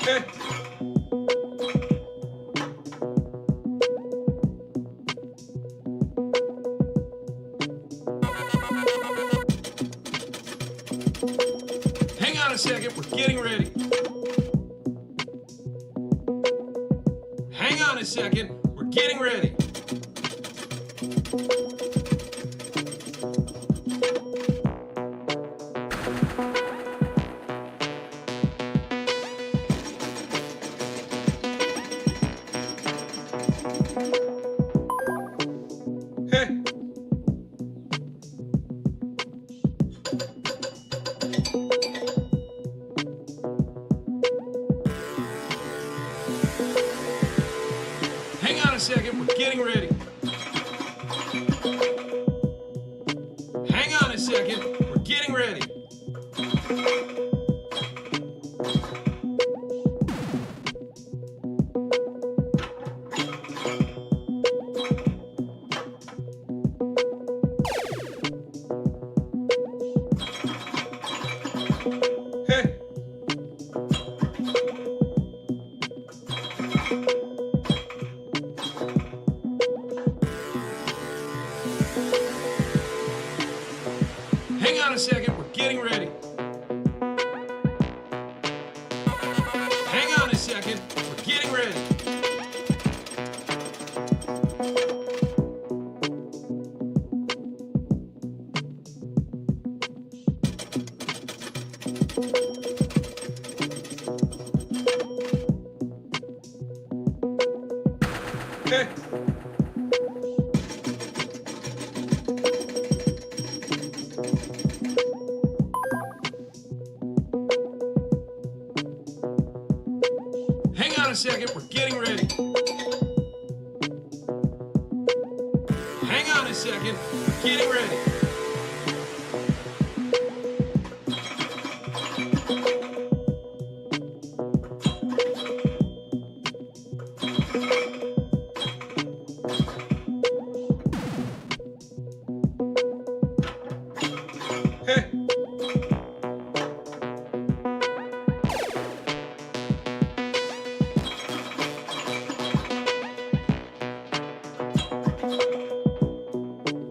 Hey. Hang on a second, we're getting ready. Hang on a second, we're getting ready. Hang on a second, we're getting ready. Hang on a second, we're getting ready. Hey. Hang on a second, we're getting ready. Hang on a second, we're getting ready. Hey. Hang on a second, we're getting ready. Hang on a second, we're getting ready. Hey.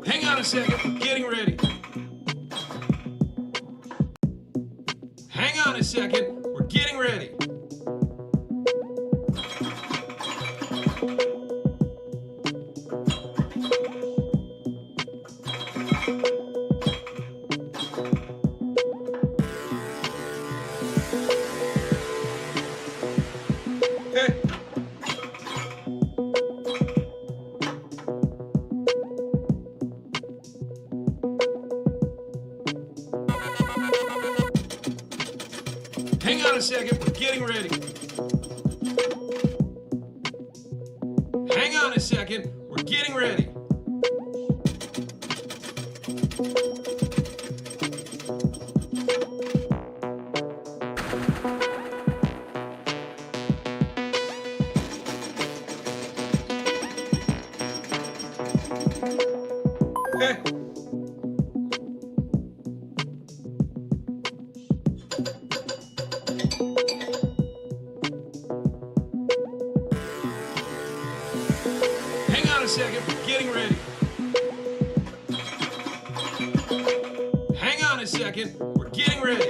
Hang on a second, we're getting ready. Hang on a second, we're getting ready. Hey. Hang on a second, we're getting ready. Hang on a second, we're getting ready. Hey. Hang on a second, we're getting ready. Hang on a second, we're getting ready.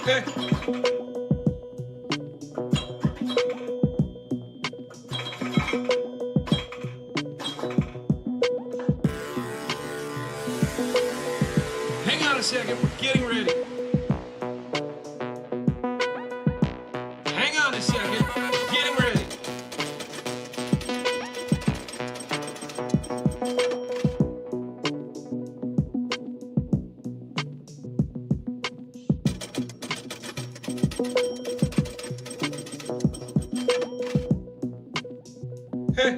Hey. Hang on a second, we're getting ready. Hang on a second, we're getting ready. Hey.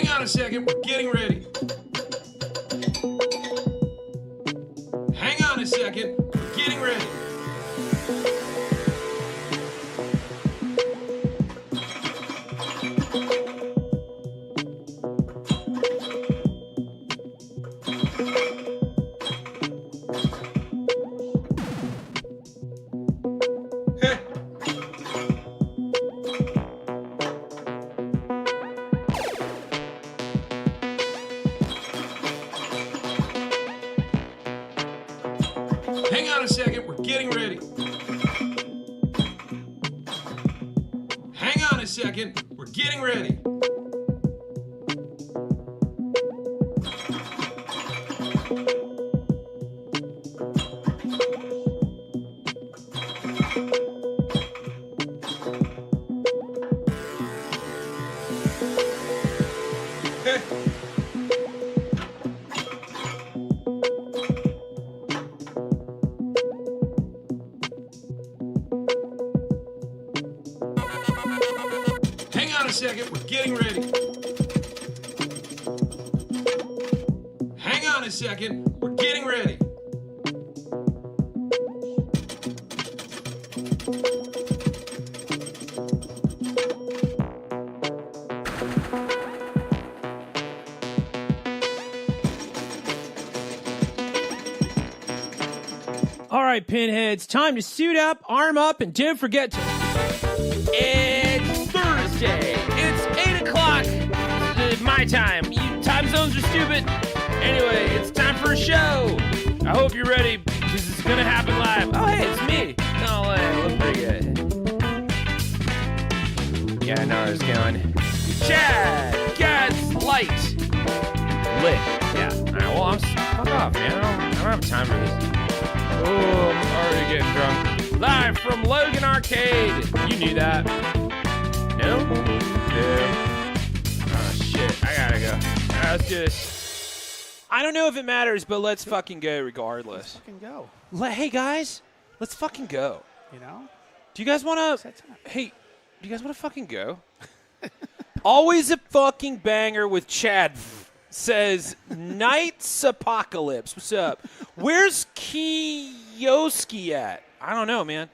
Hang on a second, we're getting ready. Hang on a second, we're getting ready. Hang on a second, we're getting ready. Hang on a second, we're getting ready. Hang on a second, we're getting ready. Hang on a second, we're getting ready. All right, pinheads, time to suit up, arm up, and don't forget to... It's Thursday. It's 8 o'clock. My time. Time zones are stupid. Anyway, it's time for a show. I hope you're ready, because it's going to happen live. Oh, hey, it's me. Oh, I look pretty good. Yeah, I know where it's going. Chad gets light. Lit. Yeah. All right, well, fuck off, man. I don't have time for this. Oh, I'm already getting drunk. Live from Logan Arcade. You knew that. No? No. Oh, shit. I gotta go. All right, let's do this. I don't know if it matters, but let's fucking go regardless. Let's fucking go. Hey, guys. Let's fucking go. You know? Do you guys want to... Hey, do you guys want to fucking go? Always a fucking banger with Chad. Says Night's Apocalypse. What's up? Where's Kiyoski at? I don't know, man.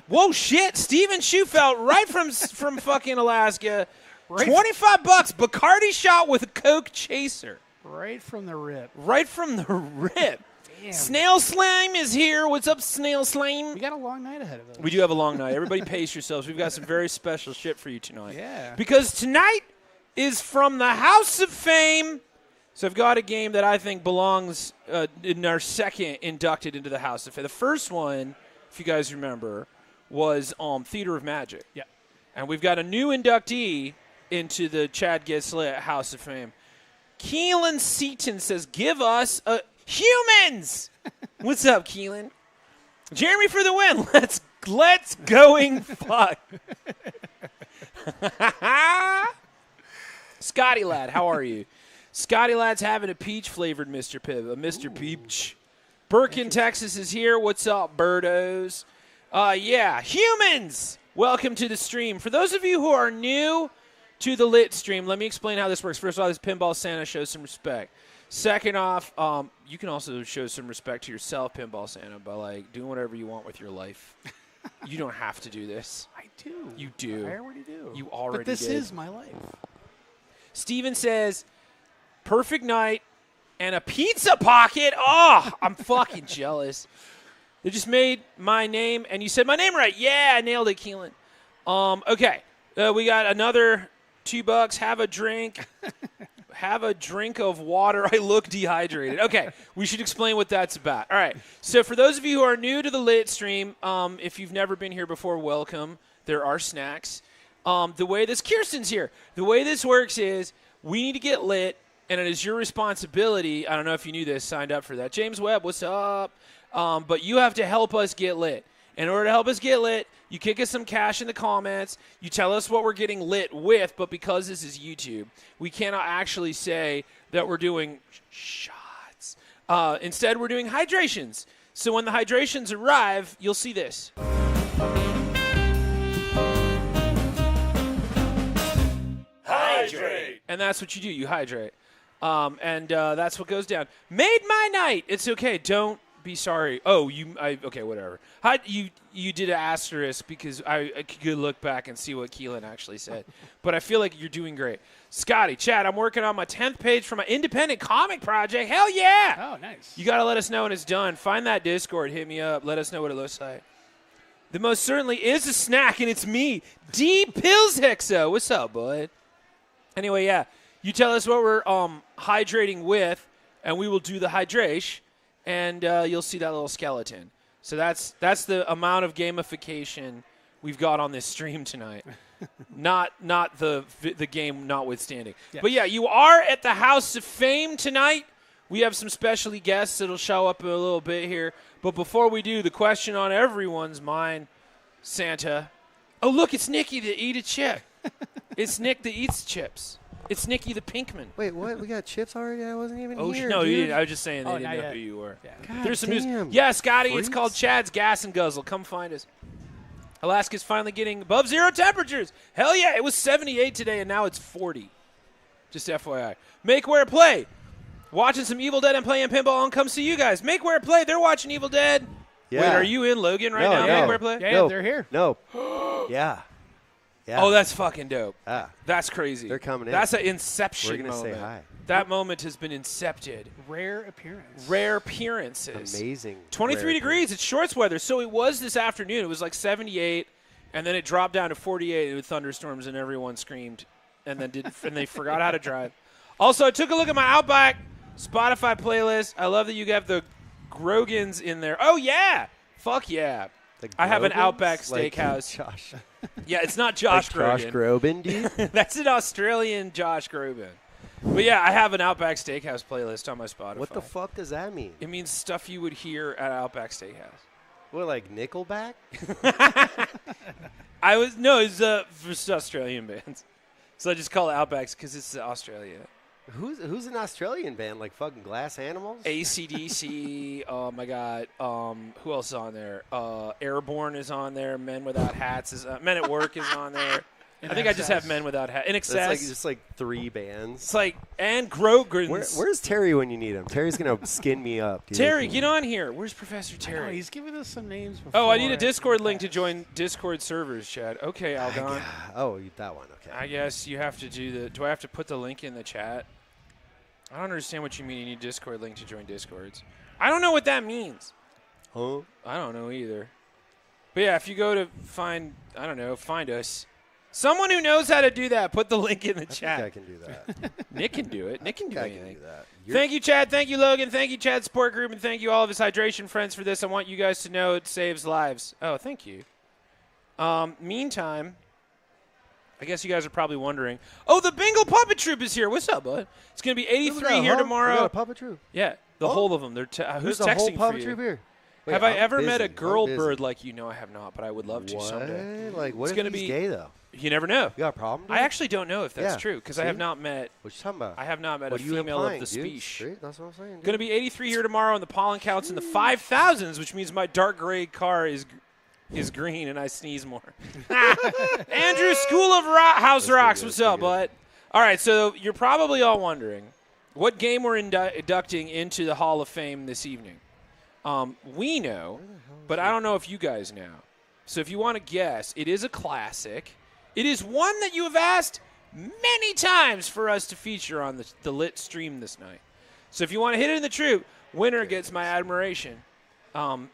Whoa, shit! Steven Schufelt, right from fucking Alaska. $25, Bacardi shot with a Coke chaser. Right from the rip. Right from the rip. Damn. Snail Slime is here. What's up, Snail Slime? We got a long night ahead of us. We do have a long night. Everybody pace yourselves. We've got some very special shit for you tonight. Yeah. Because tonight is from the House of Fame. So I've got a game that I think belongs in our second inducted into the House of Fame. The first one, if you guys remember, was Theater of Magic. Yeah. And we've got a new inductee into the Chad Gets Lit House of Fame. Keelan Seaton says, give us humans! What's up, Keelan? Jeremy for the win. Let's going fuck. Scotty Lad, how are you? Scotty Lad's having a peach-flavored Mr. Pibb, a Mr. Peach. Birkin, Texas is here. What's up, birdos? Yeah, humans! Welcome to the stream. For those of you who are new to the Lit stream, let me explain how this works. First of all, this Pinball Santa shows some respect. Second off, you can also show some respect to yourself, Pinball Santa, by, like, doing whatever you want with your life. You don't have to do this. I do. You do. I already do. You already But this did. is my life. Steven says, perfect night and a pizza pocket. Oh, I'm fucking jealous. They just made my name, and you said my name right. Yeah, I nailed it, Keelan. Okay, we got another $2. Have a drink. Have a drink of water. I look dehydrated. Okay, we should explain what that's about. All right, so for those of you who are new to the Lit stream, if you've never been here before, welcome. There are snacks. Kirsten's here. The way this works is we need to get lit, and it is your responsibility. I don't know if you knew this, signed up for that. James Webb, what's up? But you have to help us get lit. In order to help us get lit, you kick us some cash in the comments. You tell us what we're getting lit with, but because this is YouTube, we cannot actually say that we're doing shots. Instead, we're doing hydrations. So when the hydrations arrive, you'll see this. Hydrate! and that's what you do. You hydrate. And that's what goes down. Made my night. It's okay. Don't be sorry. Oh, okay, whatever. You did an asterisk because I could look back and see what Keelan actually said. But I feel like you're doing great. Scotty, Chad, I'm working on my 10th page for my independent comic project. Hell yeah. Oh, nice. You got to let us know when it's done. Find that Discord. Hit me up. Let us know what it looks like. The most certainly is a snack, and it's me, D. Pills Hexo. What's up, bud? Anyway, yeah. You tell us what we're hydrating with, and we will do the hydration, and you'll see that little skeleton. So that's the amount of gamification we've got on this stream tonight. not the game notwithstanding. Yes. But, yeah, you are at the House of Fame tonight. We have some specialty guests that'll show up in a little bit here. But before we do, the question on everyone's mind, Santa. Oh, look, it's Nikki that eat a chip. It's Nick that eats chips. It's Nikki the Pinkman. Wait, what? We got chips already? I wasn't even here. No, dude. you didn't. I was just saying they didn't know yet. who you were. Yeah. God There's some damn. news. Yeah, Scotty, Freaks. it's called Chad's Gas and Guzzle. Come find us. Alaska's finally getting above 0 temperatures. Hell yeah, it was 78 today, and now it's 40. Just FYI. Make, Where, Play. Watching some Evil Dead and playing pinball and come see you guys. Make, Where, Play. They're watching Evil Dead. Yeah. Wait, are you in Logan right now? No. Make, Where, Play? Yeah, No. they're here. No. Yeah. Yeah. Oh, that's fucking dope. Ah, That's crazy. They're coming in. That's an inception we're going to moment. say hi. That moment has been incepted. Rare appearance. Rare appearances. Amazing. 23 rare degrees. It's shorts weather. So it was this afternoon. It was like 78, and then it dropped down to 48 with thunderstorms, and everyone screamed, and then and they forgot how to drive. Also, I took a look at my Outback Spotify playlist. I love that you have the Grogans in there. Oh, yeah. Fuck yeah. The I have an Grogans? Outback Like Steakhouse. Josh. Yeah, it's not Josh Like Josh Groban. Groban, dude? That's an Australian Josh Groban. But yeah, I have an Outback Steakhouse playlist on my Spotify. What the fuck does that mean? It means stuff you would hear at Outback Steakhouse. What, like Nickelback? It's for Australian bands. So I just call it Outbacks because it's Australia. Who's an Australian band? Like fucking Glass Animals? AC/DC. Oh my God. Who else is on there? Airborne is on there. Men Without Hats is. Men at Work is on there. I think I just have Men Without Hats. In That's Excess. like just like 3 bands. It's like and Grogans. Where's Terry when you need him? Terry's gonna skin me up, dude. Terry, get on here. Where's Professor I Terry? know, he's giving us some names before. Oh, I need a Discord link to join Discord servers, Chad. Okay, Algon. Oh, that one. Okay. I guess you have to do I have to put the link in the chat? I don't understand what you mean you need a Discord link to join Discords. I don't know what that means. Huh? I don't know either. But yeah, if you go to find us. Someone who knows how to do that, put the link in the chat. I think I can do that. Nick can do it. Nick can do I anything. can do that. Thank you, Chad. Thank you, Logan. Thank you, Chad Support Group. And thank you, all of his hydration friends, for this. I want you guys to know it saves lives. Oh, thank you. Meantime, I guess you guys are probably wondering, oh, the Bengal Puppet Troupe is here. What's up, bud? It's going to be 83 here tomorrow. We got a puppet troupe. Yeah, the whole of them. They're who's There's a whole texting for puppet you? troupe here. Wait, Have I I'm ever met a busy. girl I'm busy. bird like you? No, I have not, but I would love to What? someday. Like, what It's if gonna he's be- gay, though? You never know. You got a problem, dude? I actually don't know if that's Yeah. true because I have See? not met. What you talking about? I have not met What a are you female implying, of the dude? species. See? That's what I'm saying, dude. Going to be 83 here tomorrow, and the pollen counts in the 5,000s, which means my dark gray car is green and I sneeze more. Andrew, School of House Rocks, what's up, bud? All right, so you're probably all wondering what game we're inducting into the Hall of Fame this evening. We know, but I don't know if you guys know. So if you want to guess, it is a classic. It is one that you have asked many times for us to feature on the lit stream this night. So if you want to hit it in the troop, winner gets my admiration.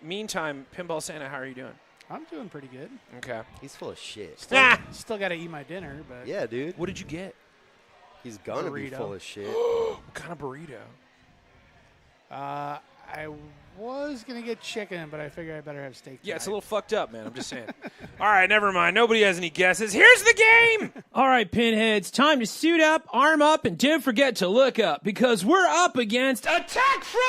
Meantime, Pinball Santa, how are you doing? I'm doing pretty good. Okay. He's full of shit. Still got to eat my dinner, but Yeah, dude. What did you get? He's gonna be Burrito. full of shit. What kind of burrito? I was gonna get chicken, but I figure I better have steak. Yeah, it's a tonight. little fucked up, man. I'm just saying. All right, never mind. Nobody has any guesses. Here's the game. All right, pinheads, time to suit up, arm up, and don't forget to look up because we're up against Attack from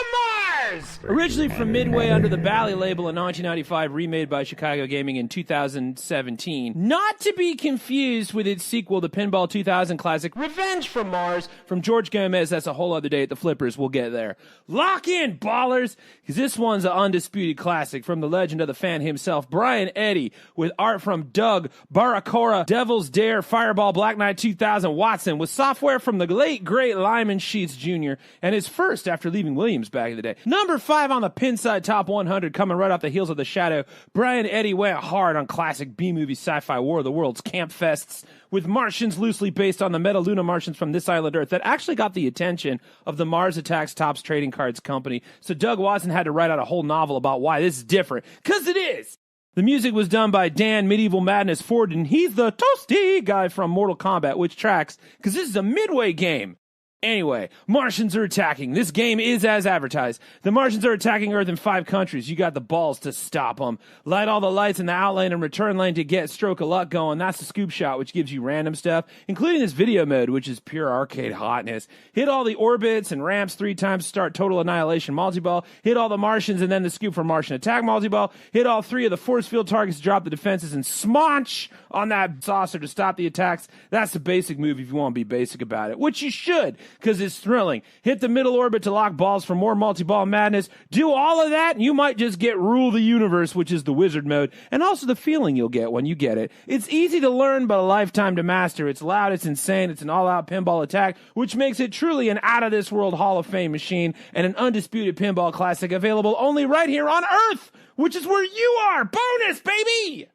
Mars. Originally from Midway under the Bally label in 1995, remade by Chicago Gaming in 2017. Not to be confused with its sequel, the Pinball 2000 classic Revenge from Mars from George Gomez. That's a whole other day at the Flippers. We'll get there. Lock in, ballers, because because this one's an undisputed classic from the legend of the fan himself, Brian Eddy, with art from Doug Baracora, Devil's Dare, Fireball, Black Knight 2000, Watson, with software from the late, great Lyman Sheets Jr., and his first after leaving Williams back in the day. Number 5 on the Pinside Top 100, coming right off the heels of The Shadow, Brian Eddy went hard on classic B-movie sci-fi War of the Worlds camp fests, with Martians loosely based on the Metaluna Martians from this island Earth that actually got the attention of the Mars Attacks Topps Trading Cards Company. So Doug Watson had to write out a whole novel about why this is different. Because it is! The music was done by Dan Medieval Madness Ford, and he's the toasty guy from Mortal Kombat, which tracks, because this is a Midway game. Anyway, Martians are attacking. This game is as advertised. The Martians are attacking Earth in 5 countries. You got the balls to stop them. Light all the lights in the outlane and return lane to get stroke of luck going. That's the scoop shot, which gives you random stuff, including this video mode, which is pure arcade hotness. Hit all the orbits and ramps 3 times to start total annihilation multi-ball. Hit all the Martians and then the scoop for Martian attack multi-ball. Hit all 3 of the force field targets to drop the defenses and smaunch on that saucer to stop the attacks. That's the basic move if you want to be basic about it, which you should, because it's thrilling. Hit the middle orbit to lock balls for more multi-ball madness. Do all of that, and you might just get Rule the Universe, which is the wizard mode, and also the feeling you'll get when you get it. It's easy to learn, but a lifetime to master. It's loud, it's insane, it's an all-out pinball attack, which makes it truly an out-of-this-world Hall of Fame machine and an undisputed pinball classic available only right here on Earth, which is where you are. Bonus, baby!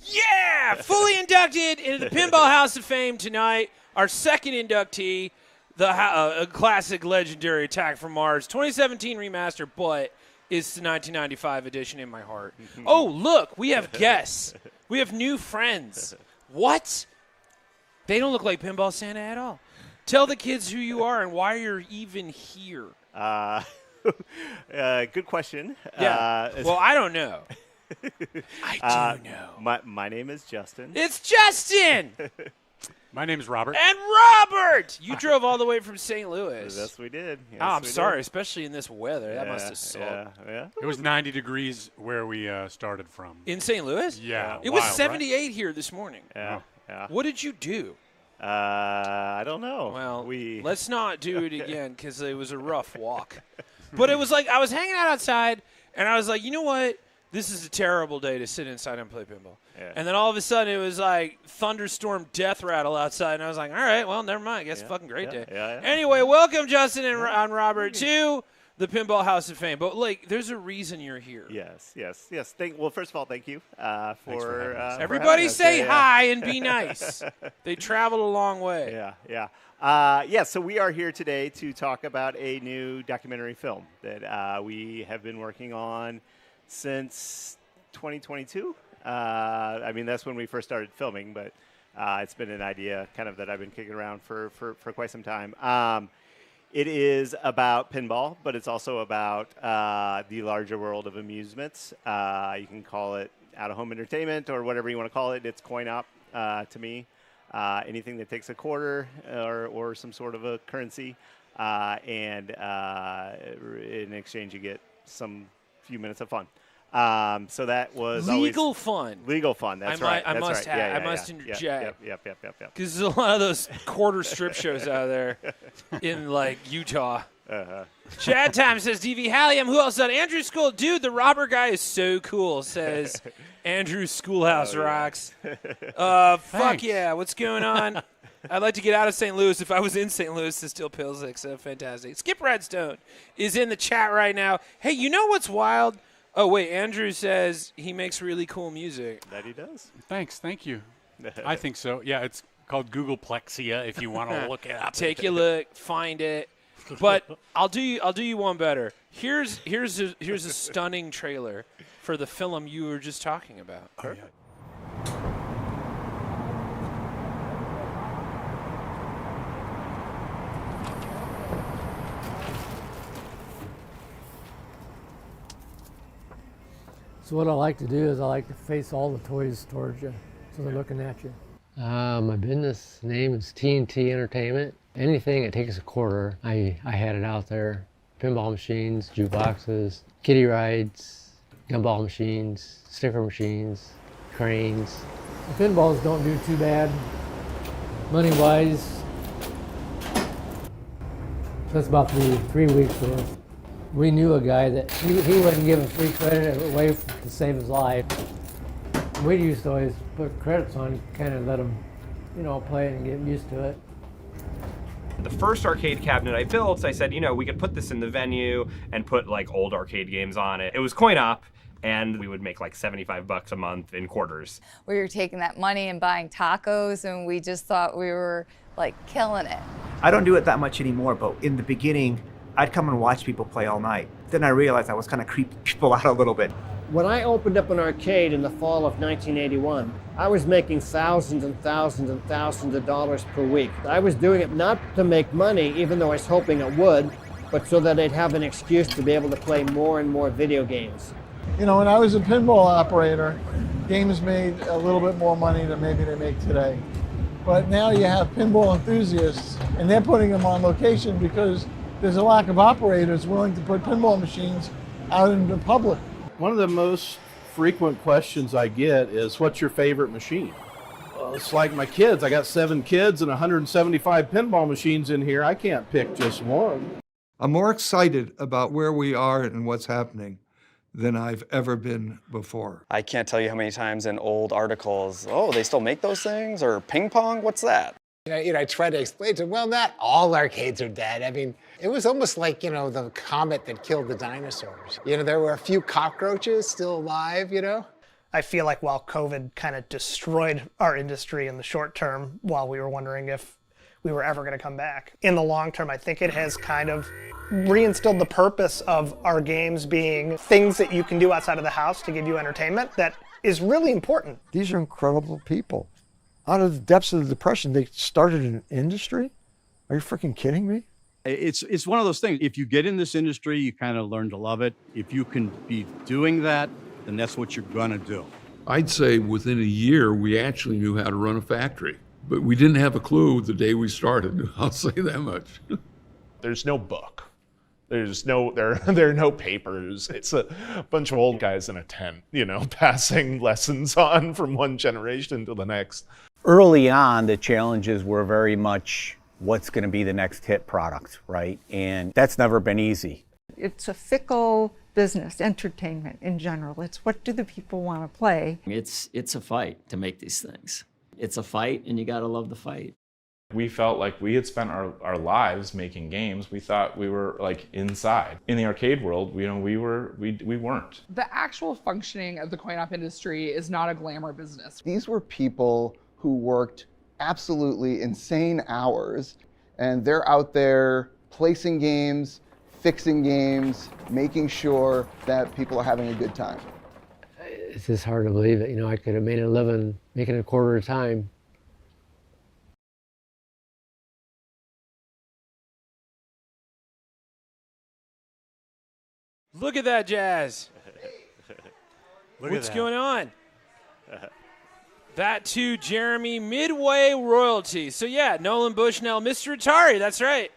Yeah! Fully inducted into the Pinball House of Fame tonight. Our second inductee, the classic legendary Attack from Mars, 2017 remaster, but is the 1995 edition in my heart. Oh, look, we have guests. We have new friends. What? They don't look like Pinball Santa at all. Tell the kids who you are and why you're even here. Good question. Yeah. Well, I don't know. I do know. My name is Justin. It's Justin! My name is Robert. And Robert! You drove all the way from St. Louis. Yes, we did. Yes, oh, I'm we sorry, did. especially in this weather. That must have sucked. Yeah. It was 90 degrees where we started from. In St. Louis? Yeah. It was wild, 78 right? here this morning. Yeah. Yeah. What did you do? I don't know. Well, we let's not do it again because it was a rough walk. But it was like I was hanging out outside, and I was like, you know what? This is a terrible day to sit inside and play pinball. Yeah. And then all of a sudden, it was like thunderstorm death rattle outside, and I was like, all right, well, never mind. I guess fucking great day. Yeah. Anyway, welcome, Justin and Robert, to the Pinball House of Fame. But, like, there's a reason you're here. Yes. Well, first of all, thank you for everybody us. say hi and be nice. They traveled a long way. Yeah. So we are here today to talk about a new documentary film that we have been working on since 2022. I mean, that's when we first started filming, but it's been an idea kind of that I've been kicking around for quite some time. It is about pinball, but it's also about the larger world of amusements. You can call it out-of-home entertainment or whatever you want to call it. It's coin-op to me. Anything that takes a quarter or some sort of a currency, and in exchange you get some few minutes of fun. So that was legal fun. Legal fun. That's right. I must interject. Yep. Because there's a lot of those quarter strip shows out there in like Utah. Chad Time says DV Halliam. Who else said Andrew School? Dude, the robber guy is so cool. Says Andrew Schoolhouse rocks. Fuck yeah. What's going on? I'd like to get out of St. Louis. If I was in St. Louis, to still Pilsnick. So fantastic. Skip Redstone is in the chat right now. Hey, you know what's wild? Oh, wait, Andrew says he makes really cool music. That he does. Thanks. Thank you. I think so. Yeah, it's called Googleplexia if you want to look it up. Take a look, find it. But I'll do you one better. Here's a stunning trailer for the film you were just talking about. Oh, yeah. So what I like to do is I like to face all the toys towards you, so they're looking at you. My business name is TNT Entertainment. Anything that takes a quarter, I had it out there. Pinball machines, jukeboxes, kiddie rides, gumball machines, sticker machines, cranes. The pinballs don't do too bad, money-wise. That's about the 3 weeks worth. We knew a guy that he wouldn't give him free credit away to save his life. We used to always put credits on, kind of let him, play it and get used to it. The first arcade cabinet I built, I said, we could put this in the venue and put like old arcade games on it. It was coin op, and we would make like $75 a month in quarters. We were taking that money and buying tacos, and we just thought we were like killing it. I don't do it that much anymore, but in the beginning, I'd come and watch people play all night. Then I realized I was kind of creeping people out a little bit. When I opened up an arcade in the fall of 1981, I was making thousands and thousands and thousands of dollars per week. I was doing it not to make money, even though I was hoping it would, but so that I'd have an excuse to be able to play more and more video games. When I was a pinball operator, games made a little bit more money than maybe they make today. But now you have pinball enthusiasts, and they're putting them on location because there's a lack of operators willing to put pinball machines out in the public. One of the most frequent questions I get is, what's your favorite machine? Well, it's like my kids. I got 7 kids and 175 pinball machines in here. I can't pick just one. I'm more excited about where we are and what's happening than I've ever been before. I can't tell you how many times in old articles, oh, they still make those things? Or ping pong? What's that? I try to explain to them, well, not all arcades are dead. I mean, it was almost like, the comet that killed the dinosaurs. There were a few cockroaches still alive, I feel like while COVID kind of destroyed our industry in the short term, while we were wondering if we were ever going to come back, in the long term, I think it has kind of reinstilled the purpose of our games being things that you can do outside of the house to give you entertainment that is really important. These are incredible people. Out of the depths of the Depression, they started an industry? Are you freaking kidding me? It's one of those things. If you get in this industry, you kind of learn to love it. If you can be doing that, then that's what you're going to do. I'd say within a year, we actually knew how to run a factory. But we didn't have a clue the day we started. I'll say that much. There's no book. There are no papers. It's a bunch of old guys in a tent, passing lessons on from one generation to the next. Early on, the challenges were very much what's going to be the next hit product, right? And that's never been easy. It's a fickle business, entertainment in general. It's what do the people want to play? It's a fight to make these things. It's a fight, and you got to love the fight. We felt like we had spent our lives making games. We thought we were like inside. In the arcade world, we weren't. The actual functioning of the coin-op industry is not a glamour business. These were people who worked absolutely insane hours, and they're out there placing games, fixing games, making sure that people are having a good time. It's just hard to believe it. I could have made a living making a quarter at a time. Look at that jazz. What's going on? That too, Jeremy, Midway royalty. So yeah, Nolan Bushnell, Mr. Atari, that's right.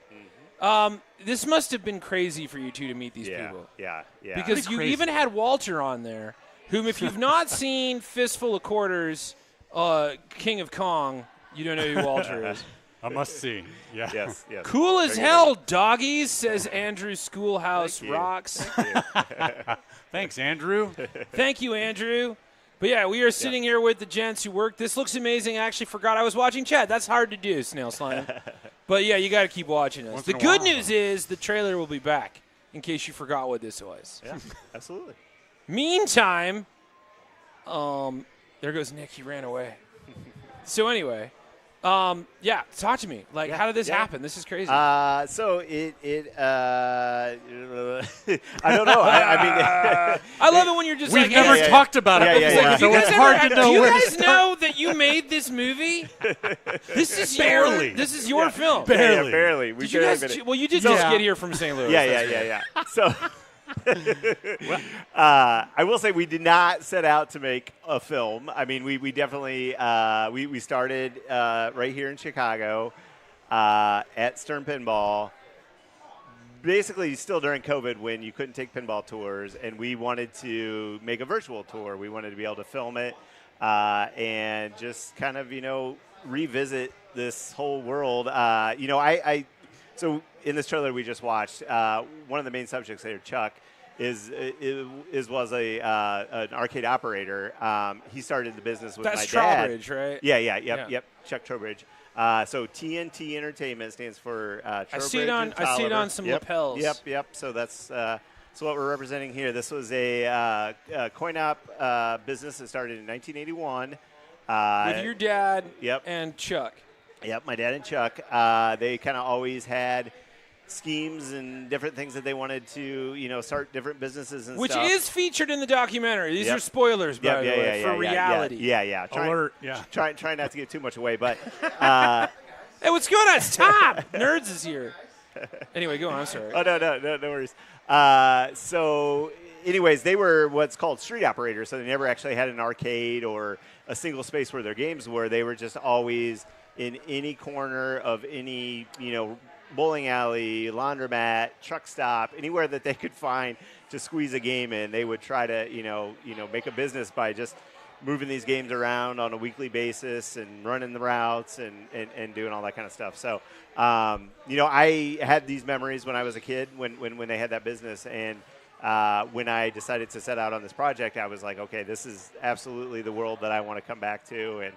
This must have been crazy for you two to meet these people. Yeah. Because you even had Walter on there, whom if you've not seen Fistful of Quarters, King of Kong, you don't know who Walter is. A must see. Yeah. Yes. Cool as hell, doggies, says Andrew Schoolhouse Rocks. Thanks, Andrew. Thank you, Andrew. But yeah, we are sitting here with the gents who work. This looks amazing. I actually forgot I was watching chat. That's hard to do, Snail Slime. But yeah, you got to keep watching us. The good news is the trailer will be back, in case you forgot what this was. Yeah, absolutely. Meantime, there goes Nick. He ran away. So anyway, talk to me. How did this happen? This is crazy. So I don't know. I mean, I love it when you're just we've never talked about it before, so it's hard to know. Do you guys know that you made this movie? This is This is your film. Barely. Barely. Did you guys? Well, you did just get here from St. Louis. Yeah. So. I will say we did not set out to make a film. I mean, we definitely we started right here in Chicago at Stern Pinball. Basically, still during COVID when you couldn't take pinball tours, and we wanted to make a virtual tour. We wanted to be able to film it and just kind of revisit this whole world. So in this trailer we just watched, one of the main subjects there, Chuck, was an arcade operator. He started the business with That's my dad. Trowbridge, right? Yep, Chuck Trowbridge. So TNT Entertainment stands for Trowbridge. I see it on some lapels. Yep. So that's what we're representing here. This was a coin-op business that started in 1981. With your dad Yep. and Chuck. Yep, my dad and Chuck. They kind of always had schemes and different things that they wanted to, start different businesses and Which stuff. is featured in the documentary. These Yep. are spoilers, by the way, for reality. Yeah. Try not to give too much away, but hey, what's going on? It's Tom. Nerds is here. Anyway, go on. I'm sorry. Oh, no worries. So, anyways, they were what's called street operators, so they never actually had an arcade or a single space where their games were. They were just always in any corner of any, bowling alley, laundromat, truck stop, anywhere that they could find to squeeze a game in. They would try to, make a business by just moving these games around on a weekly basis and running the routes and doing all that kind of stuff. So, I had these memories when I was a kid when they had that business. And when I decided to set out on this project, I was like, okay, this is absolutely the world that I want to come back to and,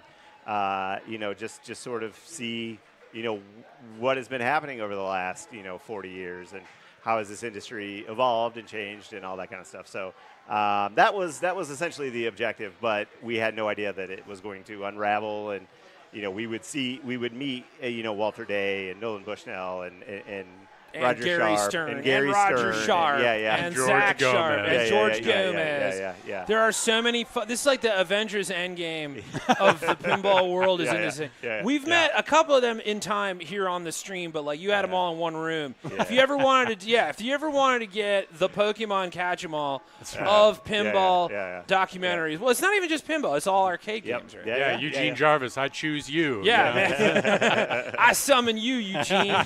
just sort of see, what has been happening over the last, 40 years and how has this industry evolved and changed and all that kind of stuff. So that was essentially the objective, but we had no idea that it was going to unravel and, we would meet, Walter Day and Nolan Bushnell and Roger Gary Sharp Stern and Gary Roger Stern Sharp and George Zach Gomez. Sharp and George Gomez. Yeah. There are so many. This is like the Avengers Endgame of the pinball world. Is in this. We've met a couple of them in time here on the stream, but like you had them all in one room. If you ever wanted to, get the Pokemon Catch-em-all of pinball documentaries. Well, it's not even just pinball; it's all arcade games, right? Eugene Jarvis, I choose you. Yeah, man. I summon you, Eugene.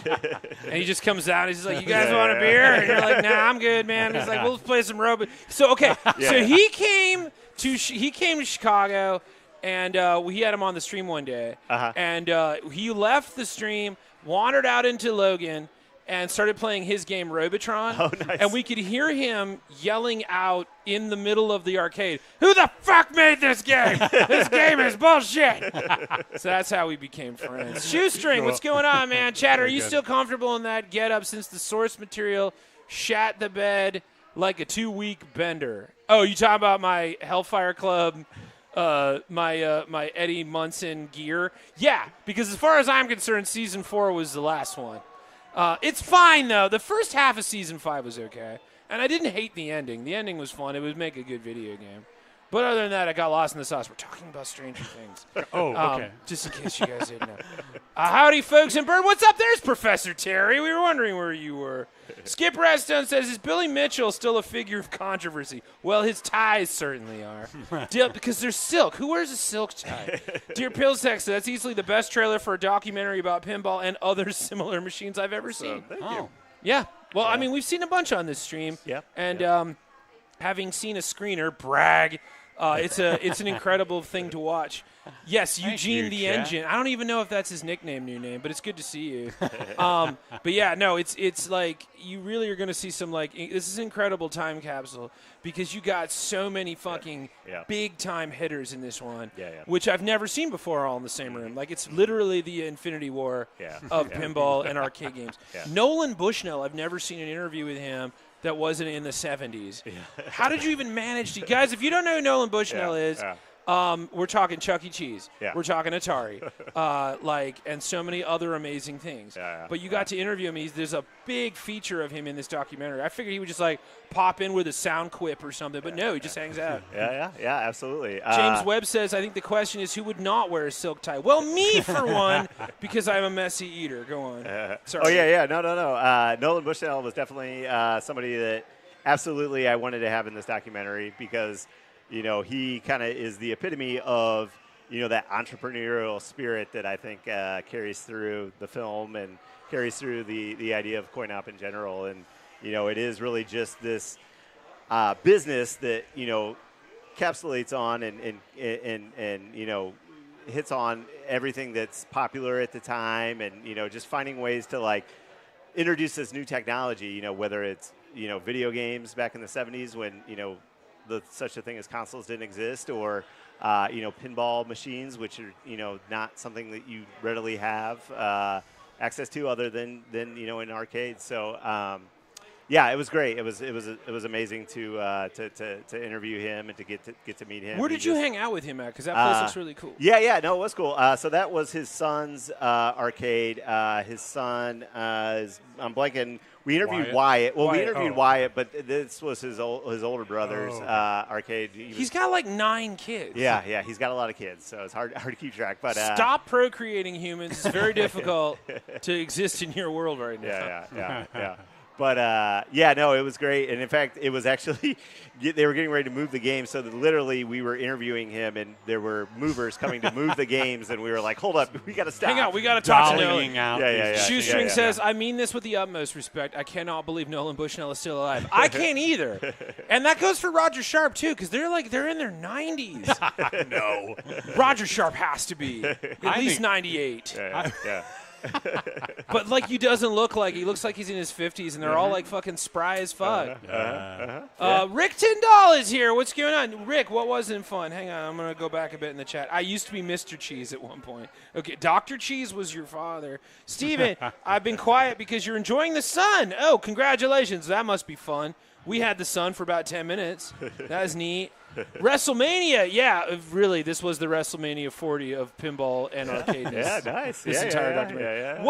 And he just comes out. He's like, "You guys want a beer?" And you're like, "Nah, I'm good, man." He's like, "We'll play some robot." So so he came to Chicago, and we had him on the stream one day, and he left the stream, wandered out into Logan, and started playing his game Robotron. Oh, nice. And we could hear him yelling out in the middle of the arcade, "Who the fuck made this game? This game is bullshit." So that's how we became friends. Shoestring, what's going on, man? Chad, are you still comfortable in that get-up since the source material shat the bed like a 2-week bender? Oh, you talking about my Hellfire Club, my Eddie Munson gear? Yeah, because as far as I'm concerned, Season 4 was the last one. It's fine, though. The first half of Season 5 was okay. And I didn't hate the ending. The ending was fun. It would make a good video game. But other than that, I got lost in the sauce. We're talking about Stranger Things. Okay. Just in case you guys didn't know. Howdy, folks in Bird. What's up? There's Professor Terry. We were wondering where you were. Skip Redstone says, is Billy Mitchell still a figure of controversy? Well, his ties certainly are. Because they're silk. Who wears a silk tie? Dear Pillsex, that's easily the best trailer for a documentary about pinball and other similar machines I've ever seen. Thank you. Yeah. Well, I mean, we've seen a bunch on this stream. Yep. And having seen a screener, brag, it's an incredible thing to watch. Yes, Eugene the Engine. I don't even know if that's his new name, but it's good to see you. But yeah, no, it's like you really are going to see some this is an incredible time capsule because you got so many fucking big time hitters in this one, which I've never seen before all in the same room. Like it's literally the Infinity War of pinball and arcade games. Nolan Bushnell, I've never seen an interview with him that wasn't in the 70s. How did you even manage to... Guys, if you don't know who Nolan Bushnell is, we're talking Chuck E. Cheese. We're talking Atari. And so many other amazing things. But you got to interview him. There's a big feature of him in this documentary. I figured he would just pop in with a sound quip or something, but no, he just hangs out. Yeah, absolutely. James Webb says, I think the question is who would not wear a silk tie? Well, me, for one, because I'm a messy eater. Go on. Sorry. Oh, yeah. No. Nolan Bushnell was definitely somebody that absolutely I wanted to have in this documentary because, he kind of is the epitome of, that entrepreneurial spirit that I think carries through the film and carries through the idea of coin-op in general. And, it is really just this business that, encapsulates on and hits on everything that's popular at the time and, just finding ways to introduce this new technology, you know, whether it's, you know, video games back in the 70s when, you know, such a thing as consoles didn't exist, or, you know, pinball machines, which are, you know, not something that you readily have access to other than you know, in arcades. So, yeah, it was great. It was amazing to interview him and to get to meet him. Where did you hang out with him at? Because that place looks really cool. Yeah, no, it was cool. So that was his son's arcade. His son is, I'm blanking. We interviewed Wyatt. Well, we interviewed Wyatt, but this was his older brother's arcade. He's got like 9 kids. Yeah, he's got a lot of kids, so it's hard to keep track. But stop procreating, humans. It's very difficult to exist in your world right now. Yeah. But, yeah, no, it was great. And, in fact, it was actually they were getting ready to move the game. So that literally we were interviewing him, and there were movers coming to move the games. And we were like, hold up, we got to stop. Hang on, we got to talk to Nolan. Yeah. Shoestring says, I mean this with the utmost respect. I cannot believe Nolan Bushnell is still alive. I can't either. And that goes for Roger Sharp, too, because they're in their 90s. No. Roger Sharp has to be at least 98. Yeah. But like he doesn't look like he looks like he's in his 50s, and they're all like fucking spry as fuck. Rick Tyndall is here. What's going on, Rick? What wasn't fun? Hang on, I'm gonna go back a bit in the chat. I used to be Mr. Cheese at one point. Okay, Dr. Cheese was your father, Steven. I've been quiet because you're enjoying the sun. Oh, congratulations! That must be fun. We had the sun for about 10 minutes. That was neat. WrestleMania, yeah, really, this was the WrestleMania 40 of pinball and arcade. Yeah, nice. This entire documentary. Yeah.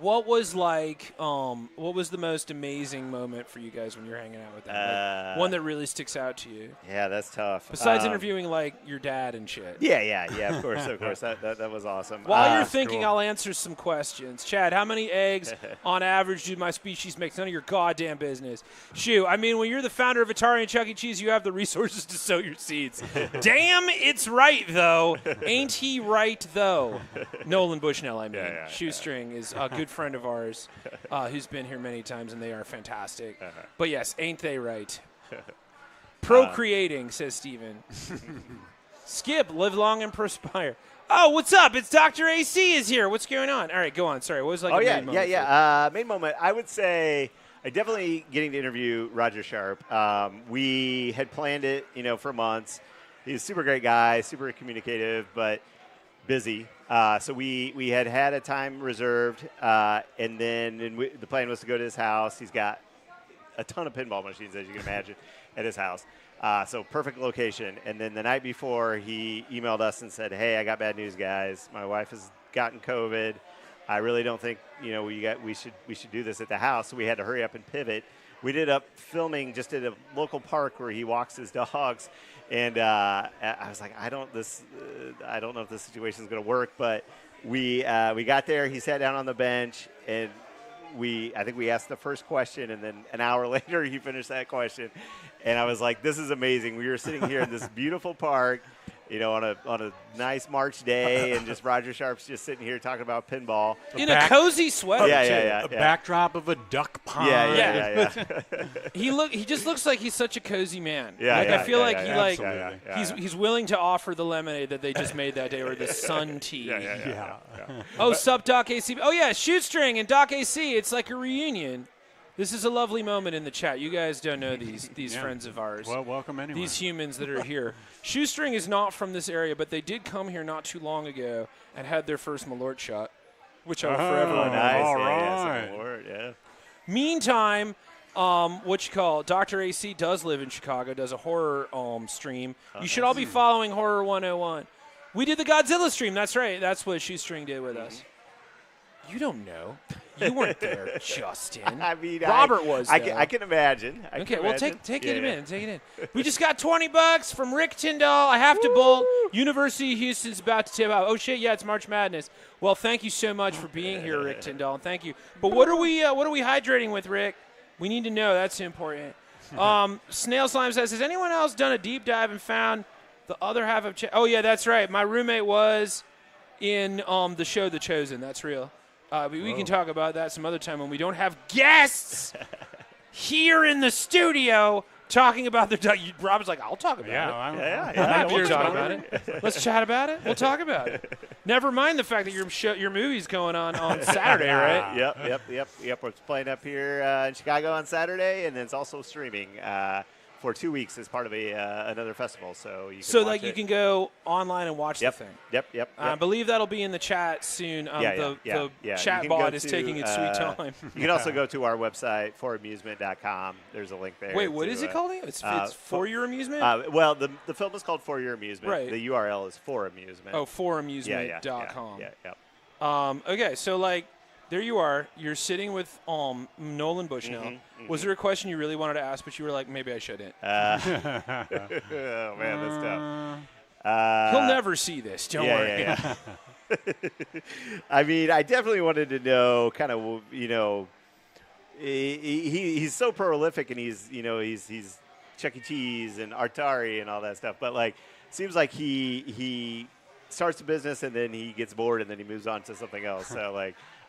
What was the most amazing moment for you guys when you're hanging out with them? Like, one that really sticks out to you? Yeah, that's tough. Besides interviewing like your dad and shit. Yeah. Of course. That was awesome. While you're thinking, I'll answer some questions. Chad, how many eggs on average do my species make? None of your goddamn business. Shoo, I mean, when you're the founder of Atari and Chuck E. Cheese, you have the resources to sow your seeds. Damn, it's right, though. Ain't he right, though? Nolan Bushnell, I mean. Shoestring is a good friend of ours who's been here many times, and they are fantastic. But, yes, ain't they right? Procreating, says Steven. Skip, live long and perspire. Oh, what's up? It's Dr. AC is here. What's going on? All right, go on. Sorry, what was like main moment? Main moment, I would say definitely getting to interview Roger Sharp. We had planned it, you know, for months. He's a super great guy, super communicative, but busy. So we had a time reserved, and then the plan was to go to his house. He's got a ton of pinball machines, as you can imagine, at his house. So perfect location. And then the night before, he emailed us and said, "Hey, I got bad news, guys. My wife has gotten COVID. I really don't think, you know, we should do this at the house." So we had to hurry up and pivot. We ended up filming just at a local park where he walks his dogs. And I was like, I don't know if this situation is going to work, but we got there. He sat down on the bench, and I think we asked the first question, and then an hour later he finished that question, and I was like, this is amazing. We were sitting here in this beautiful park, you know, on a nice March day, and just Roger Sharp's just sitting here talking about pinball in a cozy sweater. Yeah. A backdrop of a duck pond. Yeah. He just looks like he's such a cozy man. I feel like he's willing to offer the lemonade that they just made that day, or the sun tea. Oh, sup, Doc AC. Oh yeah, Shoestring and Doc AC. It's like a reunion. This is a lovely moment in the chat. You guys don't know these friends of ours. Well, welcome anyway. These humans that are here. Shoestring is not from this area, but they did come here not too long ago and had their first Malort shot, which I will forever remember. Nice. All right. Malort, Meantime, Dr. AC does live in Chicago, does a horror stream. You should all be following Horror 101. We did the Godzilla stream. That's right. That's what Shoestring did with us. You don't know. You weren't there, Justin. I mean, Robert was. I can imagine. Take it in. We just got $20 from Rick Tyndall. I have to bolt. University of Houston's about to tip out. Oh shit, yeah, it's March Madness. Well, thank you so much for being here, Rick Tyndall, and thank you. But what are we hydrating with, Rick? We need to know. That's important. Snail Slime says, has anyone else done a deep dive and found the other half of? Oh yeah, that's right. My roommate was in the show The Chosen. That's real. We can talk about that some other time when we don't have guests here in the studio. talking about their Rob's like, I'll talk about it. I'm happy to talk about it. Let's chat about it. We'll talk about it. Never mind the fact that your movie's going on Saturday, right? Yep. We're playing up here in Chicago on Saturday, and then it's also streaming for 2 weeks as part of another festival. So you can watch you can go online and watch the thing. Yep. I believe that'll be in the chat soon. The chat bot is taking its sweet time. You can also go to our website, foramusement.com. There's a link there. Wait, what is it called? It's For Your Amusement? Well, the film is called For Your Amusement. Right. The URL is For Amusement. Oh, foramusement.com. Yeah. Okay, so there you are. You're sitting with Nolan Bushnell. Was there a question you really wanted to ask, but you were like, maybe I shouldn't? Oh, man, that's tough. He'll never see this. Don't worry. Yeah. I mean, I definitely wanted to know kind of, he's so prolific, and he's Chuck E. Cheese and Atari and all that stuff. But, it seems like he starts a business and then he gets bored and then he moves on to something else. So,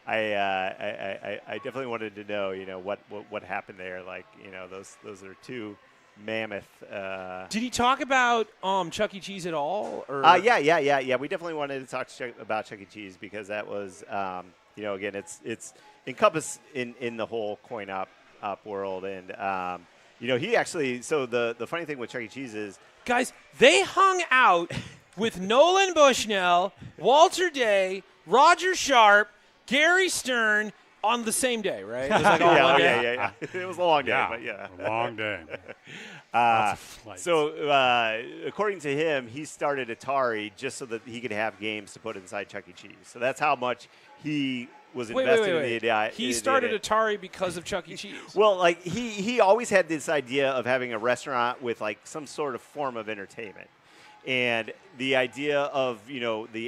I definitely wanted to know, what happened there. Those are two mammoth. Did he talk about Chuck E. Cheese at all? Or? Yeah. We definitely wanted to talk about Chuck E. Cheese because that was, again, it's encompassed in the whole coin op world, and he actually. So the funny thing with Chuck E. Cheese is, guys, they hung out with Nolan Bushnell, Walter Day, Roger Sharp, Gary Stern on the same day, right? It was one day. Yeah. It was a long day, but a long day. So according to him, he started Atari just so that he could have games to put inside Chuck E. Cheese. So that's how much he was invested in the idea. He started Atari because of Chuck E. Cheese. Well, he always had this idea of having a restaurant with some sort of form of entertainment. And the idea of, the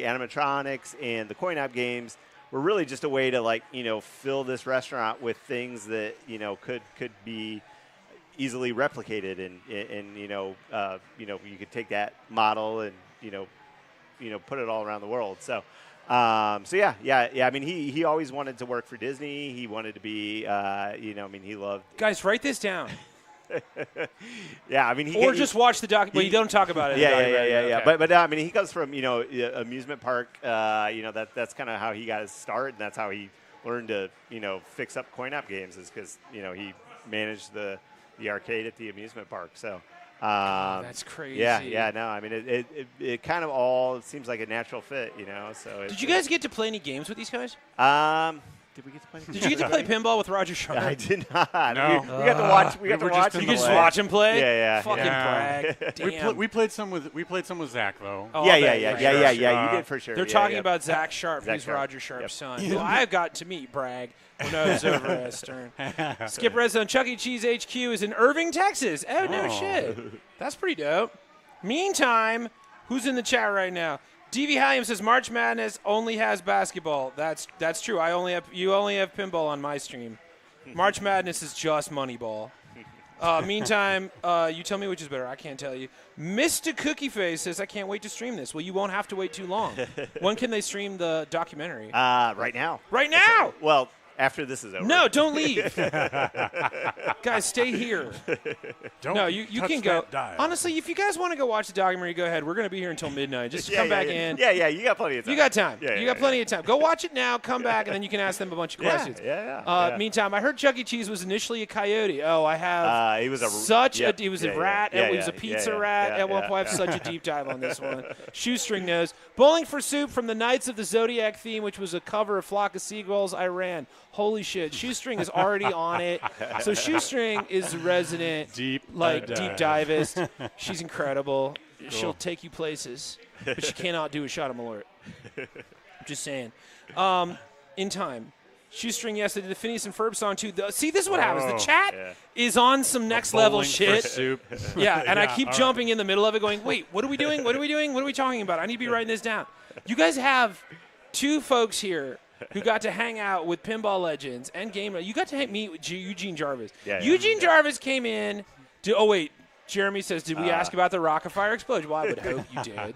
animatronics and the coin op games were really just a way to fill this restaurant with things that, could be easily replicated, and you could take that model and, put it all around the world. So yeah. I mean, he always wanted to work for Disney. He wanted to be, he loved. Guys, write this down. Yeah, I mean, just watch the doc. Well, you don't talk about it. Yeah. Okay. But I mean, he comes from amusement park. That's kind of how he got his start, and that's how he learned to fix up coin op games, is because he managed the arcade at the amusement park. So that's crazy. Yeah. No, I mean, it kind of all seems like a natural fit. So did you guys get to play any games with these guys? Did we get to play? Did you get to play pinball with Roger Sharp? I did not. No. We got to watch. We got to watch. You just watch him play. Yeah. Fucking brag. Damn. We played some with Zach though. Oh, yeah. You did for sure. They're talking about Zach Sharp, who's Roger Sharp's son, who I got to meet. Brag. When I was over at Stern. Skip Red Zone. Chuck E. Cheese HQ is in Irving, Texas. Oh no shit. That's pretty dope. Meantime, who's in the chat right now? DV Halliam says March Madness only has basketball. That's true. You only have pinball on my stream. March Madness is just Moneyball. Meantime, you tell me which is better. I can't tell you. Mr. Cookie Face says I can't wait to stream this. Well, you won't have to wait too long. When can they stream the documentary? Right now. Right now. Well, after this is over. No, don't leave. Guys, stay here. You can go. Honestly, if you guys want to go watch the documentary, go ahead. We're going to be here until midnight. Just come back in. Yeah, you got plenty of time. You got time. You got plenty of time. Go watch it now, come back, and then you can ask them a bunch of questions. Yeah. Meantime, I heard Chuck E. Cheese was initially a coyote. Oh, I have he was a rat. He was a pizza rat. At one point, I have such a deep dive on this one. Shoestring knows. Bowling for Soup from the Knights of the Zodiac theme, which was a cover of Flock of Seagulls, I ran. Holy shit. Shoestring is already on it. So Shoestring is resident deep divist. She's incredible. Cool. She'll take you places, but she cannot do a shot of Malort. I'm just saying. In time. Shoestring, yes, they did the Phineas and Ferb song too. See, this is what happens. The chat is on some next level shit. And I keep jumping in the middle of it going, wait, what are we doing? What are we doing? What are we talking about? I need to be writing this down. You guys have two folks here who got to hang out with pinball legends and game. You got to meet with Eugene Jarvis. Eugene Jarvis came in. Jeremy says, did we ask about the Rockafire explosion? Well, I would hope you did.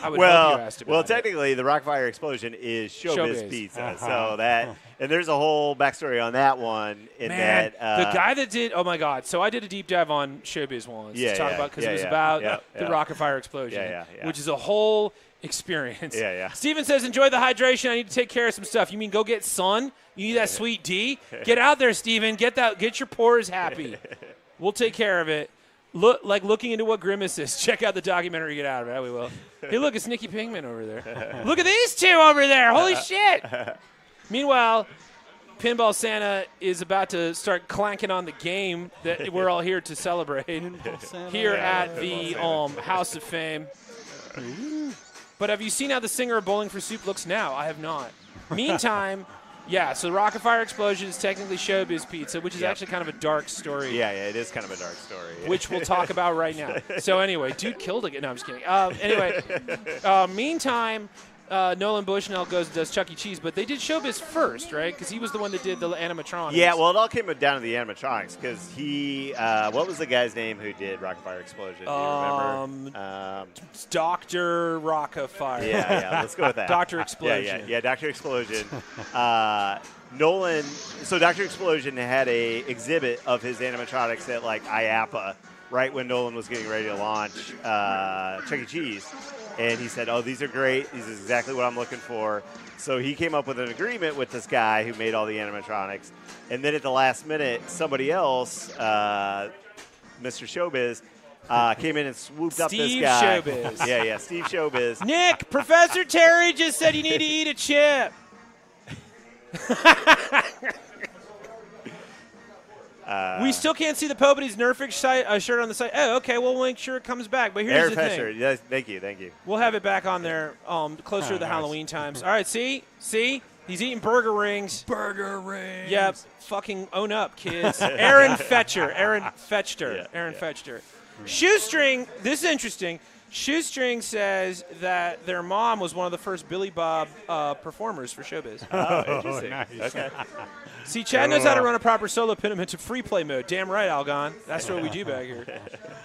I would well, hope you asked about well, it. technically, the Rockafire explosion is Showbiz Pizza. Uh-huh. So that, and there's a whole backstory on that one. In Man, that, the guy that did, oh my God. So I did a deep dive on Showbiz once to talk about, because it was about the Rockafire explosion, which is a whole experience. Steven says, enjoy the hydration. I need to take care of some stuff. You mean go get sun? You need that sweet D? Get out there, Steven. Get your pores happy. We'll take care of it. Looking into what Grimace is. Check out the documentary. Get out of it. We will. Hey, look, it's Nicky Pinkman over there. Look at these two over there. Holy shit. Meanwhile, Pinball Santa is about to start clanking on the game that we're all here to celebrate here at the House of Fame. But have you seen how the singer of Bowling for Soup looks now? I have not. Meantime, so the Rockafire explosion is technically Showbiz Pizza, which is actually kind of a dark story. Yeah, it is kind of a dark story. Which we'll talk about right now. So anyway, dude killed again. No, I'm just kidding. Meantime, Nolan Bushnell goes and does Chuck E. Cheese, but they did Showbiz first, right? Because he was the one that did the animatronics. Yeah, well, it all came down to the animatronics because he, what was the guy's name who did Rockafire Explosion? Do you remember? Dr. Rockafire. Yeah, let's go with that. Dr. Explosion. Yeah, Dr. Explosion. Nolan, so Dr. Explosion had a exhibit of his animatronics at like IAPA right when Nolan was getting ready to launch Chuck E. Cheese. And he said, these are great. These is exactly what I'm looking for. So he came up with an agreement with this guy who made all the animatronics. And then at the last minute, somebody else, Mr. Showbiz, came in and swooped up this guy. Steve Showbiz. Steve Showbiz. Nick, Professor Terry just said you need to eat a chip. We still can't see the Popedy's Nerfix shirt on the site. Oh, okay. Well, we'll make sure it comes back. But here's the thing. Shirt. Yes, thank you. We'll have it back on there closer to the Halloween times. All right, see? He's eating burger rings. Burger rings. Yep. Fucking own up, kids. Aaron Fetchter. Shoestring, this is interesting. Shoestring says that their mom was one of the first Billy Bob performers for Showbiz. Oh, interesting. Nice. Okay. See, Chad knows how to run a proper solo pinball to free play mode. Damn right, Algon. That's what we do back here.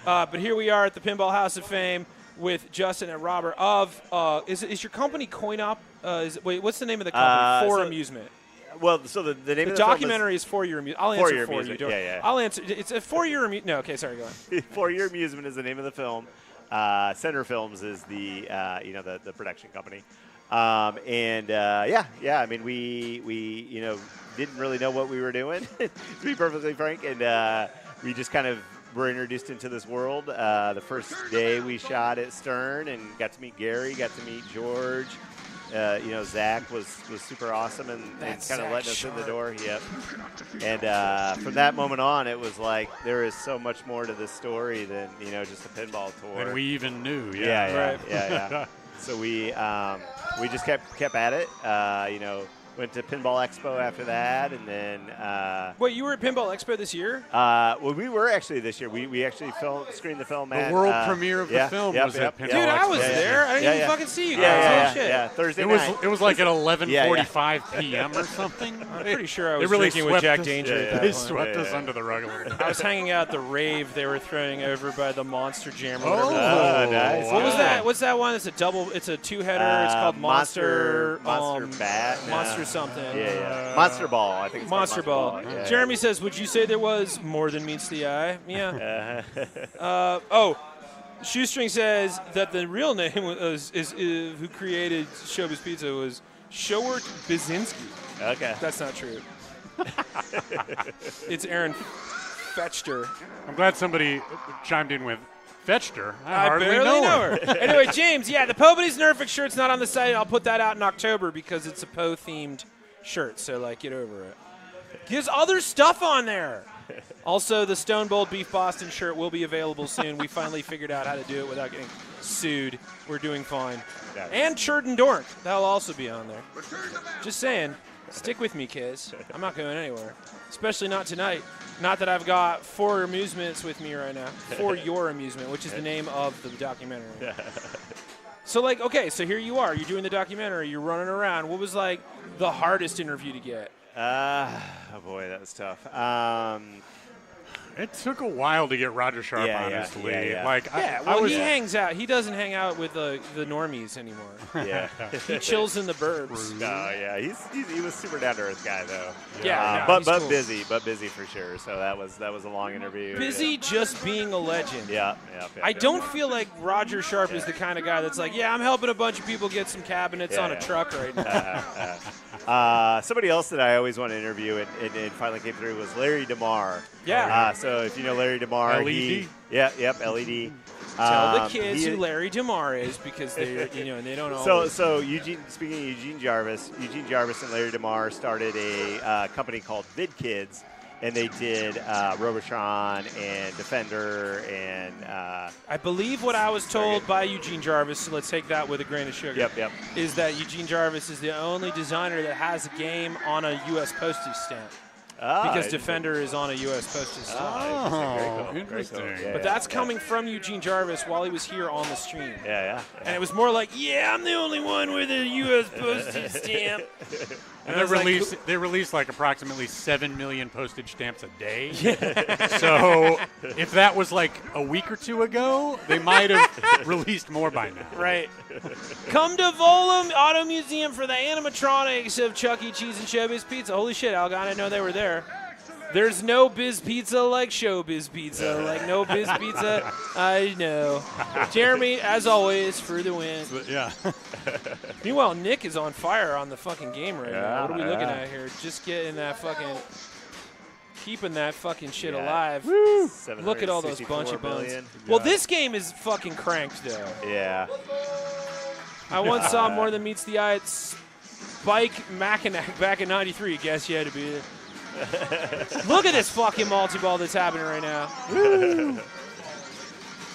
But here we are at the Pinball House of Fame with Justin and Robert of, is your company CoinOp? What's the name of the company? For Amusement. Well, so the name of the documentary is For Your Amusement. I'll answer for you. Yeah. I'll answer. It's a For Your Amusement. No, okay, sorry, go on. For Your Amusement is the name of the film. Center Films is the the production company. I mean, we didn't really know what we were doing, to be perfectly frank, and we just kind of were introduced into this world. The first day we shot at Stern and got to meet Gary, got to meet George. Zach was super awesome and kind of letting us in the door. Yep. And from that moment on, it was like there is so much more to this story than just a pinball tour. Than we even knew. Yeah. So we just kept at it. Went to Pinball Expo after that, and then. Wait, you were at Pinball Expo this year? Well, we were actually this year. We actually screened the film at the world premiere of the film was at Pinball Expo. Dude, I was there. I didn't even fucking see you guys. Yeah. Thursday night. It was like at 11:45 p.m. or something. I'm pretty sure I was drinking with Jack Danger. They swept us under the rug a little bit. I was hanging out at the rave they were throwing over by the Monster Jam. Or whatever. Nice. What was that? What's that one? It's a double. It's a two-header. It's called Monster Bat. Monster something. Yeah. Monster Ball, I think. It's Monster Ball. Yeah. Jeremy says, "Would you say there was more than meets the eye?" Yeah. Shoestring says that the real name is who created Showbiz Pizza was Showert Bizinski. Okay. That's not true. It's Aaron Fetchter. I'm glad somebody chimed in with Fetchter. I hardly barely know her. Anyway, James, the Popedy's Nerfix shirt's not on the site. I'll put that out in October because it's a Poe-themed shirt, so get over it. There's other stuff on there. Also, the Stone Bold Beef Boston shirt will be available soon. We finally figured out how to do it without getting sued. We're doing fine. And Churd and Dork, that'll also be on there. Just saying, stick with me, kids. I'm not going anywhere, especially not tonight. Not that I've got For Your Amusement with me right now. For Your Amusement, which is the name of the documentary. So, so here you are. You're doing the documentary. You're running around. What was, the hardest interview to get? Oh, boy, that was tough. It took a while to get Roger Sharp, honestly. He hangs out. He doesn't hang out with the normies anymore. Yeah. He chills in the burbs. No, yeah, he was super down to earth guy though. Yeah, but cool. busy for sure. So that was a long interview. Busy just being a legend. Yeah. I don't feel like Roger Sharp is the kind of guy that's like, I'm helping a bunch of people get some cabinets on a truck right now. Somebody else that I always want to interview and finally came through was Larry DeMar. Yeah. So if you know Larry DeMar, LED? LED. Tell the kids who Larry DeMar is because they, and they don't know. So speaking of Eugene Jarvis and Larry DeMar started a company called VidKids, and they did Robotron and Defender and. I believe what I was told by Eugene Jarvis, so let's take that with a grain of sugar. Yep. Is that Eugene Jarvis is the only designer that has a game on a U.S. postage stamp. Because Defender is on a U.S. postage stamp. Oh, interesting. But that's coming from Eugene Jarvis while he was here on the stream. Yeah. And it was more like, I'm the only one with a U.S. postage stamp. And they release like approximately 7 million postage stamps a day. So if that was like a week or two ago, they might have released more by now. Right. Come to Volum Auto Museum for the animatronics of Chuck E. Cheese and Showbiz Pizza. Holy shit, Algon, I didn't know they were there. There's no Biz Pizza like Showbiz Pizza. Like no Biz Pizza, I know. Jeremy, as always, for the win. Yeah. Meanwhile, Nick is on fire on the fucking game right now. What are we looking at here? Just getting that fucking, keeping that fucking shit alive. Woo! Look at all those bunch of bones. million. Well, this game is fucking cranked, though. Yeah. I once saw more than meets the eye at Spike Mackinac back in '93. Guess you had to be there. Look at this fucking multi-ball that's happening right now. Woo!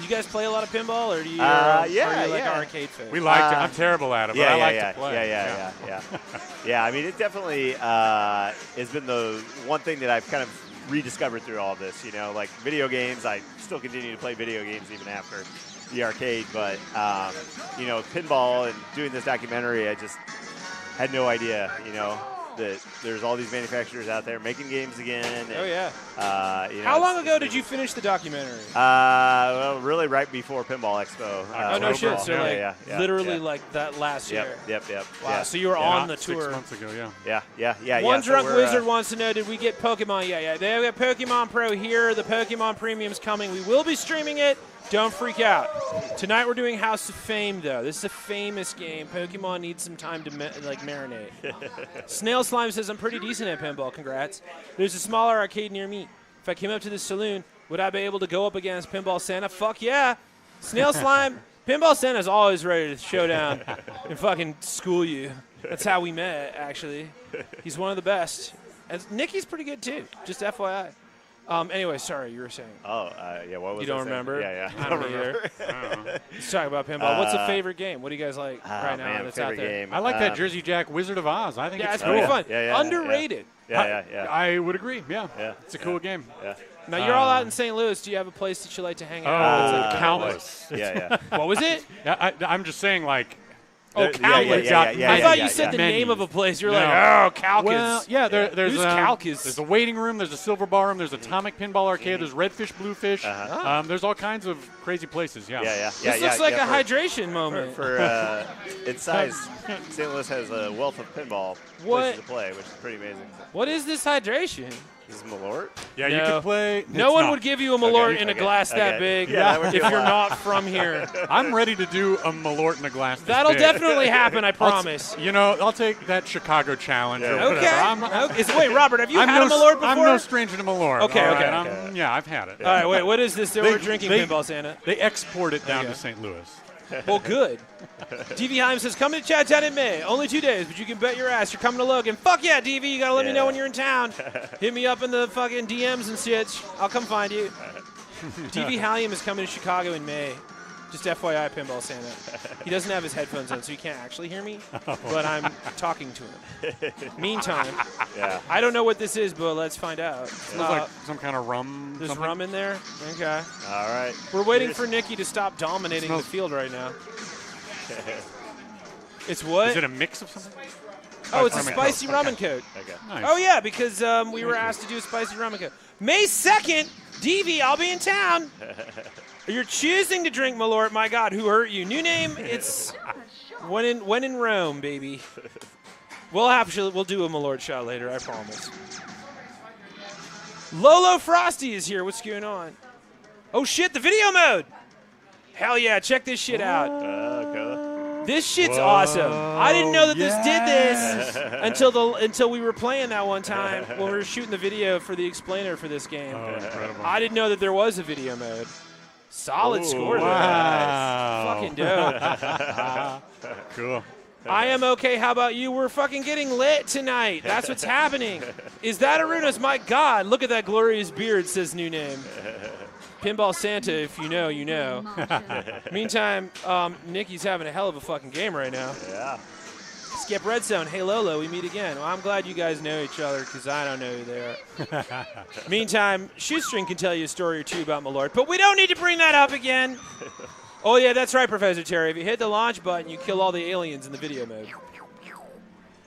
You guys play a lot of pinball, or do you? Are you like arcade fans? We like to. I'm terrible at it, but I like to play. Yeah. Yeah, I mean, it definitely has been the one thing that I've kind of rediscovered through all this. Like video games, I still continue to play video games even after the arcade. But pinball and doing this documentary, I just had no idea. That there's all these manufacturers out there making games again. And, How long ago did you finish the documentary? Well, really right before Pinball Expo. Oh, no shit. So, literally like that last year. Yep. Wow, so you were on the tour. 6 months ago, Yeah. One drunk wizard wants to know, did we get Pokemon? Yeah. They have Pokemon Pro here. The Pokemon Premium's coming. We will be streaming it. Don't freak out. Tonight we're doing House of Fame, though. This is a famous game. Pokemon needs some time to marinate. Snail Slime says, I'm pretty decent at pinball. Congrats. There's a smaller arcade near me. If I came up to this saloon, would I be able to go up against Pinball Santa? Fuck yeah. Snail Slime, Pinball Santa's always ready to show down and fucking school you. That's how we met, actually. He's one of the best. And Nikki's pretty good, too. Just FYI. Anyway, sorry, you were saying. What was you don't I saying? remember? Yeah. I don't either. Let's talk about pinball. What's a favorite game? What do you guys like right now that's out there? Game. I like that Jersey Jack Wizard of Oz. I think it's pretty fun. Underrated. Yeah. I would agree. Yeah. It's a cool game. Yeah. Now, you're all out in St. Louis. Do you have a place that you like to hang out? Oh, countless. Yeah. What was it? I'm just saying, like. Oh, countless. I thought you said the name of a place. You're like, Calcus. Well, yeah, there's Calcus? There's a waiting room. There's a silver bar room. There's Atomic Pinball Arcade. There's Redfish, Bluefish. There's all kinds of crazy places. Yeah. This looks like a hydration moment. For its size, St. Louis has a wealth of pinball places to play, which is pretty amazing. What is this hydration? This is Malort? Yeah, you can play. No one would give you a Malort in a glass that big if you're not from here. I'm ready to do a Malort in a glass this That'll big. definitely happen, I promise. I'll take that Chicago challenge or whatever. Wait, Robert, have you had a Malort before? I'm no stranger to Malort. Okay. Yeah, I've had it. All right, wait, what is this that we're drinking, Pinball Santa? They export it down to St. Louis. Well, good. DV Heim says, come to Chat Town in May. Only 2 days, but you can bet your ass you're coming to Logan. Fuck yeah, DV. You got to let me know when you're in town. Hit me up in the fucking DMs and shit. I'll come find you. DV Hallium is coming to Chicago in May. Just FYI, Pinball Santa. He doesn't have his headphones on, so he can't actually hear me, but I'm talking to him. Meantime, I don't know what this is, but let's find out. It looks like some kind of rum. There's rum in there? Okay. All right. We're waiting for Nikki to stop dominating the field right now. It's what? Is it a mix of something? Oh, it's a spicy rum and coke. Okay. Nice. Oh, yeah, because we were asked to do a spicy rum and coke. May 2nd, Stevie, I'll be in town. You're choosing to drink Malort. My God, who hurt you? New name, it's when in Rome, baby. We'll do a Malort shot later, I promise. Lolo Frosty is here. What's going on? Oh, shit, the video mode. Hell yeah, check this shit out. This shit's awesome. I didn't know that this did this until we were playing that one time when we were shooting the video for the explainer for this game. Oh, incredible. I didn't know that there was a video mode. Solid score there. Wow. Fucking dope. Cool. I am okay. How about you? We're fucking getting lit tonight. That's what's happening. Is that Aruna's? My God, look at that glorious beard, says new name. Pinball Santa, if you know, you know. Meantime, Nikki's having a hell of a fucking game right now. Yeah. Skip Redstone. Hey, Lolo, we meet again. Well, I'm glad you guys know each other because I don't know who they are. Meantime, Shoestring can tell you a story or two about Malort, but we don't need to bring that up again. Oh, yeah, that's right, Professor Terry. If you hit the launch button, you kill all the aliens in the video mode.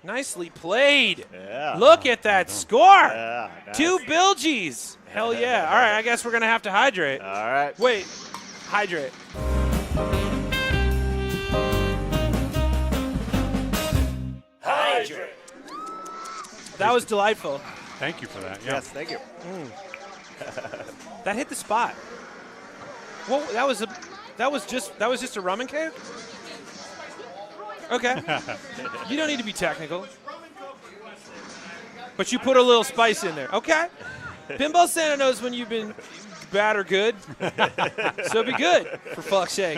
Nicely played. Yeah. Look at that score. Yeah, nice. 2 Bilgies. Hell yeah. All right, I guess we're going to have to hydrate. All right. Wait, hydrate. Hydrate. That was delightful. Thank you for that. Yeah. Yes, thank you. That hit the spot. Well, that was just a rum and cake? Okay. You don't need to be technical. But you put a little spice in there. Okay. Pinball Santa knows when you've been bad or good. So be good, for fuck's sake.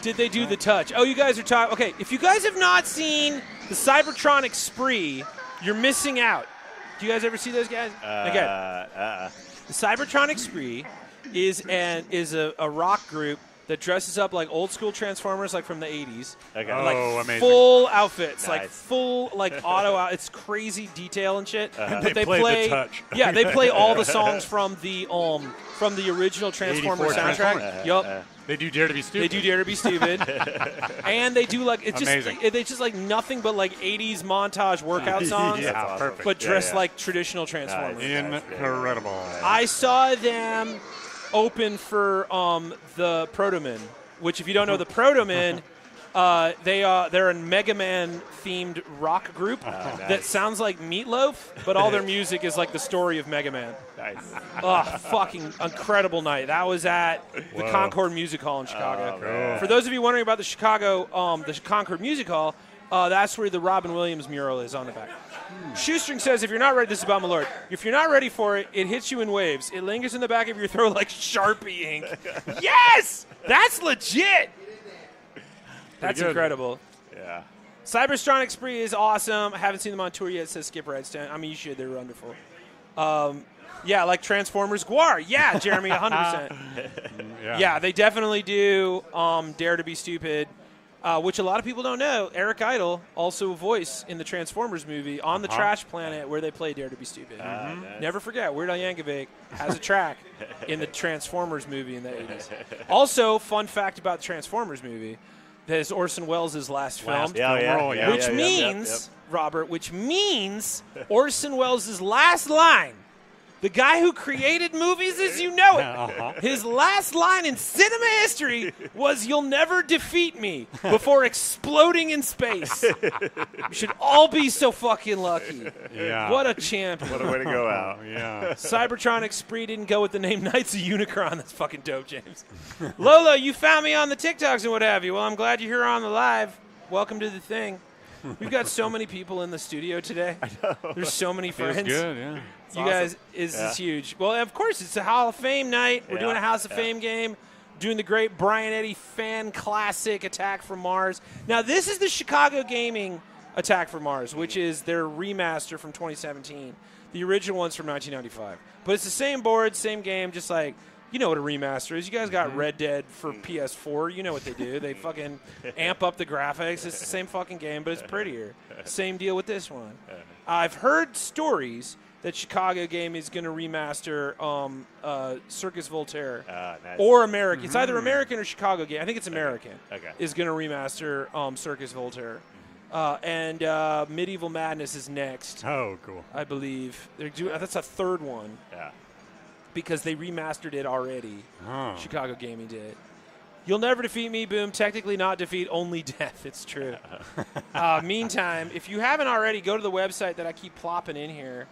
Did they do the touch? Oh, you guys are talking. Okay, if you guys have not seen the Cybertronic Spree, you're missing out. Do you guys ever see those guys? The Cybertronic Spree is a rock group that dresses up like old school Transformers, like from the 80s. Okay. Oh, like amazing. full outfits, Nice. like full like auto out. It's crazy detail and shit. And But they play the touch. Yeah, they play all the songs from the original Transformers 84 soundtrack. Transformers. Yup. They do Dare to Be Stupid. They do Dare to Be Stupid. And they do like it's Amazing. just like nothing but like 80s montage workout songs. Yeah, That's awesome. perfect. But dressed Yeah. like traditional Transformers. Incredible. I saw them open for the Protomen, which if you don't know the Protomen, they're a Mega Man themed rock group that sounds like Meatloaf, but all their music is like the story of Mega Man. Nice. Fucking incredible night. That was at the Concord Music Hall in Chicago. man. For those of you wondering about the Concord Music Hall, that's where the Robin Williams mural is on the back. Shoestring says, if you're not ready, this is about Malort. If you're not ready for it, it hits you in waves. It lingers in the back of your throat like Sharpie ink. Yes! That's legit! That's good. incredible. Yeah. Cybertronic Spree is awesome. I haven't seen them on tour yet, says Skip Redstone. I mean, you should. They're wonderful. Yeah, like Transformers Guar. Yeah, Jeremy, 100%. Yeah, they definitely do Dare to Be Stupid, which a lot of people don't know. Eric Idle, also a voice in the Transformers movie on the Trash Planet where they play Dare to Be Stupid. Nice. Never forget, Weird Al Yankovic has a track in the Transformers movie in the 80s. Also, fun fact about the Transformers movie, that is Orson Welles' last film. Which means, Robert, Orson Welles' last line, the guy who created movies as you know it, his last line in cinema history was, "You'll never defeat me," before exploding in space. We should all be so fucking lucky. Yeah. What a champion. What a way to go out. Yeah. Cybertronic Spree didn't go with the name Knights of Unicron. That's fucking dope, James. Lolo, you found me on the TikToks and what have you. Well, I'm glad you're here on the live. Welcome to the thing. We've got so many people in the studio today. I know. There's so many friends. Feels good, yeah. You guys is huge. Well, of course, it's a Hall of Fame night. We're doing a House of Fame game, doing the great Brian Eddy fan classic Attack from Mars. Now, this is the Chicago Gaming Attack from Mars, which is their remaster from 2017. The original one's from 1995. But it's the same board, same game, just like, you know what a remaster is. You guys got Red Dead for PS4. You know what they do. They fucking amp up the graphics. It's the same fucking game, but it's prettier. Same deal with this one. I've heard stories that Chicago Game is going to remaster Circus Voltaire or American. It's either American or Chicago Game. I think it's American. Is going to remaster Circus Voltaire. And Medieval Madness is next. Oh, cool. I believe. They're doing, that's a third one. Yeah. because they remastered it already. Oh. Chicago Gaming did. You'll never defeat me, Boom. Technically not defeat, only death. It's true. Meantime, if you haven't already, go to the website that I keep plopping in here.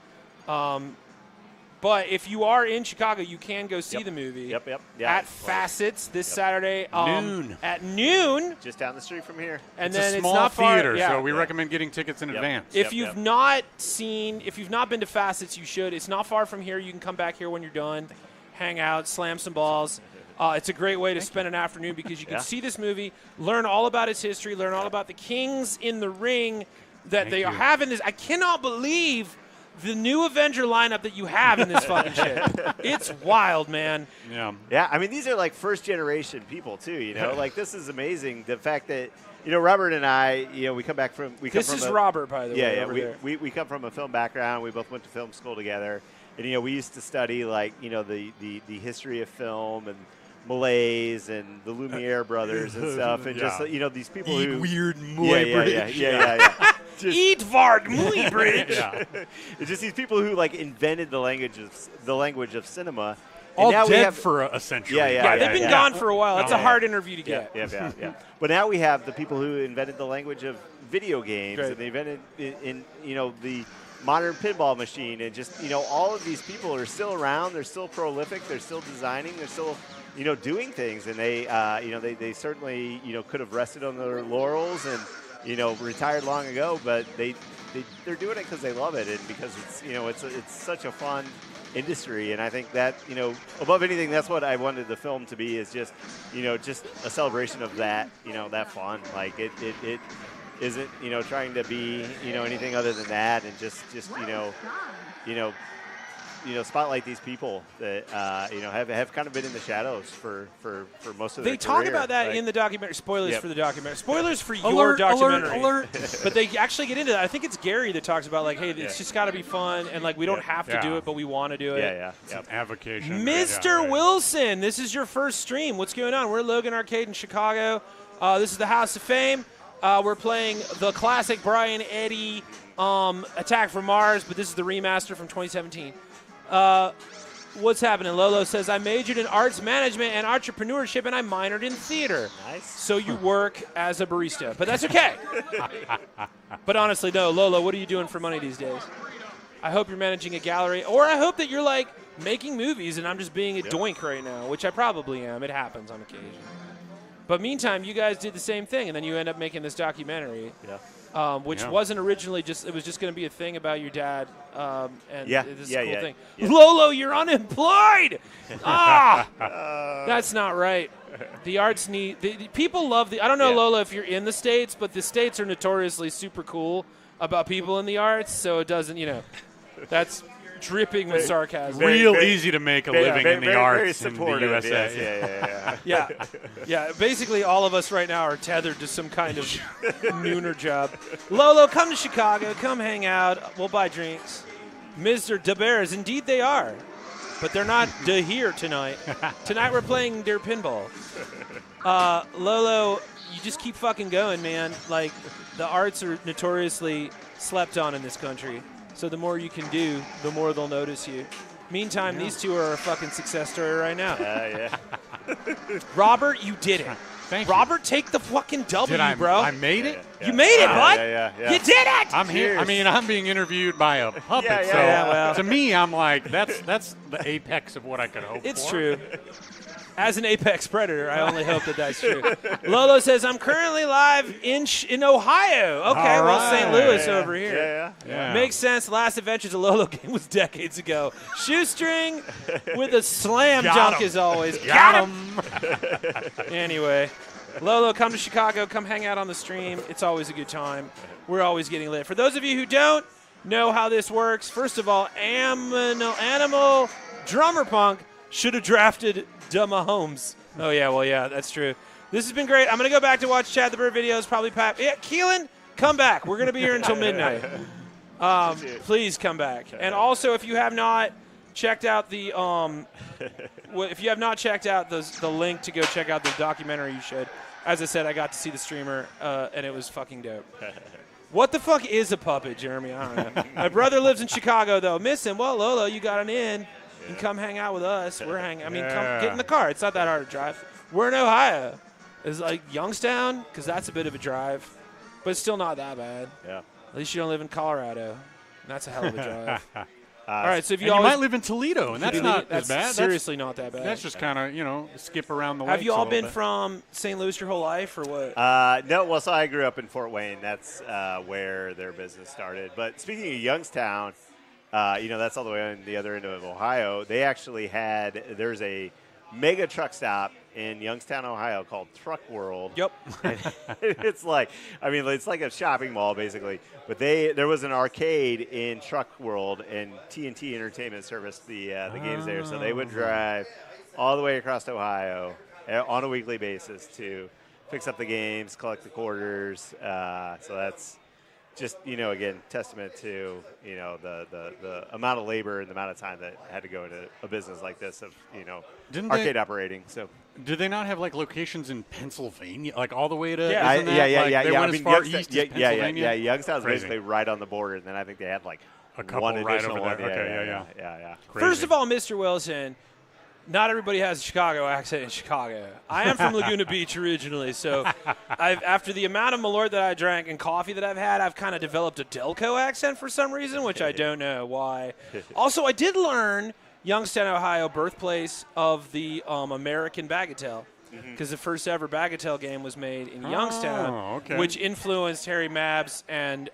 But if you are in Chicago, you can go see the movie. Yeah, at Facets this Saturday. Noon. At noon. Just down the street from here. And It's then a small it's not far, theater, yeah. so we recommend getting tickets in advance. If you've not been to Facets, you should. It's not far from here. You can come back here when you're done, hang out, slam some balls. It's a great way to spend an afternoon because you can see this movie, learn all about its history, learn all about the kings in the ring that they have in this. I cannot believe the new Avenger lineup that you have in this fucking shit. It's wild, man. Yeah, I mean, these are like first-generation people, too, you know? Like, this is amazing. The fact that, you know, Robert and I, you know, we come from This is Robert, by the way. Yeah, we come from a film background. We both went to film school together. And, you know, we used to study, like, you know, the history of film and Malays and the Lumiere brothers and stuff. And just, you know, these people who... weird Muybridge. Yeah. Edvard Muybridge. It's just these people who like invented the language of cinema. All now dead for a century. Yeah, they've been gone for a while. It's a hard interview to get. Yeah. But now we have the people who invented the language of video games, and they invented in you know the modern pinball machine, and just you know all of these people are still around. They're still prolific. They're still designing. They're still you know doing things, and they you know they certainly you know could have rested on their laurels and. You know, retired long ago, but they're doing it because they love it and because it's you know it's such a fun industry, and I think that you know above anything that's what I wanted the film to be is just you know just a celebration of that you know that fun like it isn't you know trying to be you know anything other than that and just you know spotlight these people that you know have kind of been in the shadows for most of their They talk career, about that right? in the documentary. Spoilers for the documentary. Spoilers for your Alert, documentary. alert. But they actually get into that. I think it's Gary that talks about like, hey, it's just got to be fun and like we don't have to do it, but we want to do it. It's an avocation. Mr. Wilson, this is your first stream. What's going on? We're at Logan Arcade in Chicago. This is the House of Fame. We're playing the classic Brian Eddy Attack from Mars, but this is the remaster from 2017. What's happening? Lolo says, I majored in arts management and entrepreneurship, and I minored in theater. Nice. So you work as a barista, but that's okay. But honestly, no, Lolo, what are you doing for money these days? I hope you're managing a gallery, or I hope that you're, like, making movies, and I'm just being a doink right now, which I probably am. It happens on occasion. But meantime, you guys did the same thing, and then you end up making this documentary. Which wasn't originally it was just going to be a thing about your dad. And this is a cool thing. Lolo, you're unemployed! That's not right. The arts need, people love I don't know, Lolo, if you're in the States, but the States are notoriously super cool about people in the arts, so it doesn't, you know, that's dripping with sarcasm. Real easy to make a living in the arts in the USA. Yeah, basically all of us right now are tethered to some kind of nooner job. Lolo, come to Chicago. Come hang out. We'll buy drinks. Mr. DeBears, indeed they are. But they're not here tonight. Tonight we're playing their pinball. Lolo, you just keep fucking going, man. Like, the arts are notoriously slept on in this country. So the more you can do, the more they'll notice you. Meantime, these two are a fucking success story right now. Robert, you did it. Thank Robert, take the fucking W, bro. I made it? You made it, bud. You did it. I'm here. I mean, I'm being interviewed by a puppet. So to me, I'm like, that's the apex of what I could hope for. It's true. As an apex predator, I only hope that that's true. Lolo says, I'm currently live in Ohio. Okay, well, St. Louis over here. Makes sense. Last Adventures of Lolo game was decades ago. Shoestring with a slam dunk as always. Got him. Anyway, Lolo, come to Chicago. Come hang out on the stream. It's always a good time. We're always getting lit. For those of you who don't know how this works, first of all, Animal Drummer Punk should have drafted Mahomes. Oh, yeah, that's true. This has been great. I'm going to go back to watch Chad the Bird videos, probably Pat. Yeah, Keelan, come back. We're going to be here until midnight. Please come back. And also, if you have not checked out the the link to go check out the documentary, you should. As I said, I got to see the streamer, and it was fucking dope. What the fuck is a puppet, Jeremy? I don't know. My brother lives in Chicago, though. Miss him. Well, Lolo, you got an in. You can come hang out with us. We're hanging. I mean, come get in the car. It's not that hard to drive. We're in Ohio. It's like Youngstown, because that's a bit of a drive, but it's still not that bad. Yeah. At least you don't live in Colorado. And that's a hell of a drive. All right, so if you might live in Toledo, and that's not as bad. Seriously, not that bad. That's just kind of skip around the. Have you all been bit. from St. Louis your whole life, or what? No. Well, so I grew up in Fort Wayne. That's where their business started. But speaking of Youngstown, that's all the way on the other end of Ohio. They actually there's a mega truck stop in Youngstown, Ohio called Truck World. Yep. It's like a shopping mall basically. But there was an arcade in Truck World, and TNT Entertainment serviced the games there. So they would drive all the way across Ohio on a weekly basis to fix up the games, collect the quarters. So that's just, again, testament to, the amount of labor and the amount of time that had to go into a business like this of, arcade operating. So did they not have locations in Pennsylvania, all the way to? Yeah. They went as far east as Pennsylvania. Yeah. Youngstown's basically right on the border, and then I think they had a couple one right additional over there. one. Okay, Yeah. First of all, Mr. Wilson, not everybody has a Chicago accent in Chicago. I am from Laguna Beach originally, so after the amount of Malort that I drank and coffee that I've had, I've kind of developed a Delco accent for some reason, which I don't know why. Also, I did learn Youngstown, Ohio, birthplace of the American Bagatelle, because the first ever Bagatelle game was made in Youngstown, which influenced Harry Mabs and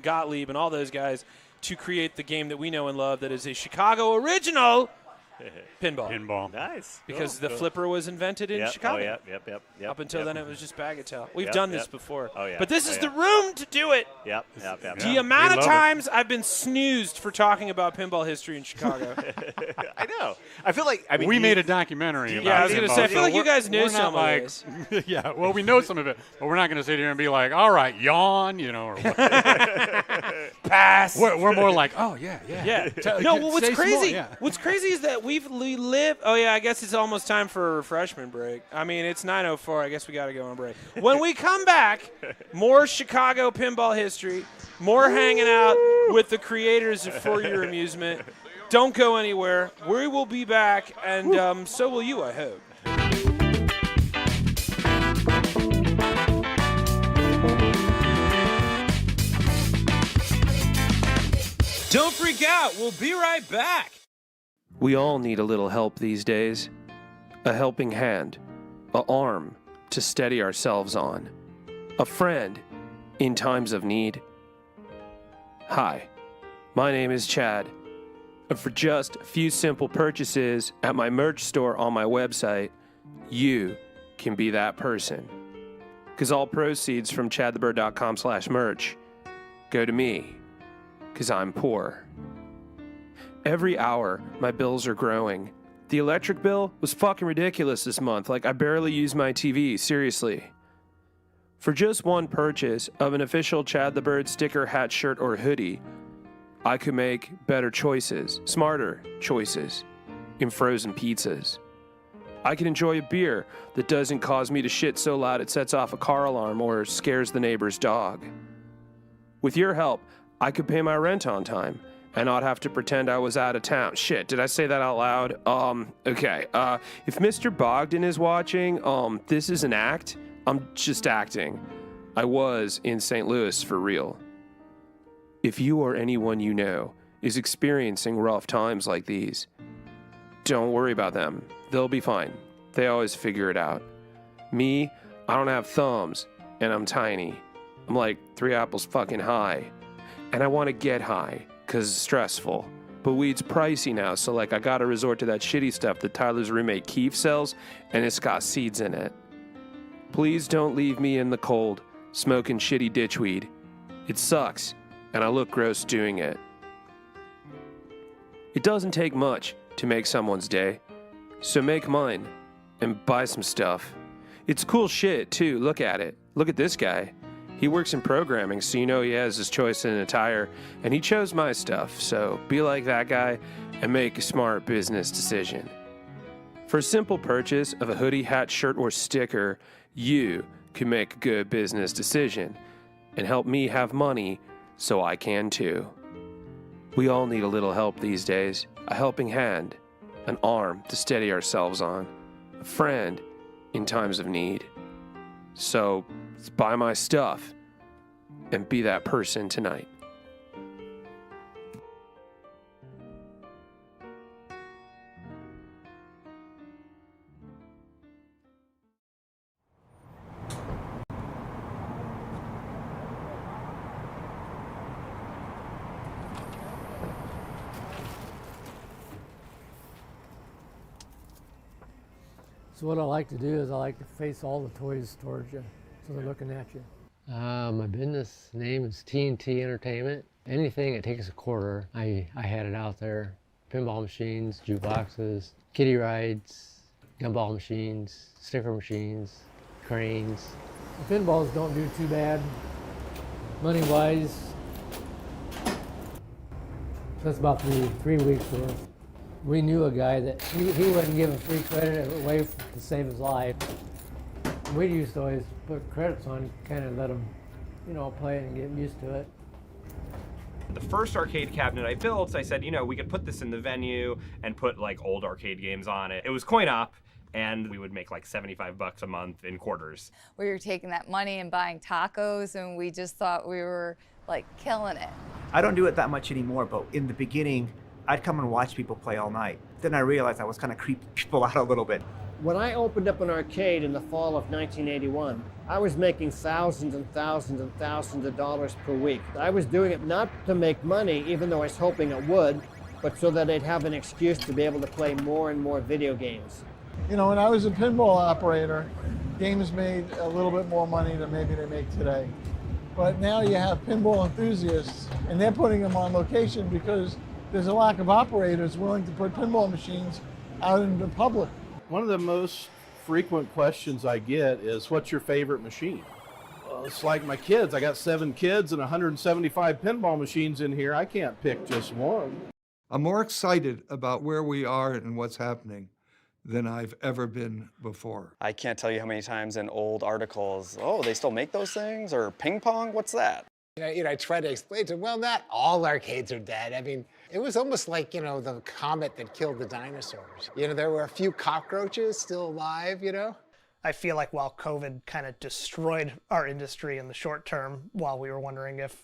Gottlieb and all those guys to create the game that we know and love that is a Chicago original. Pinball. Nice. Because the flipper was invented in Chicago. Oh, yep. Up until then, it was just Bagatelle. We've done this before. Oh, yeah. But this is the room to do it. Yep. The amount of times I've been snoozed for talking about pinball history in Chicago. I know. I feel like, we made a documentary about I was going to say, I feel like you guys know we're some not of this. Yeah, well, we know some of it, but we're not going to sit here and be like, all right, yawn, or what. Pass. We're more like, oh, yeah. No, well, what's say some crazy? more, What's crazy is that we live. Oh yeah, I guess it's almost time for refreshment break. I mean, it's 9:04. I guess we got to go on break. When we come back, more Chicago pinball history, more hanging out with the creators of For Your Amusement. Don't go anywhere. We will be back, and so will you, I hope. Don't freak out. We'll be right back. We all need a little help these days. A helping hand, an arm to steady ourselves on, a friend in times of need. Hi, my name is Chad, and for just a few simple purchases at my merch store on my website, you can be that person. Because all proceeds from chadthebird.com/merch go to me, because I'm poor. Every hour, my bills are growing. The electric bill was fucking ridiculous this month. I barely use my TV, seriously. For just one purchase of an official Chad the Bird sticker, hat, shirt, or hoodie, I could make better choices, smarter choices, in frozen pizzas. I can enjoy a beer that doesn't cause me to shit so loud it sets off a car alarm or scares the neighbor's dog. With your help, I could pay my rent on time and not have to pretend I was out of town. Shit, did I say that out loud? Okay. If Mr. Bogdan is watching, this is an act. I'm just acting. I was in St. Louis for real. If you or anyone you know is experiencing rough times like these, don't worry about them. They'll be fine. They always figure it out. Me, I don't have thumbs, and I'm tiny. I'm like 3 apples fucking high. And I want to get high. 'Cause it's stressful. But weed's pricey now, so I gotta resort to that shitty stuff that Tyler's roommate Keith sells, and it's got seeds in it. Please don't leave me in the cold, smoking shitty ditchweed. It sucks, and I look gross doing it. It doesn't take much to make someone's day, so make mine, and buy some stuff. It's cool shit, too, look at it. Look at this guy. He works in programming, so he has his choice in attire, and he chose my stuff, so be like that guy and make a smart business decision. For a simple purchase of a hoodie, hat, shirt, or sticker, you can make a good business decision and help me have money so I can too. We all need a little help these days. A helping hand, an arm to steady ourselves on, a friend in times of need. So, buy my stuff and be that person tonight. So what I like to do is I like to face all the toys towards you, so they're looking at you. My business name is T&T Entertainment. Anything that takes a quarter, I had it out there. Pinball machines, jukeboxes, kiddie rides, gumball machines, sticker machines, cranes. The pinballs don't do too bad, money-wise. That's about 3 weeks worth. We knew a guy that he wouldn't give a free credit away to save his life. We used to always put credits on, kind of let him, play and get used to it. The first arcade cabinet I built, I said, we could put this in the venue and put like old arcade games on it. It was coin op, and we would make like $75 a month in quarters. We were taking that money and buying tacos, and we just thought we were like killing it. I don't do it that much anymore, but in the beginning, I'd come and watch people play all night. Then I realized I was kind of creeping people out a little bit. When I opened up an arcade in the fall of 1981, I was making thousands and thousands and thousands of dollars per week. I was doing it not to make money, even though I was hoping it would, but so that I'd have an excuse to be able to play more and more video games. When I was a pinball operator, games made a little bit more money than maybe they make today. But now you have pinball enthusiasts, and they're putting them on location because there's a lack of operators willing to put pinball machines out in the public. One of the most frequent questions I get is, what's your favorite machine? Well, it's like my kids. I got 7 kids and 175 pinball machines in here. I can't pick just one. I'm more excited about where we are and what's happening than I've ever been before. I can't tell you how many times in old articles, oh, they still make those things? Or ping pong? What's that? I try to explain to them, well, not all arcades are dead. I mean, it was almost like, the comet that killed the dinosaurs. There were a few cockroaches still alive, I feel like while COVID kind of destroyed our industry in the short term, while we were wondering if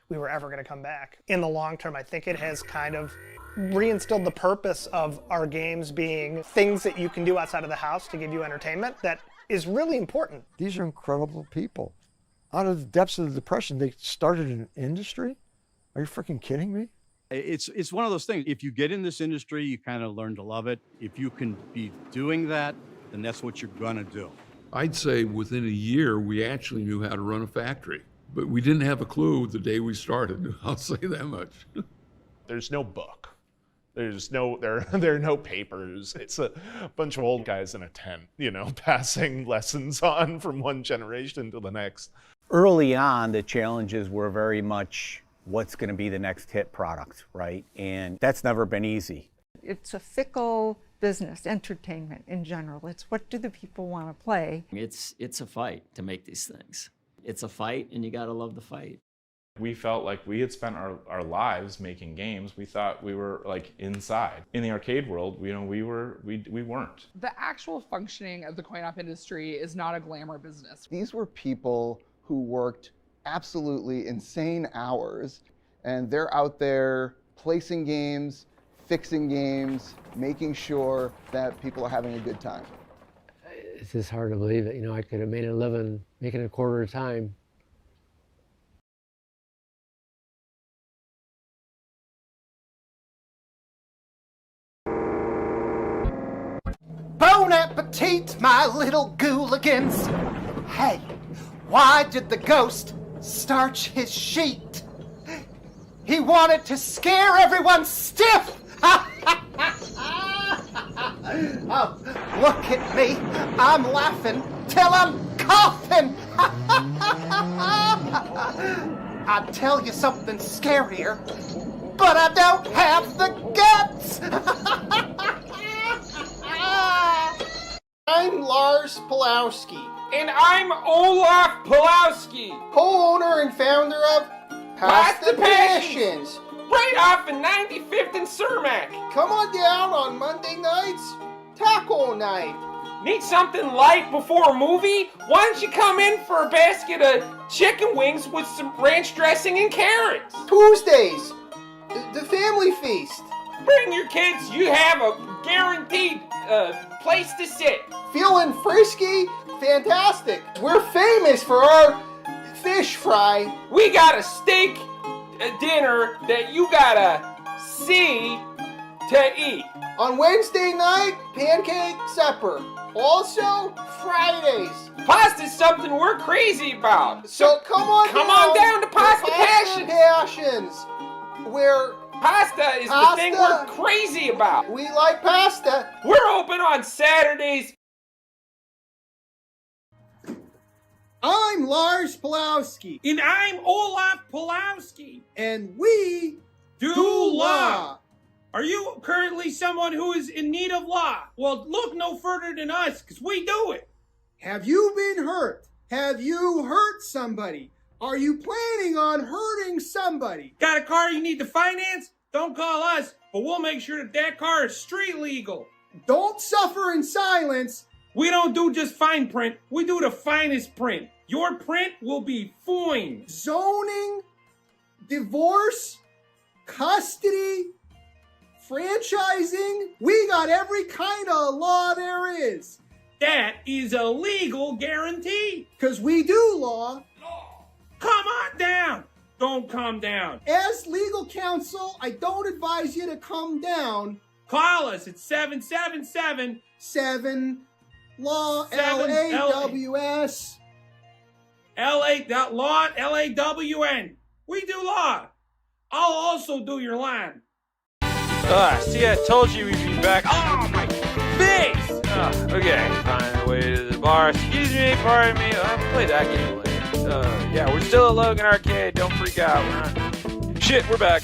we were ever going to come back, in the long term, I think it has kind of reinstilled the purpose of our games being things that you can do outside of the house to give you entertainment that is really important. These are incredible people. Out of the depths of the Depression, they started an industry? Are you freaking kidding me? It's one of those things. If you get in this industry, you kind of learn to love it. If you can be doing that, then that's what you're gonna do. I'd say within a year, we actually knew how to run a factory, but we didn't have a clue the day we started. I'll say that much. There's no book. There are no papers. It's a bunch of old guys in a tent, passing lessons on from one generation to the next. Early on, the challenges were very much what's going to be the next hit product, right? And that's never been easy. It's a fickle business, entertainment in general. It's what do the people want to play? It's a fight to make these things. It's a fight, and you got to love the fight. We felt like we had spent our lives making games. We thought we were like inside. In the arcade world, we weren't. The actual functioning of the coin op industry is not a glamour business. These were people who worked absolutely insane hours, and they're out there placing games, fixing games, making sure that people are having a good time. It's just hard to believe it. I could have made a living making a quarter at a time. Bon appetit, my little gooligans. Hey, why did the ghost starch his sheet? He wanted to scare everyone stiff. Oh, look at me. I'm laughing till I'm coughing. I'd tell you something scarier, but I don't have the guts. I'm Lars Pulowski. And I'm Olaf Pulowski, co-owner and founder of Pass the Passions. right off of 95th and Cermak. Come on down on Monday nights, taco night. Need something light before a movie? Why don't you come in for a basket of chicken wings with some ranch dressing and carrots? Tuesdays, the family feast. Bring your kids, you have a guaranteed place to sit. Feeling frisky? Fantastic. We're famous for our fish fry. We got a steak dinner that you gotta see to eat. On Wednesday night, pancake supper. Also, Fridays. Pasta's something we're crazy about. So come on down to Pasta Passions. Where pasta is the thing we're crazy about. We like pasta. We're open on Saturdays. I'm Lars Pulowski. And I'm Olaf Pulowski. And we do law. Are you currently someone who is in need of law? Well, look no further than us, because we do it. Have you been hurt? Have you hurt somebody? Are you planning on hurting somebody? Got a car you need to finance? Don't call us, but we'll make sure that car is street legal. Don't suffer in silence. We don't do just fine print. We do the finest print. Your print will be fine. Zoning, divorce, custody, franchising. We got every kind of law there is. That is a legal guarantee. Because we do law. Come on down. Don't come down. As legal counsel, I don't advise you to come down. Call us at 777 Law, L-A-W-S. Law, L-A-W-N. We do law. I'll also do your line. See, I told you we'd be back. Oh, my face! Okay, find the way to the bar. Excuse me, pardon me. I'll play that game later. Yeah, we're still at Logan Arcade. Don't freak out. Shit, we're back.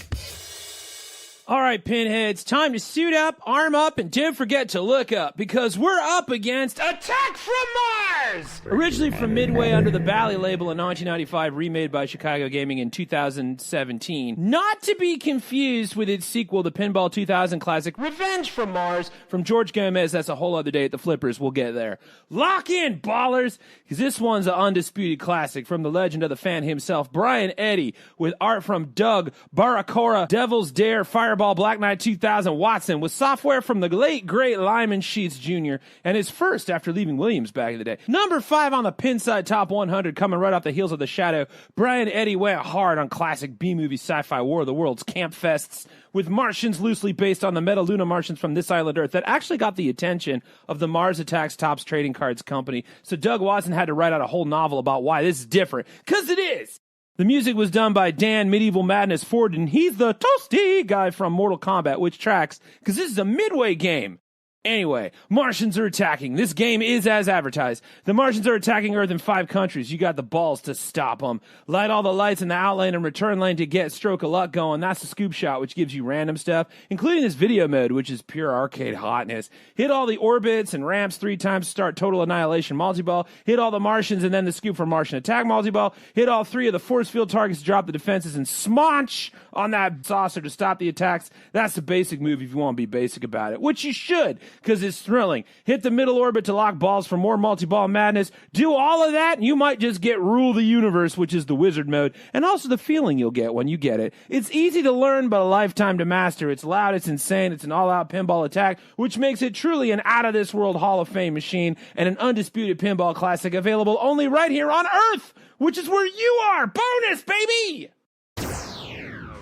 All right, pinheads, time to suit up, arm up, and don't forget to look up, because we're up against Attack from Mars! Originally from Midway under the Bally label in 1995, remade by Chicago Gaming in 2017. Not to be confused with its sequel, the Pinball 2000 classic, Revenge from Mars, from George Gomez. That's a whole other day at the Flippers. We'll get there. Lock in, ballers, because this one's an undisputed classic from the legend of the fan himself, Brian Eddy, with art from Doug Baracora, Devil's Dare, Fireball, Black Knight 2000, Watson, with software from the late, great Lyman Sheets Jr., and his first after leaving Williams back in the day. Number 5 on the Pinside Top 100, coming right off the heels of The Shadow, Brian Eddy went hard on classic B-movie sci-fi War of the Worlds camp fests, with Martians loosely based on the Metaluna Martians from this island Earth that actually got the attention of the Mars Attacks Topps Trading Cards Company. So Doug Watson had to write out a whole novel about why this is different. 'Cause it is! The music was done by Dan Medieval Madness Ford, and he's the toasty guy from Mortal Kombat, which tracks, because this is a Midway game. Anyway, Martians are attacking. This game is as advertised. The Martians are attacking Earth in 5 countries. You got the balls to stop them. Light all the lights in the outlane and return lane to get stroke of luck going. That's the scoop shot, which gives you random stuff, including this video mode, which is pure arcade hotness. Hit all the orbits and ramps 3 times to start total annihilation multi-ball. Hit all the Martians and then the scoop for Martian attack multi-ball. Hit all 3 of the force field targets to drop the defenses and smaunch on that saucer to stop the attacks. That's the basic move if you want to be basic about it, which you should, because it's thrilling. Hit the middle orbit to lock balls for more multi-ball madness. Do all of that, and you might just get Rule the Universe, which is the wizard mode, and also the feeling you'll get when you get it. It's easy to learn, but a lifetime to master. It's loud, it's insane, it's an all-out pinball attack, which makes it truly an out-of-this-world Hall of Fame machine, and an undisputed pinball classic available only right here on Earth, which is where you are. Bonus, baby!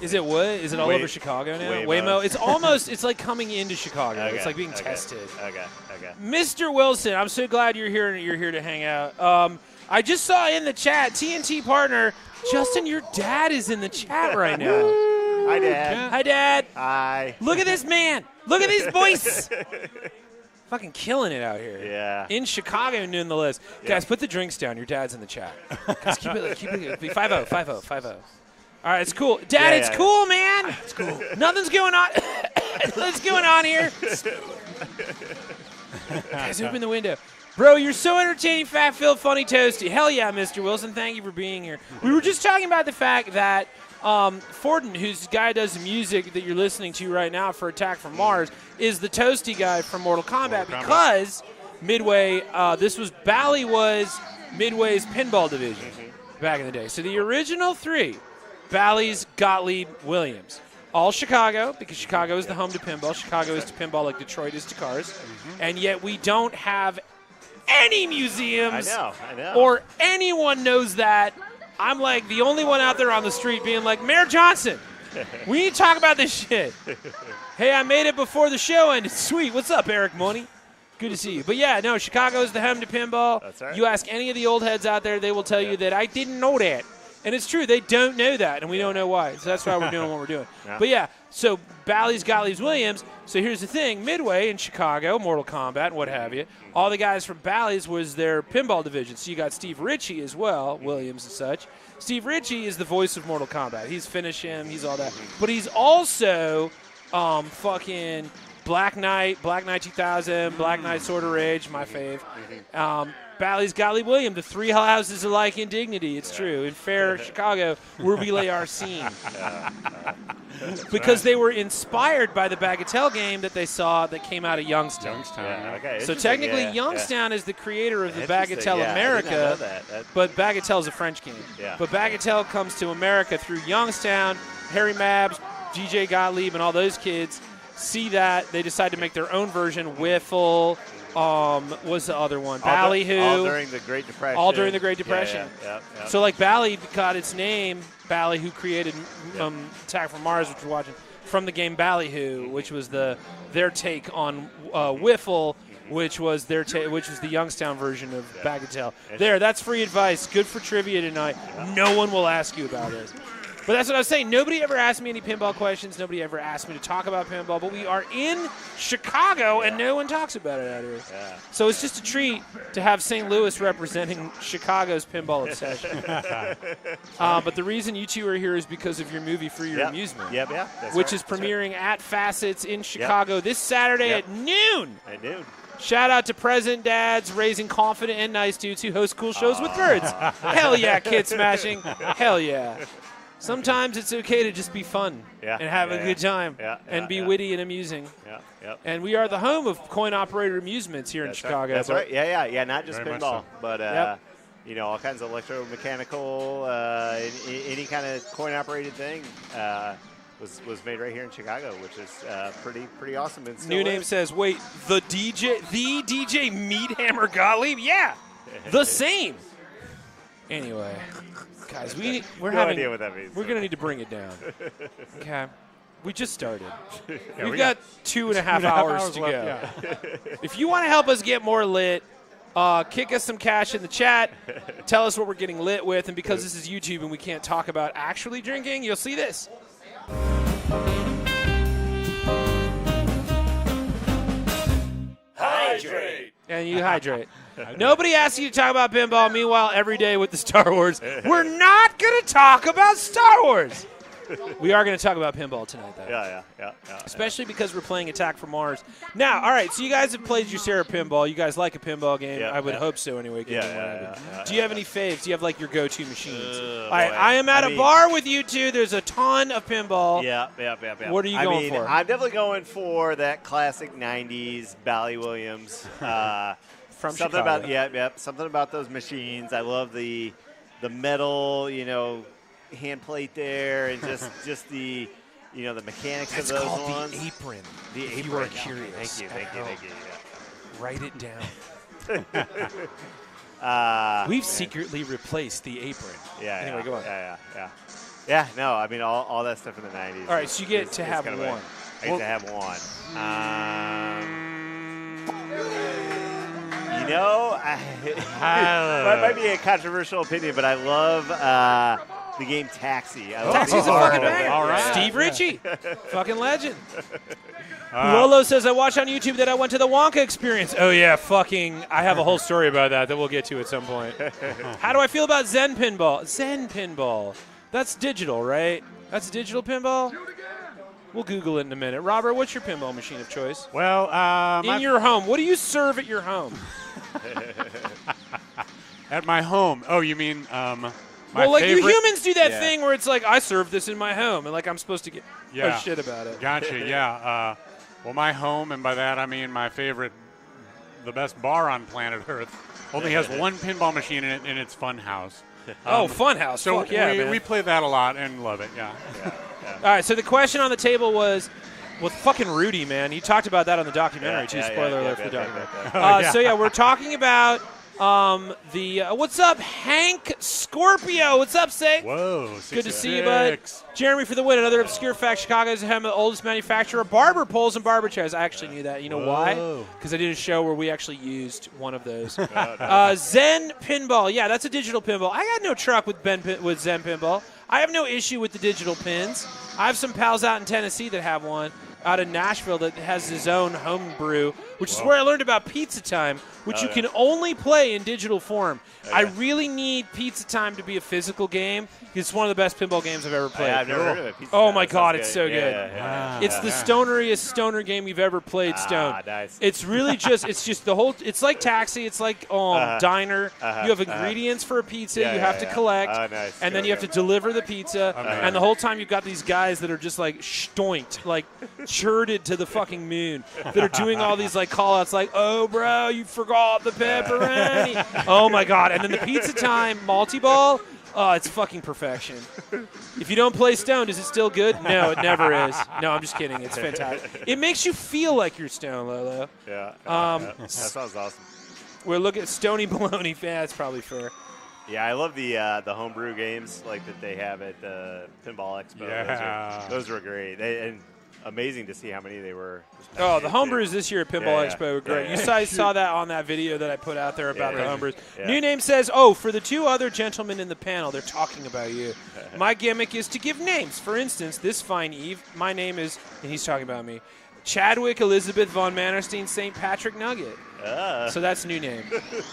Is it what? Is it all over Chicago now? Waymo. It's almost, it's like coming into Chicago. Okay, it's like being tested. Okay. Mr. Wilson, I'm so glad you're here to hang out. I just saw in the chat, TNT partner, Justin, your dad is in the chat right now. Hi, Dad. Hi, Dad. Hi. Look at this man. Look at these boys. Fucking killing it out here. Yeah. In Chicago, nonetheless. Yeah. Guys, put the drinks down. Your dad's in the chat. Guys, keep it 5-0. All right, it's cool. Dad, it's cool, man. It's cool. Nothing's going on. What's going on here? Guys, open the window. Bro, you're so entertaining, fat-filled, funny, toasty. Hell yeah, Mr. Wilson. Thank you for being here. We were just talking about the fact that Forden, who's the guy who does the music that you're listening to right now for Attack from Mars, is the toasty guy from Mortal Kombat because Midway, Bally was Midway's pinball division back in the day. So the original three, Bally's, Gottlieb, Williams. All Chicago, because Chicago is the home to pinball. Chicago is to pinball like Detroit is to cars. And yet we don't have any museums I know. or anyone knows that. I'm like the only one out there on the street being like, Mayor Johnson, we need to talk about this shit. Hey, I made it before the show ended. Sweet. What's up, Eric Money? Good to see you. But yeah, no, Chicago is the home to pinball. That's right. You ask any of the old heads out there, they will tell you that I didn't know that. And it's true. They don't know that, and we don't know why. So that's why we're doing what we're doing. Yeah. But yeah, so Bally's, Gottlieb's, Williams. So here's the thing. Midway in Chicago, Mortal Kombat, what have you, all the guys from Bally's was their pinball division. So you got Steve Ritchie as well, Williams and such. Steve Ritchie is the voice of Mortal Kombat. He's Finish Him. He's all that. But he's also fucking Black Knight 2000, Black Knight Sword of Rage, my fave. Bally's, Gottlieb, William, the three houses alike in dignity. It's true. In fair Chicago, where we lay our scene. Because they were inspired by the Bagatelle game that they saw that came out of Youngstown. So technically, Youngstown is the creator of the Bagatelle America, but Bagatelle is a French game. But Bagatelle comes to America through Youngstown. Harry Mabs, DJ Gottlieb, and all those kids see that. They decide to make their own version. Wiffle. What's the other one? Ballyhoo. All during the Great Depression. All during the Great Depression. Yeah. So like Bally got its name, Ballyhoo created Attack from Mars, which we're watching, from the game Ballyhoo, which was their take on Wiffle, which was the Youngstown version of Bagatelle. There, that's free advice. Good for trivia tonight. No one will ask you about it. But that's what I was saying. Nobody ever asked me any pinball questions. Nobody ever asked me to talk about pinball. But we are in Chicago, and no one talks about it out here. So it's just a treat to have St. Louis representing Chicago's pinball obsession. But the reason you two are here is because of your movie For Your Amusement. Which is premiering at Facets in Chicago this Saturday at noon. At noon. Shout out to President Dads, raising confident and nice dudes who host cool shows with birds. Hell yeah, kid smashing. Hell yeah. Sometimes it's okay to just be fun and have a good time and be witty and amusing. And we are the home of coin-operated amusements here in Chicago. That's right. Yeah. Not just pinball, but all kinds of electromechanical, any kind of coin-operated thing was made right here in Chicago, which is pretty awesome. And New name says, wait, the DJ Meathammer Gottlieb? Yeah, the same. Anyway. Guys, we're having. Idea what that means. We're gonna need to bring it down. Okay, we just started. We've got 2.5 hours to go. If you want to help us get more lit, kick us some cash in the chat. Tell us what we're getting lit with, and because this is YouTube and we can't talk about actually drinking, you'll see this. Hydrate. And you hydrate. Nobody asks you to talk about pinball. Meanwhile, every day with the Star Wars, we're not going to talk about Star Wars. We are going to talk about pinball tonight, though. Yeah. Especially because we're playing Attack from Mars. Now, all right, so you guys have played your share of pinball. You guys like a pinball game. I would hope so anyway. Do you have any faves? Do you have, like, your go-to machines? I am at a bar with you two. There's a ton of pinball. Yeah. What are you going for? I'm definitely going for that classic 90s Bally Williams. From something Chicago. about something about those machines. I love the metal, hand plate there, and just the the mechanics That's of those called ones. The apron. The if apron. you are curious. Thank you. Write it down. We've secretly replaced the apron. Anyway, go on. Yeah. No, I mean all that stuff in the 90s. All right, so you get to have kind one. of I get to have one. That might be a controversial opinion, but I love the game Taxi. Taxi's a fucking banger. All right. Steve Ritchie, fucking legend. Rolo says, I watched on YouTube that I went to the Wonka experience. Oh, yeah, I have a whole story about that we'll get to at some point. How do I feel about Zen Pinball? Zen Pinball. That's digital, right? That's digital pinball? We'll Google it in a minute. Robert, what's your pinball machine of choice? Well, in your home. What do you serve at your home? At my home. Oh, you mean my well, like favorite? you humans do that thing where it's like, I serve this in my home, and like I'm supposed to get shit about it. Gotcha, yeah. Well, my home, and by that I mean my favorite, the best bar on planet Earth, only has one pinball machine in it, and it's Funhouse. Funhouse. So Fuck yeah, man. we play that a lot and love it, yeah. All right, so the question on the table was, well, fucking Rudy, man. You talked about that on the documentary, too. Spoiler alert for the documentary. So, yeah, we're talking about what's up, Hank Scorpio? What's up, Say? Whoa, good to see you, bud. Jeremy for the win. Another obscure fact: Chicago is home of the oldest manufacturer of barber poles and barber chairs. I actually knew that. You know why? Because I did a show where we actually used one of those. Zen Pinball. Yeah, that's a digital pinball. I got no truck with Zen Pinball. I have no issue with the digital pins. I have some pals out in Tennessee that have one. Out of Nashville that has his own home brew, which is where I learned about Pizza Time, which you can only play in digital form. I really need Pizza Time to be a physical game. It's one of the best pinball games I've ever played. I've never heard of it. Oh my God, it's so good. It's the Yeah. stoneriest stoner game you've ever played, Stone. Nice. It's really just the whole, it's like Taxi, it's like Diner. You have ingredients for a pizza you have to collect, and then you have to deliver the pizza, and the whole time you've got these guys that are just like stoinked, like churted to the fucking moon, that are doing all these like call-outs like, oh bro, you forgot the pepperoni. Oh my God. And then the Pizza Time multi-ball, oh, it's fucking perfection. If you don't play Stone, is it still good? No, it never is. No, I'm just kidding. It's fantastic. It makes you feel like you're Stone, Lolo. Yeah. That sounds awesome. We're looking at Stony Baloney fan. That's probably fair. Yeah, I love the homebrew games like that they have at the Pinball Expo. Yeah. Those were great. And amazing to see how many they were. Oh, the homebrews this year at Pinball Yeah, Expo were great. yeah. You guys saw that on that video that I put out there about the homebrews. Yeah. New Name says, oh, for the two other gentlemen in the panel, they're talking about you. My gimmick is to give names. For instance, this fine eve, my name is, and he's talking about me, Chadwick Elizabeth Von Mannerstein St. Patrick Nugget. So that's New Name.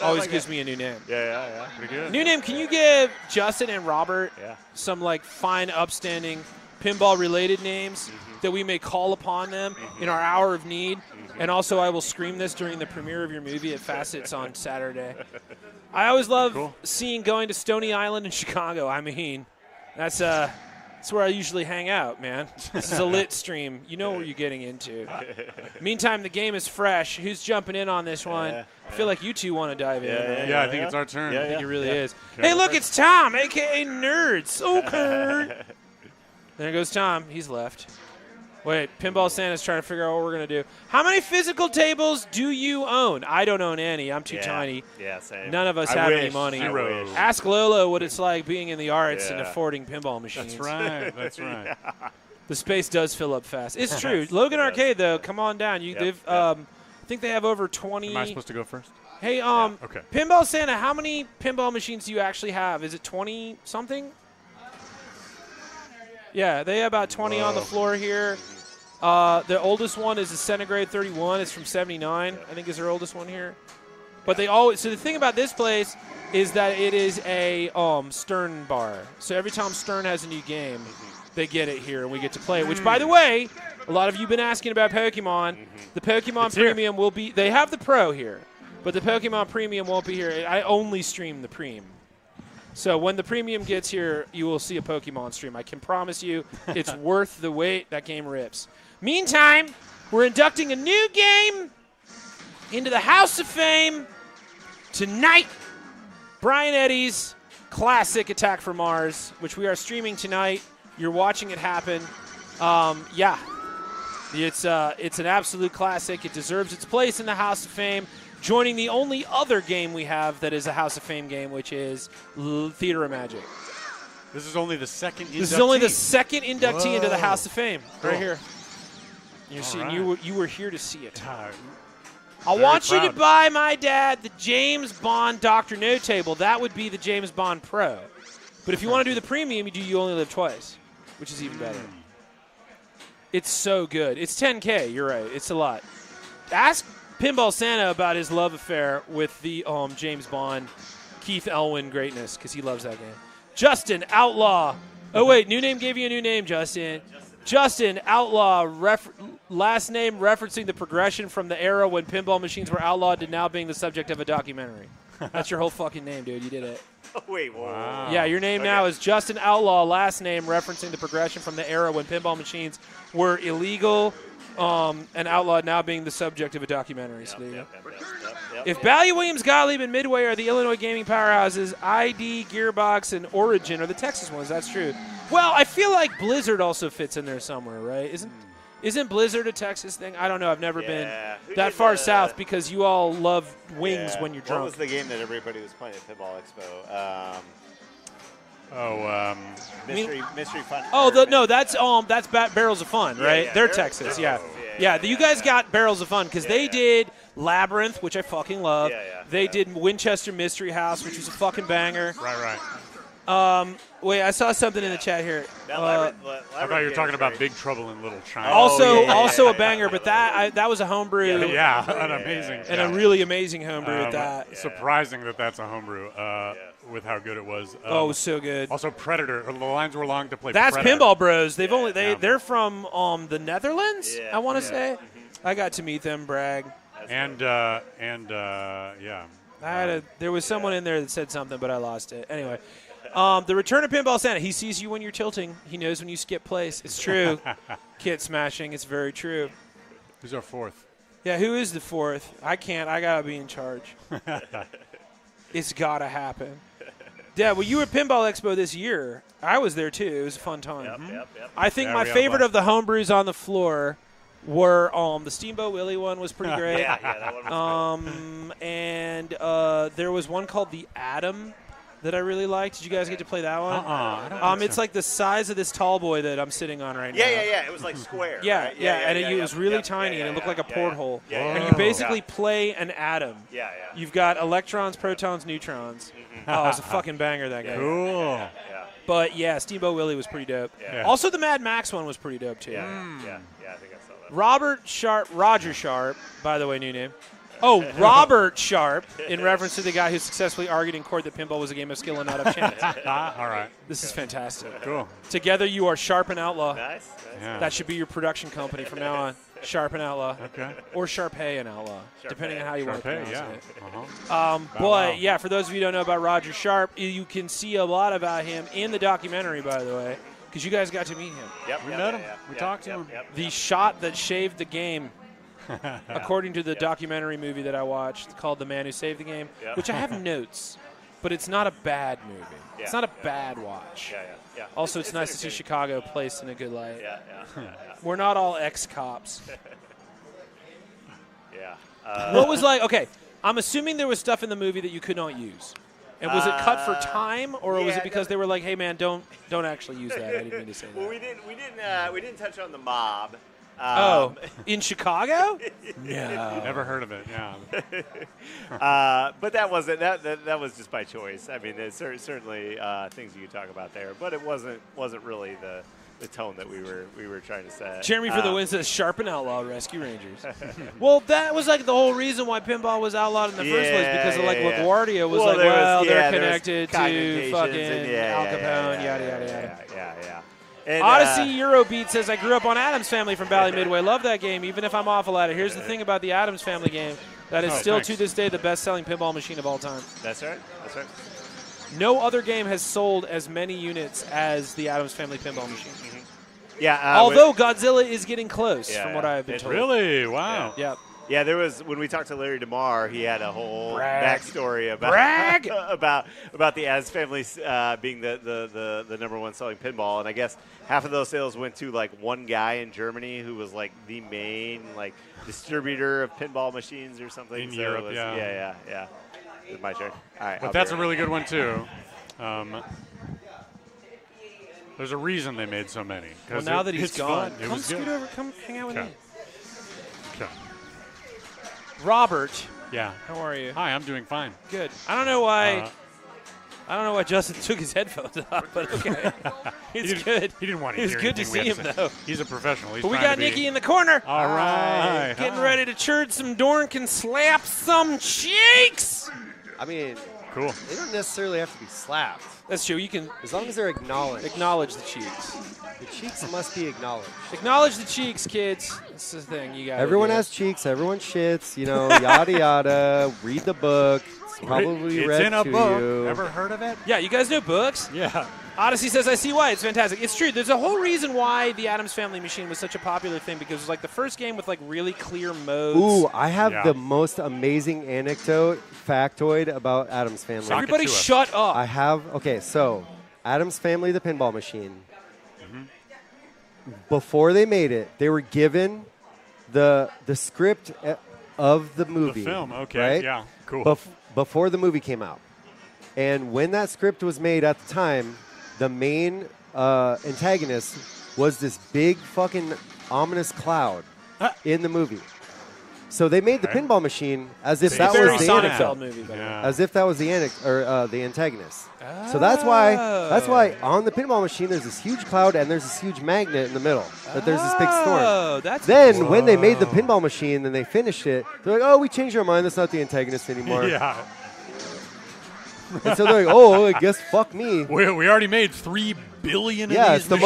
Always gives me a new name. Yeah. Pretty good. New Name, can you give Justin and Robert some like fine, upstanding pinball-related names that we may call upon them in our hour of need? And also, I will scream this during the premiere of your movie at Facets on Saturday. I always love seeing going to Stony Island in Chicago. I mean, that's where I usually hang out, man. This is a lit stream. You know what you're getting into. Meantime, the game is fresh. Who's jumping in on this one? I feel like you two want to dive in. Right? Yeah, I think it's our turn. I think it really is. Hey, look, it's Tom, a.k.a. Nerds. Okay. There goes Tom. He's left. Wait, Pinball Santa's trying to figure out what we're going to do. How many physical tables do you own? I don't own any. I'm too tiny. Yeah, same. None of us have any money. Zero. Ask Lolo what it's like being in the arts and affording pinball machines. That's right. That's right. The space does fill up fast. It's true. Logan Arcade, though, come on down. I think they have over 20. Am I supposed to go first? Hey, Okay. Pinball Santa, how many pinball machines do you actually have? Is it 20-something? Yeah, they have about 20 on the floor here. The oldest one is a Centigrade 31. It's from 79, I think is their oldest one here. But they always, so the thing about this place is that it is a Stern bar. So every time Stern has a new game, they get it here and we get to play it. Which, by the way, a lot of you have been asking about Pokemon. The Pokemon Premium will be, they have the Pro here, but the Pokemon Premium won't be here. I only stream the Preem. So when the Premium gets here, you will see a Pokemon stream. I can promise you it's worth the wait. That game rips. Meantime, we're inducting a new game into the House of Fame tonight. Brian Eddy's classic Attack from Mars, which we are streaming tonight. You're watching it happen. It's an absolute classic. It deserves its place in the House of Fame, joining the only other game we have that is a House of Fame game, which is Theater of Magic. This is only the second inductee. This is only the second inductee into the House of Fame, right here. You're seeing, right. you were here to see it. I want you to buy my dad the James Bond Dr. No table. That would be the James Bond Pro. But if you want to do the Premium, You Only Live Twice, which is even better. It's so good. It's $10K. You're right. It's a lot. Ask Pinball Santa about his love affair with the James Bond Keith Elwin greatness, because he loves that game. Justin Outlaw. Oh, wait. New Name gave you a new name, Justin. Justin, outlaw, last name referencing the progression from the era when pinball machines were outlawed to now being the subject of a documentary. That's your whole fucking name, dude. You did it. Wait, whoa. Wow. Yeah, your name now is Justin Outlaw, last name referencing the progression from the era when pinball machines were illegal and outlawed, now being the subject of a documentary. So if Bally Williams, Gottlieb, and Midway are the Illinois gaming powerhouses, ID, Gearbox, and Origin are the Texas ones. That's true. Well, I feel like Blizzard also fits in there somewhere, right? Isn't Blizzard a Texas thing? I don't know. I've never been that far south because you all love wings when you're drunk. What was the game that everybody was playing at Pinball Expo? Mystery Fun. Oh, no, that's Barrels of Fun, right? Yeah, They're Texas, yeah. You guys got Barrels of Fun because they did Labyrinth, which I fucking love. They did Winchester Mystery House, which was a fucking banger. Right. Wait, I saw something in the chat here. I thought you were talking about Big Trouble in Little China. Also a banger, but that was a homebrew. Yeah, an amazing. And a really amazing homebrew at that. Surprising that that's a homebrew with how good it was. It was so good. Also, Predator. The lines were long to play. That's Predator. Pinball Bros. They're from the Netherlands. I want to say. I got to meet them. Brag. Yeah. There was someone in there that said something, but I lost it. Anyway. The Return of Pinball Santa. He sees you when you're tilting. He knows when you skip place. It's true. Kit smashing. It's very true. Who's our fourth? Yeah, who is the fourth? I can't. I got to be in charge. It's got to happen. Dad, well, you were at Pinball Expo this year. I was there, too. It was a fun time. Yep. I think my favorite of the homebrews on the floor were the Steamboat Willie one was pretty great. Yeah, that one was great. And there was one called the Atom that I really liked. Did you guys get to play that one? I don't think it's like the size of this tall boy that I'm sitting on right now. Yeah. It was like square. Yeah, right? It was really tiny, and it looked like a porthole. And you Yeah. basically play an atom. Yeah. You've got electrons, protons, neutrons. Oh, it's a fucking banger, that guy. Cool. Yeah. But, yeah, Steamboat Willie was pretty dope. Yeah. Also, the Mad Max one was pretty dope, too. Yeah, I think I saw that. Roger Sharp, by the way, new name. Oh, Robert Sharp, in reference to the guy who successfully argued in court that pinball was a game of skill and not of chance. All right. This is fantastic. Cool. Together you are Sharp and Outlaw. Nice. Yeah. That should be your production company from now on. Sharp and Outlaw. Okay. Or Sharpay and Outlaw, depending on how you want to pronounce it. Wow. Yeah, for those of you who don't know about Roger Sharp, you can see a lot about him in the documentary, by the way, because you guys got to meet him. Yep. We met him. We talked to him. The shot that shaved the game. According to the documentary movie that I watched called The Man Who Saved the Game, which I have notes, but it's not a bad movie. It's not a bad watch. Yeah. Also, it's nice to see Chicago placed in a good light. Yeah. We're not all ex-cops. Yeah. What was like, okay, I'm assuming there was stuff in the movie that you could not use. And was it cut for time, or was it because they were like, hey, man, don't actually use that? I didn't mean to say that. Well, we didn't touch on the mob. In Chicago? Yeah. Never heard of it. Yeah. But that wasn't that was just by choice. I mean, there's certainly things you could talk about there, but it wasn't really the tone that we were trying to set. Jeremy for the win says Sharp and Outlaw Rescue Rangers. Well, that was like the whole reason why pinball was outlawed in the first place, because of like LaGuardia was they're connected to fucking Al Capone, yada yada yada. Yeah. And, Odyssey Eurobeat says, I grew up on Addams Family from Bally Midway. Love that game, even if I'm awful at it. Here's the thing about the Addams Family game. That is still to this day the best-selling pinball machine of all time. That's right. No other game has sold as many units as the Addams Family pinball machine. Yeah. Although Godzilla is getting close, from what I've been told. Really? Wow. Yep. Yeah, there was, when we talked to Larry DeMar, he had a whole backstory about about the Addams Family being the number one selling pinball, and I guess half of those sales went to like one guy in Germany who was like the main like distributor of pinball machines or something in Europe. Yeah. It's my turn. All right, but that's a really good one too. There's a reason they made so many. Well, now that he's gone, fun. come scoot over, come hang out with me. Okay. Robert. Yeah. How are you? Hi, I'm doing fine. Good. I don't know why Justin took his headphones off, but okay. It's good. He didn't want to hear anything. It was good to see him, though. He's a professional. But we got Nikki in the corner. All right. Getting ready to churn some dork and slap some cheeks. I mean, cool. They don't necessarily have to be slapped. That's true. You can, as long as they're acknowledged. Acknowledge the cheeks. The cheeks must be acknowledged. Acknowledge the cheeks, kids. That's the thing you got. Everyone has cheeks. Everyone shits. You know, yada yada. Read the book. It's probably it's read in a to book. you. Ever heard of it? Yeah, you guys know books? Yeah. Odyssey says, I see why. It's fantastic. It's true. There's a whole reason why the Addams Family machine was such a popular thing, because it was like the first game with like really clear modes. Ooh, I have the most amazing factoid about Addams Family. Everybody shut up. I have, okay, so Addams Family, the pinball machine. Before they made it, they were given the script of the movie. The film, okay, right? yeah, cool. Before the movie came out. And when that script was made at the time, the main antagonist was this big fucking ominous cloud in the movie. So they made the pinball machine as if that was the anecdote. As if that was the the antagonist. So that's why on the pinball machine there's this huge cloud and there's this huge magnet in the middle. That there's this big storm. Then when they made the pinball machine and they finished it, they're like, oh, we changed our mind. That's not the antagonist anymore. Yeah. And so they're like, oh, I guess fuck me. We already made 3 billion of Yeah, these it's the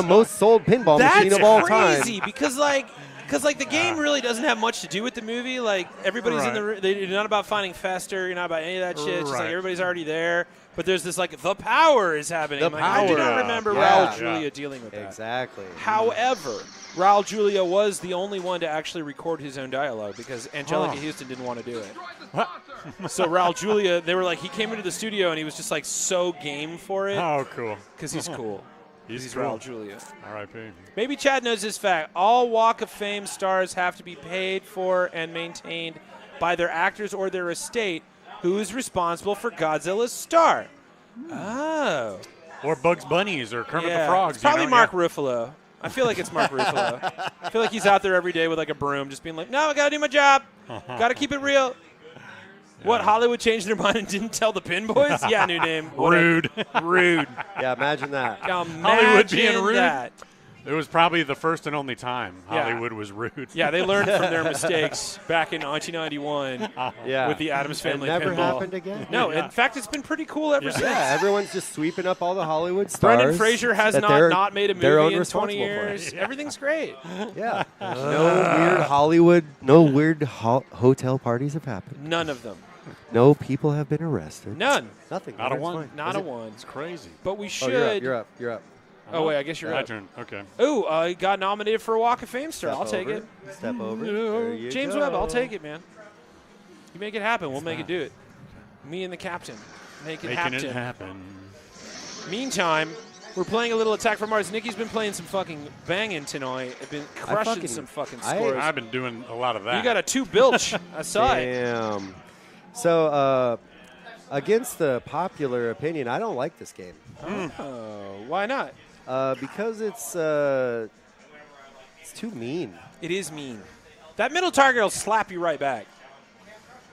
machines. most sold pinball machine of all time. Crazy, because the game really doesn't have much to do with the movie. Like everybody's in the you're not about finding Fester, you're not about any of that shit. It's just like everybody's already there. But there's this like the power is happening. The Like, power. I do not remember Raul Julia dealing with that. Exactly. However, Raul Julia was the only one to actually record his own dialogue because Angelica Houston didn't want to do it. So Raul Julia, they were like, he came into the studio and he was just like so game for it. Oh, cool. Because he's cool. He's cool. Raul Julia. R.I.P. Maybe Chad knows this fact. All Walk of Fame stars have to be paid for and maintained by their actors or their estate, who is responsible for Godzilla's star. Oh. Or Bugs Bunnies or Kermit the Yeah, Frogs. it's probably Mark Ruffalo. I feel like it's Mark Ruffalo. I feel like he's out there every day with like a broom just being like, no, I got to do my job. Got to keep it real. What, Hollywood changed their mind and didn't tell the Pin Boys? Yeah, new name. Rude. Rude. Yeah, imagine that. Hollywood being Imagine rude. that. It was probably the first and only time Hollywood was rude. Yeah, they learned from their mistakes back in 1991 with the Addams Family It never pinball. happened again. No, in fact, it's been pretty cool ever since. Yeah, everyone's just sweeping up all the Hollywood stars. Brendan Fraser has that not made a they're movie in 20 responsible for. years. Everything's great. Yeah. No weird hotel parties have happened. None of them. No people have been arrested. None. Nothing. Not a It's one. fine. Not Is a it? one. It's crazy. But we Oh, should. you're up. You're up. Oh, wait, I guess you're My up. turn. Okay. Ooh, he got nominated for a Walk of Fame star. Step I'll take over. it. Step over. No. There you James go. Webb, I'll take it, man. You make it happen. We'll make it do it. Me and the captain. Make it Making happen. it happen. Meantime, we're playing a little Attack from Mars. Nikki's been playing some fucking banging tonight. I've been crushing some fucking scores. I've been doing a lot of that. You got a 2 bilch. I saw it. Damn. So, against the popular opinion, I don't like this game. Oh, why not? Because it's too mean. It is mean. That middle target will slap you right back.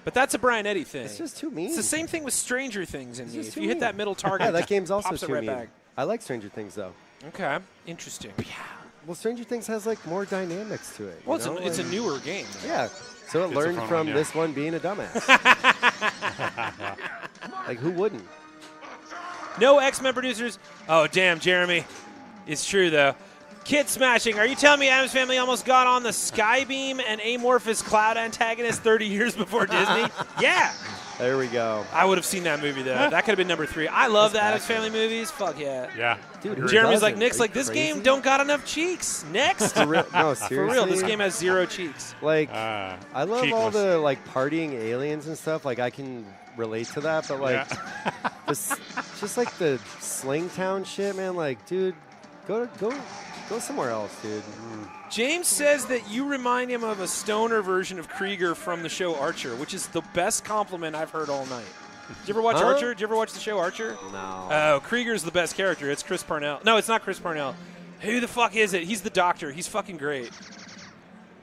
But that's a Brian Eddy thing. It's just too mean. It's the same thing with Stranger Things in me. just If too you hit mean. that middle target, Yeah, that game's also pops it too right mean. back. I like Stranger Things though. Okay, interesting. Well, Stranger Things has like more dynamics to it. Well, you know? it's a Like- newer game. Yeah. So it It's a learned fun from one, yeah. this one being a dumbass. Like who wouldn't? No X-Men producers. Oh, damn, Jeremy. It's true, though. Kid smashing. Are you telling me Addams Family almost got on the Skybeam and amorphous cloud antagonist 30 years before Disney? Yeah. There we go. I would have seen that movie, though. That could have been number 3. I love the Addams Family movies. Fuck yeah. Yeah. Dude, who Jeremy's like, doesn't? Nick's Are you like, this crazy? game don't got enough cheeks. Next. For real? No, For real, this seriously? game has 0 cheeks. Like, I love all cheekless. the like partying aliens and stuff. Like, I can relate to that, but like, just like the Sling Town shit, man. Like, dude, go somewhere else, dude. James says that you remind him of a stoner version of Krieger from the show Archer, which is the best compliment I've heard all night. Did you ever watch Archer? Did you ever watch the show Archer? No. Oh, Krieger's the best character. It's Chris Parnell. No, it's not Chris Parnell. Who the fuck is it? He's the doctor. He's fucking great.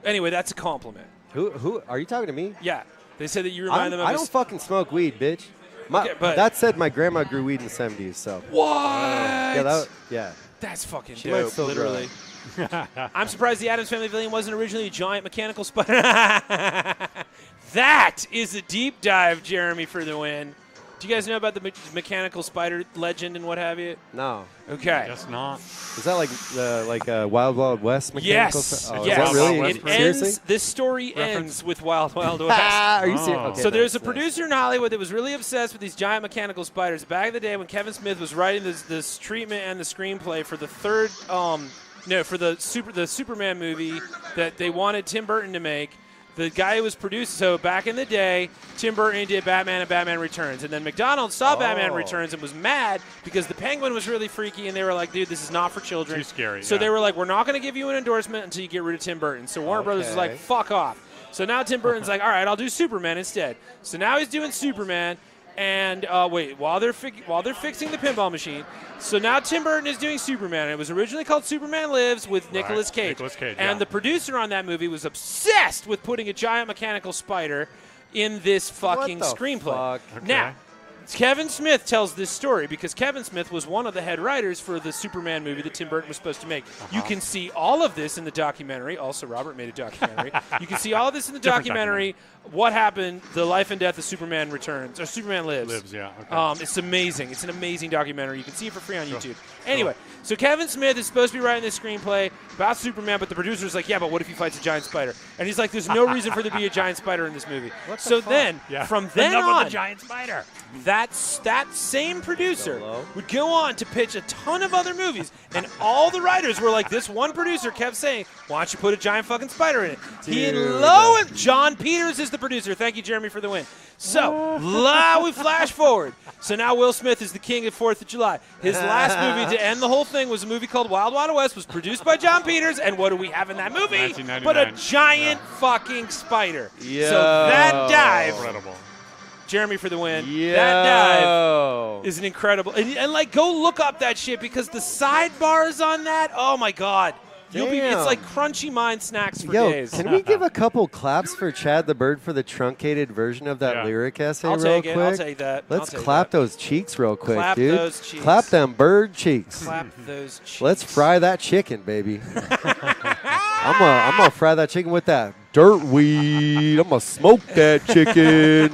Anyway, that's a compliment. Who are you talking to me? Yeah. They said that you remind them of I don't fucking smoke weed, bitch. Okay, but- that said, my grandma grew weed in the 70s, so. What? Yeah. That's fucking She might dope, still grow literally. I'm surprised the Addams Family villain wasn't originally a giant mechanical spider. That is a deep dive, Jeremy, for the win. Do you guys know about the mechanical spider legend and what have you? No. Okay. Guess not. Is that like Wild Wild West mechanical? Yes. Oh, yes. Is that really? It Seriously? ends. This story ends with Wild Wild West. Are you serious? Okay, So there's a nice. producer in Hollywood that was really obsessed with these giant mechanical spiders. Back in the day when Kevin Smith was writing this treatment and the screenplay for the third, for the Superman movie that they wanted Tim Burton to make. The guy who was producing, so back in the day, Tim Burton did Batman and Batman Returns. And then McDonald's saw Batman Returns and was mad because the Penguin was really freaky, and they were like, dude, this is not for children. Too scary. So they were like, we're not going to give you an endorsement until you get rid of Tim Burton. So Warner Brothers was like, fuck off. So now Tim Burton's like, all right, I'll do Superman instead. So now he's doing Superman. And while they're fixing the pinball machine, so now Tim Burton is doing Superman. It was originally called Superman Lives with Nicolas Cage. Nicolas Cage, and the producer on that movie was obsessed with putting a giant mechanical spider in this fucking screenplay. Fuck? Now, Kevin Smith tells this story because Kevin Smith was one of the head writers for the Superman movie that Tim Burton was supposed to make. You can see all of this in the documentary. Also, Robert made a documentary. You can see all of this in the documentary. What happened, the life and death of Superman Returns, or Superman Lives. Lives, yeah. Okay. It's amazing. It's an amazing documentary. You can see it for free on YouTube. Anyway, so Kevin Smith is supposed to be writing this screenplay about Superman, but the producer's like, yeah, but what if he fights a giant spider? And he's like, there's no reason for there to be a giant spider in this movie. From then Enough on, with the giant spider. that same producer would go on to pitch a ton of other movies, and all the writers were like, this one producer kept saying, why don't you put a giant fucking spider in it? John Peters is the producer. Thank you, Jeremy, for the win. So, we flash forward. So now Will Smith is the king of 4th of July. His last movie to end the whole thing was a movie called Wild Wild West, was produced by John Peters, and what do we have in that movie? But a giant fucking spider. Yo. So that dive... Incredible. Jeremy for the win. Yo. That dive is an incredible. And like, go look up that shit because the sidebars on that, oh my God. It's like crunchy mind snacks for days. Can we give a couple claps for Chad the Bird for the truncated version of that lyric essay I'll real take quick? it. I'll take that. Let's clap those cheeks real quick, Clap dude. those cheeks. Clap them bird cheeks. Clap those cheeks. Let's fry that chicken, baby. I'm gonna fry that chicken with that dirt weed. I'm gonna smoke that chicken.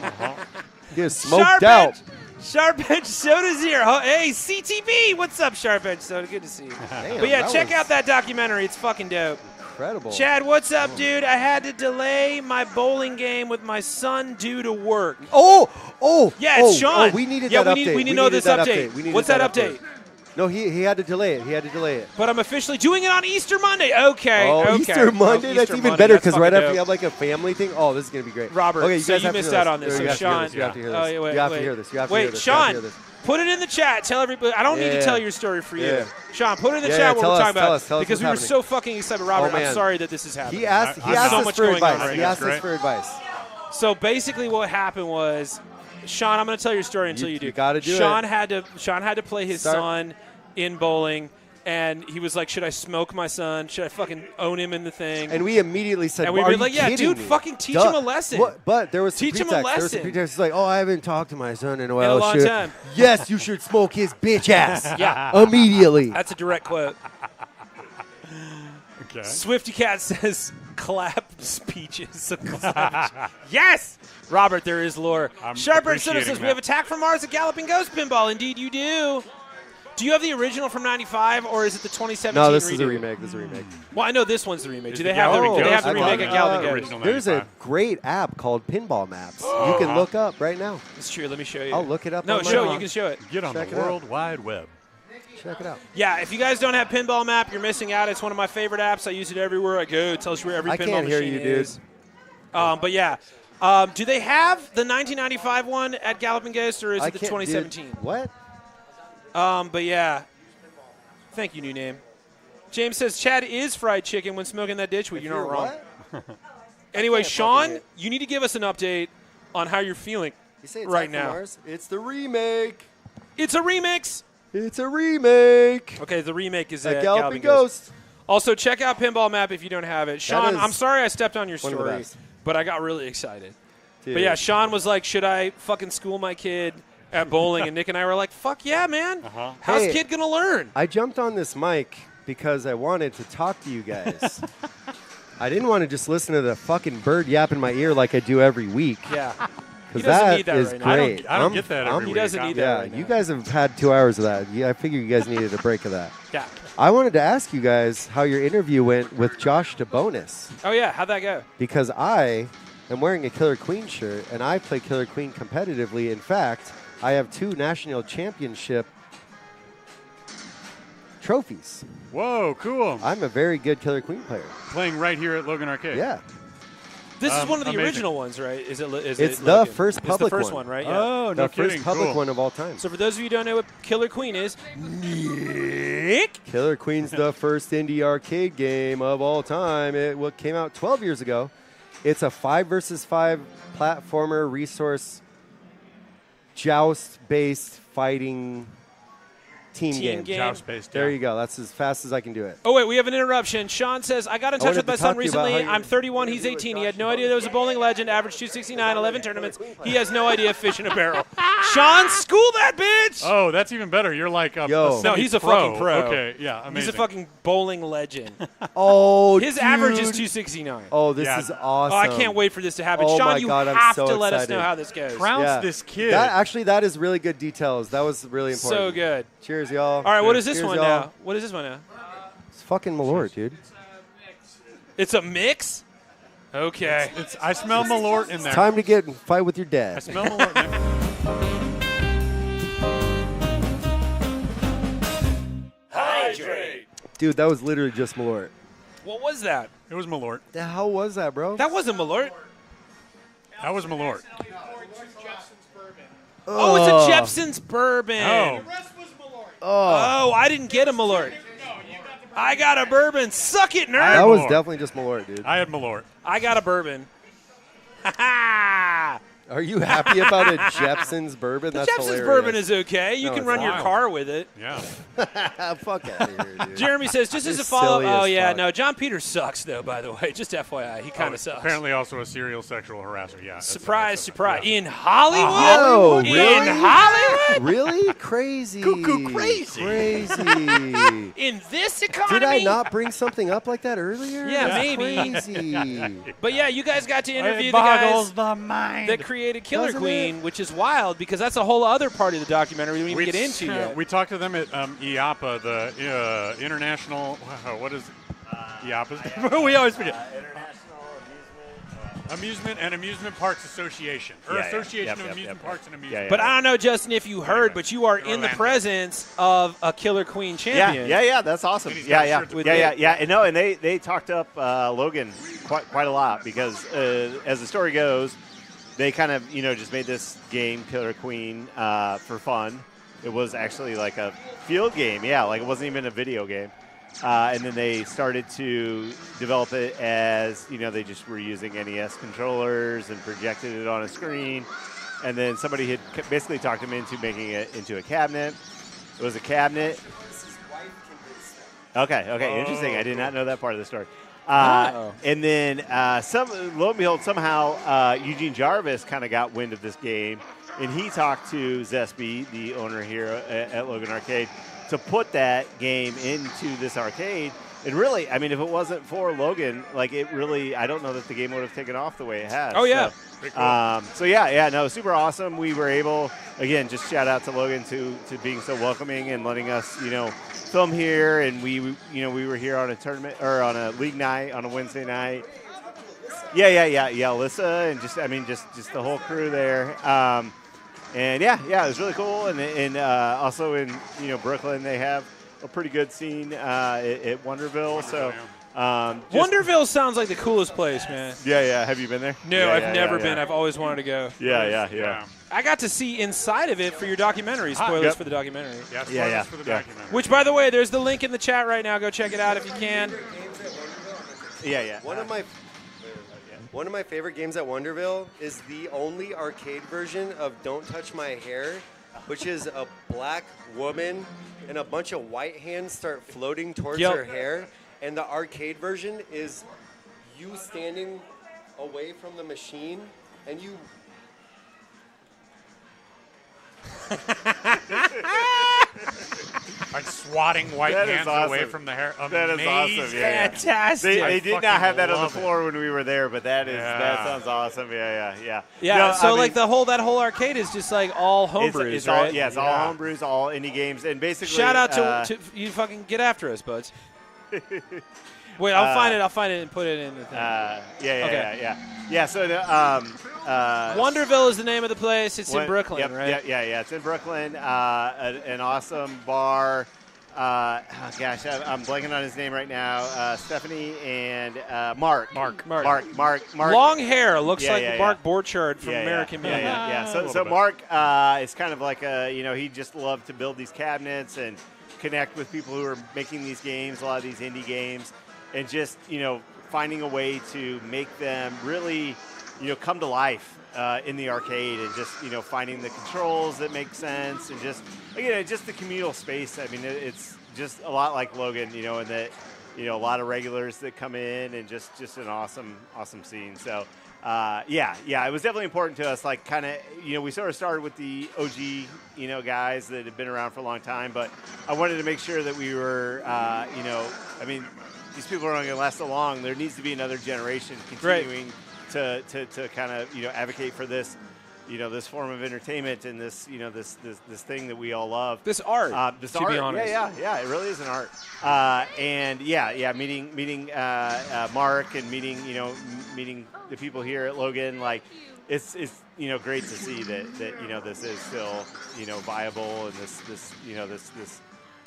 Get smoked out. Sharp Edge Soda's here. Hey, CTB, what's up, Sharp Edge Soda? Good to see you. Damn, but yeah, that check was out that documentary. It's fucking dope. Incredible. Chad, what's up, dude? I had to delay my bowling game with my son due to work. Yeah, it's Sean. We needed yeah, that we update. need to know this update. We needed What's that update? No, he had to delay it. He had to delay it. But I'm officially doing it on Easter Monday. Okay. Oh, okay. Easter Monday? That's Easter even Monday. better That's because right fucking after you dope. have like a family thing. Oh, this is going to be great. Robert, okay, so guys you have to missed hear out this. on this. You So have to hear Sean, this. You have to hear this. oh, yeah, wait, You have to wait. hear this. You have to Wait, hear this. You have to Sean, hear this. put it in the chat. Tell everybody. I don't need to tell your story for you. Yeah. Sean, put it in the Yeah, chat what tell we're us, talking tell about. us, tell us because what's we were happening. so fucking excited. Robert, I'm man. sorry that this is happening. He asked so us much for going advice. on right He now. asked us for advice. So basically, what happened was, Sean, I'm going to tell your story until you do. You got to do Sean it. Sean had to play his son in bowling, and he was like, "Should I smoke my son? Should I fucking own him in the thing?" And we immediately said, and we "Are were you like, "Yeah, kidding dude, me? fucking teach Duh. him a lesson." What? But there was some Teach him pretext. a There was some lesson. pretext. It's like, "Oh, I haven't talked to my son in a while." In a long time. Yes, you should smoke his bitch ass. Yeah. Immediately. That's a direct quote. Okay. Swifty Cat says, "Clap speeches." Yes, Robert, there is lore. Sharper Soda says, "We have Attack from Mars at Galloping Ghost Pinball." Indeed, you do. Do you have the original from '95, or is it the 2017? No, this redo? is a remake. This is a remake. Well, I know this one's the remake. Is Do the they have the Galloping remake Ghost at Galloping Ghost? There's a great app called Pinball Maps. You can look up right now. It's true. Let me show you. I'll look it up. No, on my show. phone. You can show it. Get on Check the it out. World Wide Web. Check it out. Yeah, if you guys don't have Pinball Map, you're missing out. It's one of my favorite apps. I use it everywhere I go. It tells you where every I pinball can't hear machine you, dude. is. But yeah. Do they have the 1995 one at Galloping Ghost, or is it the 2017? Dude, what? But yeah. Thank you, new name. James says Chad is fried chicken when smoking that ditchweed. You're not wrong. Anyway, Sean, you need to give us an update on how you're feeling You say right Attack from now. Mars? It's the remake. It's a remix. It's a remake. Okay, the remake is At at Galloping Galloping Ghost. Ghost. Also, check out Pinball Map if you don't have it. Sean, is I'm sorry I stepped on your one of the story, best. but I got really excited. Dude. But yeah, Sean was like, should I fucking school my kid at bowling? And Nick and I were like, fuck yeah, man. How's Hey, kid going to learn? I jumped on this mic because I wanted to talk to you guys. I didn't want to just listen to the fucking bird yap in my ear like I do every week. Yeah. Because He doesn't that need that is right now. great. I don't get that every He week. doesn't need that Yeah, right now. you guys have had 2 hours of that. I figure you guys needed a break of that. Yeah. I wanted to ask you guys how your interview went with Josh DeBonis. Oh, yeah. How'd that go? Because I am wearing a Killer Queen shirt, and I play Killer Queen competitively. In fact, I have 2 national championship trophies. Whoa, cool. I'm a very good Killer Queen player. Playing right here at Logan Arcade. Yeah. This is one of the amazing. original ones, right? Is it? It's the first It's public the first one. one, right? Yeah. Oh, The no first kidding. public Cool. one of all time. So for those of you who don't know what Killer Queen is, Nick. Killer Queen's the first indie arcade game of all time. It came out 12 years ago. It's a 5 versus 5 platformer resource joust-based fighting team game. Joust-based, There yeah. you go. That's as fast as I can do it. Oh, wait, we have an interruption. Sean says, I got in touch wanted with my to son talk to you about recently. how you- I'm 31, he's 18. He had no idea there was a bowling legend, average 269, 11 tournaments. He has no idea fish in a barrel. Sean, school that bitch! Oh, that's even better. You're like a Yo. No, he's a semi-pro. fucking pro. Okay, yeah, amazing. He's a fucking bowling legend. Oh, His average is dude. 269. Oh, this Yeah. is awesome. Oh, I can't wait for this to happen. Oh Sean, my you God, I'm have so to let us excited. know how this goes. Trounce this kid. That is really good details. That was really important. So good. Cheers, y'all. All right, what is this Cheers, one y'all. now? What is this one now? It's fucking Malort, dude. It's a mix? Okay. I smell Malort in there. Time to get in a fight with your I dad. smell Malort in there. Hydrate. Dude, that was literally just Malort. What was that? It was Malort. The hell was that, bro? That wasn't Malort. That was Malort. Oh, it's a Jepson's bourbon. Oh. Oh, I didn't get a Malort. I got a bourbon. Suck it, nerd. That was definitely just Malort, dude. I had Malort. I got a bourbon. Ha ha! Are you happy about a Jepson's bourbon? The That's Jepson's hilarious. bourbon is okay. You No, can it's run your not. car with it. Yeah. Fuck out of here, dude. Jeremy says, just as You're a follow-up. silly Oh, as yeah, fuck. no, John Peters sucks, though, by the way. Just FYI. He kind of sucks. Apparently also a serial sexual harasser. Yeah. Surprise, surprise. In Hollywood? Yo, really? In Hollywood? Really? Crazy. Cuckoo crazy. Crazy. In this economy? Did I not bring something up like that earlier? Yeah, That's maybe. Crazy. But yeah, you guys got to interview It the guys boggles the mind. that created Killer Doesn't Queen, which is wild because that's a whole other part of the documentary we didn't even get into yet. We talked to them at IAPA, the International. What is IAPA? We always forget. Amusement and Amusement Parks Association, or Association of Amusement Parks and Amusement. But I don't know, Justin, if you heard, but you are in the presence of a Killer Queen champion. Yeah, that's awesome. Yeah. And no, and they talked up Logan quite a lot because as the story goes, they kind of just made this game Killer Queen for fun. It was actually like a field game, like it wasn't even a video game. And then they started to develop it as, they just were using NES controllers and projected it on a screen. And then somebody had basically talked him into making it into a cabinet. It was a cabinet. Okay, interesting. I did not know that part of the story. And then, lo and behold, somehow Eugene Jarvis kind of got wind of this game, and he talked to Zesby, the owner here at Logan Arcade, to put that game into this arcade. And really, I mean, if it wasn't for Logan, I don't know that the game would have taken off the way it has. Oh, yeah. So, super awesome. We were able, again, just shout out to Logan to being so welcoming and letting us, film here. And we were here on a tournament or on a league night on a Wednesday night. Yeah, Alyssa and just the whole crew there. And it was really cool. And also in Brooklyn, they have a pretty good scene at Wonderville. So Wonderville sounds like the coolest place, man. Yeah. Have you been there? No, I've never been. I've always wanted to go. Yeah. I got to see inside of it for your documentary. Spoilers for the documentary. Yeah, for the documentary. Which, by the way, there's the link in the chat right now. Go check it out if you can. Yeah. One of my favorite games at Wonderville is the only arcade version of Don't Touch My Hair, which is a black woman and a bunch of white hands start floating towards her hair. And the arcade version is you standing away from the machine and you... Like swatting white That is hands awesome. away from the hair. That is Amazing. awesome. Yeah. Fantastic. They did fucking not have that on the love it. floor when we were there, but that sounds awesome. Yeah. Yeah, No, so I like mean, that whole arcade is just like all homebrews, it's right? all, yeah, it's all homebrews, all indie games, and basically. Shout out to you fucking get after us, buds. Wait, I'll find it and put it in the thing. Yeah. So Wonderville is the name of the place. It's in Brooklyn, yep, right? Yeah. It's in Brooklyn. An awesome bar. I'm blanking on his name right now. Stephanie and Mark. Mark. Long hair. Looks like yeah. Mark Borchardt from American Media. Yeah. So Mark is kind of like he just loved to build these cabinets and connect with people who are making these games, a lot of these indie games, and just, finding a way to make them really, come to life in the arcade, and just, finding the controls that make sense, and just, just the communal space. I mean, it's just a lot like Logan, and that, a lot of regulars that come in, and just an awesome scene. So, it was definitely important to us. Like, kind of, we sort of started with the OG, guys that have been around for a long time, but I wanted to make sure that we were, these people are only going to last so long. There needs to be another generation continuing to kind of, advocate for this, this form of entertainment, and this, this thing that we all love. This art, this to art. be honest. Yeah, it really is an art. Meeting Mark, and meeting the people here at Logan, like, it's great to see that this is still, viable, and this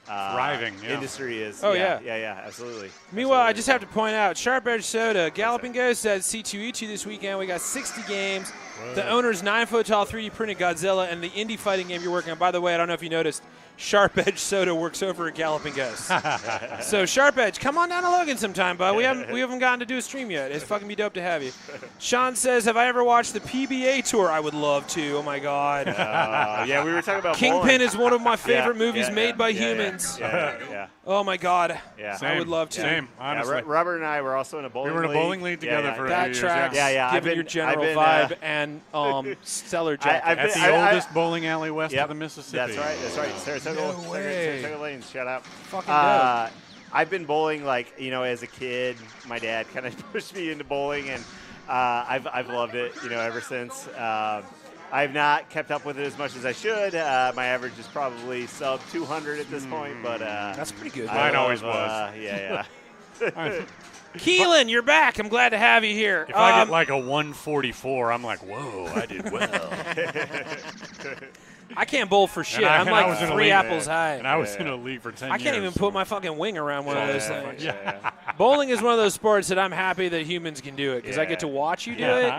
thriving industry is. Oh, yeah, absolutely. Meanwhile, I just have to point out, Sharp Edge Soda, Galloping Ghost at C2E2 this weekend. We got 60 games. Whoa. The owner's 9-foot-tall 3D printed Godzilla, and the indie fighting game you're working on. By the way, I don't know if you noticed, Sharp Edge Soda works over at Galloping Ghost. So Sharp Edge, come on down to Logan sometime, bud. We haven't gotten to do a stream yet. It's fucking be dope to have you. Sean says, have I ever watched the PBA tour? I would love to. Oh my God. Yeah, we were talking about Kingpin bowling. is one of my favorite movies made by humans. Yeah. Oh my God. Yeah. I would love to. Same, honestly. Robert and I were also in a bowling league. We were in a bowling league together for a few That years. tracks. Yeah. Given your general vibe and stellar jacket. At the oldest bowling alley west of the Mississippi. That's right. Saratoga Lanes. Shout out. Fucking dope. I've been bowling, like, as a kid. My dad kind of pushed me into bowling, and I've loved it, ever since. I've not kept up with it as much as I should. My average is probably sub 200 at this point, but that's pretty good. Mine always was. Yeah. Keelan, you're back. I'm glad to have you here. If I get like a 144, I'm like, whoa, I did well. I can't bowl for shit. I'm like 3 apples high. And I was in a league for 10 years. I can't even put my fucking wing around one of those things. Yeah. Bowling is one of those sports that I'm happy that humans can do it, because I get to watch you do it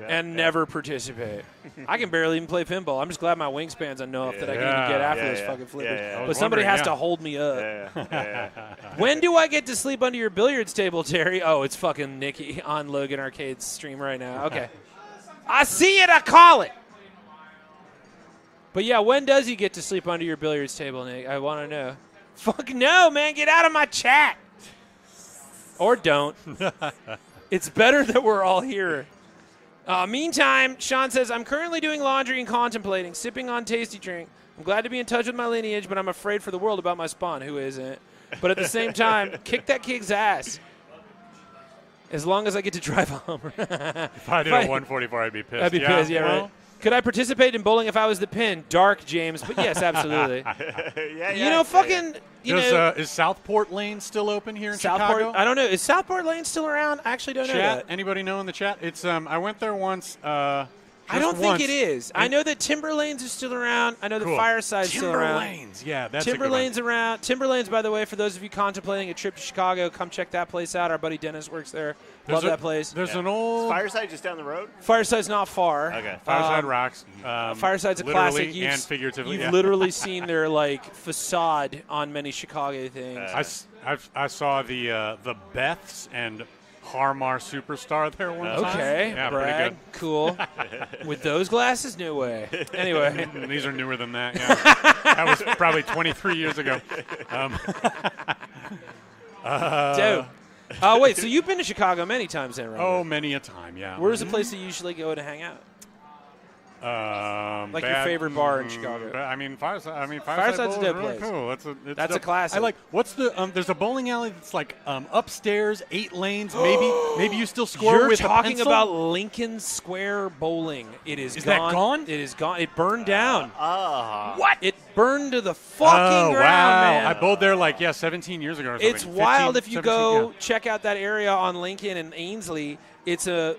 and never participate. I can barely even play pinball. I'm just glad my wingspan's enough that I can even get after those fucking flippers. But somebody has to hold me up. When do I get to sleep under your billiards table, Terry? Oh, it's fucking Nikki on Logan Arcade's stream right now. Okay. I see it, I call it. But yeah, when does he get to sleep under your billiards table, Nick? I want to know. Fuck no, man. Get out of my chat. Or don't. It's better that we're all here. Meantime, Sean says, I'm currently doing laundry and contemplating, sipping on tasty drink. I'm glad to be in touch with my lineage, but I'm afraid for the world about my spawn. Who isn't? But at the same time, kick that kid's ass. As long as I get to drive home. If I did a 144, I'd be pissed. I'd be pissed, right. Could I participate in bowling if I was the pin? Dark, James. But yes, absolutely. Is Southport Lane still open here in Southport, Chicago? I don't know. Is Southport Lane still around? I actually don't know that. Anybody know in the chat? It's I went there once. I don't think it is. I know that Timber Lanes are still around. I know the Fireside's still around. Timber Lanes, yeah, that's Timber a good one. Lanes around. Timber Lanes, by the way, for those of you contemplating a trip to Chicago, come check that place out. Our buddy Dennis works there. Love that place. There's an old... Is Fireside just down the road? Fireside's not far. Okay. Fireside rocks. Fireside's a literally classic. and figuratively. You've literally seen their facade on many Chicago things. I saw the Beths and Harmar Superstar there one time. Okay, yeah, brag. pretty good. Cool. With those glasses, no way. Anyway, these are newer than that. Yeah, that was probably 23 years ago. Dope. Wait, so you've been to Chicago many times then, right? Oh, many a time. Yeah. Where's the place that you usually go to hang out? Like your favorite bar in Chicago. I mean, Fireside's Fireside's a dope really place. cool. That's dope. a classic. I like. What's the? There's a bowling alley that's like upstairs, 8 lanes. Maybe you still score You're with talking a pencil? about Lincoln Square Bowling. It is Is gone. that gone? It is gone. It burned down. What? It burned to the fucking ground, wow. man. I bowled there 17 years ago or something. It's wild 15, if you 17, go yeah. check out that area on Lincoln and Ainsley. It's a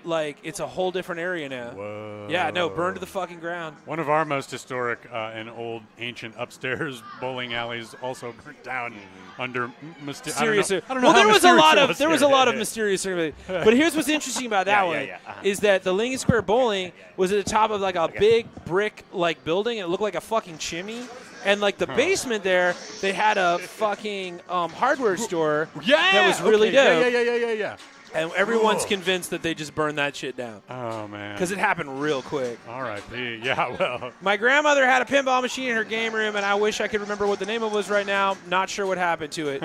whole different area now. Whoa. Yeah, no, burned to the fucking ground. One of our most historic and old ancient upstairs bowling alleys also burnt down under Mysterious. I don't know Well, how there was a mysterious lot of mysterious. But here's what's interesting about that one is that the Lincoln Square Bowling was at the top of like a big brick like building. It looked like a fucking chimney. And like the basement there, they had a fucking hardware store that was really dope. Yeah. And everyone's convinced that they just burned that shit down. Oh, man. Because it happened real quick. R.I.P. Yeah, well. My grandmother had a pinball machine in her game room, and I wish I could remember what the name of it was right now. Not sure what happened to it.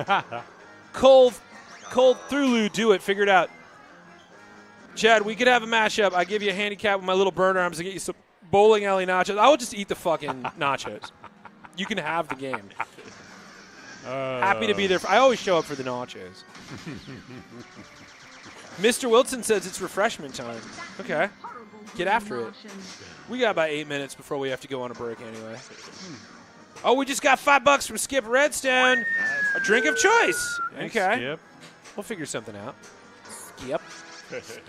Cold Thulu, do it. Figure it out. Chad, we could have a mashup. I give you a handicap with my little burner arms to get you some bowling alley nachos. I will just eat the fucking nachos. You can have the game. Happy to be there. I always show up for the nachos. Mr. Wilson says it's refreshment time. Okay. Get after it. We got about 8 minutes before we have to go on a break anyway. Oh, we just got $5 from Skip Redstone. A drink of choice. Thanks, Okay. Skip. We'll figure something out. Skip.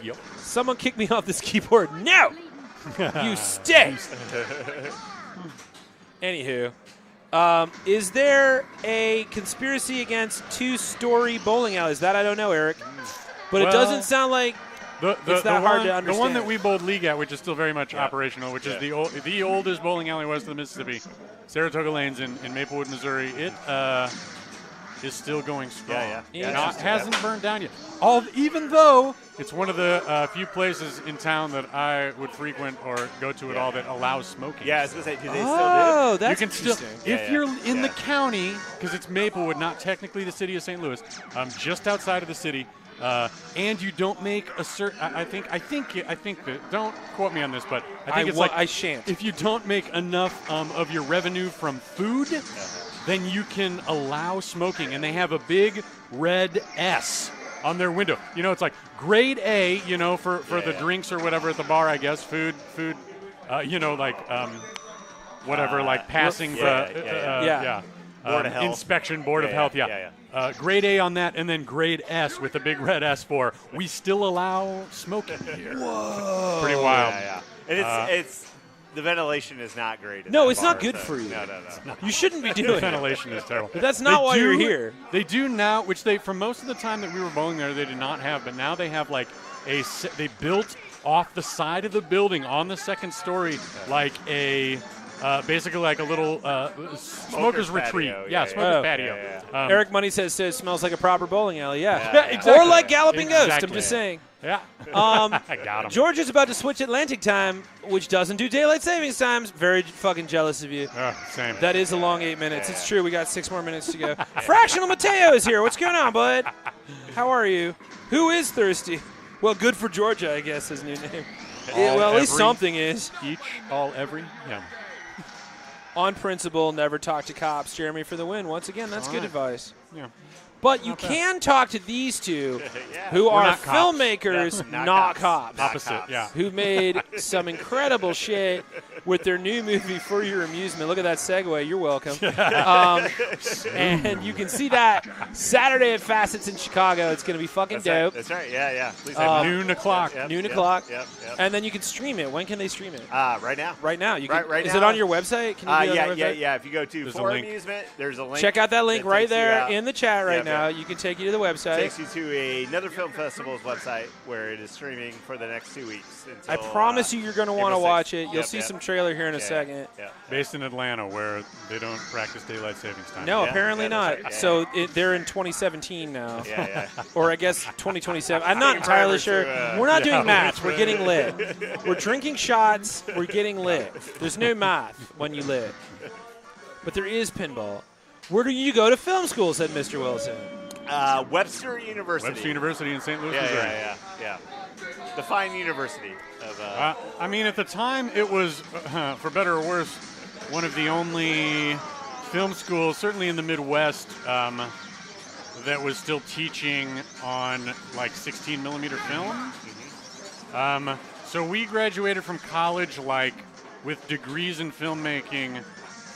Yep. Someone kick me off this keyboard. No! You stay. Anywho. Is there a conspiracy against 2-story bowling alleys? That I don't know, Eric. But it doesn't sound like it's that hard to understand. The one that we bowled league at, which is still very much operational, which is the oldest bowling alley west of the Mississippi, Saratoga Lanes in Maplewood, Missouri. It is still going strong. Hasn't burned down yet. Even though it's one of the few places in town that I would frequent or go to at all that allows smoking. Yeah, I was going to say, do they still do? Oh, that's you can still, if you're in the county, because it's Maplewood, not technically the city of St. Louis, just outside of the city, and you don't make a certain. I think that. Don't quote me on this, but I think I shan't. If you don't make enough of your revenue from food, then you can allow smoking, and they have a big red S on their window. You know, it's like grade A. You know, for the drinks or whatever at the bar. I guess food. You know, like whatever, like passing Board of Health. inspection, Board of Health. Grade A on that, and then grade S with a big red S for we still allow smoking here. Whoa. Pretty wild. And it's the ventilation is not great. No, it's not good for you. No. You shouldn't be doing it. Ventilation is terrible. But that's not why you're here. They do now, which they, for most of the time that we were bowling there, they did not have, but now they have like they built off the side of the building on the second story like a basically like a little smoker's retreat. patio. Smoker's patio. Eric Money says it smells like a proper bowling alley. Yeah, exactly. Or like Galloping Ghost. Exactly. I'm just saying. Yeah. I got him. George is about to switch Atlantic time, which doesn't do daylight savings times. Very fucking jealous of you. Same. That is a long 8 minutes. It's true. We got 6 more minutes to go. Fractional Mateo is here. What's going on, bud? How are you? Who is thirsty? Well, good for Georgia, I guess, his new name. At least something is. Every. Yeah. On principle, never talk to cops. Jeremy for the win. Once again, that's good advice. Yeah. But you can talk to these two who are not cops. filmmakers, not cops. Opposite, yeah. Who made some incredible shit with their new movie, For Your Amusement. Look at that segue. You're welcome. And you can see that Saturday at Facets in Chicago. It's going to be fucking dope. That's right. Yeah. Please noon o'clock. Noon o'clock. And then you can stream it. When can they stream it? Right now. Right now. You can, right is now. it on your website? Can you do it on your website? Yeah. If you go to For Amusement, there's a link. Check out that link right takes you there out. in the chat right now. You can take you to the website. Takes you to another film festival's website where it is streaming for the next 2 weeks. I promise you're going to want to watch it. You'll see some trailer here in a second. Based in Atlanta, where they don't practice daylight savings time. No, apparently not. Right. So they're in 2017 now. Yeah. Or I guess 2027. I'm not entirely sure. We're not doing math. We're getting lit. We're drinking shots. We're getting lit. There's no math when you lit. But there is pinball. Where do you go to film school, said Mr. Wilson. Webster University. Webster University in St. Louis, Missouri. Yeah. the fine university of. I mean, at the time, it was, for better or worse, one of the only film schools, certainly in the Midwest, that was still teaching on like 16 millimeter film. So we graduated from college like with degrees in filmmaking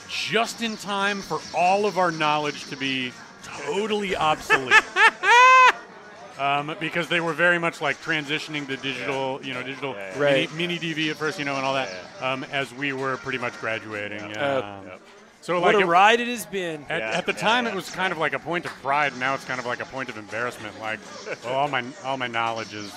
just in time for all of our knowledge to be totally obsolete. Because they were very much like transitioning to digital, digital mini DV at first, and all that, as we were pretty much graduating. So what like a ride it has been. At the time, it was kind of like a point of pride. Now it's kind of like a point of embarrassment. Like, well, all my knowledge is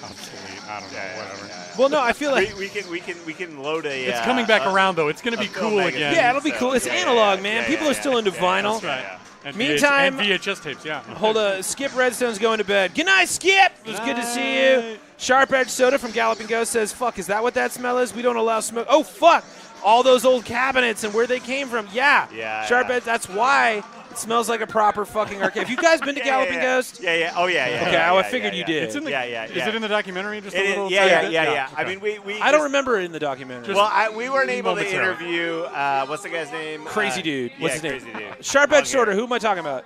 obsolete. I don't know, whatever. Well, no, I feel like we can load a. It's coming back around though. It's going to be cool again. Yeah, it'll be cool. It's analog, man. People are still into vinyl. That's right. And Meantime, VHS tapes, yeah. Hold on. Skip Redstone's going to bed. Good night, Skip. It was good to see you. Sharp Edge Soda from Galloping Ghost says, fuck, is that what that smell is? We don't allow smoke. Oh, fuck. All those old cabinets and where they came from. Yeah. Sharp Edge, that's why it smells like a proper fucking arcade. Have you guys been to Galloping Ghost? Yeah. Oh, yeah. Okay, I figured you did. It's in the, Is it in the documentary? Just a little yeah. Okay. I mean, we I don't remember it in the documentary. Well, we weren't able to interview, what's the guy's name? Crazy Dude. What's his name? Crazy Dude. Sharp Edge Soda. Who am I talking about?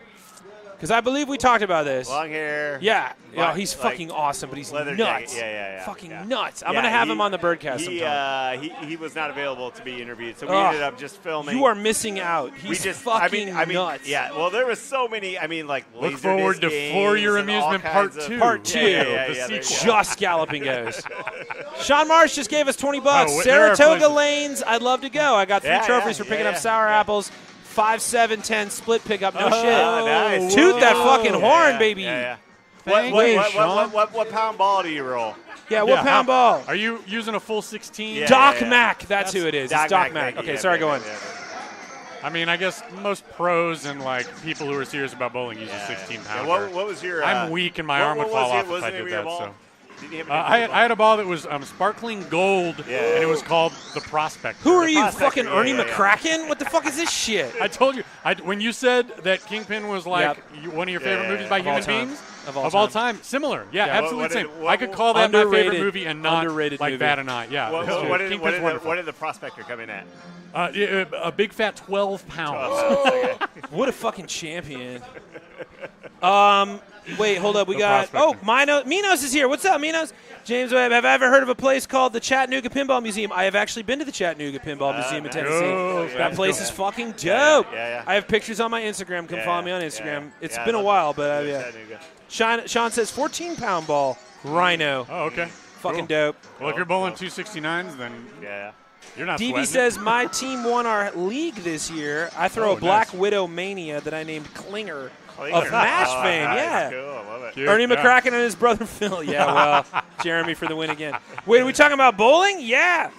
Because I believe we talked about this. Long hair. Yeah. He's fucking awesome, but he's nuts. Jacket. Yeah. Fucking nuts. I'm going to have him on the Birdcast sometime. He was not available to be interviewed, so we ended up just filming. You are missing out. He's fucking nuts. Yeah, well, there was so many, like, look forward to For Your Amusement Part 2. Part 2. Yeah, just Galloping Ghost. Sean Marsh just gave us $20. Saratoga Lanes. I'd love to go. I got 3 trophies for picking up sour apples. 5, 7, 10 split pickup. No shit. Nice. Toot that fucking horn, baby. Yeah. What pound ball do you roll? Yeah, what pound ball? Are you using a full 16? Doc Mac. That's who it is. It's Doc Mac. Okay, sorry, go on. I mean, I guess most pros and like people who are serious about bowling use a 16 pounder. What was your? I'm weak and my arm would fall off if I did that. So. I had a ball that was sparkling gold, and it was called the Prospector. Who are you, fucking Ernie McCracken? What the fuck is this shit? I told you. When you said that Kingpin was like one of your favorite movies by human beings of all time, similar. Yeah, absolutely same. I could call that my favorite movie and not like bat an eye. Yeah. What did the Prospector come in at? A big fat 12 pounds. What a fucking champion. Wait, hold up. We got Minos is here. What's up, Minos? James Webb, have I ever heard of a place called the Chattanooga Pinball Museum? I have actually been to the Chattanooga Pinball Museum in Tennessee. That place is fucking dope. I have pictures on my Instagram. Come follow me on Instagram. It's been a while, but Sean says 14-pound ball, Rhino. Oh, okay. Fucking dope. Well, if you're bowling 269s, then you're not DV says, my team won our league this year. I throw a Black Widow Mania that I named Klinger. Of MASH fame, nice. Cool. I love it. Ernie McCracken and his brother Phil. Yeah, well, Jeremy for the win again. Wait, are we talking about bowling? Yeah.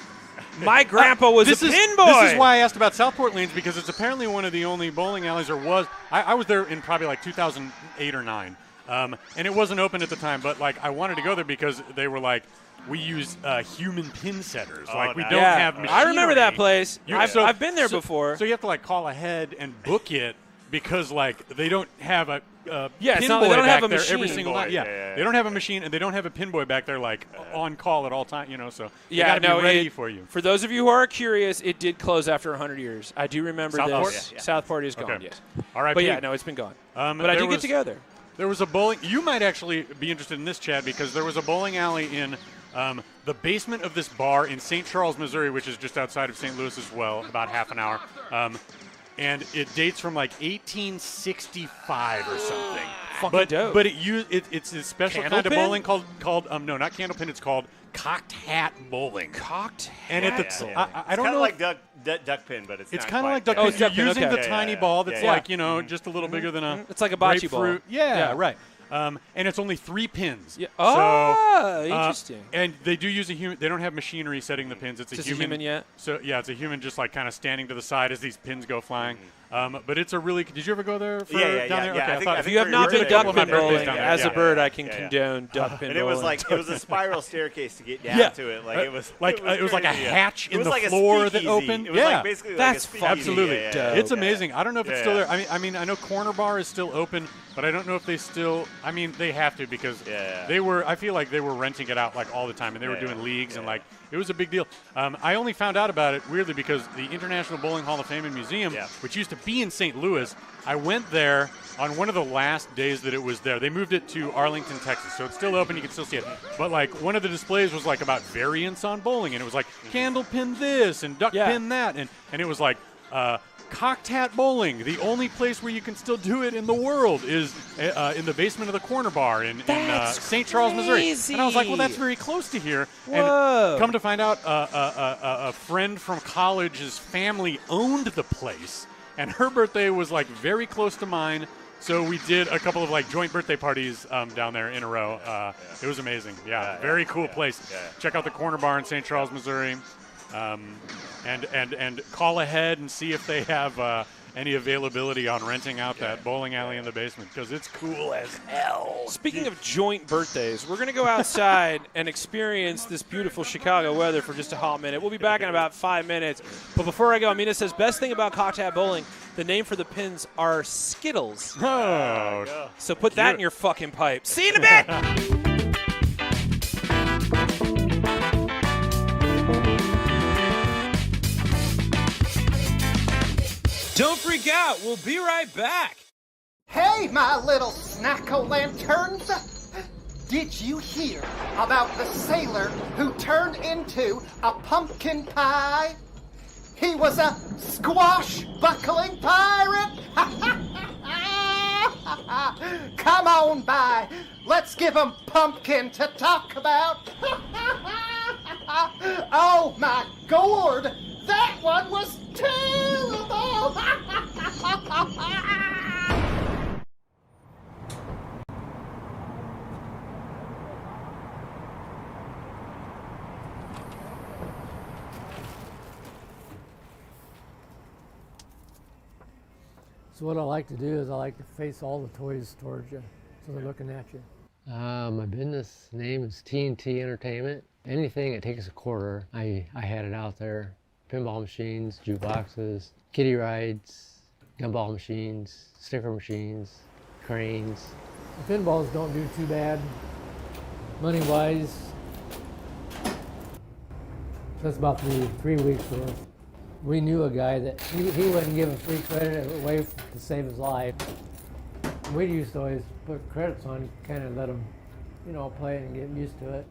My grandpa was a pin boy. This is why I asked about Southport Lanes, because it's apparently one of the only bowling alleys, or was. I was there in probably like 2008 or 9, and it wasn't open at the time, but like I wanted to go there because they were like, we use human pin setters. We don't have machinery. I remember that place. I've been there before. So you have to like call ahead and book it. Because like they don't have a pinboy they don't have a there machine. every single night. They don't have a machine and they don't have a pinboy back there like on call at all time. So they gotta be ready for you. For those of you who are curious, it did close after 100 years. I do remember Southport? this. Southport is gone. Yes. All right. But it's been gone. But I do get to go there. There was a bowling. You might actually be interested in this, Chad, because there was a bowling alley in the basement of this bar in St. Charles, Missouri, which is just outside of St. Louis as well, about half an hour. And it dates from like 1865 or something. Fucking dope. But it's a special kind of bowling called no, not candlepin. It's called cocked hat bowling. Cocked hat. And at the I don't know. It's kind of like duck pin, but it's kind of like duck pin. You're using the tiny ball that's like just a little bigger than a. It's like a bocce ball. Yeah, right. And it's only 3 pins. Yeah. Oh, interesting. And they do use a human. They don't have machinery setting the pins. It's just a human yet. So yeah, it's a human just like kind of standing to the side as these pins go flying. But it's a really. Did you ever go there? Down there? Okay, if you have not been duck pin bowling, as a bird, I can condone duck pin bowling. And it was a spiral staircase to get down to it. Like it was like a hatch in the floor that opened. It was like basically that's absolutely. dope. It's amazing. I don't know if it's still there. I mean, I know Corner Bar is still open. but I don't know if they still. I mean, they have to because they were. I feel like they were renting it out like all the time, and they were doing leagues and like it was a big deal. I only found out about it weirdly because the International Bowling Hall of Fame and Museum, which used to be in St. Louis, I went there on one of the last days that it was there. They moved it to Arlington, Texas, so it's still open. You can still see it. But like one of the displays was like about variants on bowling, and it was like candle pin this and duck pin that, and it was like. Cocktat bowling, the only place where you can still do it in the world is in the basement of the Corner Bar in St. Charles, Missouri. And I was like, well, that's very close to here. Whoa. And come to find out, a friend from college's family owned the place, and her birthday was like very close to mine. So we did a couple of like joint birthday parties down there in a row. It was amazing. Very cool place. Check out the Corner Bar in St. Charles, Missouri. And call ahead and see if they have any availability on renting out that bowling alley in the basement because it's cool as hell. Speaking of joint birthdays, we're going to go outside and experience this beautiful Chicago weather for just a hot minute. We'll be back in about 5 minutes. But before I go, Amina says, best thing about Cocktat Bowling, the name for the pins are Skittles. Oh. So put that in your fucking pipe. See you in a bit! Don't freak out. We'll be right back. Hey, my little snack-o'-lanterns! Did you hear about the sailor who turned into a pumpkin pie? He was a squash-buckling pirate! Come on by. Let's give him pumpkin to talk about. Oh, my gourd! That one was terrible! So what I like to do is I like to face all the toys towards you, so they're looking at you. My business name is T&T Entertainment. Anything that takes a quarter, I had it out there. Pinball machines, jukeboxes, kiddie rides, gumball machines, sticker machines, cranes. The pinballs don't do too bad, money-wise. That's about the 3 weeks worth. We knew a guy that he wouldn't give a free credit away to save his life. We used to always put credits on, kind of let him, play and get used to it.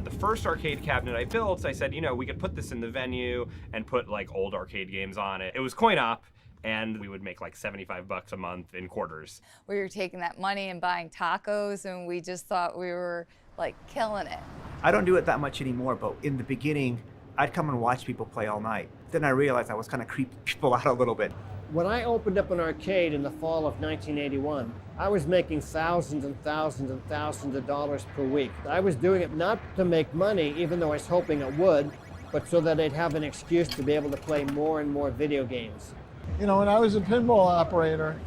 The first arcade cabinet I built, I said, we could put this in the venue and put like old arcade games on it. It was coin op, and we would make like $75 a month in quarters. We were taking that money and buying tacos, and we just thought we were like killing it. I don't do it that much anymore, but in the beginning, I'd come and watch people play all night. Then I realized I was kind of creeping people out a little bit. When I opened up an arcade in the fall of 1981, I was making thousands and thousands and thousands of dollars per week. I was doing it not to make money, even though I was hoping it would, but so that I'd have an excuse to be able to play more and more video games. When I was a pinball operator,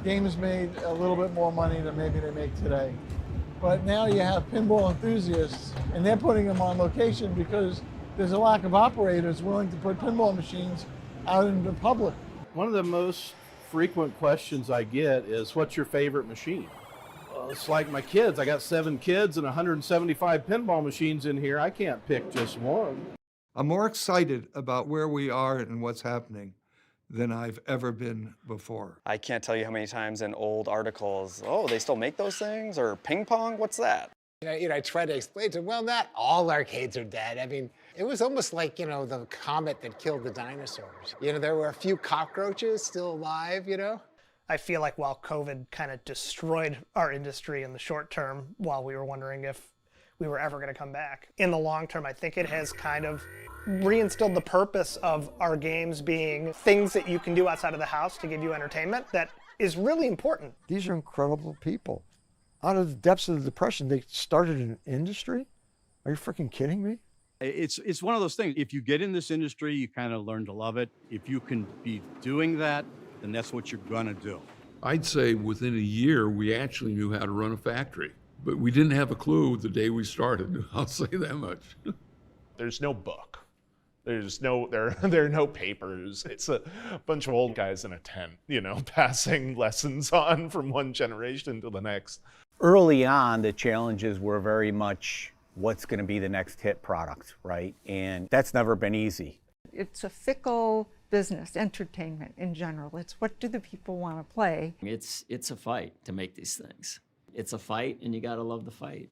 games made a little bit more money than maybe they make today. But now you have pinball enthusiasts, and they're putting them on location because there's a lack of operators willing to put pinball machines out in the public. One of the most frequent questions I get is, what's your favorite machine? Well, it's like my kids. I got 7 kids and 175 pinball machines in here. I can't pick just one. I'm more excited about where we are and what's happening than I've ever been before. I can't tell you how many times in old articles, oh, they still make those things? Or ping pong, what's that? I try to explain to them, well, not all arcades are dead. I mean, it was almost like, the comet that killed the dinosaurs. There were a few cockroaches still alive, I feel like while COVID kind of destroyed our industry in the short term, while we were wondering if we were ever going to come back, in the long term, I think it has kind of reinstilled the purpose of our games being things that you can do outside of the house to give you entertainment that is really important. These are incredible people. Out of the depths of the Depression, they started an industry? Are you freaking kidding me? It's one of those things. If you get in this industry, you kind of learn to love it. If you can be doing that, then that's what you're gonna do. I'd say within a year, we actually knew how to run a factory, but we didn't have a clue the day we started. I'll say that much. There's no book. There's no, there are no papers. It's a bunch of old guys in a tent, passing lessons on from one generation to the next. Early on, the challenges were very much what's going to be the next hit product, right? And that's never been easy. It's a fickle business, entertainment in general. It's what do the people want to play? It's a fight to make these things. It's a fight, and you got to love the fight.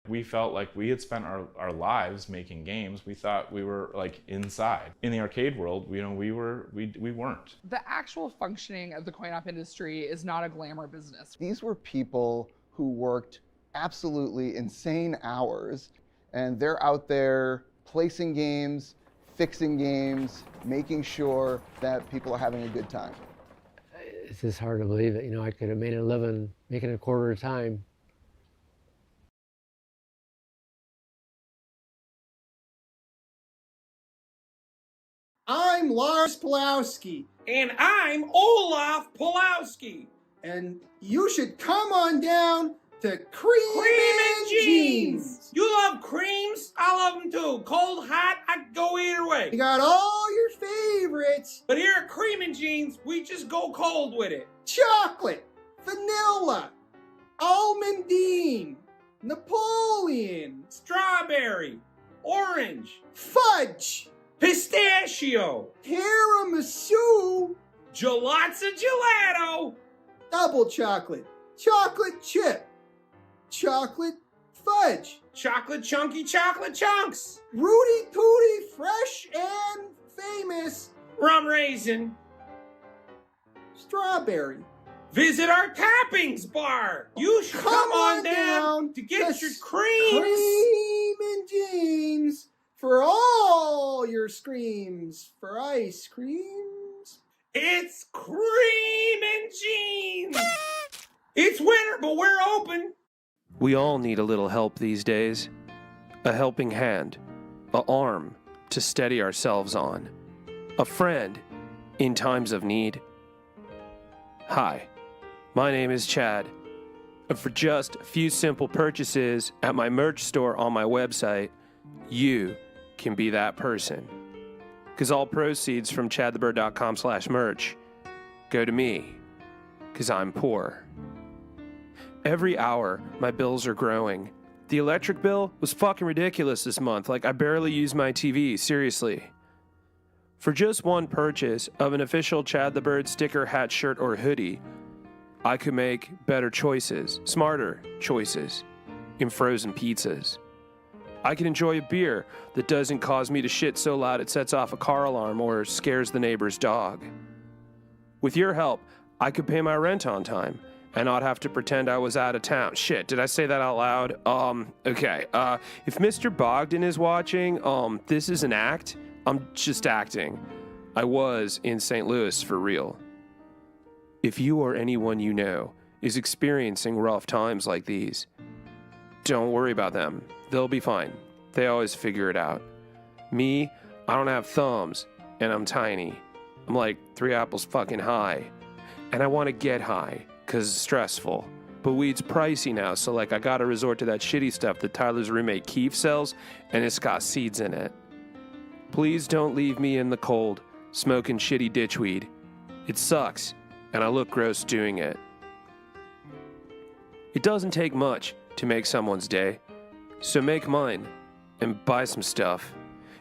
We felt like we had spent our lives making games. We thought we were like inside. In the arcade world, we weren't. The actual functioning of the coin-op industry is not a glamour business. These were people who worked absolutely insane hours, and they're out there placing games, fixing games, making sure that people are having a good time. It's just hard to believe it. I could have made a living making a quarter of time. I'm Lars Pulowski. And I'm Olaf Pulowski. And you should come on down to Cream and Jeans. You love creams? I love them too. Cold, hot, I go either way. We got all your favorites. But here at Cream and Jeans, we just go cold with it. Chocolate, vanilla, almondine, Napoleon, strawberry, orange, fudge, pistachio, tiramisu, gelato, double chocolate, chocolate chip, chocolate fudge, chocolate chunky chocolate chunks, Rudy Tooty fresh and famous, rum raisin, strawberry. Visit our toppings bar. You should come on down to get your creams. Cream and Jeans. For all your screams for ice creams. It's Cream and Jeans. It's winter, but we're open. We all need a little help these days. A helping hand, an arm to steady ourselves on, a friend in times of need. Hi, my name is Chad, and for just a few simple purchases at my merch store on my website, you can be that person. Because all proceeds from chadthebird.com/merch go to me, because I'm poor. Every hour, my bills are growing. The electric bill was fucking ridiculous this month. Like, I barely use my TV, seriously. For just one purchase of an official Chad the Bird sticker, hat, shirt, or hoodie, I could make better choices, smarter choices in frozen pizzas. I can enjoy a beer that doesn't cause me to shit so loud it sets off a car alarm or scares the neighbor's dog. With your help, I could pay my rent on time and not have to pretend I was out of town. Shit, did I say that out loud? Okay. If Mr. Bogdan is watching, this is an act. I'm just acting. I was in St. Louis for real. If you or anyone you know is experiencing rough times like these, don't worry about them. They'll be fine. They always figure it out. Me, I don't have thumbs, and I'm tiny. I'm like 3 apples fucking high. And I want to get high, because it's stressful. But weed's pricey now, so I gotta resort to that shitty stuff that Tyler's roommate Keith sells, and it's got seeds in it. Please don't leave me in the cold, smoking shitty ditchweed. It sucks, and I look gross doing it. It doesn't take much to make someone's day. So make mine and buy some stuff.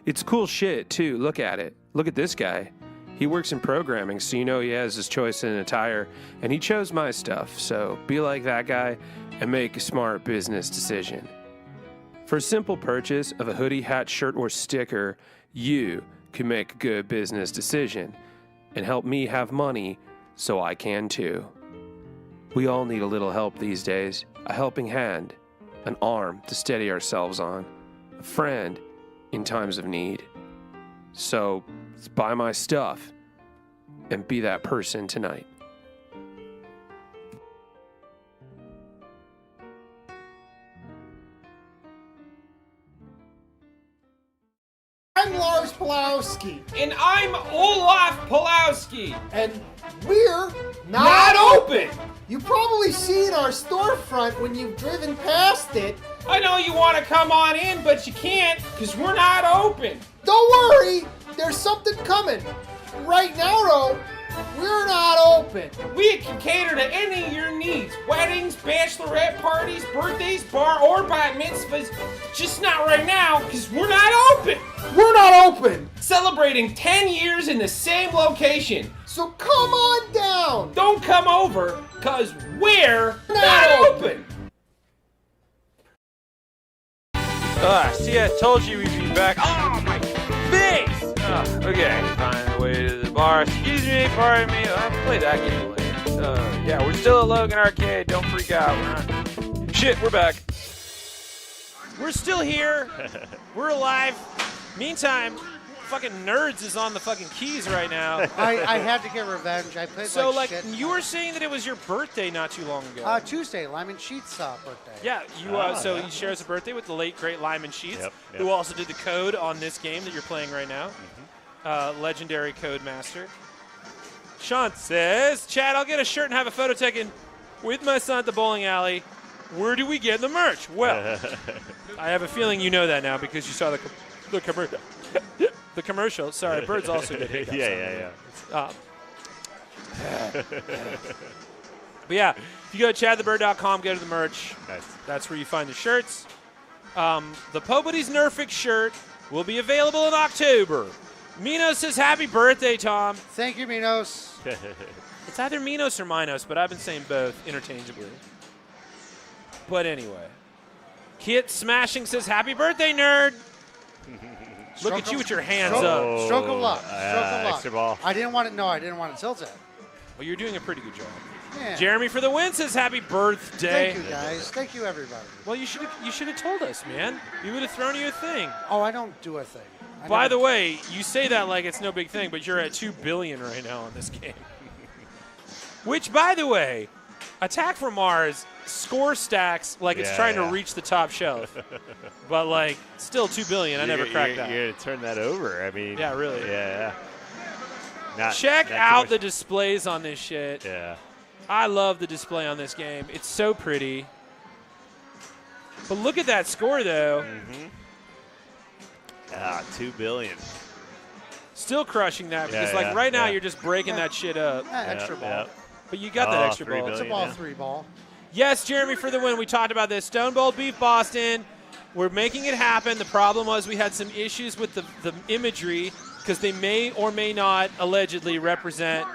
It's cool shit, too. Look at it. Look at this guy. He works in programming, so you know he has his choice in attire, and he chose my stuff. So be like that guy and make a smart business decision. For a simple purchase of a hoodie, hat, shirt, or sticker, you can make a good business decision and help me have money so I can too. We all need a little help these days. A helping hand. An arm to steady ourselves on, a friend in times of need. So, let's buy my stuff and be that person tonight. I'm Lars Pulowski. And I'm Olaf Pulowski. And we're Not open! You probably seen our storefront when you've driven past it. I know you want to come on in, but you can't, because we're not open. Don't worry, there's something coming. Right now, though, we're not open. We can cater to any of your needs. Weddings, bachelorette parties, birthdays, bar, or bat mitzvahs. Just not right now, because we're not open. We're not open. Celebrating 10 years in the same location. So come on down. Don't come over, because we're not open. See, I told you we'd be back. Oh, my face! Okay, find the way to the bar. Excuse me, pardon me. I haven't played that game later. Yeah, we're still at Logan Arcade. Don't freak out. We're not. Shit, we're back. We're still here. We're alive. Meantime, fucking Nerds is on the fucking keys right now. I had to get revenge. I played so, like like shit. you were saying that it was your birthday not too long ago. Tuesday, Lyman Sheets' birthday. Yeah, so he shares a birthday with the late, great Lyman Sheets, who also did the code on this game that you're playing right now. Legendary code master. Sean says, Chad, I'll get a shirt and have a photo taken with my son at the bowling alley. Where do we get the merch? Well, I have a feeling you know that now because you saw the commercial. The commercial. Sorry, Birds also did hiccups. Yeah. But yeah, if you go to chadthebird.com, go to the merch. Nice. That's where you find the shirts. The Po Buddies Nerfix shirt will be available in October. Minos says happy birthday, Tom. Thank you, Minos. It's either Minos or Minos, but I've been saying both interchangeably. But anyway. Kit Smashing says happy birthday, nerd. Look at you with your hands up. Stroke of luck. Stroke of luck. Extra ball. I didn't want to tilt it. Well, you're doing a pretty good job. Yeah. Jeremy for the win says happy birthday. Thank you, guys. Thank you, everybody. Well, you should have told us, man. We would have thrown you a thing. Oh, I don't do a thing. By the way, you say that like it's no big thing, but you're at 2 billion right now on this game. Which, by the way, Attack from Mars score stacks like it's trying to reach the top shelf. But, like, still 2 billion. I never cracked that. You're going to turn that over. I mean. Yeah, really. Yeah. Check out the displays on this shit. Yeah. I love the display on this game. It's so pretty. But look at that score, though. 2 billion. Still crushing that because, right now you're just breaking that shit up. Extra ball. But you got that extra ball. It's a ball, 3 ball. Yes, Jeremy for the win. We talked about this. Stone Bold Beef Boston. We're making it happen. The problem was we had some issues with the imagery because they may or may not allegedly represent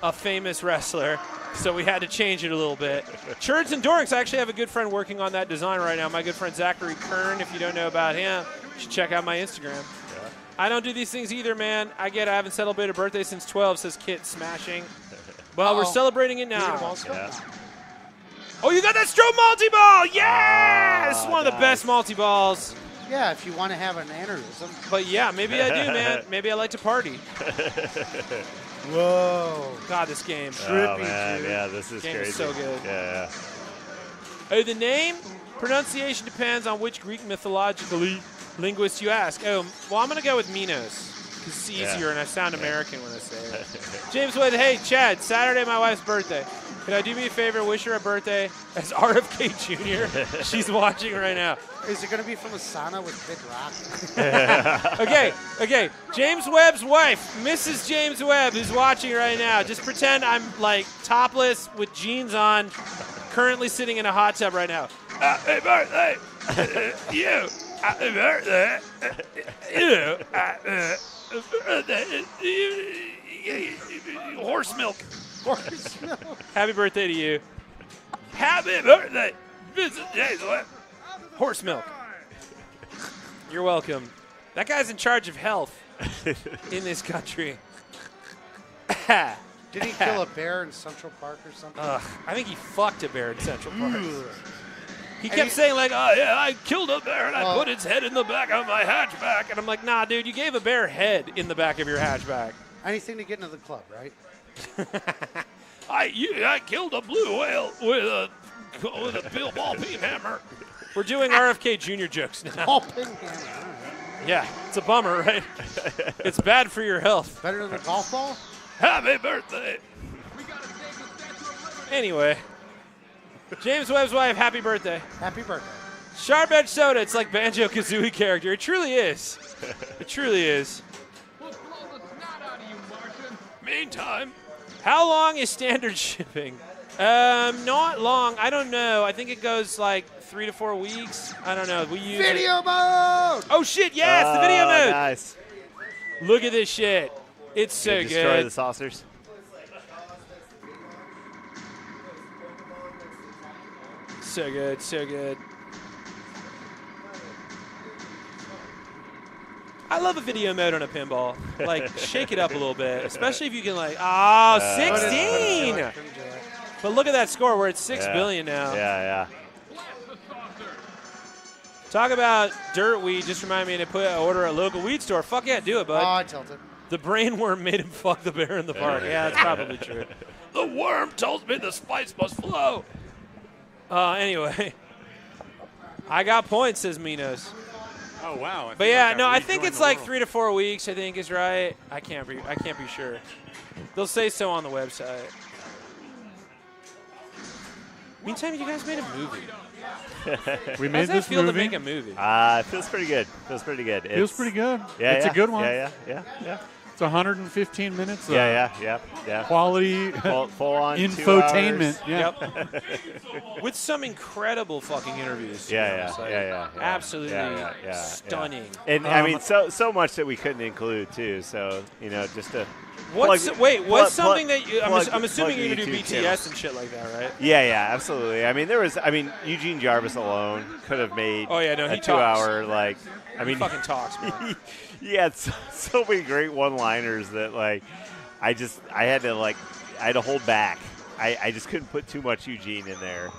a famous wrestler. So we had to change it a little bit. Churds and Dorks, I actually have a good friend working on that design right now. My good friend Zachary Kern, if you don't know about him, you should check out my Instagram. Yeah. I don't do these things either, man. I haven't celebrated a birthday since 12, says Kit Smashing. Well, we're celebrating it now. Oh, you got that strobe multi-ball! Yeah! This is one of the best multi-balls. Yeah, if you want to have an aneurysm. But yeah, maybe I do, man. Maybe I like to party. Whoa. God, this game. Oh, man. Yeah, this is game crazy. Is so good. Yeah. Oh, the name? Pronunciation depends on which Greek mythologically linguist you ask. Oh, well, I'm going to go with Minos because it's easier and I sound American when I say it. James Wood, hey, Chad, Saturday, my wife's birthday. Could I do me a favor, wish her a birthday as RFK Jr.? She's watching right now. Is it going to be from a sauna with Big Rock? Okay. James Webb's wife, Mrs. James Webb, who's watching right now. Just pretend I'm, like, topless with jeans on, currently sitting in a hot tub right now. Happy birthday! You! Happy birthday! You! Horse milk! Horse milk. Happy birthday to you. Happy birthday, Mrs. James Webb. Horse milk. You're welcome. That guy's in charge of health in this country. Did he kill a bear in Central Park or something? I think he fucked a bear in Central Park. He kept saying, like, oh, yeah, I killed a bear and I put its head in the back of my hatchback. And I'm like, nah, dude, you gave a bear head in the back of your hatchback. Anything to get into the club, right? I killed a blue whale with a ball peen hammer. We're doing RFK Jr. jokes now. Ball peen hammer. Yeah, it's a bummer, right? It's bad for your health. Better than a golf ball? Happy birthday. Anyway, James Webb's wife, happy birthday. Happy birthday. Sharp Edge Soda, it's like Banjo-Kazooie character. It truly is. It truly is. Meantime, how long is standard shipping? Not long. I don't know. I think it goes like 3 to 4 weeks. I don't know. We use Video mode! Oh, shit, yes, the video mode. Nice. Look at this shit. It's so good. Destroy the saucers. So good, so good. I love a video mode on a pinball. Like, shake it up a little bit, especially if you can, like, 16! But look at that score. We're at 6 billion now. Yeah. Talk about dirt weed. Just remind me to put an order at a local weed store. Fuck yeah, do it, bud. Oh, I tilted. The brainworm made him fuck the bear in the park. Yeah, that's probably true. The worm tells me the spice must flow. Anyway. I got points, says Minos. Oh, wow. But yeah, no, I think it's like 3 to 4 weeks, I think is right. I can't be sure. They'll say so on the website. Meantime, you guys made a movie. We made How's that this feel movie. to make a movie? It feels pretty good. Feels pretty good. Yeah, it's a good one. Yeah. It's 115 minutes. Yeah. Quality, full on infotainment. 2 hours. Yep. With some incredible fucking interviews. Yeah. Absolutely Yeah. stunning. And I mean, so much that we couldn't include too. So just to. What's something that you? I'm assuming plug you're gonna do YouTube BTS channels. and shit like that, right? Yeah, absolutely. I mean, Eugene Jarvis alone could have made he a talks. 2-hour He fucking talks, man. He had so many great one-liners that I had to hold back. I just couldn't put too much Eugene in there.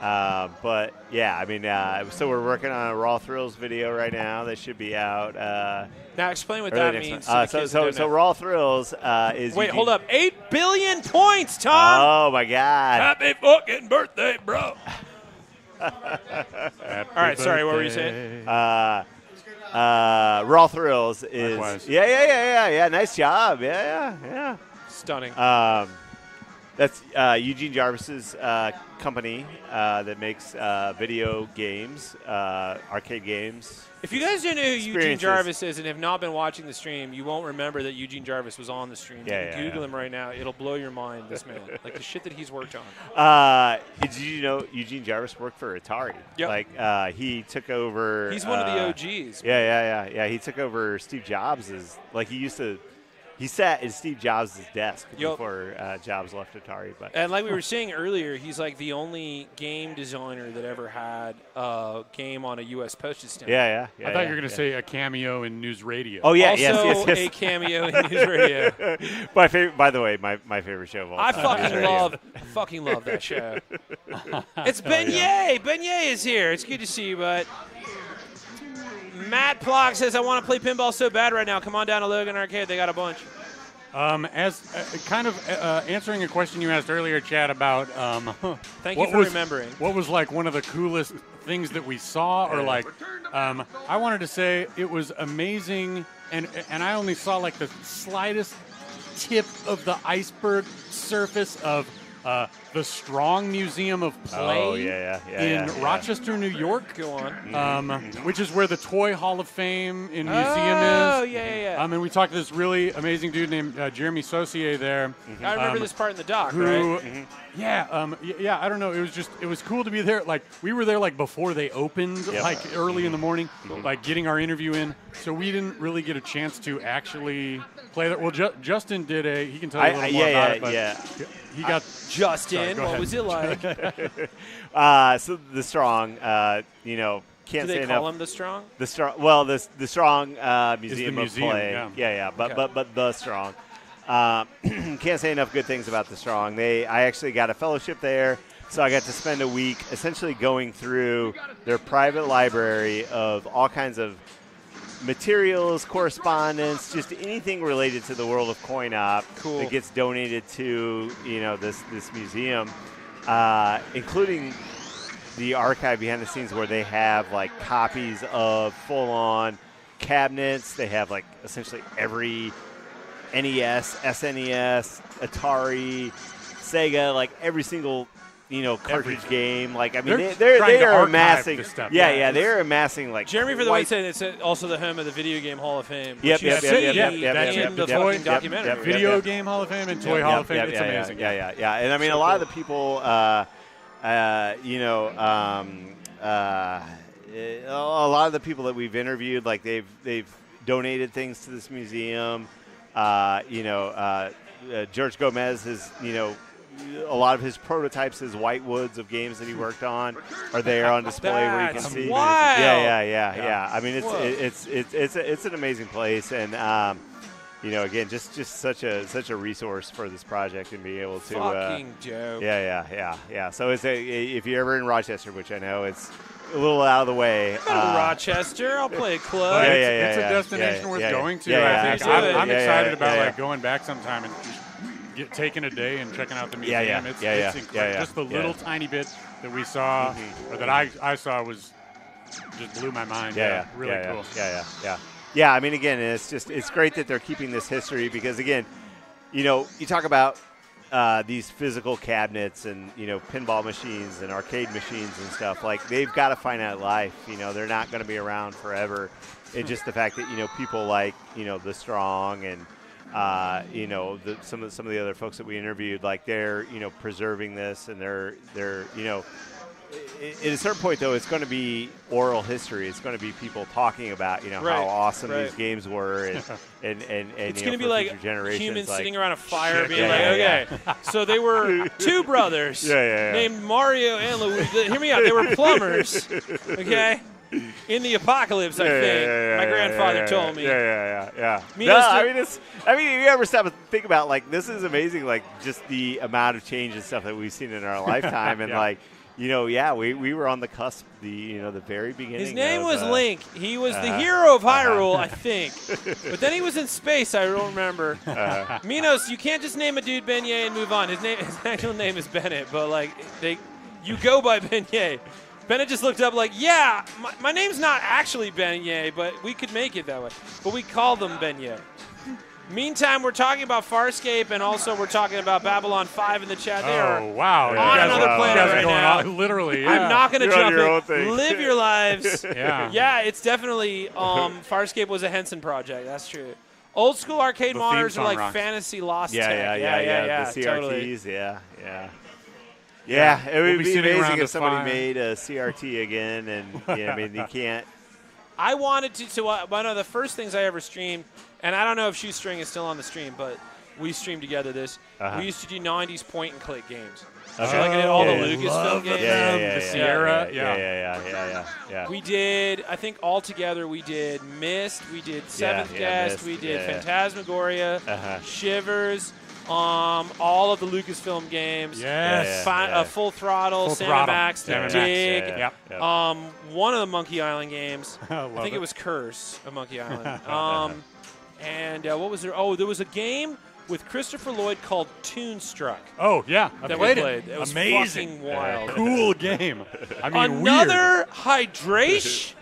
But yeah, I mean, so we're working on a Raw Thrills video right now that should be out. Now explain what early that next means. month. to the kids that don't So know. Raw Thrills is. Wait, Eugene- hold up. 8 billion points, Tom. Oh my God! Happy fucking birthday, bro. All right, sorry. What were you saying? Raw Thrills is. Likewise. Yeah. Nice job. Yeah. Stunning. That's Eugene Jarvis's company that makes video games, arcade games. If you guys don't know who Eugene experiences. Jarvis is and have not been watching the stream, you won't remember that Eugene Jarvis was on the stream. Yeah, Google him right now. It'll blow your mind, this man. Like the shit that he's worked on. Did you know Eugene Jarvis worked for Atari? Yep. He took over. He's one of the OGs. Yeah. He took over Steve Jobs' He sat at Steve Jobs' desk before Jobs left Atari. But And like we were saying earlier, he's like the only game designer that ever had a game on a U.S. postage stamp. Yeah. I thought you were going to say a cameo in News Radio. Oh yeah, also yes. a cameo in News Radio. By the way, my favorite show of all I time. fucking love that show. It's Beignet. Beignet is here. It's good to see you, bud. Matt Plock says, I want to play pinball so bad right now. Come on down to Logan Arcade. They got a bunch. As answering a question you asked earlier, Chad, about Thank you for remembering. What was like one of the coolest things that we saw, or I wanted to say it was amazing, and I only saw like the slightest tip of the iceberg surface of the Strong Museum of Play in Rochester, New York. Go on. Which is where the Toy Hall of Fame in museum is. Oh, yeah. And we talked to this really amazing dude named Jeremy Saucier there. I remember this part in the doc, who, right? Yeah, I don't know. It was cool to be there. Like, we were there like before they opened, like early in the morning, like getting our interview in. So we didn't really get a chance to actually play that. Well, Justin did he can tell you a little more about it. But he got Justin. Sorry, what was it like? So the Strong, can't Do say they enough. call him the Strong? The Strong. Well, the Strong Museum of museum, Play. yeah. But the Strong. Can't say enough good things about the Strong. I actually got a fellowship there, so I got to spend a week essentially going through their private library of all kinds of materials, correspondence, just anything related to the world of coin op that gets donated to this museum, including the archive behind the scenes where they have like copies of full-on cabinets. They have like essentially every NES, SNES, Atari, Sega, like every single cartridge game. Like I mean, They're trying they to are archive amassing. this stuff. Yeah, they are amassing like. Jeremy, for the quite- one saying it's also the home of the Video Game Hall of Fame. Yep, which you yep, see yep, in the fucking documentary. Video Game Hall of Fame and Toy Hall of Fame. It's amazing. Yeah. And I mean, a lot of the people, a lot of the people that we've interviewed, like they've donated things to this museum. George Gomez is, a lot of his prototypes, his whitewoods of games that he worked on, are there on display where you can see. Wild. Yeah. I mean, it's an amazing place, and again, just such a resource for this project and being able to. Fucking dope. Yeah. So if you're ever in Rochester, which I know it's a little out of the way. Go to Rochester. I'll play a club. It's a destination worth going to. I think I'm excited about going back sometime and taking a day and checking out the museum. It's incredible. Just the little tiny bit that we saw, or that I saw, was just blew my mind. Really cool. Yeah. I mean, again, it's great that they're keeping this history because, again, you talk about these physical cabinets and pinball machines and arcade machines and stuff. Like they've got to find out life. They're not going to be around forever. And just the fact that people like the Strong and some of the other folks that we interviewed, like they're preserving this, and they're at a certain point though, it's going to be oral history. It's going to be people talking about how awesome these games were, and it's going to be like humans like, sitting around a fire, being okay, so they were two brothers named Mario and Luigi. Hear me out. They were plumbers. Okay. In the apocalypse, I think my grandfather told me. Yeah. I mean, if you ever stop and think about, like, this is amazing, like, just the amount of change and stuff that we've seen in our lifetime, and like, we were on the cusp, the very beginning. His name was Link. He was the hero of Hyrule, I think. But then he was in space. I don't remember. Minos, you can't just name a dude Beignet and move on. His actual name is Bennett, but you go by Beignet. Bennett just looked up like, my name's not actually Beignet, but we could make it that way. But we call them Beignet. Meantime, we're talking about Farscape, and also we're talking about Babylon 5 in the chat. They are wow. on another planet right now. Literally, I'm not going to jump in. Live your lives. Yeah, it's definitely, Farscape was a Henson project. That's true. Old school arcade monitors are like fantasy lost tech. Yeah. The CRTs, totally. Yeah, it would be sitting amazing around if a somebody fire. made a CRT again, and I mean, you can't. I wanted to one of the first things I ever streamed, and I don't know if Shoestring is still on the stream, but we streamed together this. We used to do 90s point-and-click games. So like I did all the Lucasfilm games. The Sierra. Yeah. We did, I think altogether we did Myst, we did Seventh Guest, Myst, we did Phantasmagoria, Shivers, all of the Lucasfilm games. Full Throttle, Cinemax, The Dig. One of the Monkey Island games. I think it was Curse of Monkey Island. And what was there? Oh, there was a game with Christopher Lloyd called Toonstruck. Oh, yeah. I that played we played. it. It was Amazing. fucking wild. Cool game. I mean, Another hydration.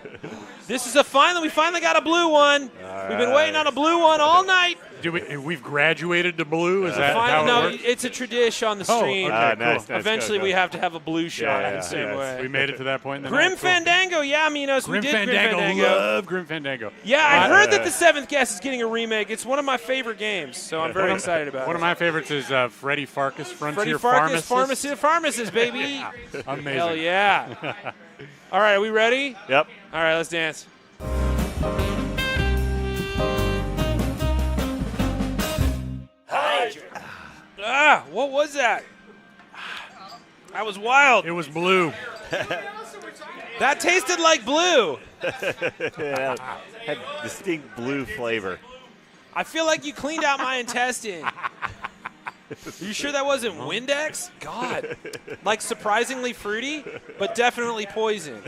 We finally got a blue one. We've been waiting on a blue one all night. We've graduated to blue? Is that how it works? It's a tradition on the stream. Okay, cool. Nice, Eventually, we have to have a blue shot in the same Yes. way. We made it to that point in the Grim night. Cool. Fandango, Minos, we did Grim Fandango. Love Grim Fandango. Yeah, I heard that the Seventh Guest is getting a remake. It's one of my favorite games, so I'm very excited about it. One of my favorites is Freddy Farkas, Frontier Freddy Pharmacist. Pharmacist, baby. Amazing. Hell yeah. All right, are we ready? Yep. All right, let's dance. What was that? That was wild. It was blue. That tasted like blue. Had distinct blue flavor. I feel like you cleaned out my intestine. Are you sure that wasn't Windex? God. Like surprisingly fruity, but definitely poison.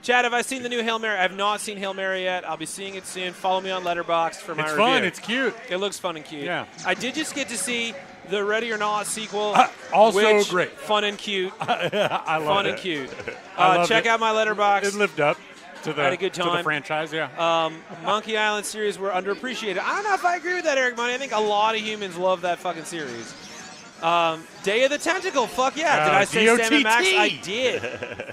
Chad, have I seen the new Hail Mary? I have not seen Hail Mary yet. I'll be seeing it soon. Follow me on Letterboxd for my review. It's fun. It's cute. It looks fun and cute. Yeah. I did just get to see the Ready or Not sequel. Also which, great. Fun and cute. I love Fun it. and cute. I Check out my Letterboxd. It lived up to I had a good to the time. franchise, yeah. Monkey Island series were underappreciated. I don't know if I agree with that, Eric Money. I think a lot of humans love that fucking series. Day of the Tentacle. Fuck yeah. Did I say Sam and Max? I did.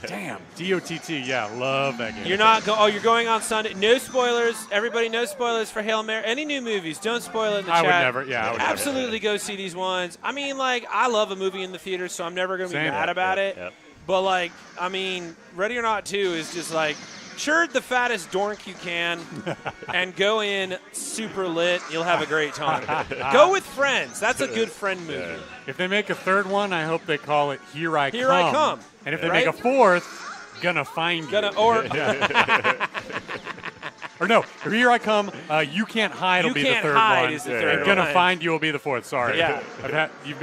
Damn. DOTT. Yeah, love that game. You're not you're going on Sunday. No spoilers. Everybody, no spoilers for Hail Mary. Any new movies, don't spoil it in the chat. I would never. Yeah, I would absolutely go see these ones. I mean, like, I love a movie in the theater, so I'm never going to be mad about it. Yep. But, like, I mean, Ready or Not 2 is just like, churd the fattest dork you can and go in super lit. You'll have a great time. Go with friends. That's a good friend movie. If they make a third one, I hope they call it Here I Come. Here I Come. And if they make a fourth, Gonna Find You. Or no, Here I Come, You Can't Hide will be the third one. Is the third and Gonna Find You will be the fourth. Sorry. Yeah.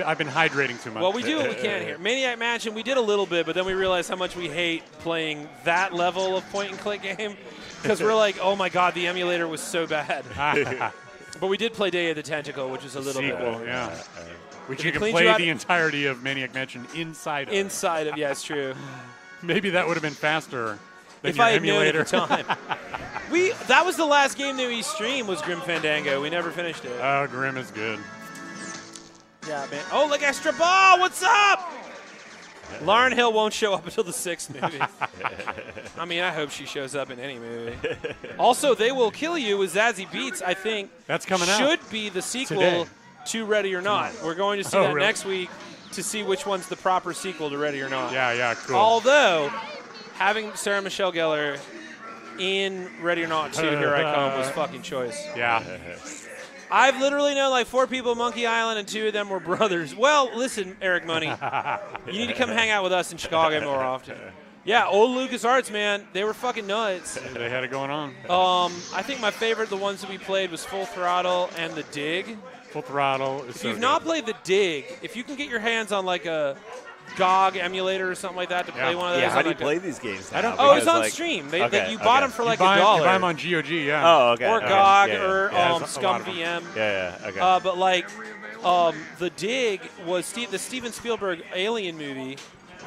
I've been hydrating too much. Well, we do what we can here. Maniac Mansion, we did a little bit, but then we realized how much we hate playing that level of point-and-click game because we're like, oh, my God, the emulator was so bad. But we did play Day of the Tentacle, which is a little sequel, bit. Yeah. Which you can play the entirety of Maniac Mansion inside of. Inside of, yeah, it's true. Maybe that would have been faster than if your I had emulator. known at the time. That was the last game that we streamed was Grim Fandango. We never finished it. Oh, Grim is good. Yeah, man. Oh, look, Extra Ball. What's up? Lauren Hill won't show up until the 6th movie. I mean, I hope she shows up in any movie. Also, They Will Kill You with Zazie Beetz, I think, that's coming out. Should be the sequel Today. to Ready or Not. We're going to see that next week to see which one's the proper sequel to Ready or Not. Yeah, cool. Although, having Sarah Michelle Gellar in Ready or Not 2, Here I Come, was fucking choice. Yeah. I've literally known like 4 people at Monkey Island, and 2 of them were brothers. Well, listen, Eric Money, you need to come hang out with us in Chicago more often. Yeah, old LucasArts, man, they were fucking nuts. They had it going on. I think my favorite, the ones that we played, was Full Throttle and The Dig. Full Throttle is If you've not played The Dig, if you can get your hands on like a GOG emulator or something like that to play one of those. Yeah, how do you like play these games now? I don't. Oh, it's on stream. You bought them for like $1. You buy them on GOG, yeah. Oh, okay. Or GOG or Scum VM. Yeah, okay. But like, The Dig was the Steven Spielberg Alien movie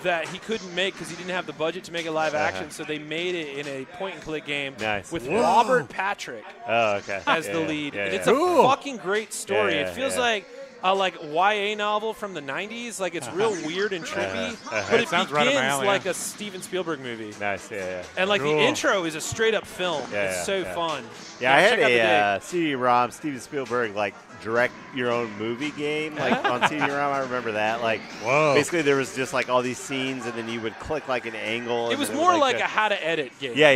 that he couldn't make because he didn't have the budget to make it live action, so they made it in a point-and-click game with Robert Patrick as the lead. And it's a fucking great story. It feels like a YA novel from the 90s. Like, it's real weird and trippy, but it begins like a Steven Spielberg movie. Nice, And like the intro is a straight-up film. It's so fun. Yeah, I had a CD-ROM, Steven Spielberg, like, direct your own movie game, like on CD-ROM. I remember that. Like, basically there was just like all these scenes, and then you would click like an angle. It was more like a how to edit game. Yeah.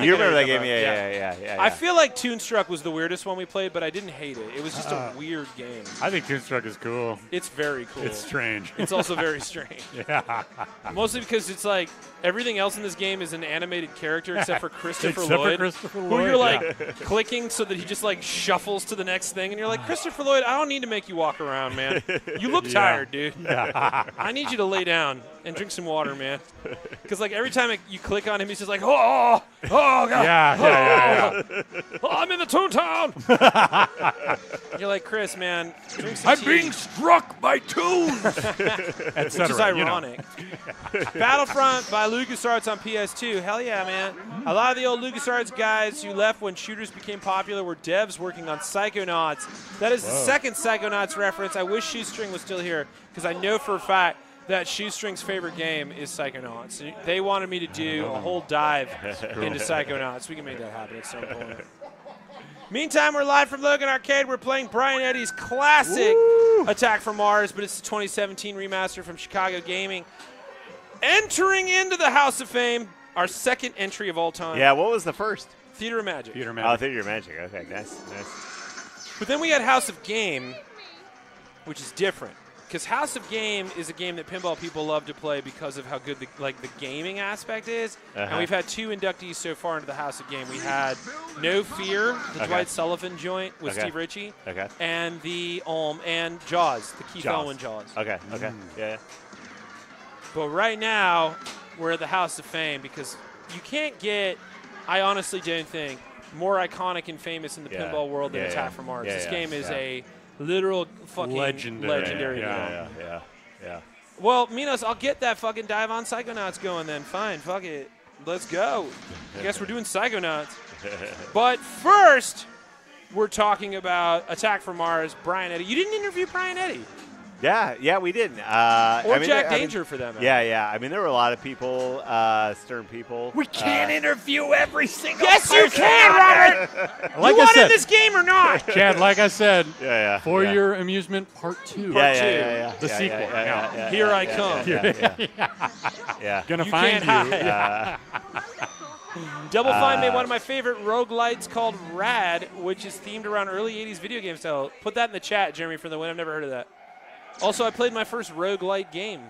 You remember that game? Yeah. I feel like Toonstruck was the weirdest one we played, but I didn't hate it. It was just a weird game. I think Toonstruck is cool. It's very cool. It's strange. It's also very strange. Yeah. Mostly because it's like everything else in this game is an animated character except for Christopher Lloyd. Who you're like clicking so that he just like shuffles to the next thing, and you're like, Christopher Lloyd, I don't need to make you walk around, man. You look tired, dude. I need you to lay down and drink some water, man. Because like every time you click on him, he's just like, oh God. Yeah. Oh, I'm in the Toontown. You're like, Chris, man, drink some tea. being struck by tunes. Which is ironic. Battlefront by LucasArts on PS2. Hell yeah, man. A lot of the old LucasArts guys who left when shooters became popular were devs working on Psychonauts. That is the second Psychonauts reference. I wish Shoestring was still here because I know for a fact that Shoestring's favorite game is Psychonauts. They wanted me to do a whole dive into Psychonauts. We can make that happen at some point. Meantime, we're live from Logan Arcade. We're playing Brian Eddy's classic Attack from Mars, but it's the 2017 remaster from Chicago Gaming. Entering into the House of Fame, our second entry of all time. Yeah, what was the first? Theater of Magic. Oh, Theater of Magic. Okay, nice. But then we had House of Game, which is different. Because House of Game is a game that pinball people love to play because of how good the gaming aspect is. And we've had 2 inductees so far into the House of Game. We had No Fear, the Dwight Sullivan joint with Steve Ritchie, and the and Jaws, the Keith Elwin Jaws. Yeah. But right now, we're at the House of Fame because you can't get, I honestly don't think, more iconic and famous in the pinball world than Attack from Mars. This game is a literal fucking legendary game. Yeah. Well, Minos, I'll get that fucking dive on Psychonauts going then. Fine, fuck it. Let's go. I guess we're doing Psychonauts. But first, we're talking about Attack from Mars, Brian Eddy. You didn't interview Brian Eddy. Yeah, we did. Or Jack Danger for that matter. Yeah. I mean, there were a lot of people, stern people. We can't interview every single Yes, person. you can, Robert! Like you I want said, in this game or not? Chad, like I said, For yeah. Your Amusement Part 2. Yeah. The sequel. Yeah. Here I come. Yeah. Gonna You find can't you. hide. Double Fine made one of my favorite roguelites called Rad, which is themed around early 80s video game style. Put that in the chat, Jeremy, for the win. I've never heard of that. Also, I played my first roguelite game.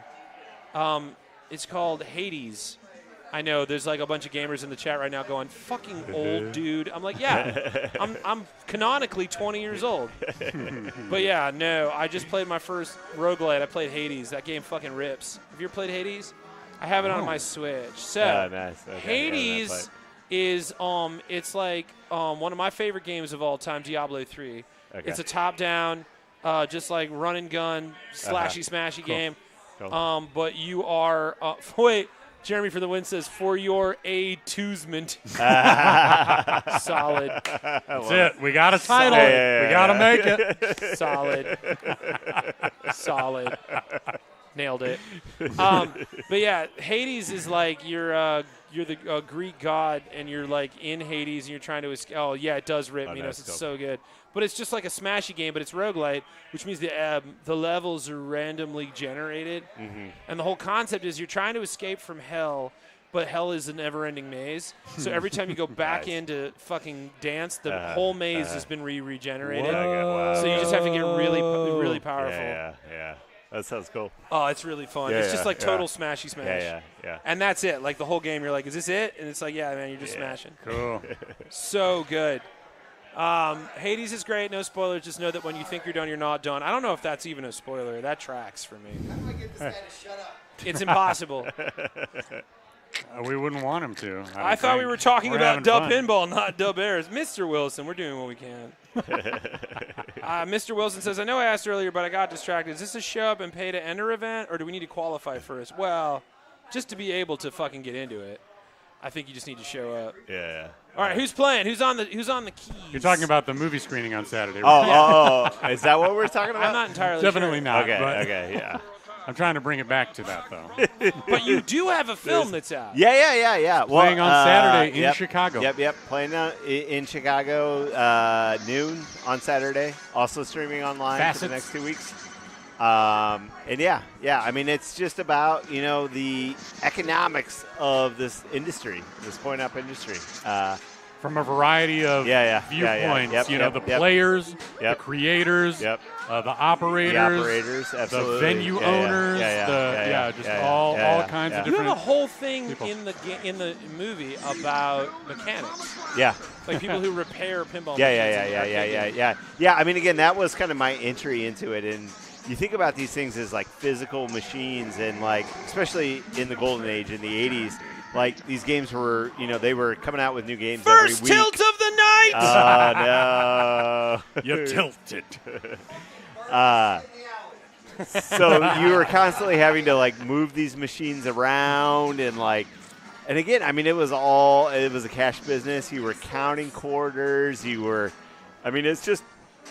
It's called Hades. I know there's like a bunch of gamers in the chat right now going, fucking old dude. I'm like, yeah, I'm canonically 20 years old. But yeah, no, I just played my first roguelite. I played Hades. That game fucking rips. Have you ever played Hades? I have it on my Switch. So nice. Okay, Hades is it's like one of my favorite games of all time, Diablo 3. Okay. It's a top-down, just like run and gun, slashy smashy game. Cool. But you are wait. Jeremy for the win says, for your amusement. Solid. That's it. We got a title. We got to make it. Solid. Nailed it. But yeah, Hades is like you're the Greek god, and you're like in Hades, and you're trying to escape. Oh yeah, it does rip. It's so good. But it's just like a smashy game, but it's roguelite, which means the levels are randomly generated. Mm-hmm. And the whole concept is you're trying to escape from hell, but hell is a never-ending maze. So every time you go back into fucking dance, the whole maze has been regenerated. Wow. So you just have to get really powerful. Yeah. That sounds cool. Oh, it's really fun. It's just like total smashy smash. Yeah. And that's it. Like the whole game, you're like, is this it? And it's like, yeah, man, you're just smashing. Cool. So good. Hades is great. No spoilers. Just know that when you think you're done, you're not done. I don't know if that's even a spoiler. That tracks for me. How do I get this guy to shut up? It's impossible. We wouldn't want him to. I thought we were talking about dub pinball, not dub airs. Mr. Wilson, we're doing what we can. Mr. Wilson says, I know I asked earlier, but I got distracted. Is this a show up and pay to enter event, or do we need to qualify first? Well, just to be able to fucking get into it, I think you just need to show up. Yeah. All right, who's playing? Who's on the keys? You're talking about the movie screening on Saturday. Oh, is that what we're talking about? I'm not entirely Definitely sure. not. Okay, yeah. I'm trying to bring it back to that, though. But you do have a film that's out. Yeah. Playing on Saturday in Chicago. Yep. Playing in Chicago noon on Saturday. Also streaming online for the next 2 weeks. And yeah. I mean, it's just about the economics of this industry, this point-up industry. From a variety of viewpoints, the players, the creators, the operators, absolutely. the venue owners, all kinds of different. You have a whole thing in the movie about mechanics. Yeah. Like people who repair pinball machines. Yeah. I mean, again, that was kind of my entry into it, and you think about these things as like physical machines, and like especially in the golden age in the 80s. Like, these games were, they were coming out with new games every week. First tilt of the night! Oh, no. You tilted. So you were constantly having to, like, move these machines around and, like, and again, I mean, it was a cash business. You were counting quarters. It's just,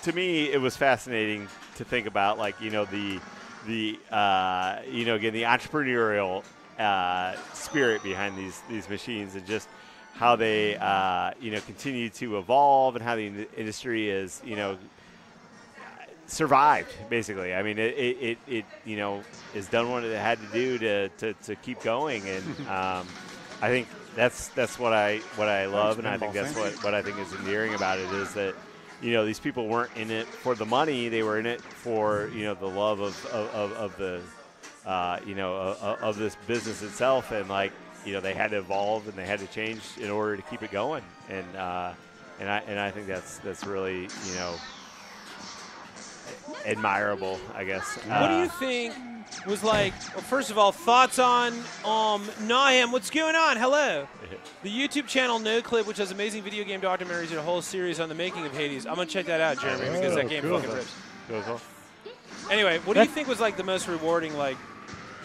to me, it was fascinating to think about, like, the entrepreneurial spirit behind these machines, and just how they continue to evolve, and how the industry is survived, basically. I mean, it has done what it had to do to keep going, and I think that's what I love, and I think that's what I think is endearing about it, is that these people weren't in it for the money; they were in it for the love of the of this business itself, and they had to evolve and they had to change in order to keep it going, and I think that's really admirable, I guess. What do you think was like? Well, first of all, thoughts on Nahim? What's going on? Hello. The YouTube channel No Clip, which has amazing video game documentaries and a whole series on the making of Hades. I'm gonna check that out, Jeremy, because that game fucking rips. Cool. Anyway, what do you think was like the most rewarding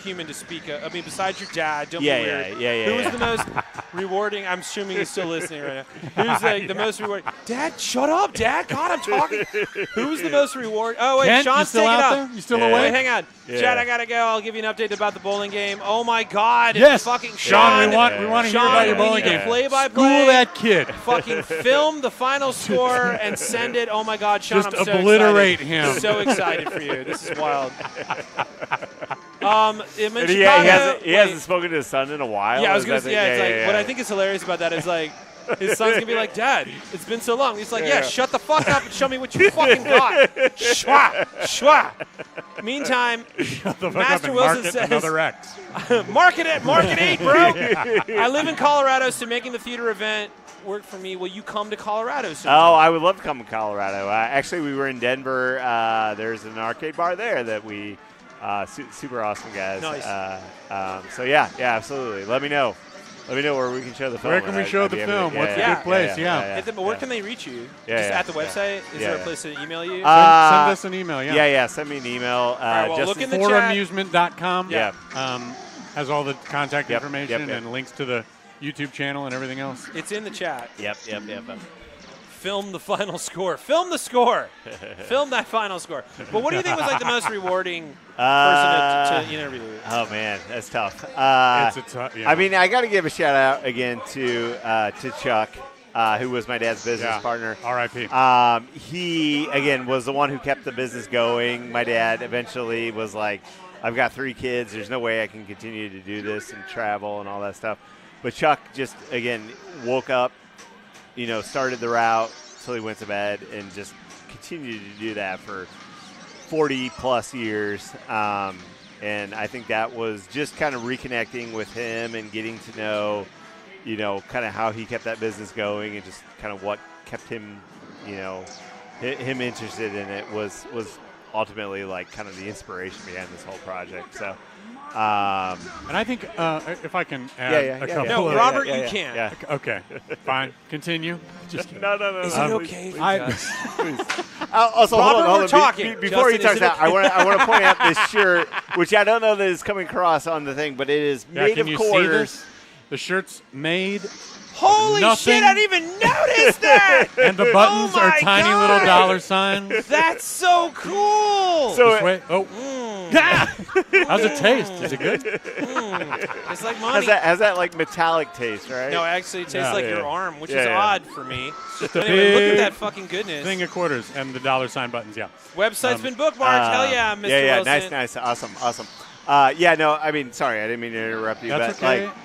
human to speak of? I mean, besides your dad, don't Yeah, be weird. yeah, Who was the most rewarding? I'm assuming he's still listening right now. Who's like the most rewarding? Dad, shut up, Dad. God, I'm talking. Who's the most rewarding? Oh, wait, Kent, you Sean's still taking out up. there? You still Yeah. awake? Wait, hang on. Yeah. Chad, I got to go. I'll give you an update about the bowling game. Oh, my God. Yes. Fucking Sean, we want to hear Sean, about your we bowling need game. a play-by-play. School that kid. Fucking film the final score and send it. Oh, my God, Sean, Just I'm so obliterate excited. him. So excited for you. This is wild. I'm in And Chicago. he hasn't spoken to his son in a while. Yeah, I was Is gonna that say. the- Yeah, it's like yeah. what I think is hilarious about that is like his son's gonna be like, Dad, it's been so long. He's like, Yeah. yeah, shut the fuck up and show me what you fucking got. Schwa, schwa. Meantime, Master Wilson says, another X. market 8, bro. I live in Colorado, so making the theater event work for me. Will you come to Colorado sometime? Oh, I would love to come to Colorado. Actually, we were in Denver. There's an arcade bar there that we super awesome guys. Nice. So yeah, absolutely. Let me know. Let me know where we can show the film. Where can we show the film? What's a good place? Yeah. Where can they reach you? Yeah, Just yeah, at the website? Is there a yeah. place to email you? Send us an email, yeah. Yeah, send me an email. right, well, look in the For chat. Amusement.com. Yeah. Has all the contact Yep, information yep. and links to the YouTube channel and everything else. It's in the chat. Yep. Film the final score. Film the score. Film that final score. But what do you think was like the most rewarding person to interview? Oh man, that's tough. It's a I mean, I got to give a shout out again to Chuck, who was my dad's business partner. R.I.P. He again was the one who kept the business going. My dad eventually was like, "I've got 3 kids. There's no way I can continue to do this and travel and all that stuff." But Chuck just again woke up, started the route till he went to bed, and just continued to do that for 40 plus years. And I think that was just kind of reconnecting with him and getting to know, kind of how he kept that business going and just kind of what kept him, him interested in it was ultimately like kind of the inspiration behind this whole project. So, and I think if I can add a couple No, of... Robert, you can't. Yeah. Okay, fine. Continue. Just kidding. No. Is it okay? Please. Also, Robert, hold we're on. talking. Before he Justin, talks is it out, I want to point out this shirt, which I don't know that is coming across on the thing, but it is made can of you quarters. see this? The shirt's made. Holy Nothing. shit, I didn't even notice that! And the buttons Oh are my tiny God. little dollar signs. That's so cool! So This way. Oh. How's it taste? Is it good? It's like money. Has that like metallic taste, right? No, actually, it tastes like your arm, which is Yeah. odd for me. Just a Anyway, look at big that fucking goodness. thing of quarters and the dollar sign buttons, yeah. Website's been bookmarked. Hell yeah, Mr. Yeah, Wilson. nice, awesome. Sorry, I didn't mean to interrupt you, That's but okay. like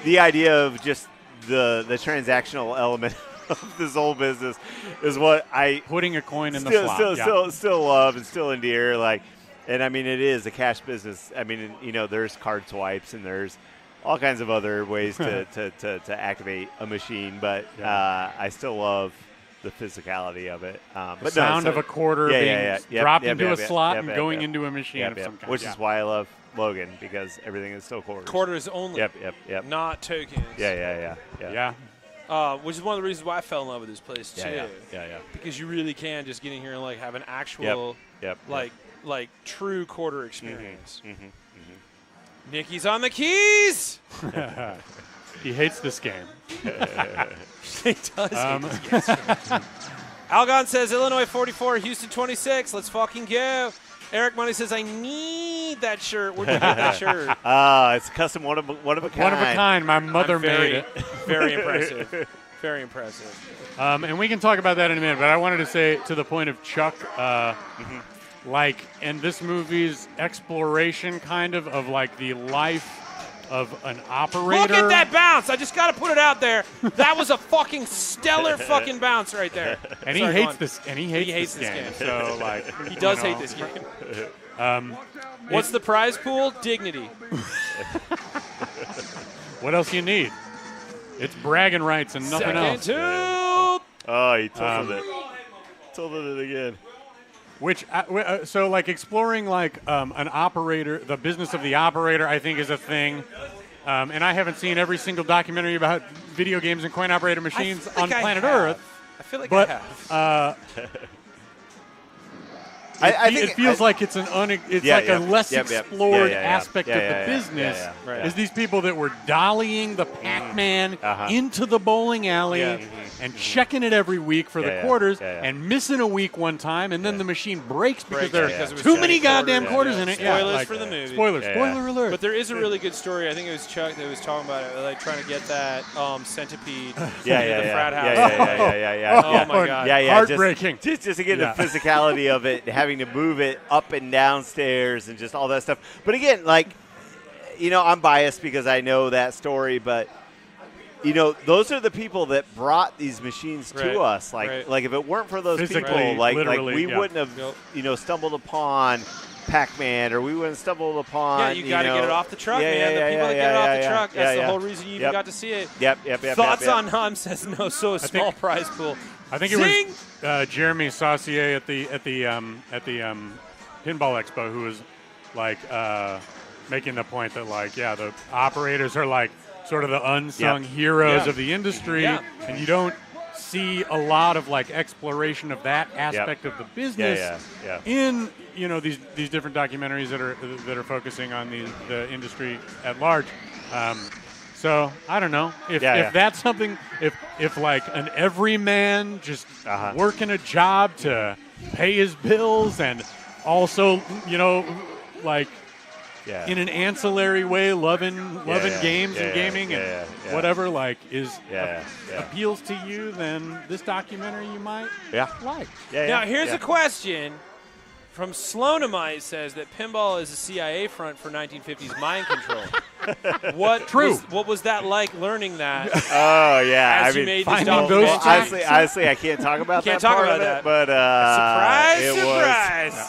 the idea of just the transactional element of this whole business is what I putting a coin in the slot. still love and still endear. Like, and I mean, it is a cash business. I mean, there's card swipes and there's all kinds of other ways to activate a machine, but I still love the physicality of it. The sound of a quarter being dropped into a slot and going into a machine of some kind. Which is why I love Logan, because everything is still quarters. Quarters only. Yep. Not tokens. Yeah. Which is one of the reasons why I fell in love with this place too. Yeah. Because you really can just get in here and like have an actual, like true quarter experience. Mm-hmm. Nikki's on the keys. He hates this game. He does. Algon says Illinois 44, Houston 26. Let's fucking go. Eric Money says I need that shirt. Where did you get that shirt? It's a custom one of a kind. One of a kind. My mother made it. Very impressive. Very impressive. And we can talk about that in a minute, but I wanted to say to the point of Chuck, like, and this movie's exploration kind of like the life of an operator. Look at that bounce. I just got to put it out there. That was a fucking stellar fucking bounce right there. And Sorry, he hates this. And he hates this game. So like, he does hate this game. What's the prize pool? Dignity. What else you need? It's bragging rights and nothing else. Second Oh, he tilted it. Tilted it again. Which, so like exploring like an operator, the business of the operator, I think is a thing. And I haven't seen every single documentary about video games and coin operator machines on planet Earth. I feel like but, I have. I think it feels like it's a less explored aspect of the business. Right. Is these people that were dollying the Pac-Man into the bowling alley and checking it every week for the quarters and missing a week one time, and then the machine breaks because there are too many goddamn quarters in it. Spoilers for the movie. Spoiler alert. But there is a really good story. I think it was Chuck that was talking about it, like trying to get that centipede into the frat house. Oh my god. Heartbreaking. Just to get the physicality of it, having to move it up and downstairs and just all that stuff. But again, like, I'm biased because I know that story, but those are the people that brought these machines to us. Like if it weren't for those people, like we wouldn't have stumbled upon Pac-Man, or we wouldn't have stumbled upon. Yeah, you got to get it off the truck, man. The people that get it off the truck, that's the whole reason you even got to see it. Yep. Thoughts on Hum says no, so a small prize pool. I think it was Jeremy Saucier at the pinball expo who was like making the point that the operators are like sort of the unsung heroes of the industry, and you don't see a lot of like exploration of that aspect of the business in these different documentaries that are focusing on the industry at large. So I don't know if that's something, if like an everyman just working a job to pay his bills and also in an ancillary way loving games and gaming and whatever appeals to you, then this documentary you might like. Now here's a question from Sloanamite. Says that pinball is a CIA front for 1950s mind control. What was that like learning that? Oh yeah, as you made this honestly, I can't talk about that part of it. But surprise!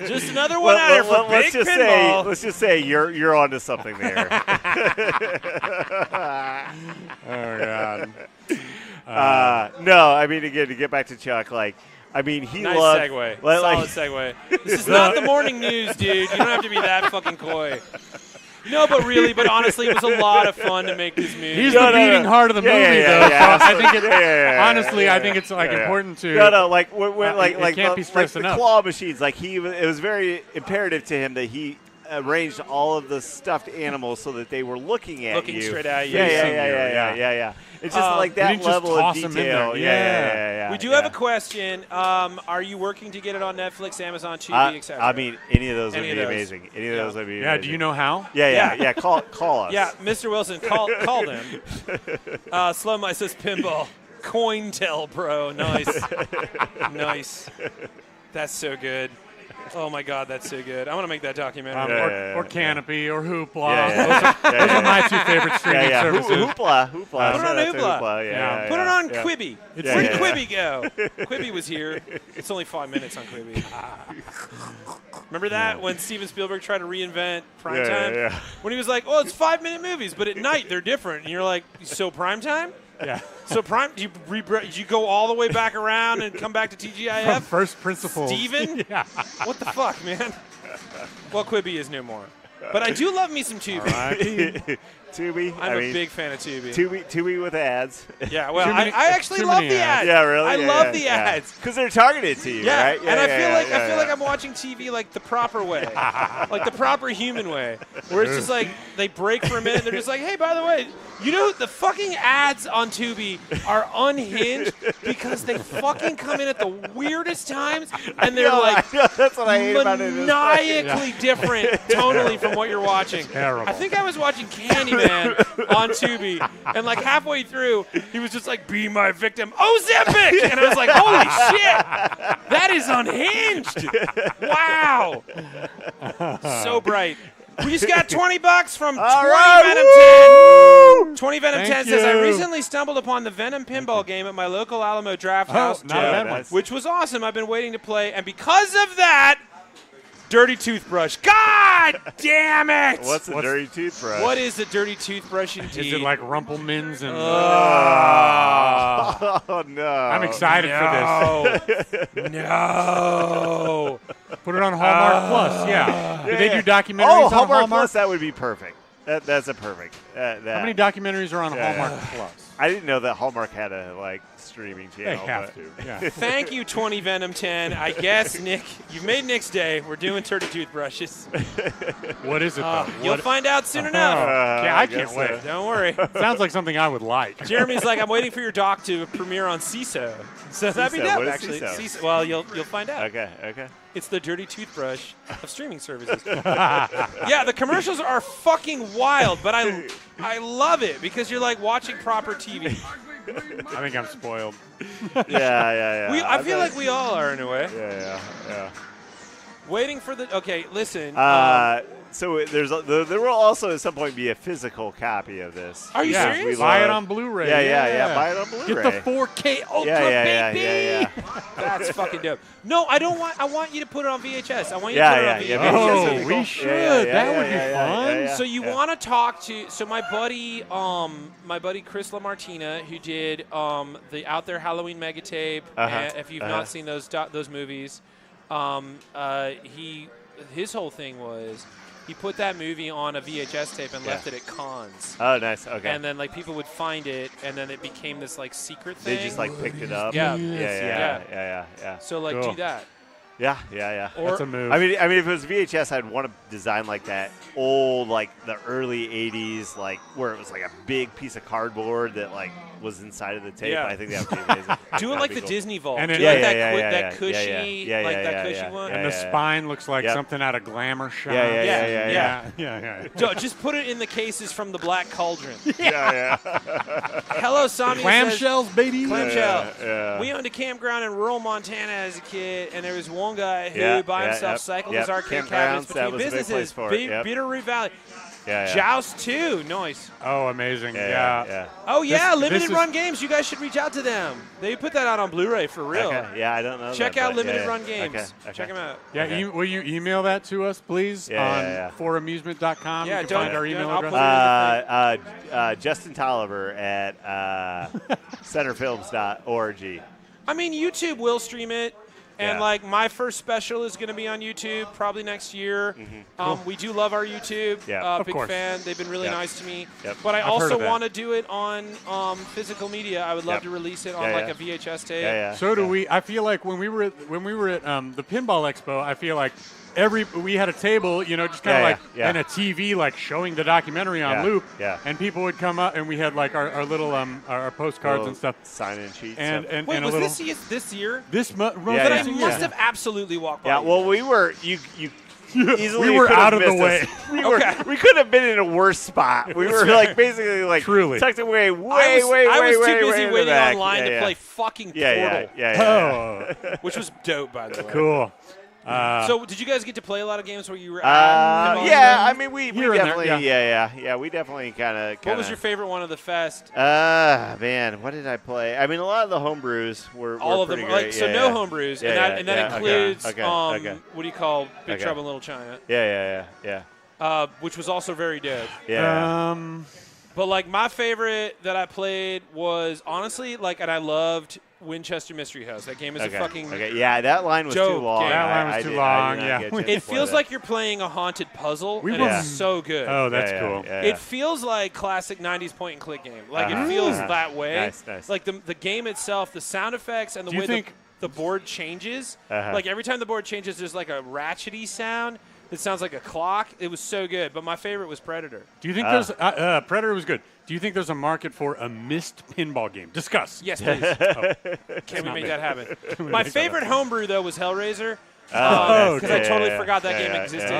Just another one out here for big pinball. Let's just say you're onto something there. Oh God. No, I mean, again, to get back to Chuck, he nice loved. Segue. Solid segue. This is not the morning news, dude. You don't have to be that fucking coy. No, but honestly, it was a lot of fun to make this movie. He's the beating heart of the movie, though. So I think honestly, I think it's important to. It can't be stressed enough. The claw machines, it was very imperative to him that he arranged all of the stuffed animals so that they were looking straight at you. Yeah. It's just like that level of detail. Yeah. We do have a question. Are you working to get it on Netflix, Amazon, Tubi, etc.? I mean, any of those would be amazing. Any of those would be amazing. Yeah, do you know how? Yeah. Call us. Yeah, Mr. Wilson, call them. Slowmy says pinball. Cointel, bro. Nice. That's so good. Oh my God, that's so good! I want to make that documentary. Or Canopy or Hoopla. Those are my two favorite streaming services. Hoopla. Put it on Hoopla. Put it on Quibi. Where'd Quibi go? Quibi was here. It's only 5 minutes on Quibi. Remember that when Steven Spielberg tried to reinvent primetime? Yeah. When he was like, "Oh, it's 5-minute movies, but at night they're different," and you're like, "So primetime?" Yeah. So do you go all the way back around and come back to TGIF? From first principles. Steven? Yeah. What the fuck, man? Well, Quibi is no more. But I do love me some Tubi. Tubi. I'm a big fan of Tubi. Tubi with ads. Yeah, well, I actually love the ads. Yeah, really? I love the ads. Because they're targeted to you, right? And I feel like I'm watching TV like the proper way. Like the proper human way. Where it's just like they break for a minute. They're just like, hey, by the way, the fucking ads on Tubi are unhinged because they fucking come in at the weirdest times and they're that's what I hate about it. Maniacally different tonally from what you're watching. Terrible. I think I was watching Candyman on Tubi, and halfway through, he was just like, "Be my victim, Ozempic," and I was like, "Holy shit, that is unhinged!" Wow, so bright. We just got $20 from 20 Venom 10. 20 Venom 10 says, I recently stumbled upon the Venom pinball game at my local Alamo Draft House, which was awesome. I've been waiting to play, and because of that, dirty toothbrush. God damn it! What's a dirty toothbrush? What is a dirty toothbrush indeed? Is it like Rumpelmans and... Oh, no. I'm excited for this. No. Put it on Hallmark Plus, yeah. Do they do documentaries on Hallmark Plus, that would be perfect. That's a perfect. How many documentaries are on Hallmark Plus? I didn't know that Hallmark had a streaming They channel. have but- to. Yeah. Thank you, 20 Venom 10. I guess, Nick, you've made Nick's day. We're doing Turdy Toothbrushes. What is it, though? You'll find out soon enough. Yeah, I can't wait. Don't worry. Sounds like something I would like. Jeremy's like, I'm waiting for your doc to premiere on CISO. So that'd be CISO? dope, What is actually. CISO? Well, you'll find out. Okay. It's the dirty toothbrush of streaming services. Yeah, the commercials are fucking wild, but I love it because you're like watching proper TV. I think I'm spoiled. Yeah. I feel like we all are in a way. Yeah. Waiting for the. Okay, listen. So there will also at some point be a physical copy of this. Are you serious? Buy it on Blu-ray. Yeah. Buy it on Blu-ray. Get the 4K Ultra, baby. Yeah. That's fucking dope. No, I don't want. I want you to put it on VHS. I want you to put it on VHS. Oh, we should. That would be fun. So you want to talk to? So my buddy Chris LaMartina, who did the Out There Halloween mega tape. If you've not seen those movies, his whole thing was. He put that movie on a VHS tape and left it at cons. Oh, nice. Okay. And then like people would find it, and then it became this like secret thing. They just like picked it up. Yeah. So like do that. Yeah. Or, that's a move. I mean, if it was VHS, I'd want to design like that old, like the early '80s, like where it was like a big piece of cardboard that like was inside of the tape. Yeah. I think that would be amazing. Do it like the Disney Vault. And do it- like Yeah, that cushy, that cushy one. And the spine looks like something out of Glamour Shop. Yeah. Just put it in the cases from the Black Cauldron. Yeah. Hello, Sammy. Clamshells, baby. Clamshell. Yeah. We owned a campground in rural Montana as a kid, and there was one guy who by himself cycled his arcade cabinets between businesses. Bitterroot Valley. Joust 2, noise. Oh, amazing. Yeah. Oh, yeah, Limited Run Games. You guys should reach out to them. They put that out on Blu-ray for real. Okay. Yeah, I don't know. Check that, out but Limited Run Games. Okay. Check them out. Yeah, will you email that to us, please, on foramusement.com? Yeah, you can find our email I'll address. put it Justin Tolliver at centerfilms.org. I mean, YouTube will stream it. And like my first special is going to be on YouTube probably next year. We do love our YouTube. Of big course. fan. They've been really nice to me. I've But I heard also of that. want to do it on physical media. I would love to release it on like a VHS tape. So do we. I feel like when we were at the Pinball Expo, I feel like we had a table, just kind of and a TV like showing the documentary on loop. And people would come up, and we had like our little our postcards and stuff, sign-in sheets. And Wait, and a was little this year? this month. But I must have absolutely walked by. Yeah, well, we were you easily we were could have out of the missed way. us. We could have been in a worse spot. We were like basically like Truly. tucked away I was too busy in the waiting back. online to play fucking Portal. Yeah. Which was dope, by the way. Cool. So, did you guys get to play a lot of games where you were at? I mean, we Here and there, definitely, we definitely kind of. What was your favorite one of the fest? Man, what did I play? I mean, a lot of the homebrews were All of them. pretty Like great. so, no homebrews, and that includes Okay. what do you call Big Trouble in Little China? Yeah. Which was also very dope. Yeah. But like my favorite that I played was honestly like, and I loved Winchester Mystery House. That game is a fucking Yeah, that line was too dope long. game. That line was too long. Yeah. It feels like you're playing a haunted puzzle, and it's so good. Oh, that's cool. It feels like classic 90s point-and-click game. Like, it feels that way. Nice. Like, the game itself, the sound effects, and the way the board changes. Like, every time the board changes, there's, like, a ratchety sound that sounds like a clock. It was so good. But my favorite was Predator. Do you think there's Predator was good? Do you think there's a market for a missed pinball game? Discuss. Yes, please. Can we make that happen? My favorite homebrew, though, was Hellraiser. Because I totally forgot that game existed.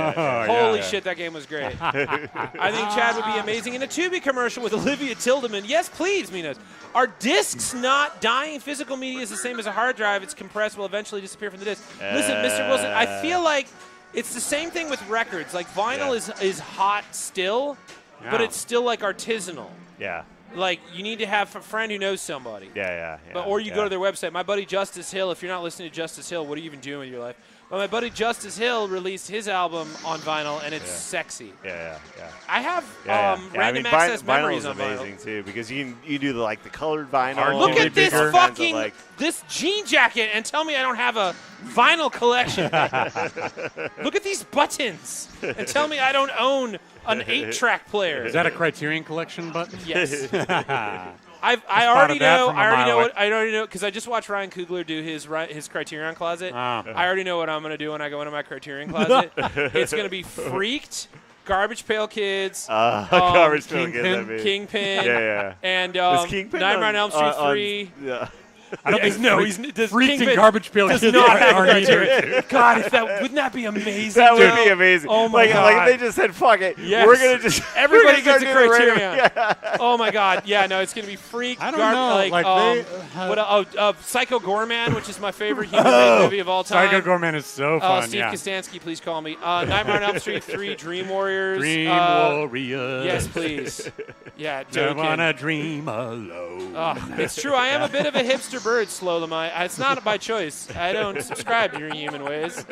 Holy shit, that game was great. I think Chad would be amazing in a Tubi commercial with Olivia Tildeman. Yes, please, Minos. Are discs not dying? Physical media is the same as a hard drive. It's compressed, will eventually disappear from the disc. Listen, Mr. Wilson, I feel like it's the same thing with records. Like, vinyl is hot still, but it's still, like, artisanal. Yeah. Like, you need to have a friend who knows somebody. Or you go to their website. My buddy Justice Hill, if you're not listening to Justice Hill, what are you even doing with your life? But my buddy Justice Hill released his album on vinyl, and it's sexy. I have random access memories on vinyl. Amazing too, because you do the colored vinyl. Look at this fucking this jean jacket and tell me I don't have a vinyl collection. Look at these buttons and tell me I don't own an 8-track player. Is that a Criterion Collection button? Yes. I already know because I just watched Ryan Coogler do his Criterion closet. I already know what I'm going to do when I go into my Criterion closet. It's going to be Freaked, Garbage Pail Kids, Garbage Pail Kids, Kingpin, and Kingpin Nightmare on Elm Street 3. Yeah. I don't think does Freaked and Kingpin Garbage Pail does Kids not have are Criterion. God, wouldn't that be amazing? That would dude? be amazing. Oh my God! Like if they just said, "Fuck it, yes. we're gonna just everybody gets a start doing Criterion." random- Oh my God! Yeah, no, it's gonna be Freak. I don't know. Psycho Gorman, which is my favorite human movie of all time. Psycho Gorman is so fun. Steve Kostansky, please call me. Nightmare on Elm Street 3, Dream Warriors. Dream Warriors. Yes, please. Yeah, Don't wanna dream alone. It's true. I am a bit of a hipster bird, Slolomai. It's not by choice. I don't subscribe to your human ways.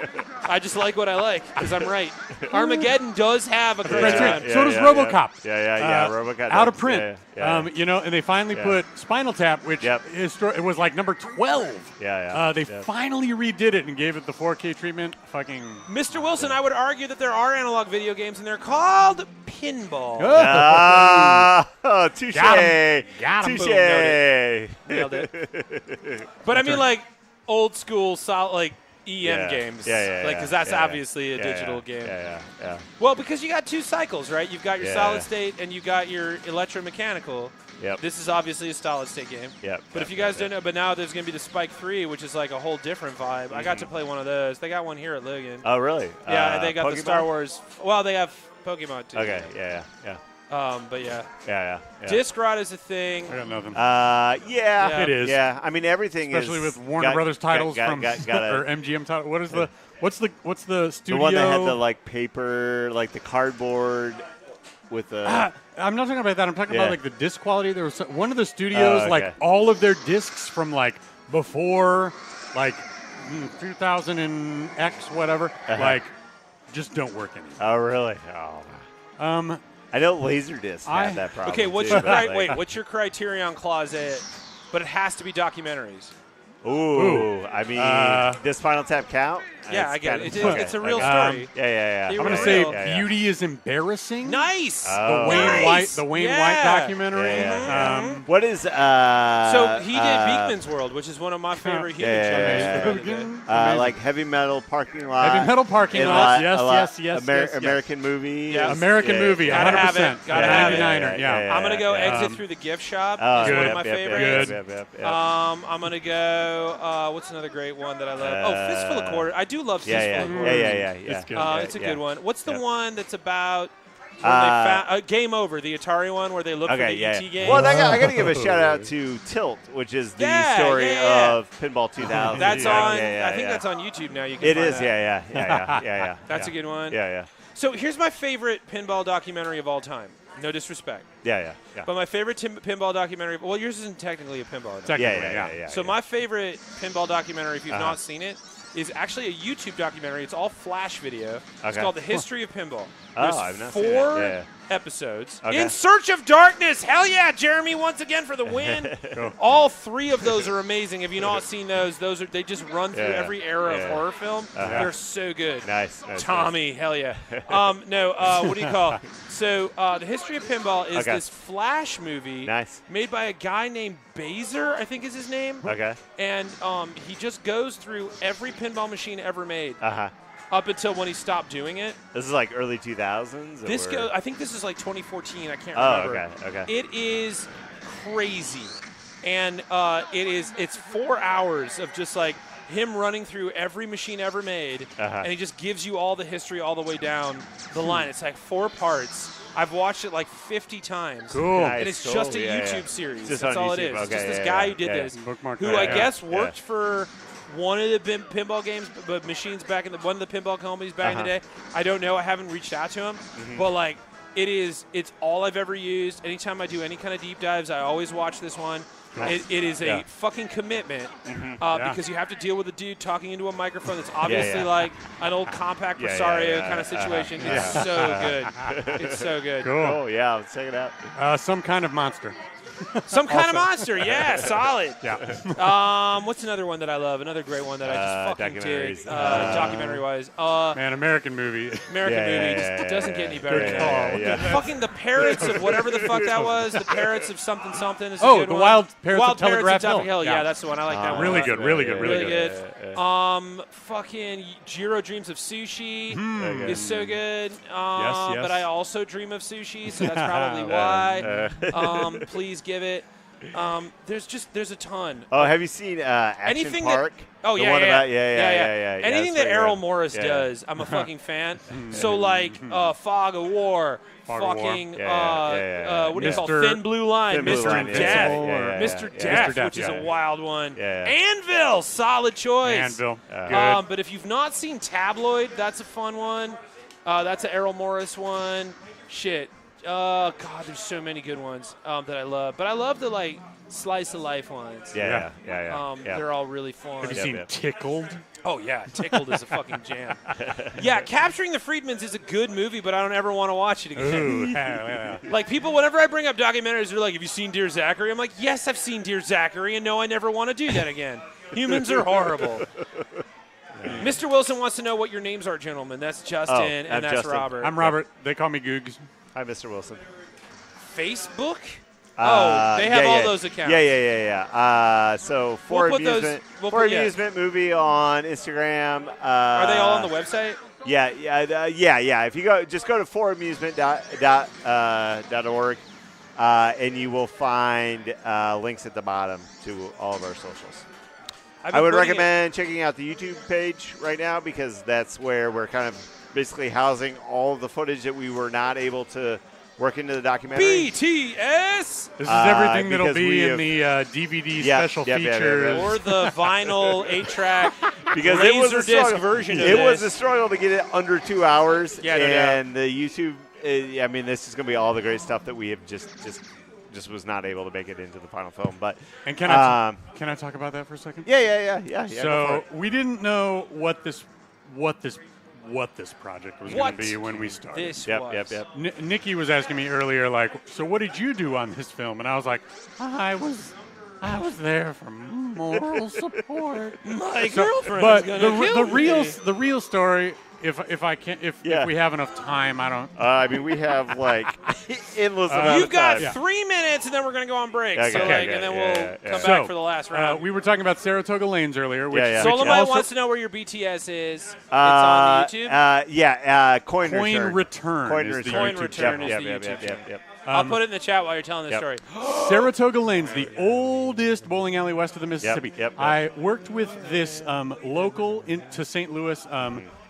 I just like what I like because I'm right. Armageddon does have a Criterion. So does RoboCop. Yeah. RoboCop out of does. print. Yeah. And they finally put Spinal Tap, which it was like number 12. They finally redid it and gave it the 4K treatment. Fucking Mr. Wilson, I would argue that there are analog video games and they're called pinball. Touche. Got him. Touche. Nailed it. But I mean, like old school, like EM games. Because that's obviously a digital game. Yeah. Well, because you got two cycles, right? You've got your solid state and you've got your electromechanical. Yep. This is obviously a solid state game. But if you guys don't know, but now there's going to be the Spike 3, which is like a whole different vibe. I got to play one of those. They got one here at Logan. Oh, really? Yeah, they got Pokemon? the Star Wars. Well, they have Pokemon too. Okay. Yeah. But yeah. Yeah. Disc rot is a thing. I got nothing. Yeah. It is. Yeah. I mean, everything especially is with Warner Brothers titles or MGM title. What is what's the studio? The one that had the like paper, like the cardboard with the. I'm not talking about that. I'm talking about like the disc quality. There was one of the studios, okay. like all of their discs from like before, like 2000 and X whatever, like just don't work anymore. Oh, really? Oh. I know Laserdisc had that problem. Okay, what's too, your what's your Criterion closet? But it has to be documentaries. Ooh, I mean, does Spinal Tap count? Yeah, I get it. It's a real story. Yeah. I'm going to say Beauty is Embarrassing. Nice. The Wayne White documentary. What is? So he did Beekman's World, which is one of my favorite human shows. Like Heavy Metal Parking Lot. Heavy Metal Parking Lot. Yes. American Movie. Yes. American Movie. 100%. Gotta have it. 99er. Yeah. I'm gonna go Exit Through the Gift Shop. It's one of my favorites. Good. I'm gonna go. What's another great one that I love? Fistful of Quarters. I do love Fistful of Quarters. Yeah. It's good. It's a good one. What's the one that's about? When they found, Game Over, the Atari one where they look for the ET game. Well, I got to give a shout out to Tilt, which is the story of Pinball 2000. That's on. I think that's on YouTube now. You can. It find is. that. Yeah. That's a good one. Yeah. So here's my favorite pinball documentary of all time. No disrespect. Yeah. But my favorite pinball documentary. Well, yours isn't technically a pinball. Yeah. So my favorite pinball documentary, if you've not seen it, is actually a YouTube documentary. It's all flash video. It's called The History of Pinball. I've not seen Four episodes. In Search of Darkness. Hell yeah, Jeremy once again for the win. Cool. All three of those are amazing. If you've not seen those they just run through every era of horror film. They're so good. Nice. Tommy, hell yeah. What do you call? So The History of Pinball is this flash movie made by a guy named Baser, I think is his name. Okay. And he just goes through every pinball machine ever made. Up until when he stopped doing it. This is like early 2000s? I think this is like 2014. I can't remember. Okay. It is crazy. And it's 4 hours of just like him running through every machine ever made. And he just gives you all the history all the way down the line. It's like 4 parts. I've watched it like 50 times. Cool. And it's just a YouTube series. Just That's all YouTube. it is. Okay, It's just this guy who did this. Who I guess worked for one of the pinball games, but machines back in one of the pinball companies back in the day. I don't know. I haven't reached out to him, but like it's all I've ever used. Anytime I do any kind of deep dives, I always watch this one. It is a fucking commitment because you have to deal with a dude talking into a microphone that's obviously like an old compact Rosario kind of situation. It's so good. It's so good. Cool. Yeah, let's check it out. Some kind of monster. Some kind of monster. Yeah, solid. Yeah. What's another one that I love? Another great one that I just fucking dig. documentaries. Documentary-wise. Man, American movie. American movie just doesn't get any better than that. Fucking the parrots of whatever the fuck that was. The parrots of something something is a good the one. wild parrots Wild of Telegraph Telegraph Hill. Yeah, that's the one. I like that one. Really good, really good, really good. Fucking Jiro Dreams of Sushi is good. so good. Yes. But I also dream of sushi, so that's probably why. Please give it. There's a ton. Oh, have you seen Action Anything Park? Oh, The yeah, one yeah, about- yeah. Anything that's that very Errol good. Morris Yeah. does, I'm a fucking fan. So like Fog of War, Fog of War. fucking what do you call Mr. Thin Blue Line, Thin Blue Mr. Line, Death, yeah. Mr. Death, Death, which is yeah. a wild one. Yeah. Anvil, solid choice. Anvil, good. But if you've not seen Tabloid, that's a fun one. That's an Errol Morris one. Shit. God, there's so many good ones that I love. But I love the like slice of life ones. Yeah. They're all really fun. Have you seen Tickled? Oh yeah, Tickled is a fucking jam. Yeah, Capturing the Friedmans is a good movie, but I don't ever want to watch it again. Ooh, yeah. Like people, whenever I bring up documentaries, they're like, "Have you seen Dear Zachary?" I'm like, "Yes, I've seen Dear Zachary, and no, I never want to do that again. Humans are horrible." Mr. Wilson wants to know what your names are, gentlemen. That's Justin, and that's Justin. Robert. I'm Robert. They call me Googs. Hi, Mr. Wilson. Facebook? They have all those accounts. Yeah. So For We'll put those- Amusement, we'll For put- yeah. Amusement movie on Instagram. Are they all on the website? Yeah. If you just go to foramusement.org, and you will find links at the bottom to all of our socials. I would recommend checking out the YouTube page right now because that's where we're kind of basically housing all of the footage that we were not able to work into the documentary. BTS! This is everything that'll because we be in have- the DVD special features. Or the vinyl 8-track Because it was a Laserdisc struggle. version of It this. was a struggle to get it under 2 hours. Yeah, no doubt. and the YouTube, I mean, this is going to be all the great stuff that we have just was not able to make it into the final film. But And can I talk about that for a second? Yeah. go for So it. we didn't know what this project was going to be when we started. This Yep. Nikki was asking me earlier, like, so what did you do on this film? And I was like, I was there for moral support. My girlfriend's But gonna the kill me. real story, if we have enough time, I don't. I mean, we have like endless amount You've of got time. 3 minutes, and then we're going to go on break. Okay, so, okay, and then yeah. we'll come So, back for the last round. we were talking about Saratoga Lanes earlier. Which, Yeah. which Solomite also- wants to know where your BTS is. It's on YouTube. Coin Return. Coin is the Return. Coin YouTube Return channel. is the YouTube channel. Yep. I'll put it in the chat while you're telling the story. Saratoga Lanes, the oldest bowling alley west of the Mississippi. Yep. I worked with this local to St. Louis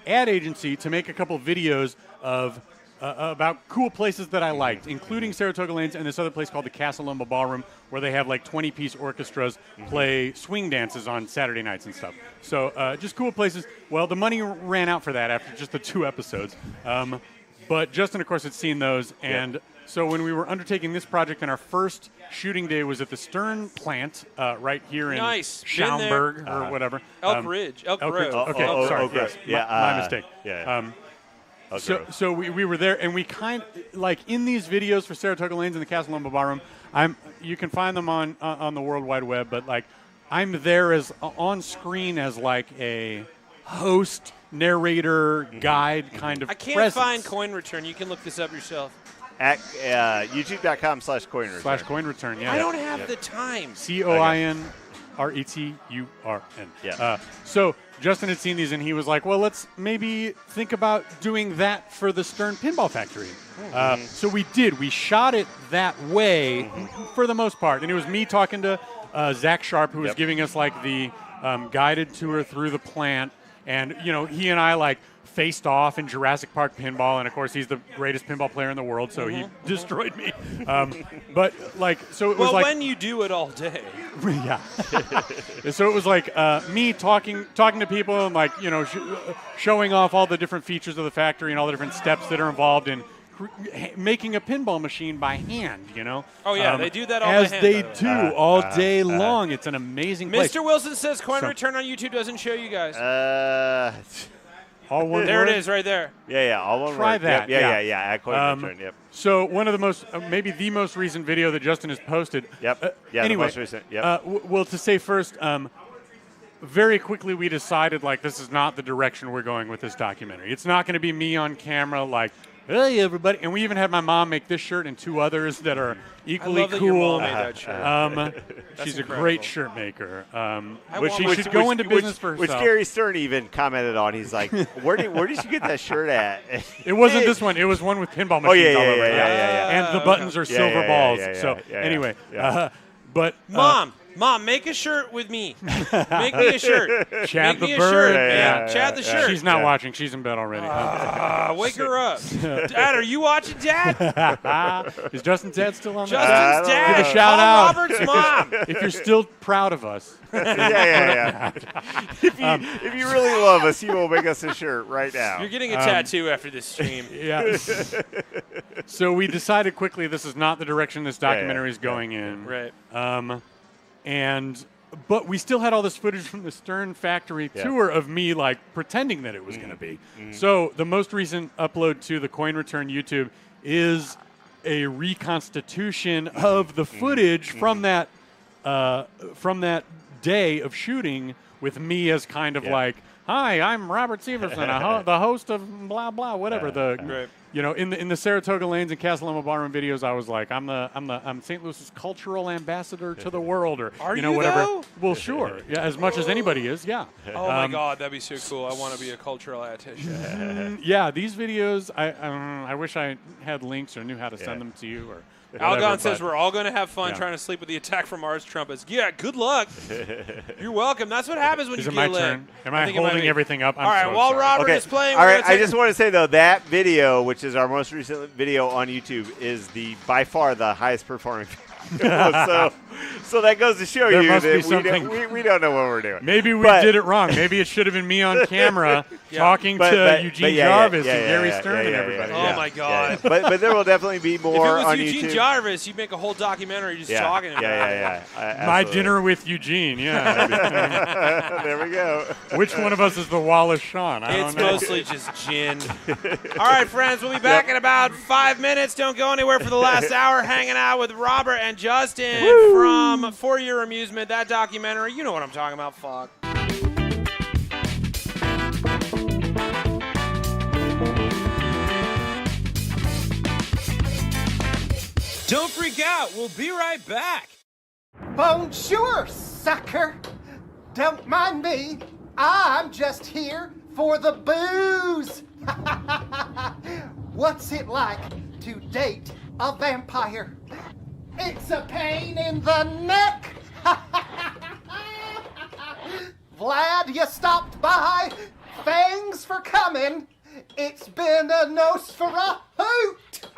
ad agency to make a couple videos of about cool places that I liked, including Saratoga Lanes and this other place called the Casalumba Ballroom, where they have like 20-piece orchestras play swing dances on Saturday nights and stuff. So just cool places. Well, the money ran out for that after just the 2 episodes. But Justin, of course, had seen those, and so when we were undertaking this project, and our first shooting day was at the Stern plant right here in Nice. Been Schaumburg there. or whatever. Elk Ridge. Elk Grove. Okay, Elk sorry. Grove. Yes, my mistake. Elk So Grove. so we were there, and we kind like in these videos for Saratoga Lanes and the Casalumba Ballroom. You can find them on the World Wide Web, but like I'm there as on screen as like a host, narrator, guide kind of. I can't presence. find Coin Return. You can look this up yourself. At youtube.com/coin return. /coin return. Yeah. I don't have the time. COINRETURN. Yeah. So Justin had seen these, and he was like, well, let's maybe think about doing that for the Stern Pinball Factory. So we did. We shot it that way for the most part. And it was me talking to Zach Sharp, who was giving us like the guided tour through the plant. And, he and I like faced off in Jurassic Park pinball. And, of course, he's the greatest pinball player in the world, so he destroyed me. But, like, so it was like. Well, when you do it all day. Yeah. So it was like me talking to people and like showing off all the different features of the factory and all the different steps that are involved in making a pinball machine by hand. Oh yeah, they do that all as by hand, they by the do way. all day long. It's an amazing place. Mr. Wilson says Coin So- Return on YouTube doesn't show you guys. All one There word? it is, right there. Yeah, all one Try word. that. Yep, yeah. At coin return. Yep. So one of the most, maybe the most recent video that Justin has posted. Yep. Anyway, the most recent. Yep. Well, to say first, very quickly we decided like this is not the direction we're going with this documentary. It's not going to be me on camera like, hey everybody, and we even had my mom make this shirt and 2 others that are equally I love cool. that your mom made that shirt. She's a incredible. great shirt maker. Which she should go into business for herself. Which Gary Stern even commented on. He's like, where did you get that shirt at? It wasn't this one. It was one with pinball machines all over it. Yeah. And the buttons are silver balls. Anyway, but Mom, make a shirt with me. Make me a shirt. Chad make the me a bird. shirt, man. Chad the shirt. She's not watching. She's in bed already. Wake her up. Dad, are you watching, Dad? Is Justin's dad still on? Justin's dad. Give a shout out. Robert's mom. If you're still proud of us. If you really love us, you will make us a shirt right now. You're getting a tattoo after this stream. Yeah. So we decided quickly this is not the direction this documentary is going in. Right. But we still had all this footage from the Stern factory tour of me like pretending that it was going to be. So the most recent upload to the Coin Return YouTube is a reconstitution of the footage from that day of shooting with me as kind of like, hi, I'm Robert Severson, the host of blah blah whatever in the Saratoga Lanes and Casa Loma Barroom videos. I was like, I'm St. Louis's cultural ambassador to the world, or Are you whatever. though? Well, sure, as much as anybody is, yeah. Oh my God, that'd be so cool. I want to be a cultural attaché. Yeah, these videos, I wish I had links or knew how to send them to you. Or Algon says we're all going to have fun trying to sleep with the Attack from Mars trumpets. Yeah, good luck. You're welcome. That's what happens when Is you it get my lit. turn? Am I holding everything up? I'm all right, so while sorry. Robert is playing, All we're right, gonna I just want to say though that video, which is our most recent video on YouTube, is by far the highest performing. So that goes to show There you must be that something- we don't know what we're doing. Maybe we did it wrong. Maybe it should have been me on camera talking to Eugene Jarvis and Gary Stern and everybody. Oh my God! But there will definitely be more if it was on Eugene YouTube. Jarvis, you'd make a whole documentary just talking about it. My dinner with Eugene, yeah. There we go. Which one of us is the Wallace Shawn? I It's don't know. mostly just gin. All right, friends, we'll be back in about 5 minutes. Don't go anywhere for the last hour. Hanging out with Robert and Justin from For Your Amusement, that documentary. You know what I'm talking about. Fuck. Don't freak out. We'll be right back. Bonjour, sucker. Don't mind me. I'm just here for the booze. What's it like to date a vampire? It's a pain in the neck. Glad you stopped by. Thanks for coming. It's been a nose for a hoot.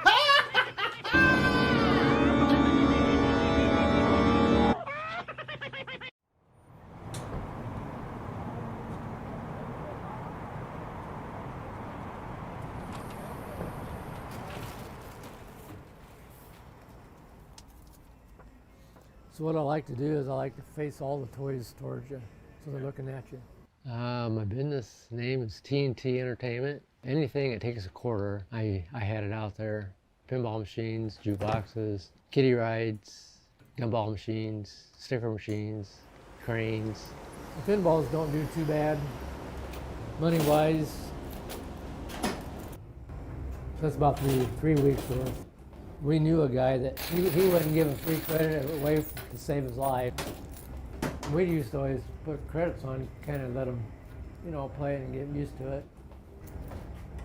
So what I like to do is I like to face all the toys towards you, so they're looking at you. My business name is T&T Entertainment. Anything that takes a quarter, I had it out there. Pinball machines, jukeboxes, kiddie rides, gumball machines, sticker machines, cranes. The pinballs don't do too bad, money-wise. That's about 3 weeks worth. We knew a guy that he wouldn't give a free credit away to save his life. We used to always put credits on, kind of let him, play it and get used to it.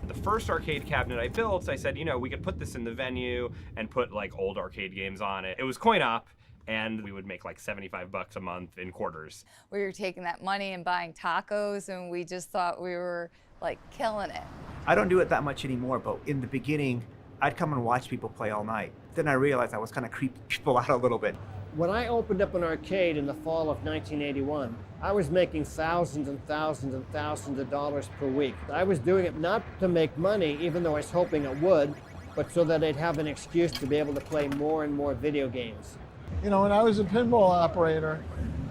The first arcade cabinet I built, I said, we could put this in the venue and put like old arcade games on it. It was coin op, and we would make like $75 a month in quarters. We were taking that money and buying tacos, and we just thought we were like killing it. I don't do it that much anymore, but in the beginning, I'd come and watch people play all night. Then I realized I was kind of creeping people out a little bit. When I opened up an arcade in the fall of 1981, I was making thousands and thousands and thousands of dollars per week. I was doing it not to make money, even though I was hoping it would, but so that I'd have an excuse to be able to play more and more video games. When I was a pinball operator,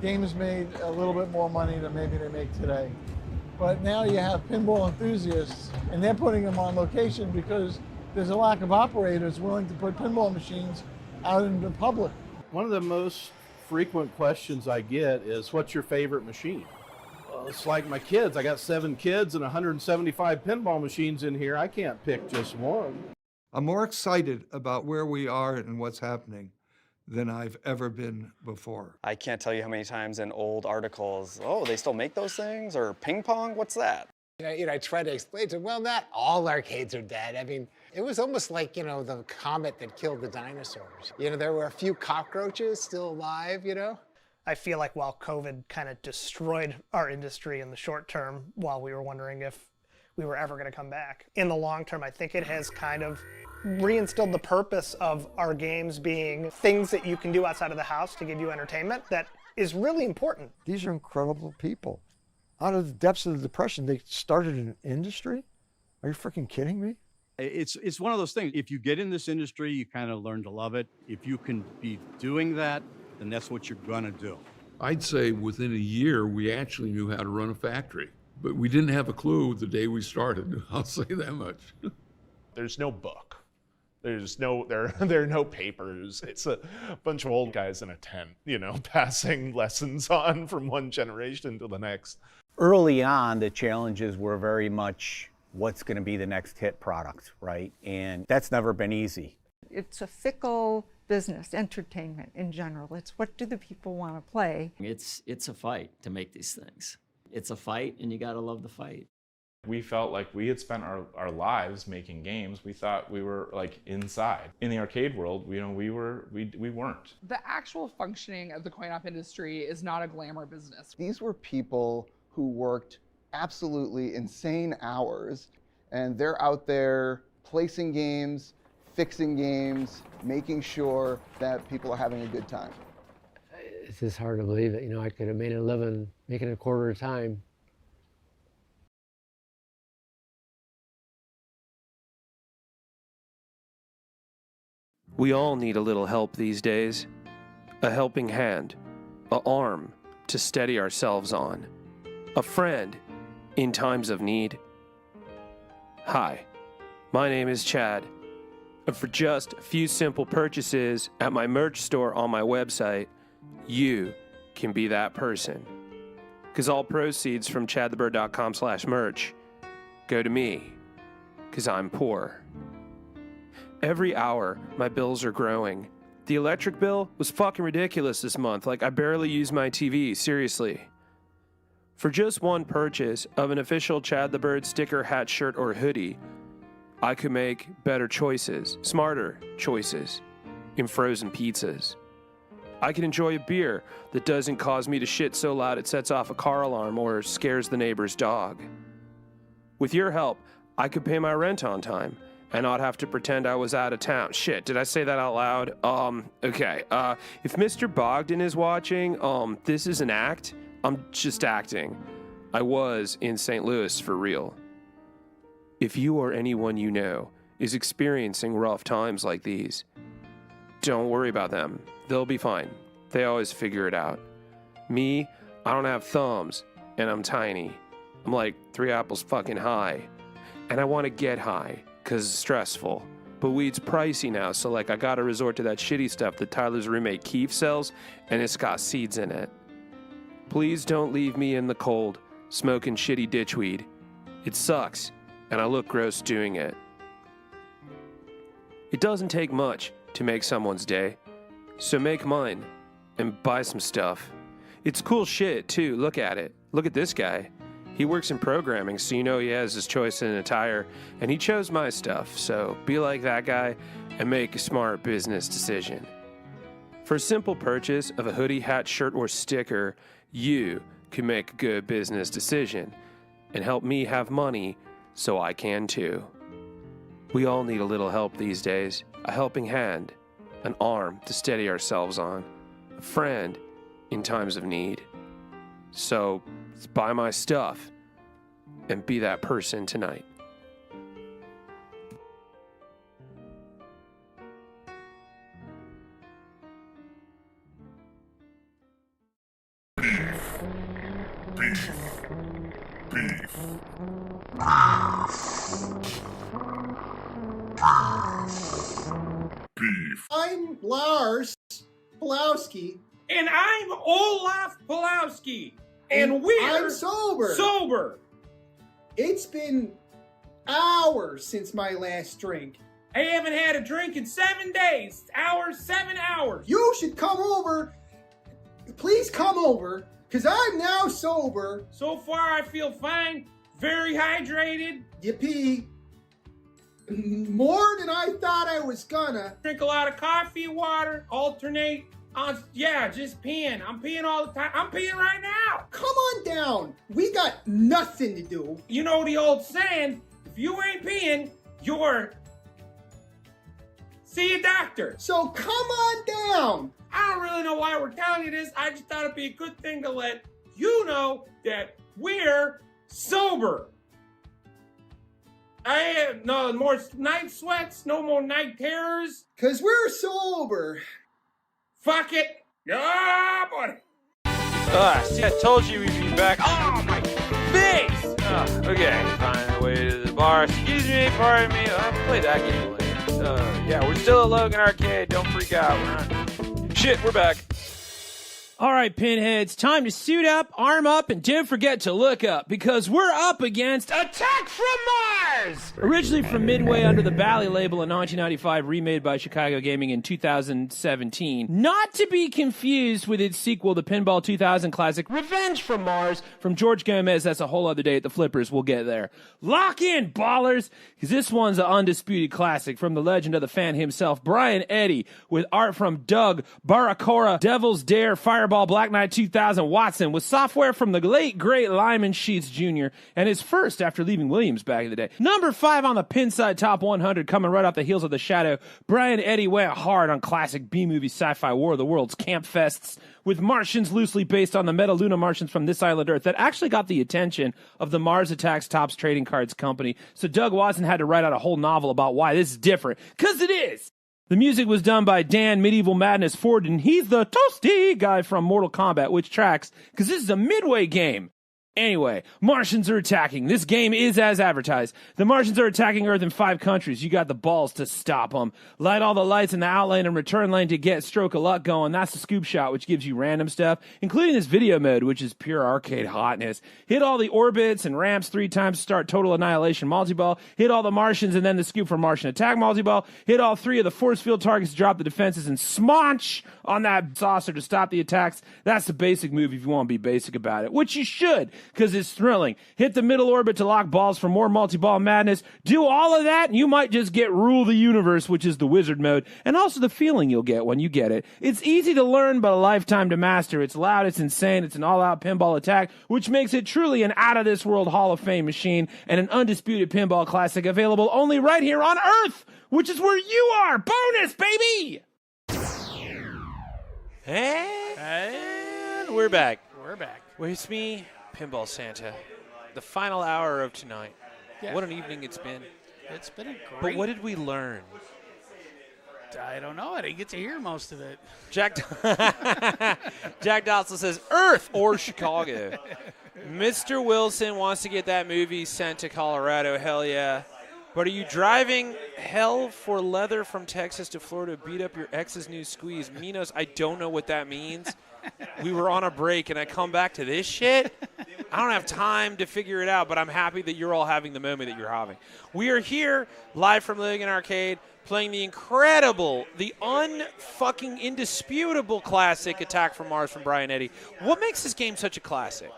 games made a little bit more money than maybe they make today. but now you have pinball enthusiasts, and they're putting them on location because there's a lack of operators willing to put pinball machines out in the public. One of the most frequent questions I get is, what's your favorite machine? Well, it's like my kids. I got 7 kids and 175 pinball machines in here. I can't pick just one. I'm more excited about where we are and what's happening than I've ever been before. I can't tell you how many times in old articles, oh, they still make those things? Or ping pong, what's that? I try to explain to them, well, not all arcades are dead. I mean, it was almost like, the comet that killed the dinosaurs. There were a few cockroaches still alive, I feel like while COVID kind of destroyed our industry in the short term, while we were wondering if we were ever going to come back, in the long term, I think it has kind of reinstilled the purpose of our games being things that you can do outside of the house to give you entertainment that is really important. These are incredible people. Out of the depths of the Depression, they started an industry? Are you freaking kidding me? It's one of those things. If you get in this industry, you kind of learn to love it. If you can be doing that, then that's what you're gonna do. I'd say within a year, we actually knew how to run a factory, but we didn't have a clue the day we started. I'll say that much. There's no book. There are no papers. It's a bunch of old guys in a tent, passing lessons on from one generation to the next. Early on, the challenges were very much what's going to be the next hit product, right? And that's never been easy. It's a fickle business, entertainment in general. It's what do the people want to play? It's a fight to make these things. It's a fight, and you gotta love the fight. We felt like we had spent our lives making games. We thought we were like inside. In the arcade world, we weren't. The actual functioning of the coin-op industry is not a glamour business. These were people who worked absolutely insane hours, and they're out there placing games, fixing games, making sure that people are having a good time. It's just hard to believe that, I could have made a living making a quarter at a time. We all need a little help these days. A helping hand, an arm to steady ourselves on, a friend in times of need. Hi, my name is Chad, and for just a few simple purchases at my merch store on my website, you can be that person. Because all proceeds from chadthebird.com/merch go to me, because I'm poor. Every hour, my bills are growing. The electric bill was fucking ridiculous this month. Like, I barely use my TV, seriously. For just one purchase of an official Chad the Bird sticker, hat, shirt, or hoodie, I could make better choices, smarter choices, in frozen pizzas. I can enjoy a beer that doesn't cause me to shit so loud it sets off a car alarm or scares the neighbor's dog. With your help, I could pay my rent on time and not have to pretend I was out of town. Shit, did I say that out loud? Okay. If Mr. Bogdan is watching, this is an act. I'm just acting. I was in St. Louis for real. If you or anyone you know is experiencing rough times like these, don't worry about them. They'll be fine. They always figure it out. Me, I don't have thumbs, and I'm tiny. I'm like 3 apples fucking high. And I want to get high, because it's stressful. But weed's pricey now, so I gotta resort to that shitty stuff that Tyler's roommate Keith sells, and it's got seeds in it. Please don't leave me in the cold, smoking shitty ditchweed. It sucks, and I look gross doing it. It doesn't take much to make someone's day, so make mine, and buy some stuff. It's cool shit, too, look at it. Look at this guy. He works in programming, so you know he has his choice in attire, and he chose my stuff, so be like that guy and make a smart business decision. For a simple purchase of a hoodie, hat, shirt, or sticker, you can make a good business decision and help me have money so I can too. We all need a little help these days, a helping hand, an arm to steady ourselves on, a friend in times of need. So buy my stuff and be that person tonight. I'm Lars Pulowski. And I'm Olaf Pulowski. And we're I'm sober. Sober. It's been hours since my last drink. I haven't had a drink in 7 days. 7 hours. You should come over. Please come over, because I'm now sober. So far, I feel fine. Very hydrated. You pee more than I thought I was gonna. Drink a lot of coffee, water, alternate. Just peeing. I'm peeing all the time. I'm peeing right now. Come on down. We got nothing to do. You know the old saying, if you ain't peeing, you're... See a doctor. So come on down. I don't really know why we're telling you this. I just thought it'd be a good thing to let you know that we're sober. I have no more night sweats, no more night terrors. Because we're sober. Fuck it. Ah, buddy. See, I told you we'd be back. Oh, my face! Okay, find a way to the bar. Excuse me, pardon me. I'll play that game later. Yeah, we're still at Logan Arcade. Don't freak out. Shit, we're back. All right, pinheads, time to suit up, arm up, and don't forget to look up, because we're up against Attack from Mars! Originally from Midway under the Bally label in 1995, remade by Chicago Gaming in 2017. Not to be confused with its sequel, the Pinball 2000 classic, Revenge from Mars, from George Gomez. That's a whole other day at the Flippers. We'll get there. Lock in, ballers, because this one's an undisputed classic from the legend of the fan himself, Brian Eddy, with art from Doug Baracora, Devil's Dare, Fireball, Black Knight 2000, Watson, with software from the late, great Lyman Sheets Jr., and his first after leaving Williams back in the day. Number 5 on the Pinside Top 100, coming right off the heels of The Shadow, Brian Eddy went hard on classic B-movie sci-fi War of the Worlds camp fests, with Martians loosely based on the Metaluna Martians from this island Earth that actually got the attention of the Mars Attacks Topps Trading Cards Company. So Doug Watson had to write out a whole novel about why this is different. 'Cause it is! The music was done by Dan Medieval Madness Ford, and he's the toasty guy from Mortal Kombat, which tracks, because this is a Midway game. Anyway, Martians are attacking. This game is as advertised. The Martians are attacking Earth in 5 countries. You got the balls to stop them. Light all the lights in the outlane and return lane to get stroke of luck going. That's the scoop shot, which gives you random stuff, including this video mode, which is pure arcade hotness. Hit all the orbits and ramps 3 times to start total annihilation multi-ball. Hit all the Martians and then the scoop for Martian attack multi-ball. Hit all 3 of the force field targets to drop the defenses and smaunch on that saucer to stop the attacks. That's the basic move if you want to be basic about it, which you should, because it's thrilling. Hit the middle orbit to lock balls for more multi-ball madness. Do all of that, and you might just get Rule the Universe, which is the wizard mode, and also the feeling you'll get when you get it. It's easy to learn, but a lifetime to master. It's loud, it's insane, it's an all-out pinball attack, which makes it truly an out-of-this-world Hall of Fame machine and an undisputed pinball classic available only right here on Earth, which is where you are. Bonus, baby! And we're back. We're back. With me, Pinball Santa. The final hour of tonight. Yeah. What an evening it's been. It's been a great... But what did we learn? I don't know. I didn't get to hear most of it. Jack Dotzel says Earth or Chicago. Mr. Wilson wants to get that movie sent to Colorado. Hell yeah. But are you driving hell for leather from Texas to Florida to beat up your ex's new squeeze? Minos, I don't know what that means. We were on a break, and I come back to this shit? I don't have time to figure it out, but I'm happy that you're all having the moment that you're having. We are here, live from Logan Arcade, playing the incredible, the unfucking indisputable classic Attack from Mars from Brian Eddy. What makes this game such a classic?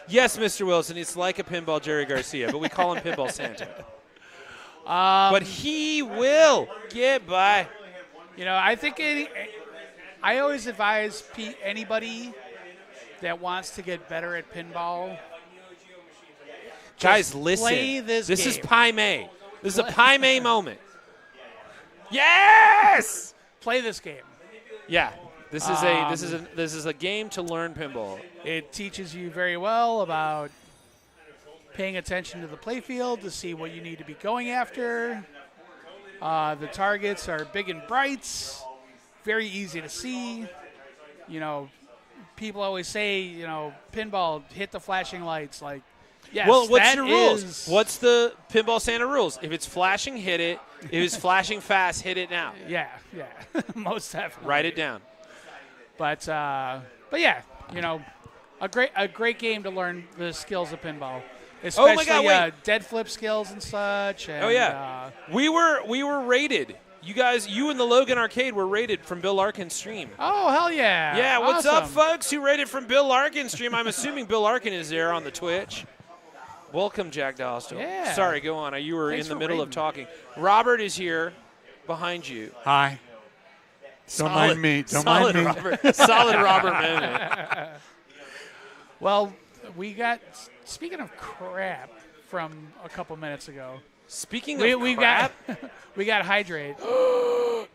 Yes, Mr. Wilson, it's like a pinball Jerry Garcia, but we call him Pinball Santa. But he will get by. You know, I think I always advise anybody that wants to get better at pinball. Guys, listen. Play this game. is Pai Mei. This is a Pai Mei moment. Yes! Play this game. Yeah. This is a game to learn pinball. It teaches you very well about paying attention to the playfield to see what you need to be going after. The targets are big and bright, very easy to see. You know, people always say, you know, pinball, hit the flashing lights. Like, Yes, well, what's that your rules? is- What's the Pinball Santa rules? If it's flashing, hit it. If it's flashing fast, hit it now. Yeah, most definitely. Write it down. But yeah, you know, a great game to learn the skills of pinball, especially Oh my God, wait. dead flip skills and such. And, Oh yeah, we were rated. You guys, you and the Logan Arcade were rated from Bill Larkin's stream. Oh hell yeah! Yeah, what's up, Awesome. folks? Who rated from Bill Larkin's stream? I'm assuming Bill Larkin is there on the Twitch. Welcome, Jack Dostal. Yeah. Sorry, go on. You were Thanks in the for middle of rating. talking. Robert is here, behind you. Hi. Don't mind me. Don't solid mind me. Robert. Solid Robert moment. Well, we got. Speaking of crap from a couple minutes ago. Speaking of we crap? we got hydrate.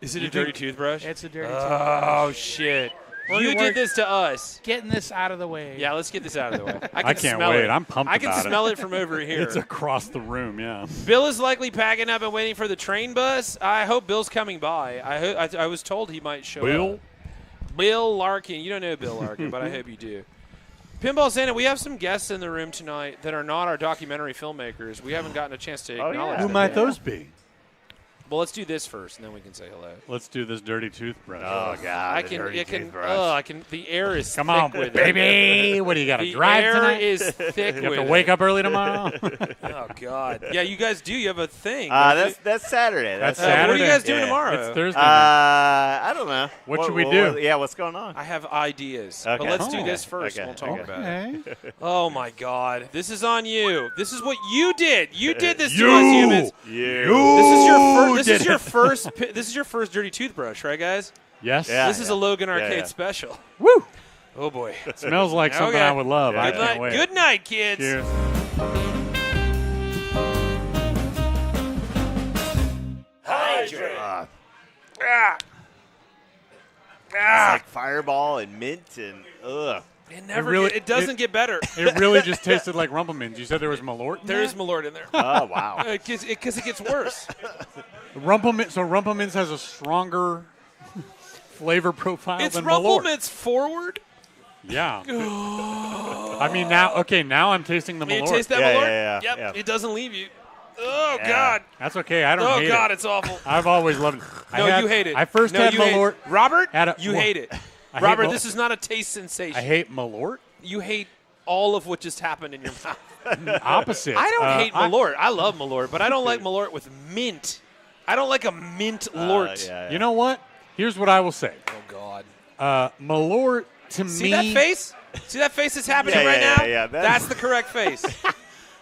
Is it a dirty toothbrush? It's a dirty Oh toothbrush. shit! We're- You we're did this to us. Getting this out of the way. Yeah, let's get this out of the way. I I can can't smell wait. it. I'm pumped I can about smell it from over here. It's across the room, yeah. Bill is likely packing up and waiting for the train bus. I hope Bill's coming by. I was told he might show Bill? up. Bill Larkin. You don't know Bill Larkin, but I hope you do. Pinball Santa, we have some guests in the room tonight that are not our documentary filmmakers. We haven't gotten a chance to acknowledge Who them might yet. those be? Well, let's do this first, and then we can say hello. Let's do this dirty toothbrush. Oh, God. I the can. dirty It can. toothbrush. I can. The air is. Come thick on, with baby. It. What do you got to The drive air tonight? is thick. You have with to wake it. up early tomorrow. Oh God. Yeah, you guys do. You have a thing. That's Saturday. That's What are you Saturday. guys doing Yeah. tomorrow? It's Thursday. I don't know. What should we do? Yeah, what's going on? I have ideas. Okay. But let's do Oh. this first. Okay, And we'll talk okay. about it. Oh my God. This is on you. This is what you did. You did this to You. us humans. You. This is your first. This did is your it. first. This is your first dirty toothbrush, right, guys? Yes. Yeah. This is a Logan Arcade yeah. special. Woo! Oh boy. Smells like something Okay. I would love. I Good can't night. wait. Good night, kids. Cheers. Hydrate. Ah. It's like Fireball and mint and ugh. It never. really- it doesn't get better. It really just tasted like Rumplemans. You said there was Malort in There is that? Malort in there. Oh wow. Because it gets worse. Rumplemints. So Rumplemans has a stronger flavor profile It's than Malort. Rumplemints forward. Yeah. I mean now I'm tasting the You Malort. taste that Yeah, Malort? yeah, Yep. yeah. It doesn't leave you. Oh Yeah. God. That's okay. I don't Oh hate God, it. it's awful. I've always loved it. No, you hate it. I first no, had you hate Malort. it. Robert, Had you well, hate it. I hate Robert, Mal- this is not a taste sensation. I hate Malort. You hate all of what just happened in your mouth. Opposite. I don't hate Malort. I love Malort, but I don't like Malort with mint. I don't like a mint Lort. Yeah. You know what? Here's what I will say. Oh God. Malort to See me. that face? See that face that's happening Yeah, right yeah, now? yeah, That's the correct face.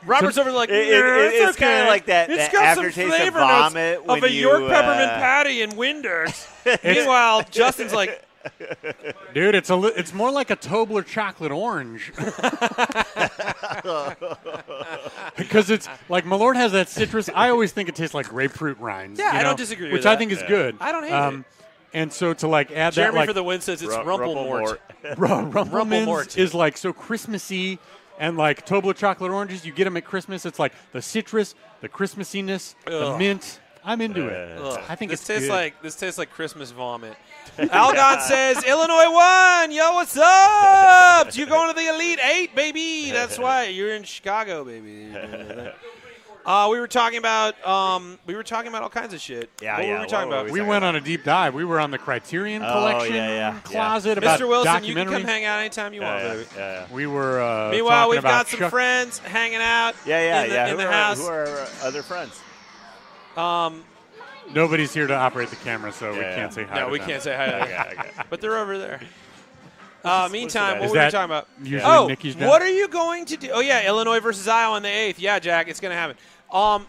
Robert's over like, it's okay. kinda like that- It's that got some aftertaste of flavor vomit notes when of a you, York peppermint patty and Winders. Meanwhile, Justin's like, Dude, it's more like a Tobler chocolate orange. Because it's like Malort has that citrus. I always think it tastes like grapefruit rinds. Yeah, you I don't know, disagree which with I that. think is Yeah. good. I don't hate it. And so to like add Jeremy that like for the win says it's Rumplemort. Rumplemans is like so Christmassy, and like Tobler chocolate oranges, you get them at Christmas. It's like the citrus, the Christmassiness, the Ugh. mint. I'm into it. Ugh. I think this it's tastes good. this tastes like Christmas vomit. Algon says Illinois won. Yo, what's up? You going to the Elite Eight, baby? That's why you're in Chicago, baby. We were talking about all kinds of shit. Yeah, what yeah. were we talking about? We went on a deep dive. We were on the Criterion Collection closet about Mr. Wilson, documentaries. you can come hang out anytime you want, baby. We were. Meanwhile, talking we've about got some Chuck- friends hanging out. In the house. Who are our other friends? Nobody's here to operate the camera, so we can't say hi. No, to we them. can't say hi. To them. Okay. But they're over there. Meantime, what Is were we that talking about? usually Nikki's job? What are you going to do? Oh, yeah, Illinois versus Iowa on the 8th. Yeah, Jack, it's going to happen.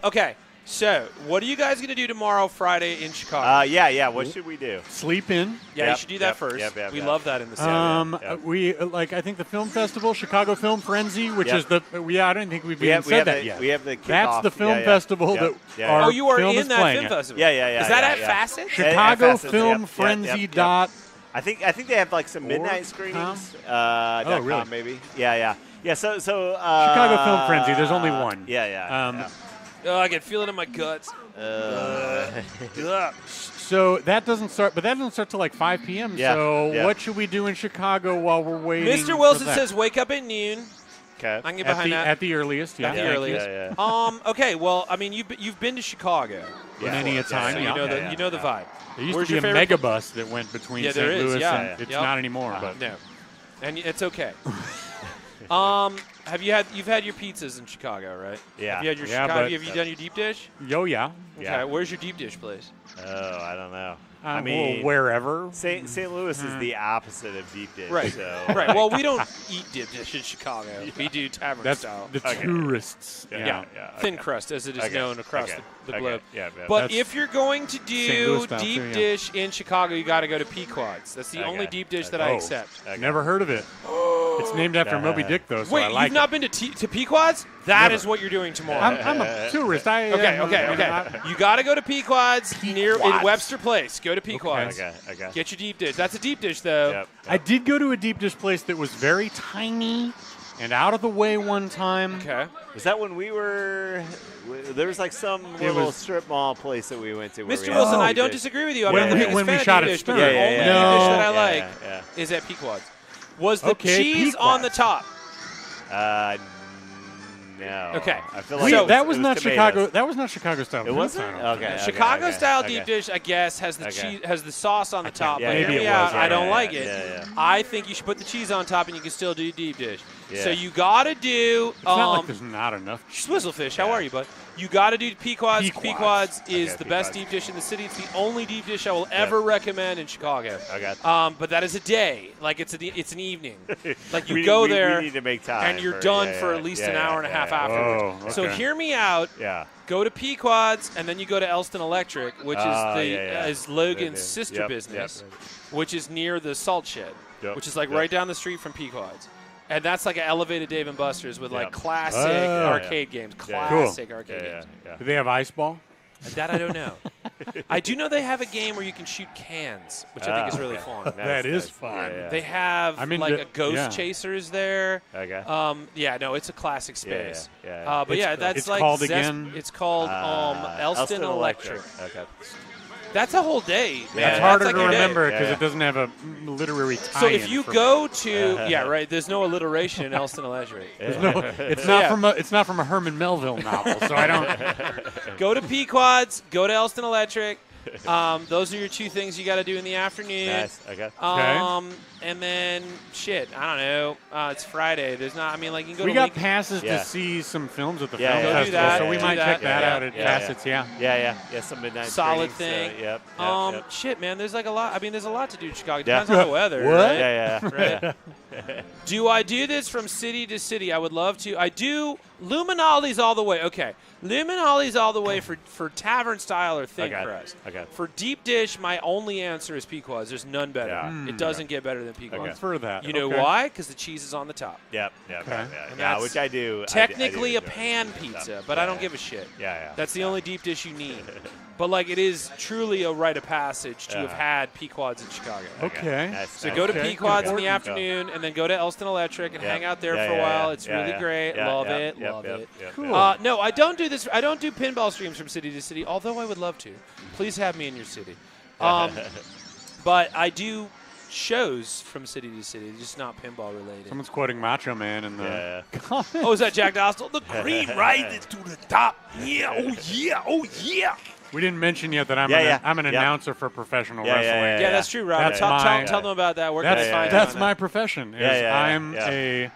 Okay, so what are you guys going to do tomorrow, Friday, in Chicago? Yeah. What should we do? Sleep in. Yeah, you should do that first. We love that in the city. We I think the film festival, Chicago Film Frenzy, which Yep. is the I don't think we've We even have- we said have that the- yet. we have the That's kickoff. the film Yeah, yeah. festival Yep. that Yeah, our Oh, you are film in is that playing film at. festival. Yeah. Is that yeah, at yeah. Facet? Chicago Facet, Film yep, Frenzy yep. dot. I think they have like some midnight screenings. Oh, really? .com maybe. Yeah. So Chicago Film Frenzy. There's only one. Yeah. Oh, I can feel it in my guts. So that doesn't start, but that doesn't start till like 5 p.m. Yeah, So yeah. what should we do in Chicago while we're waiting? Mr. Wilson for that? says wake up at noon. Okay. I can get behind that. At the earliest, yeah. At the Thank you. earliest. Okay, well, I mean, you've been to Chicago. Many a time, So you know the vibe. There used Where's to be your a favorite megabus that went between Yeah, St. there is, Louis yeah. and it's Yep. not anymore. But No, and it's okay. You've had your pizzas in Chicago, right? Yeah. Have you had your Yeah, Chicago? but- Have you done your deep dish? Yo, yeah. Okay. Yeah. Where's your deep dish place? Oh, I don't know. I Well, mean, wherever. St. Louis is the opposite of deep dish. Right. So, Right. Well, we don't eat deep dish in Chicago. We do tavern That's style. the tourists. Yeah. Thin crust, as it is known across the globe. Yeah, But if you're going to St. do Louis style deep too, yeah. dish in Chicago, you got to go to Pequod's. That's the only deep dish that I Oh, accept. Never heard of it. It's named after Moby Dick, though, so Wait, I like you've not been to Pequod's? That is what you're doing tomorrow. I'm a tourist. Okay. You got to go to Pequod's near in Webster Place. Go to Pequod's. Okay. Get your deep dish. That's a deep dish, though. Yep. I did go to a deep dish place that was very tiny and out of the way one time. Okay. Was that when we were? There was like some little strip mall place that we went to. Where Mr. we had Wilson, deep I don't dish. disagree with you. I'm When not we- the biggest when we fan of shot deep at dish, but Stern. the only Yeah, deep yeah, dish that I yeah, like yeah. is at Pequod's. Was the Okay, cheese on the top? No. Okay. I feel like that was not tomatoes. Chicago. That was not Chicago style. It wasn't. Okay. Chicago style okay. deep dish, I guess, has the cheese, has the sauce on the top. yeah, but maybe hear me it out, was, I don't yeah, like yeah, it. yeah. I think you should put the cheese on top, and you can still do deep dish. Yeah. So you gotta do. It's not like there's not enough. Swizzlefish, how are you, bud? You got to do Pequod's. Pequod's is Okay, the best Pequod's. deep dish in the city. It's the only deep dish I will ever recommend in Chicago. Okay. But that is a day. Like it's an evening. Like you We- go we there need to make time and you're for- done yeah, for yeah, at least yeah, an hour and a half yeah. afterwards. Oh, So okay. hear me out. Yeah. Go to Pequod's and then you go to Elston Electric, which is Logan's Yeah. sister Yep, business, yep. which is near the Salt Shed, Yep, which is like yep. right down the street from Pequod's. And that's like an elevated Dave & Buster's with like Yep. classic Oh. arcade games. Yeah. Classic Cool. arcade games. Do they have ice ball? That I don't know. I do know they have a game where you can shoot cans, which I think is really okay. fun. Nice, That is nice. fun. Yeah, yeah. They have I'm like into- a Ghost yeah. Chasers there. Okay. No, it's a classic space. yeah. But yeah, that's it's like called again? It's called Elston Electric. Okay. That's a whole day, man. It's harder That's to like a day. remember because Yeah, it doesn't have a literary tie. So if you go to there's no alliteration in Elston Electric. it's not from a Herman Melville novel, so I don't. Go to Pequod's, go to Elston Electric. Those are your two things you got to do in the afternoon. Nice. Okay. And then shit, I don't know. It's Friday. There's not. I mean, like you can go. We to got Lincoln. passes Yeah. to see some films at the Yeah, film yeah. Go do festival, that. so we Do might that. check that Yeah, out at yeah, Facets. Yeah. Some midnight Solid screenings, thing. Yep. Shit, man. There's like a lot. I mean, there's a lot to do in Chicago. Yeah. Depends on the weather. What? Right? Yeah. Right. Do I do this from city to city? I would love to. I do. Luminoli's all the way. Okay. Luminoli's all the way for tavern style or thin crust. Okay. For deep dish, my only answer is Pequod's. There's none better. Yeah. It doesn't get better than Pequod's. I'd prefer that. You know Okay. why? Because the cheese is on the top. Yep. Okay. Yeah. And Yeah, that's which I do. Technically I a do enjoy pan that pizza, stuff. but I don't give a shit. Yeah. That's the only deep dish you need. But like it is truly a rite of passage to have had Pequod's in Chicago. Okay. Nice, So nice. go to Okay. Pequod's in the Important. afternoon, and then go to Elston Electric and Yep. hang out there Yeah, for a yeah, while. yeah. It's Yeah, really yeah. great. Yeah, Love yeah, it. yep, Love yep, it. yep, Cool. yep. No, I don't do this. I don't do pinball streams from city to city, although I would love to. Please have me in your city. But I do shows from city to city, just not pinball related. Someone's quoting Macho Man in the comments. Oh, is that Jack Dostal? The green rises to the top. Yeah. Oh yeah. Oh yeah. We didn't mention yet that I'm an announcer for professional wrestling. Yeah, that's true, Robert. That's Tell them about that. Where can they find That's you on my that? profession. I'm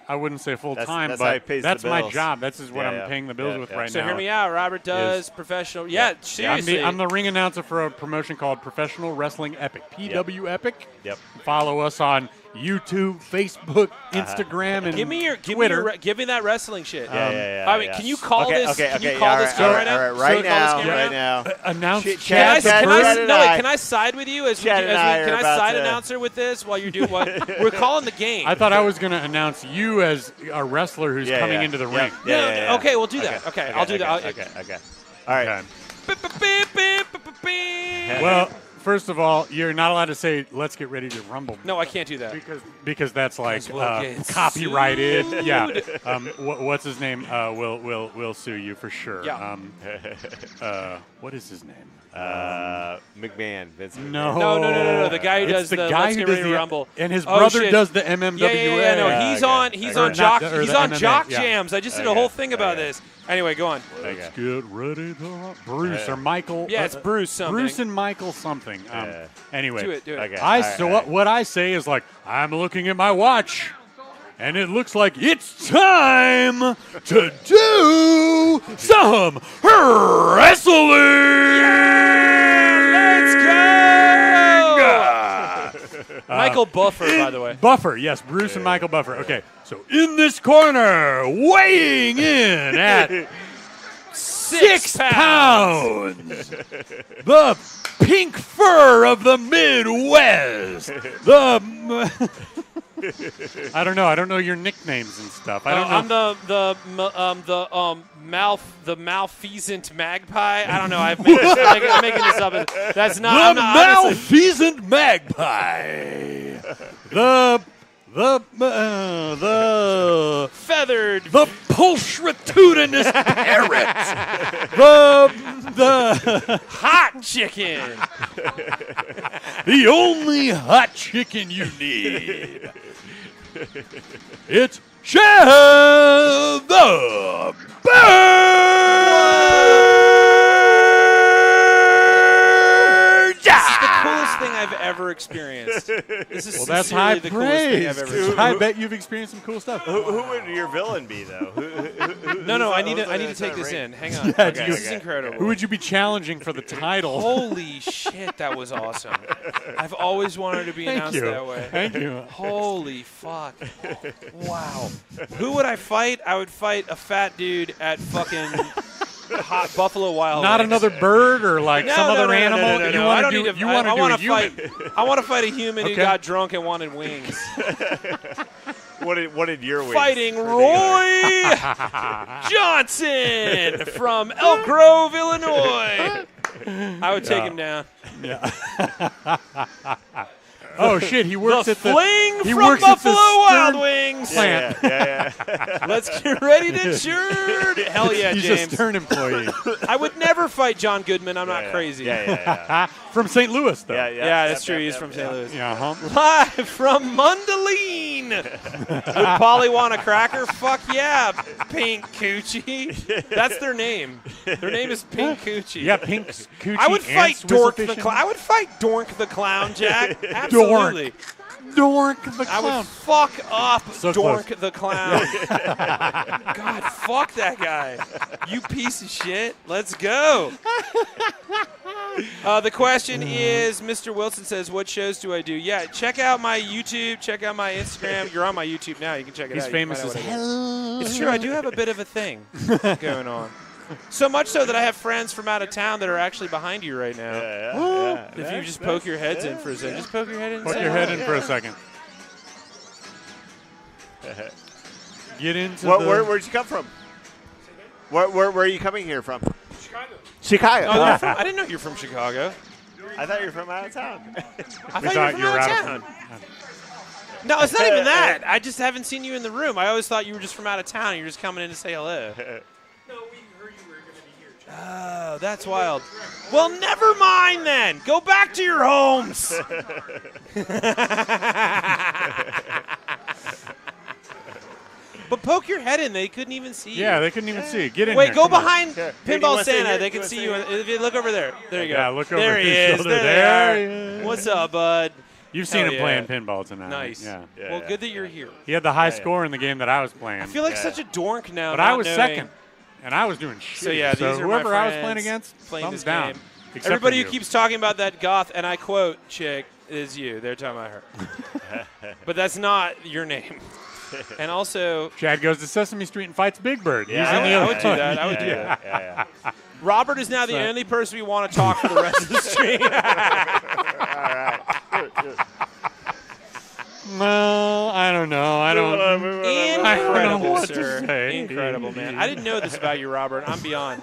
I wouldn't say full time, that's how he but pays the that's my bills. job. That's what Yeah, I'm yeah. paying the bills Yeah, with yeah. right So now. hear me out. Robert does professional. Yeah, seriously. I'm the ring announcer for a promotion called Professional Wrestling Epic, PW Epic. Yep. Follow us on YouTube, Facebook, Instagram, and Give me Twitter. give me that wrestling shit. Yeah. I mean, can you call this? Can you call all this right, game all right now? All right, Can you call this game right now. Announce Chad Can I side with you as we, Chad and I are can I about side to- announcer with this while you're doing what? We're calling the game. I thought I was going to announce you as a wrestler who's coming into the ring. Okay, we'll do that. Okay, I'll do that. Okay. All right. Well, first of all, you're not allowed to say "Let's get ready to rumble." No, I can't do that because that's like we'll get copyrighted. sued. Yeah. What's his name? We'll sue you for sure. Yeah. What is his name? McMahon. Vince McMahon. No. The guy who does the Let's Get Ready to Rumble. And his brother does the MMWA. Yeah. No, he's on. He's on Jock. He's on MMA, Jock yeah. Jams. I just did a whole thing about this. Anyway, go on. Let's get ready to Bruce or Michael. Yeah, it's Bruce something. Bruce and Michael something. Anyway, Do it. Okay. What I say is like, I'm looking at my watch, and it looks like it's time to do some wrestling. Let's go! Michael Buffer, by the way. Buffer, yes, Bruce and Michael Buffer. Okay, so in this corner, weighing in at 6 pounds, the pink fur of the Midwest. I don't know your nicknames and stuff. I don't know. I'm the malfeasant magpie. I don't know. I'm making this up. That's not the malfeasant magpie. The feathered. The pulchritudinous parrot. The hot chicken. The only hot chicken you need. It's Chad the Bird. This is the coolest thing I've ever experienced. This is that's high the coolest thing I've ever praise. experienced. I bet you've experienced some cool stuff. Who would your villain be, though? No, I need to take this in. Hang on. Yeah, This is incredible. Who would you be challenging for the title? Holy shit, that was awesome. I've always wanted to be announced that way. Thank you. Holy fuck. Wow. Who would I fight? I would fight a fat dude at fucking hot Buffalo Wild Not Wings. another bird or like some other animal. No, You I want don't to need do? to. You want to I do want a to human? fight. I want to fight a human who Okay. got drunk and wanted wings. What did your wings? Fighting Roy Johnson from Elk Grove, Illinois. I would take him down. Yeah. Oh shit! He works at the Fling he from works at the Buffalo Wild Stern Wings. plant. Yeah. Let's get ready to churn. Hell yeah, He's James. a Stern employee. I would never fight John Goodman. I'm not crazy. Yeah. From St. Louis, though. Yeah, that's true. He's from St. Louis. Yeah, Live from Mundelein. Would Polly want a cracker? Fuck yeah, Pink Coochie. That's their name. Their name is Pink Coochie. Yeah, Pink Coochie. I would and fight Dork the Swizzle Clown. I would fight Dork the Clown, Jack. Dork. Absolutely. Dork the I Clown. would fuck up So Dork close. the Clown. God, fuck that guy. You piece of shit. Let's go. The question is, Mr. Wilson says, what shows do I do? Yeah, check out my YouTube. Check out my Instagram. You're on my YouTube now. You can check it He's out. famous You as can find out what I do. hell. It's true. I do have a bit of a thing going on. So much so that I have friends from out of town that are actually behind you right now. Yeah. If you just poke your heads in for a second. Just poke your head in. and Put say your head hi. in for a second. Get into Where'd you come from? Where are you coming here from? Chicago. Oh, you're from, I didn't know you're from Chicago. I thought you were from out of town. I thought you were from out of town. No, it's not even that. I just haven't seen you in the room. I always thought you were just from out of town and you're just coming in to say hello. Oh, that's wild. Well, never mind then. Go back to your homes. But poke your head in. They couldn't even see you. Yeah, they couldn't even see you. Get in Wait, here. go Come on. behind Hey, do you Pinball wanna sit Santa. here? They Do can you see wanna you. sit here? If you look over there. There you go. Yeah, look over there he his is. shoulder. There There they he are. is. What's up, bud? You've seen Hell him playing yeah. pinball tonight. Nice. Yeah. Well, good that you're here. He had the high score in the game that I was playing. I feel like such a dork now. But not I was knowing. second, and I was doing shit. So yeah, these are whoever my I was friends playing against, playing thumbs this down. game. Except Everybody for who you. keeps talking about that goth, and I quote, chick, is you. They're talking about her. But that's not your name. And also, Chad goes to Sesame Street and fights Big Bird. Yeah, He's in the I other would do one. that. I would do Yeah, that. yeah. Robert is now the So- only person we want to talk for the rest of the stream. All right. Good. Well, I don't know. I don't know Incredible, what sir. to say. Incredible, man. I didn't know this about you, Robert. I'm beyond.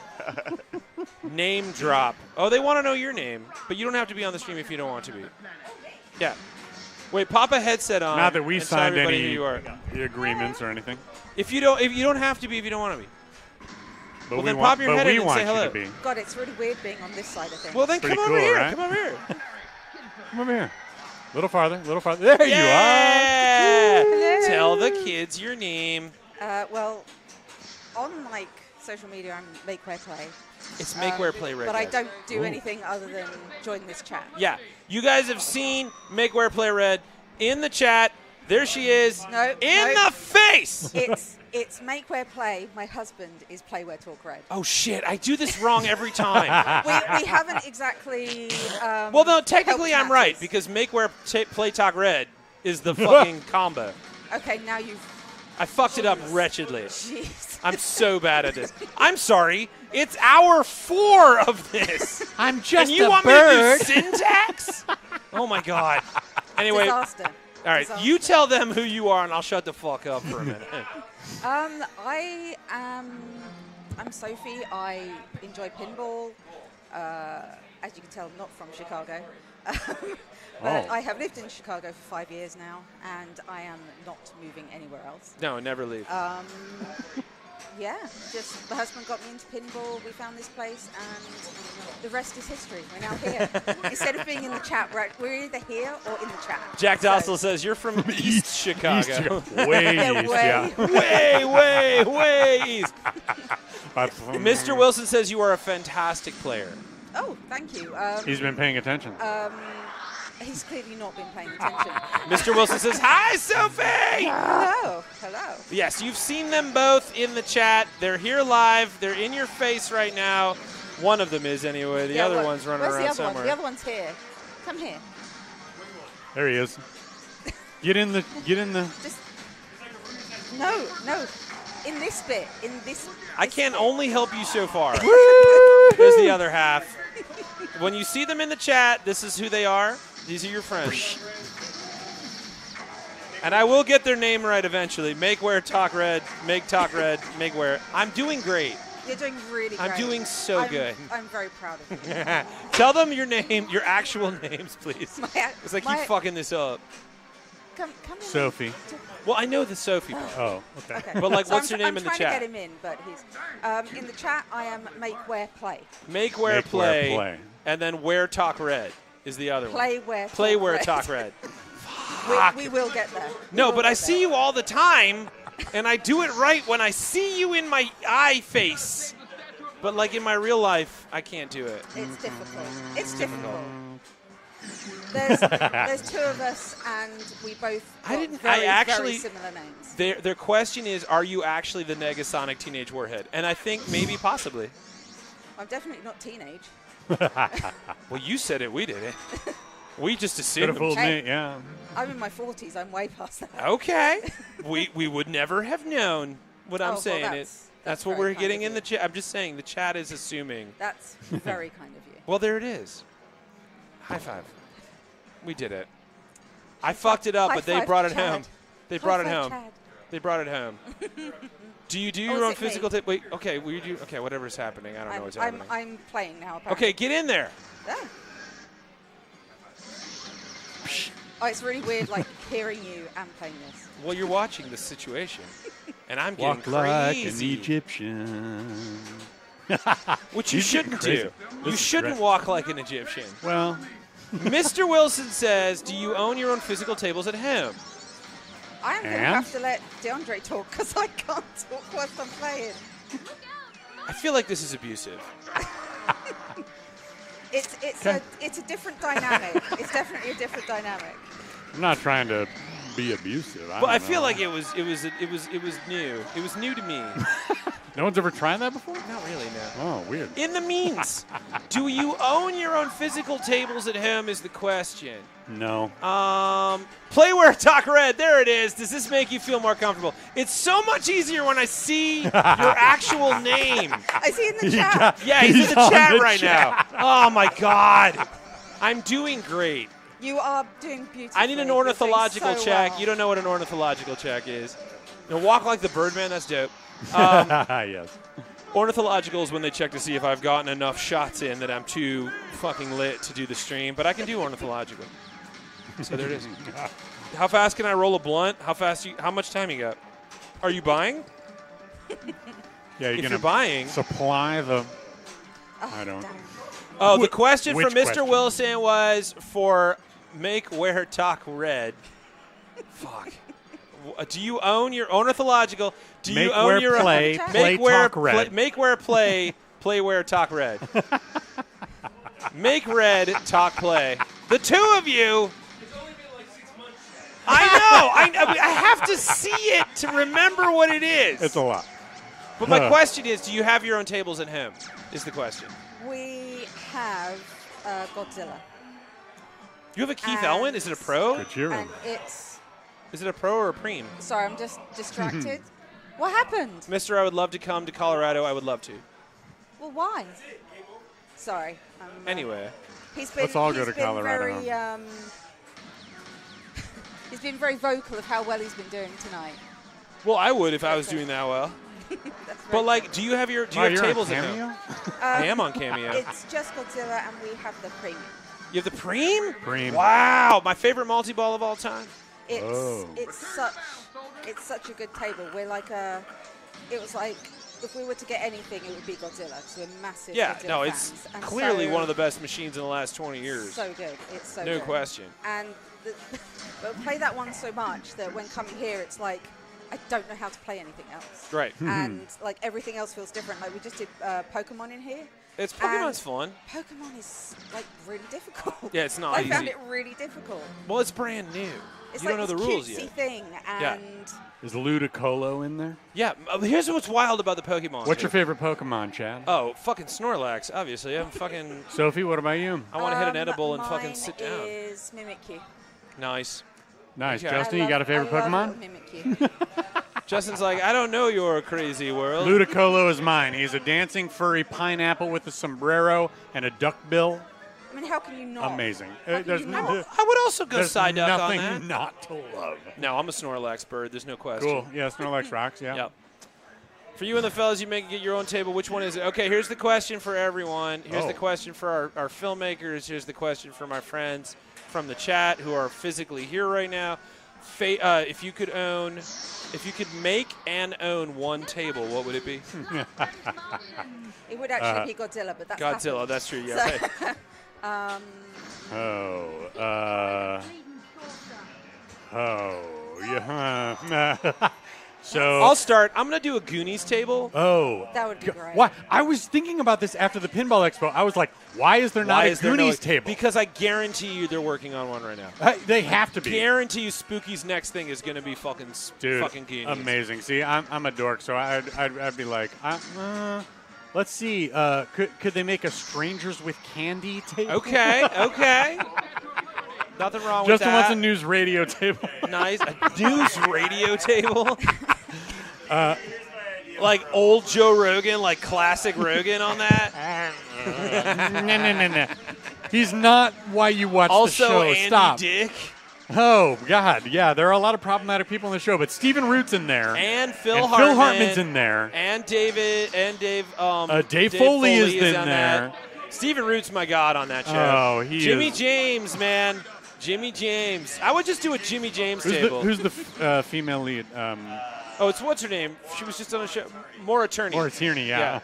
Name drop. Oh, they want to know your name, but you don't have to be on the stream if you don't want to be. Yeah. Wait, pop a headset on. Not that we and tell signed everybody any who you are. agreements or anything. If you don't have to be, if you don't want to be. But Well, we then want, pop your but head we in and want say you hello. to be. God, it's really weird being on this side of things. Well, then Pretty come cool, over here. right? Come over here. Come over here. A little farther. A little farther. There Yeah! you are. Tell the kids your name. Well, on like social media, I'm Make Where Play. It's Make Where Play, Red. But I guys. don't do Ooh. anything other than join this chat. Yeah, you guys have seen Make Where Play Red in the chat. There she is. No, in no. the face. It's Make Where Play. My husband is Play Where Talk Red. Oh shit! I do this wrong every time. we haven't exactly. Well, no, technically I'm right because Make Where Play Talk Red is the fucking combo. Okay, now you've. I fucked it up wretchedly. Jeez. I'm so bad at this. I'm sorry. It's hour 4 of this. I'm just and you a want bird. me to do syntax? Oh my god. Anyway, Disaster. all right. You tell them who you are, and I'll shut the fuck up for a minute. I'm Sophie. I enjoy pinball. As you can tell, not from Chicago. But I have lived in Chicago for 5 years now, and I am not moving anywhere else. No, never leave. Yeah, just my husband got me into pinball. We found this place, and the rest is history. We're now here. Instead of being in the chat, we're either here or in the chat. Jack Dossel says you're from East Chicago. Way Yeah, east, way. yeah. way east. Mr. Wilson says you are a fantastic player. Oh, thank you. He's been paying attention. He's clearly not been paying attention. Mr. Wilson says, hi, Sophie! Hello. Hello. Yes, you've seen them both in the chat. They're here live. They're in your face right now. One of them is anyway. The other one's running where's around the other somewhere. One? The other one's here. Come here. There he is. Get in the. Just no. In this bit. I can only help you so far. There's the other half. When you see them in the chat, this is who they are. These are your friends. And I will get their name right eventually. Make Where Talk Red, Make Talk Red, Make Where. I'm doing great. You're doing really great. I'm doing so good. I'm very proud of you. Tell them your name, your actual names, please. Because I keep fucking this up. Come in. Sophie. Well, I know the Sophie part. Oh, okay. But, like, So what's your name in the I'm chat? trying to get him in, but he's... in the chat, I am Make Where Play. Make Where Play. And then Where Talk Red is the other Play one. Where Play Talk Where Red. Talk Red. We will get there. No, but I see you all the time, and I do it right when I see you in my eye face. But, like, in my real life, I can't do it. It's difficult. It's difficult. There's two of us, and we both got very similar names. Their question is, are you actually the Negasonic Teenage Warhead? And I think maybe possibly. I'm definitely not teenage. Well, you said it. We did it. We just assumed. Could have fooled me, yeah. I'm in my 40s. I'm way past that. Okay. we would never have known what I'm well, saying. That's what very we're kind getting of in the chat. I'm just saying the chat is assuming. That's very kind of you. Well, there it is. High five. We did it. I fucked it up, High but they five, brought it Chad. home. They brought it High home. five, Chad. They brought it home. Do you do Oh, your is own it me? physical tape? Wait, okay, okay, whatever's happening. I don't know what's happening. I'm playing now, apparently. Okay, get in there. Yeah. Oh, it's really weird, like, hearing you and playing this. Well, you're watching this situation, and I'm Walk getting like crazy. an Egyptian. Which you He's getting shouldn't crazy. do. This You is shouldn't great. walk like an Egyptian. Well, Mr. Wilson says, do you own your own physical tables at home? I am going to And? have to let DeAndre talk because I can't talk whilst I'm playing. I feel like this is abusive. It's a different dynamic. It's definitely a different dynamic. I'm not trying to be abusive. But I don't feel know. like it was new. It was new to me. No one's ever tried that before? Not really, no. Oh, weird. In the means, do you own your own physical tables at home is the question. No. Play Where Talk Red. There it is. Does this make you feel more comfortable? It's so much easier when I see your actual name. I see in the chat. Yeah, he's in the on chat the right chat. now. Oh, my God. I'm doing great. You are doing beautifully. I need an You're doing ornithological so check. well. You don't know what an ornithological check is. You know, walk like the Birdman. That's dope. Yes. Ornithological is when they check to see if I've gotten enough shots in that I'm too fucking lit to do the stream, but I can do ornithological. So there it is. How fast can I roll a blunt? How much time you got? Are you buying? Yeah, if you're buying. Supply the. I don't. Oh, the question Which from Mr. question? Wilson was for Make Wear Talk Red. Fuck. Do you own your ornithological? Do you Make own Wear your Play, own? Play Talk Red. Make Wear Play, Play Wear Talk Red. Make Red Talk Play. The two of you. I know. I have to see it to remember what it is. It's a lot. But my question is, do you have your own tables at home? Is the question. We have Godzilla. You have a Keith Elwin? Is it a pro? And it's. Is it a pro or a preem? Sorry, I'm just distracted. What happened? Mister, I would love to come to Colorado. I would love to. Well, why? Sorry. Anyway. He's been, Let's all go he's to been Colorado. Very, he's been very vocal of how well he's been doing tonight. Well, I would if I was doing that well. But like, do you have your have you're on tables at Cameo? home? I am on Cameo. It's just Godzilla, and we have the premium. You have the preem? Preem. Wow, my favorite multi-ball of all time. It's such a good table. We're like it was like if we were to get anything, it would be Godzilla because we're massive. Yeah, Godzilla no, fans. it's And clearly so one of the best machines in the last 20 years. So good. It's so no good. question. And but we play that one so much that when coming here, it's like I don't know how to play anything else. Right. And like everything else feels different. Like we just did Pokemon in here. Pokemon's fun. Pokemon is like really difficult. Yeah, it's not I easy. found it really difficult. Well, it's brand new. It's you like don't know this the rules cutesy yet. thing, Yeah. and Is Ludicolo in there? Yeah, here's what's wild about the Pokemon. What's your favorite Pokemon, Chad? Oh, fucking Snorlax, obviously. I'm fucking. Sophie, what about you? I want to hit an edible and fucking sit down. Mine is Mimikyu. Nice. Nice. Okay. Justin, you got a favorite I Pokemon? love Mimikyu. Justin's like, I don't know your crazy world. Ludicolo is mine. He's a dancing furry pineapple with a sombrero and a duck bill. I mean, how can you not? Amazing. How can you not? I would also go There's side duck on nothing that. not to love. No, I'm a Snorlax bird. There's no question. Cool. Yeah, Snorlax rocks. Yeah. Yep. For you and the fellas, you may get your own table. Which one is it? Okay, here's the question for everyone. Here's the question for our filmmakers. Here's the question for my friends from the chat who are physically here right now. If you could make and own one table, what would it be? It would actually be Godzilla, but that's Godzilla. happened. That's true. Yeah. Yeah. So I'll start. I'm gonna do a Goonies table. Oh. That would be great. Why? I was thinking about this after the Pinball Expo. I was like, why is there not a Goonies table? Because I guarantee you they're working on one right now. They have to be. Guarantee you Spooky's next thing is going to be fucking Goonies. Amazing. See, I'm a dork, so I'd be like, let's see. Could they make a Strangers with Candy table? Okay. Nothing wrong with that. Justin wants a news radio table. Nice. A news radio table? Like old Joe Rogan, like classic Rogan on that? No. He's not why you watch the show. Andy Stop. Dick. Oh, God. Yeah, there are a lot of problematic people on the show, but Stephen Root's in there. And Phil and Hartman. Phil Hartman's in there. And Dave Foley is in on there. That. Stephen Root's my god on that show. Oh, he Jimmy is. James, man. Jimmy James. I would just do a Jimmy James table. Who's the female lead? Oh, it's what's her name? She was just on a show. Maura Tierney. Maura Tierney, yeah.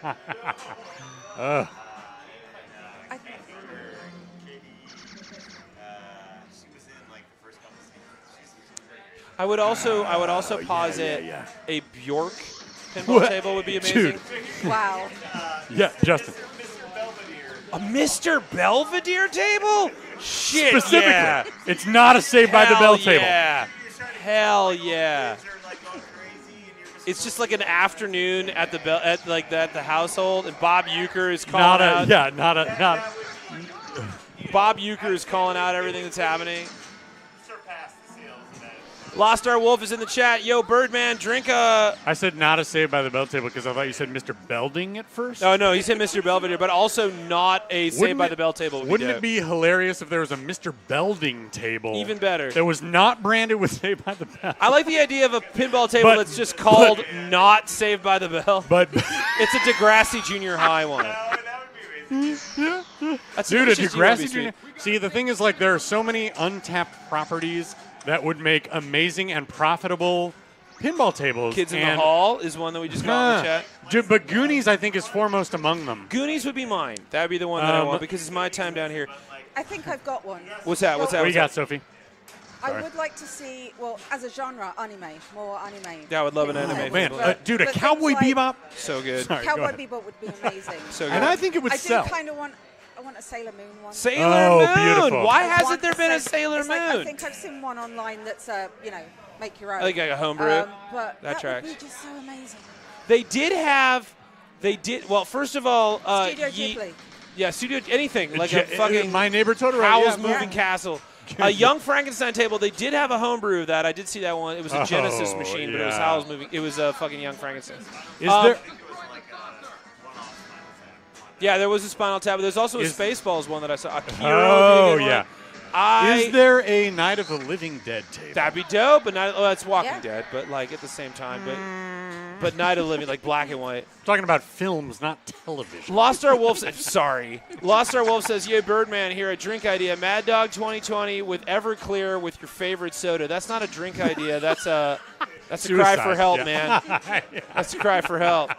I would also posit a Bjork pinball table would be amazing. Dude. Wow. Yeah, Justin. A Mr. Belvedere table? Shit, Specifically, yeah. it's not a Saved by the Bell table. Yeah. Hell yeah. It's just like an afternoon at the the household, and Bob Euchre is calling out. Not. Bob Euchre is calling out everything that's happening. Lost Star Wolf is in the chat. Yo, Birdman, drink a... I said not a Saved by the Bell table because I thought you said Mr. Belding at first. Oh, no, he said Mr. Belvedere, but also not a Saved by the Bell table. Wouldn't it be hilarious if there was a Mr. Belding table? Even better. That was not branded with Saved by the Bell. I like the idea of a pinball table that's just called not Saved by the Bell. But it's a Degrassi Junior High one. That's Dude, a just Degrassi UMBC. Junior. See, the thing is, like, there are so many untapped properties that would make amazing and profitable pinball tables. Kids in the and- Hall is one that we just got in the chat. But Goonies, I think, is foremost among them. Goonies would be mine. That would be the one that I want because it's my time down here. I think I've got one. What's that? What's that? What do you got, What's that? Sophie? I would like to see, well, as a genre, more anime. Yeah, I would love an anime. Man, table. dude, a but Cowboy things like- Bebop. So good. Sorry, go Cowboy ahead. Bebop would be amazing. So good. And I think it would I sell. do kind of want a Sailor Moon one. Sailor Moon. Beautiful. Why I hasn't want there been a Sa- Sailor it's Moon? Like, I think I've seen one online that's, make your own. I think like a homebrew. But That tracks. would be just so amazing. They did. Well, first of all, Studio Ghibli. Yeah, Studio anything like a fucking My Neighbor Totoro. Howl's yeah. Moving Castle. A Young Frankenstein table. They did have a homebrew of that. I did see that one. It was a Genesis machine, but it was yeah. Howl's Moving. It was a fucking Young Frankenstein. Is there? Yeah, there was a Spinal Tap. But there's also a Spaceballs one that I saw. Oh being a good yeah. one. Is there a Night of the Living Dead table? That'd be dope, but not. Oh, that's Walking Dead, but like at the same time, but Night of the Living, like black and white. I'm talking about films, not television. Lost Star Wolf. Sorry, Lost Star Wolf says, "Yeah, Birdman, here a drink idea: Mad Dog 2020 with Everclear with your favorite soda." That's not a drink idea. That's a cry for help, man. That's a cry for help.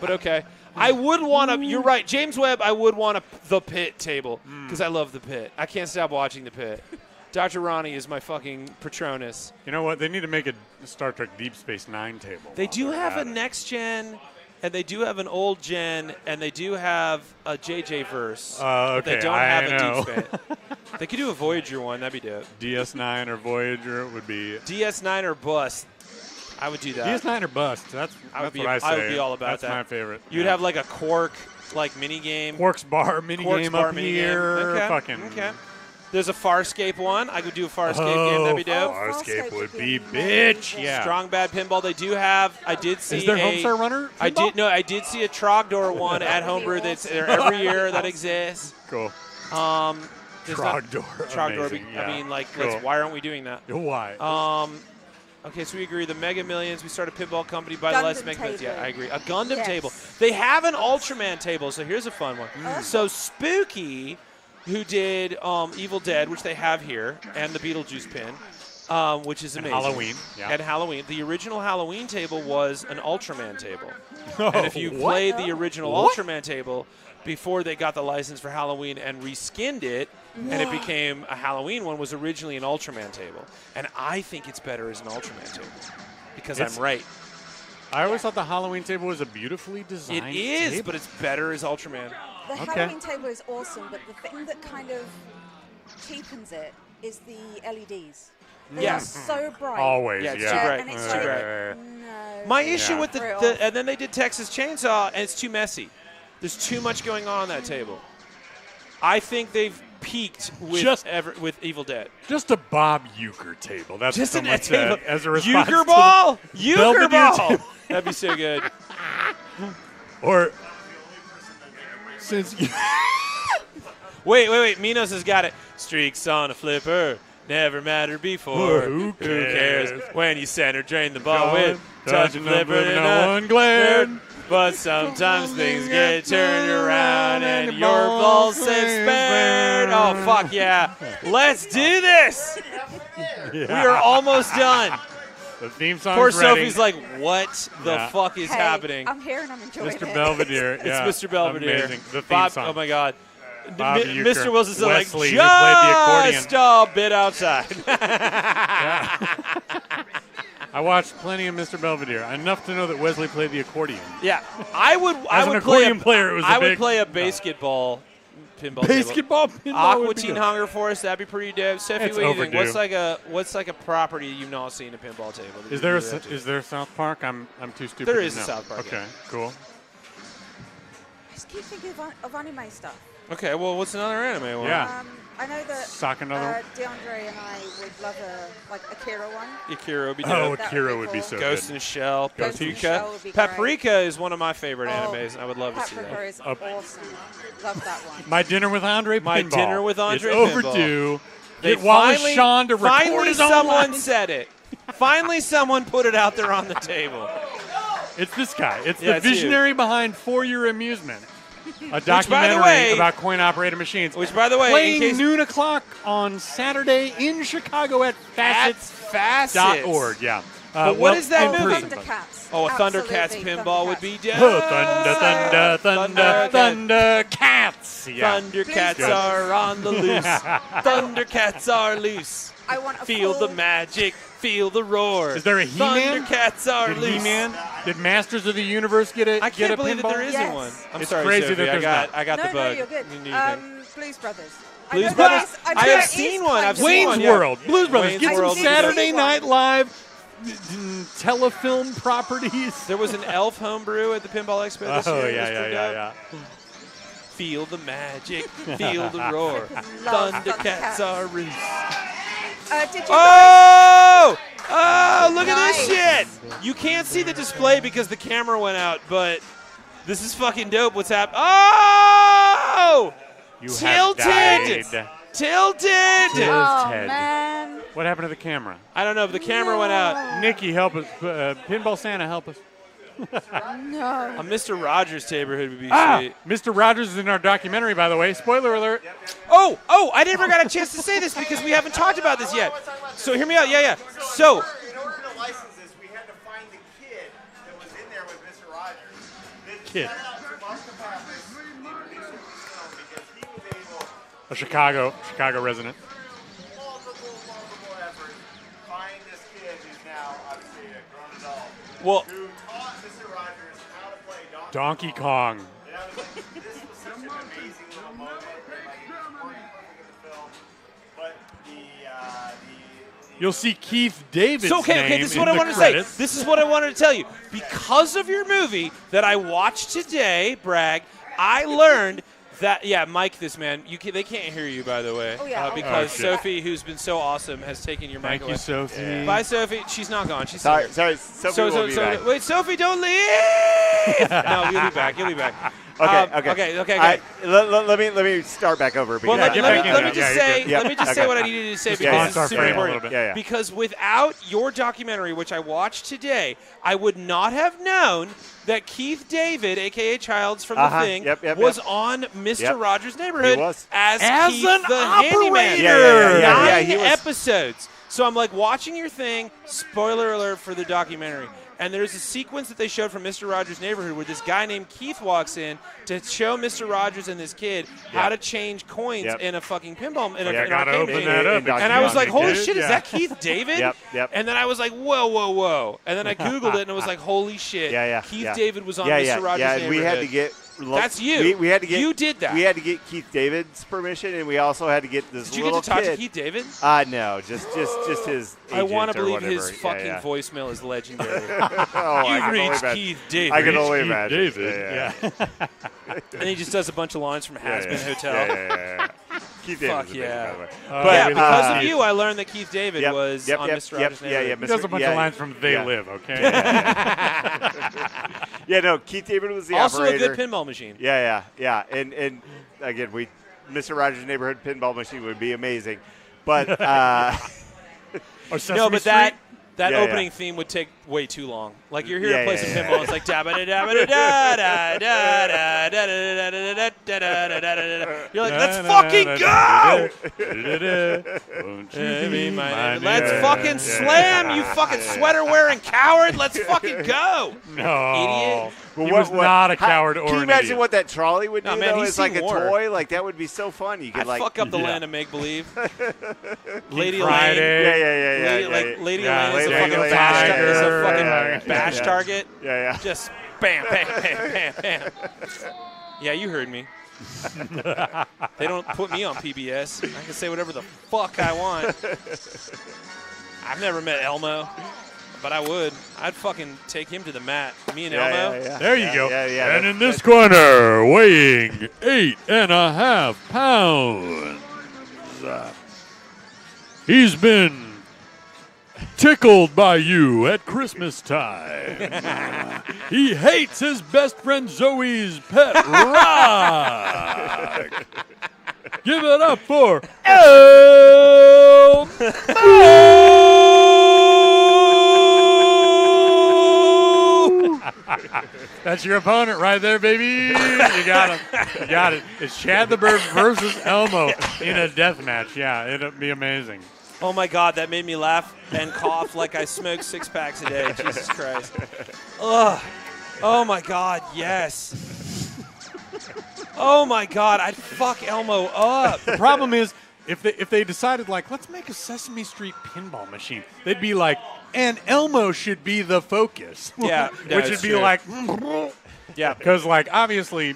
But okay. I would want to. You're right, James Webb. I would want the Pit table because I love the Pit. I can't stop watching the Pit. Dr. Ronnie is my fucking Patronus. You know what? They need to make a Star Trek Deep Space Nine table. They do have a next gen, and they do have an old gen, and they do have a JJ verse. Okay, but they don't I have know. a Deep Space. They could do a Voyager one. That'd be dope. DS9 or Voyager would be. DS9 or bust. I would do that. DS9 or bust. That's what I say. I would be all about That's that. my favorite. You'd have like a Quark mini game. Quark's Bar mini game up here. Okay. Fucking. Okay. There's a Farscape one. I could do a Farscape game. That'd be dope. Farscape would be bitch. Yeah. Strong Bad Pinball. They do have. I did see. Is there Homestar Runner? I did see a Trogdor one at Homebrew. That's there every year. That exists. Cool. Trogdor. Amazing, yeah. I mean, like, Cool. why aren't we doing that? Why? Okay, so we agree. The Mega Millions. We start a pinball company. Buy the less Gundam Mega Millions. table. Yeah, I agree. A Gundam Yes. table. They have an Ultraman table. So here's a fun one. So Spooky, who did Evil Dead, which they have here, and the Beetlejuice pin, which is amazing. Halloween, yeah. And Halloween. The original Halloween table was an Ultraman table. Oh, and if you what? played the original What? Ultraman table before they got the license for Halloween and reskinned it, and it became a Halloween one, was originally an Ultraman table. And I think it's better as an Ultraman table because I'm right. I always thought the Halloween table was a beautifully designed It is, table. but it's better as Ultraman. The Okay. Halloween table is awesome, but the thing that kind of cheapens it is the LEDs. They Yeah. are so bright. Always, Yeah, it's yeah. too bright. And It's it's too like, bright. no. My issue with Real. and then they did Texas Chainsaw, and it's too messy. There's too much going on that table. I think they've peaked with with Evil Dead. Just a Bob Euchre table. That's Just what a someone table. said as a response Euchre to ball? the Euchre Belvedere ball. table. That'd be so good. Or since Wait. Minos has got it. Streaks on a flipper. Never mattered before. Who cares? when you center drain the ball Going, with touch a touching flipper up with and no one glared. But sometimes things get turned around and your ball safe spared. Oh fuck yeah! Let's do this. We are almost done. The theme song's Poor ready. Sophie's like, what the Yeah. fuck is Hey, happening? I'm here and I'm enjoying it. Mr. Belvedere. yeah. It's Mr. Belvedere. Amazing. The theme Bob, song. oh my God. Bob Euchre. Mr. Wilson's like, Wesley, who played the accordion. just a bit outside. I watched plenty of Mr. Belvedere. Enough to know that Wesley played the accordion. Yeah, I would. As I an would play accordion player, it was a I would big- play a basketball pinball. Basketball table. pinball Aqua would be Teen good. Hunger Force. That'd be pretty dope. Sophie, It's what do you think? overdue. What's like a property you've not seen a pinball table? that Is you there really have to? is there South Park? I'm too stupid. There to is a know. South Park, Okay, yeah. cool. I just keep thinking of anime stuff. Okay, well, what's another anime one? Yeah. I know that Sock another DeAndre and I would love a Akira one. Akira would be Oh, dope. Akira would be so Ghost good. in the Shell. Ghost in the Paprika. Shell would be Paprika is one of my favorite Oh, animes, and I would love to see Paprika that. is awesome. Love that one. My Dinner with Andre My Pinball Dinner with Andre is Pinball. overdue. They Get Wallace finally- Shawn to record finally his own someone line. said it. Finally someone put it out there on the table. It's this guy. It's Yeah, the it's you. visionary behind For Your Amusement, a by the documentary way- about coin-operated machines. Which, by the way, playing in case- noon o'clock on Saturday in Chicago at Facets. facets.org. Yeah. But what is that in movie? person, Thundercats. Oh, a Absolutely, Thundercats pinball would be dope. Thundercats. Yeah. Thundercats Please. are on the loose. Thundercats are loose. I want a Feel full- the magic. Feel the roar. Is there a He-Man? Thundercats are Did loose. He-Man? Did Masters of the Universe get a I get can't a believe pinball? that there isn't Yes. one. I'm It's sorry, crazy Sophie. that there's not. I got No, the bug. no, you're good. You knew you Blues Brothers. Blues I know Brothers? there is- know I there have is seen one. kind I've of seen Wayne's one, yeah. World. Blues Brothers. Wayne's Get some World. Saturday one. Night Live telefilm properties. There was an elf homebrew at the Pinball Expo this year. Oh, It yeah, was yeah, pretty yeah, dope. yeah. Feel the magic. Feel the roar. Love Thundercats are loose. Did you Oh! Oh, look at this Nice. shit! You can't see the display because the camera went out, but this is fucking dope. What's happening? Oh! You have Tilted! died. Tilted! Oh, man. What happened to the camera? I don't know, but the camera went out. Nikki, help us. Pinball Santa, help us. No. A Mr. Rogers neighborhood would be sweet. Mr. Rogers is in our documentary, by the way. Spoiler alert. Oh, I never got a chance to say this because we haven't talked about this yet. So hear me out. Yeah. So, In order to license this, we had to find the kid that was in there with Mr. Rogers. Kid. Shout out to Mark Pappas, the producer of the film, because he was able, A Chicago resident. multiple efforts, find this kid who's now obviously a grown adult. Well, who taught Mr. Rogers how to play Donkey Kong. And I was like, this was such an amazing little moment. And like, it just worked perfect in the film. But You'll see Keith David's So, okay, name this is in what I the wanted to credits. say. This is what I wanted to tell you. Because of your movie that I watched today, Bragg, I learned that, mic this, man. They can't hear you, by the way. Oh, yeah. Because Oh, shit. Sophie, who's been so awesome, has taken your mic Thank away. you, Sophie. Yeah. Bye, Sophie. She's not gone. She's Sorry, here. Sophie will be back. Wait, Sophie, don't leave! No, you'll be back. You'll be back. Okay. Let me start back over. Well, because- let me just say what I needed to say because Yeah, this is super yeah, important. yeah. Because without your documentary, which I watched today, I would not have known that Keith David, a.k.a. Childs from The Thing, was on Mr. Rogers' Neighborhood as Keith an the handyman. operator. Nine episodes. So I'm like watching your thing, spoiler alert for the documentary. And there's a sequence that they showed from Mr. Rogers' Neighborhood where this guy named Keith walks in to show Mr. Rogers and this kid how to change coins in a fucking pinball in an arcade game. And I was like, holy shit, is that Keith David? Yep. And then I was like, whoa. And then I Googled it and I was like, holy shit, Keith David was on Mr. Rogers' Neighborhood. We had to get. That's you. We had to get. You did that. We had to get Keith David's permission, and we also had to get this Did you little get to talk kid. to Keith David? No, just his. I want to agent or believe his whatever. fucking voicemail is legendary. I You've can only reached imagine. Keith David. I can only Keith imagine. David. Yeah. And he just does a bunch of lines from Has-Been Hotel. Yeah. Keith David's Fuck amazing, yeah. by the way. But because of you, I learned that Keith David was on Mr. Rogers' Yeah, Neighborhood. He does a bunch of lines from They Live, okay? No, Keith David was the Also operator. a good pinball machine. Yeah. And again, Mr. Rogers' Neighborhood pinball machine would be amazing. But no, but that opening theme would take way too long. Like you're here to play some pinball, it's like da da da da da da da da da da. You're like, let's fucking go! Let's fucking slam, you fucking sweater wearing coward! Let's fucking go! No, idiot. He was not a coward or Can you an imagine idiot. what that trolley would do? No, man, though? he's It's like seen a war. toy. Like that would be so fun. You could I'd like fuck up the land of make believe. Lady Friday. Elaine. Yeah. Lady Yeah, Elaine is a Lady fucking Elaine bash. Tiger. Is a fucking Yeah. bash target. Yeah. Just bam, bam, bam, bam, bam. Yeah, you heard me. They don't put me on PBS. I can say whatever the fuck I want. I've never met Elmo, but I would. I'd fucking take him to the mat. Me and Elmo. There you go. Yeah. And in this corner, weighing 8.5 pounds, he's been tickled by you at Christmas time. He hates his best friend Zoe's pet rock. Give it up for Elmo! That's your opponent right there, baby. You got him. You got it. It's Chad the Bird versus Elmo in a death match. Yeah, it'll be amazing. Oh my God, that made me laugh and cough like I smoked 6 packs a day. Jesus Christ. Ugh. Oh my God, yes. Oh my God, I'd fuck Elmo up. The problem is, if they decided, like, let's make a Sesame Street pinball machine, they'd be like, and Elmo should be the focus. Yeah, which would be true. like, yeah, because like obviously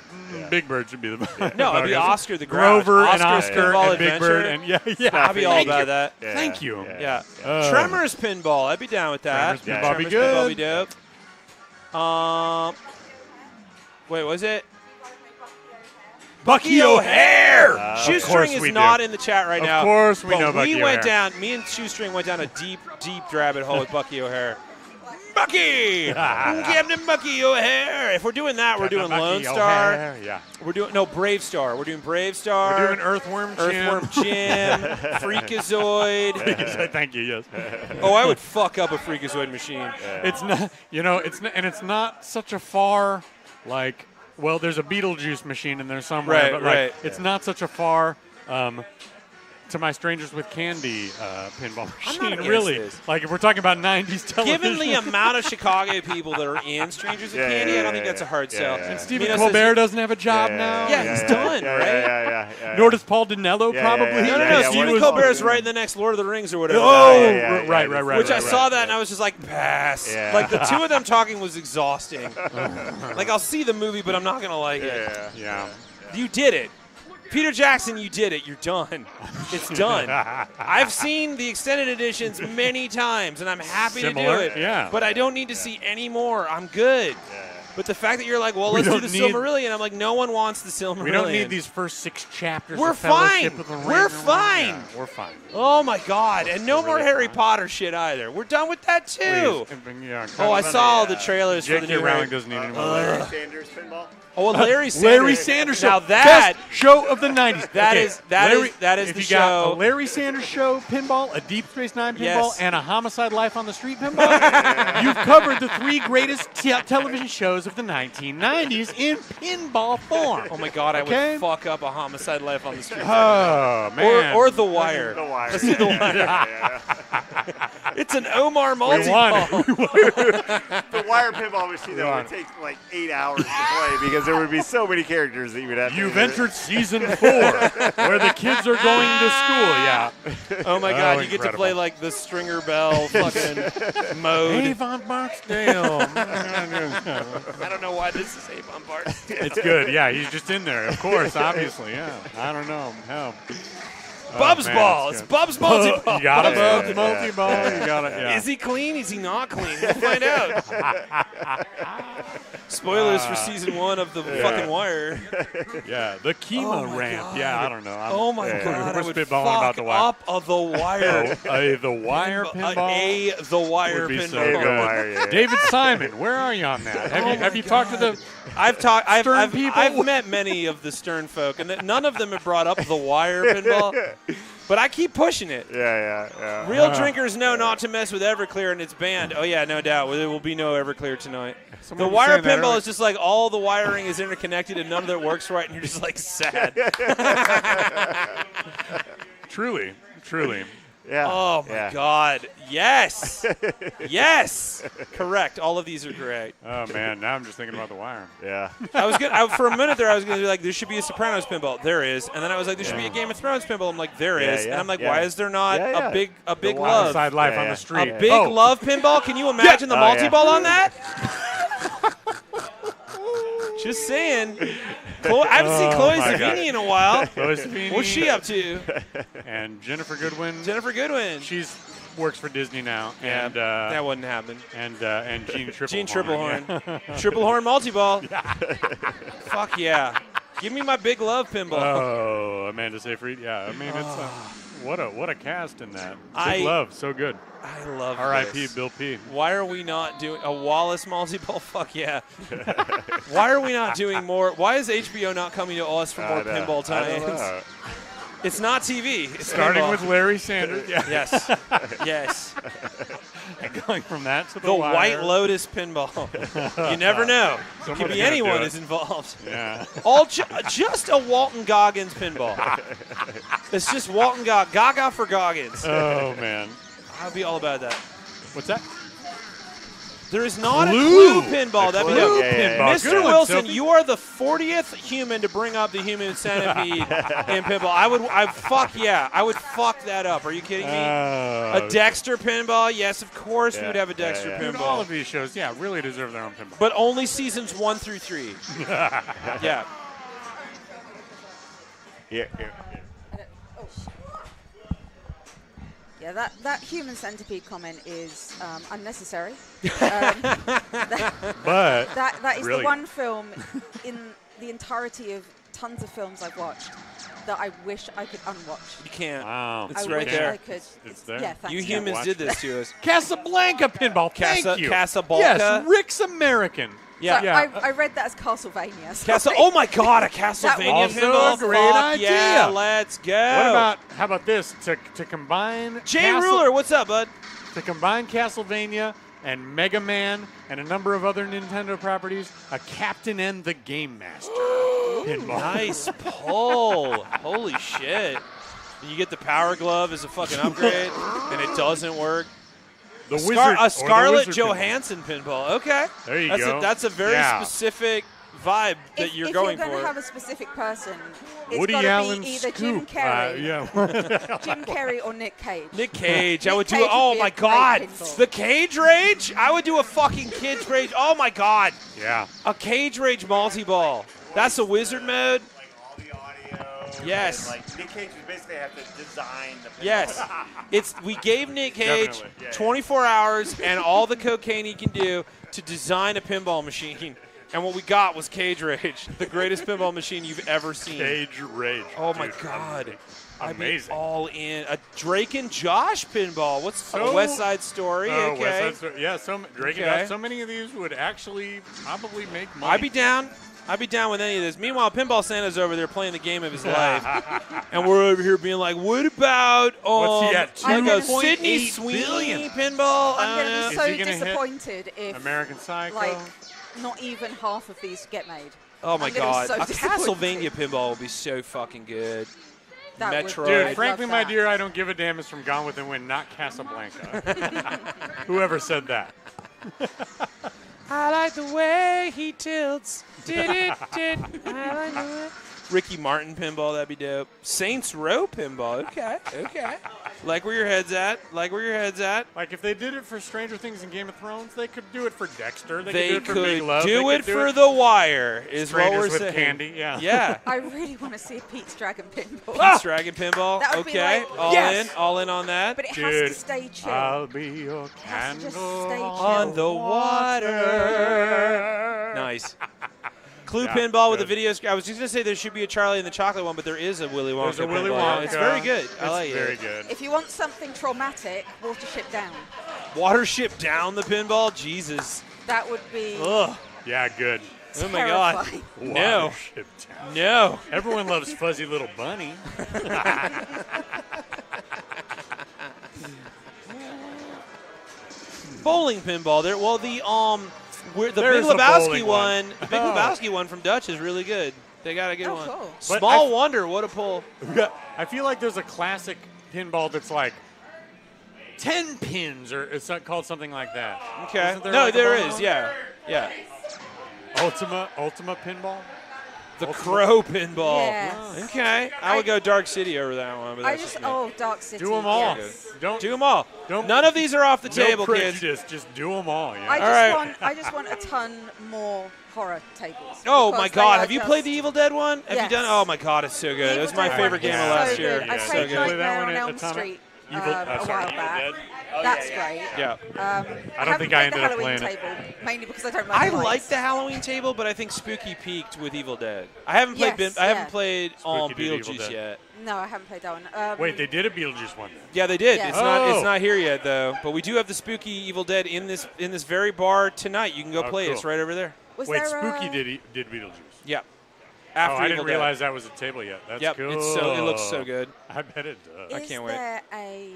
Big Bird should be the no, it'd be Oscar the Grouch. Grover and Oscar Oscar Pinball and Big Adventure. Bird and yeah. I'd be all about that. Yeah. Thank you. Yeah. Tremors pinball. I'd be down with that. Tremors pinball be Tremors good. pinball be dope. Wait, was it? Bucky O'Hare! Shoestring is not in the chat right now. Of course we but know Bucky we went O'Hare. down, me and Shoestring went down a deep, deep rabbit hole with Bucky O'Hare. Bucky! Captain Bucky O'Hare! If we're doing that, we're doing Lone Star. Yeah. We're doing, no, Brave Star. We're doing Brave Star. We're doing Earthworm Jim. Freakazoid. Freakazoid, thank you, yes. Oh, I would fuck up a Freakazoid machine. It's not, it's not such a far, like, well, there's a Beetlejuice machine in there somewhere, Right, but right. like, it's not such a far to my Strangers with Candy pinball machine, against really. this. Like, if we're talking about 90s television. Given the amount of Chicago people that are in Strangers with Candy, I don't think that's a hard sell. And Stephen Colbert doesn't have a job now. Yeah, he's done, right? Nor does Paul Dinello, probably. No. Stephen Colbert's right in the next Lord of the Rings or whatever. Oh, right. Which I saw that and I was just like, pass. Yeah. Like, the two of them talking was exhausting. Like, I'll see the movie, but I'm not going to like it. Yeah. You did it. Peter Jackson, you did it. You're done. It's done. I've seen the extended editions many times, and I'm happy to do it. Yeah. But I don't need to see any more. I'm good. But the fact that you're like, well, let's do the Silmarillion, I'm like, no one wants the Silmarillion. We don't need these first 6 chapters. We're of Fellowship fine. of the Ring. We're fine. Yeah, we're fine. Oh, my God. And no more Harry Potter shit either. We're done with that, too. Please. Yeah, Oh, I saw all the trailers for the J.K. new Rowling Harry. doesn't need any more. Larry Sanders pinball. Oh, Larry Sanders. Larry Sanders show. Now that Best show of the 90s. That Okay, is if the you got show. a Larry Sanders show pinball, a Deep Space Nine pinball, Yes. and a Homicide Life on the Street pinball, you've covered the 3 greatest television shows of the 1990s in pinball form. Oh my God, I Okay? would fuck up a Homicide Life on the Street. Oh, man. Or The Wire. The Wire. Let's do The Wire. It's an Omar multi. The Wire pinball machine that would take like 8 hours to play because there would be so many characters that you would have to You've entered season 4, where the kids are going to school. Yeah. Oh my God, you get to incredible. play like the Stringer Bell fucking mode. Avon Barksdale. I don't know why this is Avon Barksdale. It's good. Yeah, he's just in there. Of course, obviously. Yeah. I don't know. Hell. Bub's man, Ball. it's It's good. Bub's multi-ball. You got a Bub's Bub's multi-ball. You got it. Yeah. Is he clean? Is he not clean? We'll find out. Spoilers for season 1 of the fucking Wire. Yeah, the Kima ramp. God. Yeah, I don't know. Oh my God, I We're would spitballing fuck about the Wire. up of the Wire. The Wire pinball. The Wire would be pinball. so good. David Simon, where are you on that? Have you talked to the Stern people? I've met many of the Stern folk, and none of them have brought up the Wire pinball. But I keep pushing it. Yeah. Real drinkers know not to mess with Everclear, and it's banned. Oh yeah, no doubt. There will be no Everclear tonight. Someone The was Wire saying that pinball earlier. is just like all the wiring is interconnected and none of it works right, and you're just like sad. Truly. Yeah. Oh my God. Yes. Yes. Correct. All of these are correct. Oh man, now I'm just thinking about the Wire. Yeah. I was good. For a minute there, I was going to be like, there should be a Sopranos pinball. There is. And then I was like, there should be a Game of Thrones pinball. I'm like, there is. And I'm like, why is there not a big love? Homicide Life on the Street. A big love pinball? Can you imagine the multi-ball on that? Just saying. I haven't seen Chloe my Savini God. in a while. Chloe Savini. What's she up to? And Jennifer Goodwin. She's works for Disney now. Yeah, and that wouldn't happen. And Gene Triplehorn. Gene Triplehorn. Yeah. Triplehorn multi-ball. Fuck yeah. Give me my big love pinball. Oh, Amanda Seyfried. Yeah, I mean, it's what a cast in that. Big Love, so good. I love R.I.P. this. Bill P. Why are we not doing a Wallace multi-ball? Fuck yeah. Why are we not doing more? Why is HBO not coming to us for more pinball tie-ins? It's not TV. It's Starting pinball. with Larry Sanders. Yeah. Yes. Yes. Going from that to The wire. White Lotus pinball. You never know. Could Someone's be gonna anyone do it. is involved. Yeah. All just a Walton Goggins pinball. It's just Walton Gaga for Goggins. Oh, man. I'd be all about that. What's that? There is not Clue. a Clue pinball. That'd be Clue dope. pinball. Mr. Good one, Wilson, Sophie. you are the 40th human to bring up the human centipede in pinball. I would fuck that up. Are you kidding me? A Dexter pinball? Yes, of course we would have a Dexter Dude, pinball. all of these shows, really deserve their own pinball. But only seasons 1 through 3. Yeah. Yeah. Yeah, that human centipede comment is unnecessary. But that is really the one film in the entirety of tons of films I've watched that I wish I could unwatch. You can't. Wow. It's I right wish there. I could. It's there. Yeah, thanks. You humans did this to us. Casablanca pinball. Thank you. Casablanca. Yes, Rick's American. Yeah. So I read that as Castlevania. Oh my God, a Castlevania Also pinball. a great Fuck idea. Yeah, let's go. How about this? To combine Jay Ruler, what's up, bud? To combine Castlevania and Mega Man and a number of other Nintendo properties, a Captain N the Game Master pinball. Nice pull. Holy shit. You get the Power Glove as a fucking upgrade, and it doesn't work. The Wizard, a Scarlett Wizard Johansson pinball. Okay. There you that's go. That's a very specific vibe that you're going if you're going for. to have a specific person, it's Woody got to Allen be either Jim Scoop. Carrey, Jim Carrey or Nick Cage. Nick Cage. I Nick would do Cage it. Oh would be my a great God. pinball. The Cage Rage? I would do a fucking Cage Rage. Oh my God. Yeah. A Cage Rage multi-ball. That's a wizard mode. Yes. And, like, Nick Cage would basically have to design the pinball. Yes. We gave Nick Cage Definitely. Yeah, 24 hours and all the cocaine he can do to design a pinball machine. And what we got was Cage Rage, the greatest pinball machine you've ever seen. Cage Rage. Oh my dude. God. Amazing. I'd be all in. A Drake and Josh pinball. What's a So- West Side Story? Oh, Okay. West Side Story. Yeah, Drake and Okay. Josh, so many of these would actually probably make money. I'd be down. I'd be down with any of this. Meanwhile, Pinball Santa's over there playing the game of his life. And we're over here being like, what about What's he at? like a 2.8 Sydney Sweeney billion. pinball? I'm going to be Is so he gonna hit disappointed if American Psycho. like not even half of these get made. Oh my I'm gonna be God. so A disappointed. Castlevania pinball would be so fucking good. That would- Metroid. Dude, I'd frankly, love my that. dear, I don't give a damn is from Gone with the Wind, not Casablanca. Whoever said that. I like the way he tilts. I like the way. Ricky Martin pinball, that'd be dope. Saints Row pinball, okay. Like where your head's at. Like if they did it for Stranger Things and Game of Thrones, they could do it for Dexter. They They could do it for Big Love. do They it could do for The Wire, is what Strangers we're with saying. Candy, yeah. Yeah. I really want to see a Pete's Dragon pinball. Pete's Dragon pinball, That would be okay. like- All in on that. But it has to stay chill. I'll be your has to just candle stay chill. On the water. Nice. Clue Yeah, pinball with a good. video screen. I was just going to say there should be a Charlie and the Chocolate one, but there is a Willy Wonka There's a Willy pinball. Wonka. It's very good. I It's like very it. good. If you want something traumatic, Watership Down. Watership down the pinball? Jesus. That would be Ugh. Yeah, good. Oh my God. terrifying. No. Watership Down. No. Everyone loves Fuzzy Little Bunny. Bowling pinball. There. Well, the Big There's a Lebowski bowling one. one. The Big Oh. Lebowski one from Dutch is really good. They got a good Oh, one. cool. But Small wonder what a pull. I feel like there's a classic pinball that's like 10 pins, or it's called something like that. Okay. Isn't there No, like a there bowling is. one? Yeah. Ultima pinball? The Crow pinball. Yes. Okay. I would go Dark City over that one. But I that's just me. Dark City. Do them all. yes. Don't Do them all. Don't- None of these are off the no table, kids. prejudice, just do them all. Yeah. I just want a ton more horror tables. Oh because my they God! are Have you just- played the Evil Dead one? Have Yes. you done? Oh my God, it's so good. It was my Evil Dead favorite one game is of last so year. good. I So played good. Nightmare on at Elm Atomic? Street Evil- a while sorry, back. Evil Dead? That's great. Yeah. I don't think I ended up playing it. Mainly because I don't like I lights. like the Halloween table, but I think Spooky peaked with Evil Dead. I haven't played. Yes, I haven't yeah. played Spooky did Evil Beetlejuice Dead. yet. No, I haven't played that one. Wait, they did a Beetlejuice one then. Yeah, they did. Yeah. It's not. Oh. It's not here yet though. But we do have the Spooky Evil Dead in this very bar tonight. You can go play. cool. It's right over there. Was Wait, there Spooky a- did Beetlejuice. Yeah. Oh, After I Evil didn't Dead. realize that was a table yet. That's Yep. cool. It looks so good. I bet it does. I can't wait. Is there a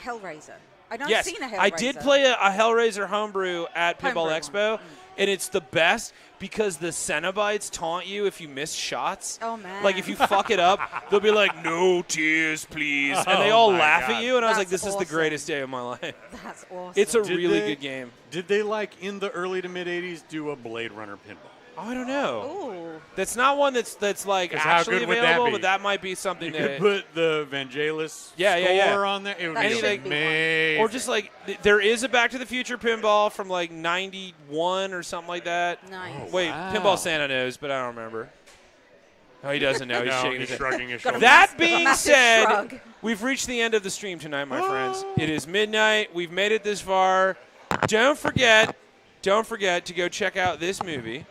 Hellraiser? I've not Yes, seen a Hellraiser. I did play a Hellraiser homebrew at Pinball Expo, and it's the best because the Cenobites taunt you if you miss shots. Oh, man. Like, if you fuck it up, they'll be like, no tears, please. And they Oh, all my laugh God. at you, and I was like, That's this is the greatest day of my life. That's awesome. It's a Did really they- good game. Did they, like, in the early to mid-'80s, do a Blade Runner pinball? Oh, I don't know. Ooh. That's not one that's like 'Cause how actually good would that available, be? but that might be something You that could put the Vangelis score on there. It would be Like, amazing. or just like there is a Back to the Future pinball from like '91 or something like that. Nice. Wait, wow. Pinball Santa knows, but I don't remember. No, he doesn't know. He's No, shaking he's his shrugging head. his shoulders. That being Massive said, shrug. we've reached the end of the stream tonight, my friends. It is midnight. We've made it this far. Don't forget to go check out this movie.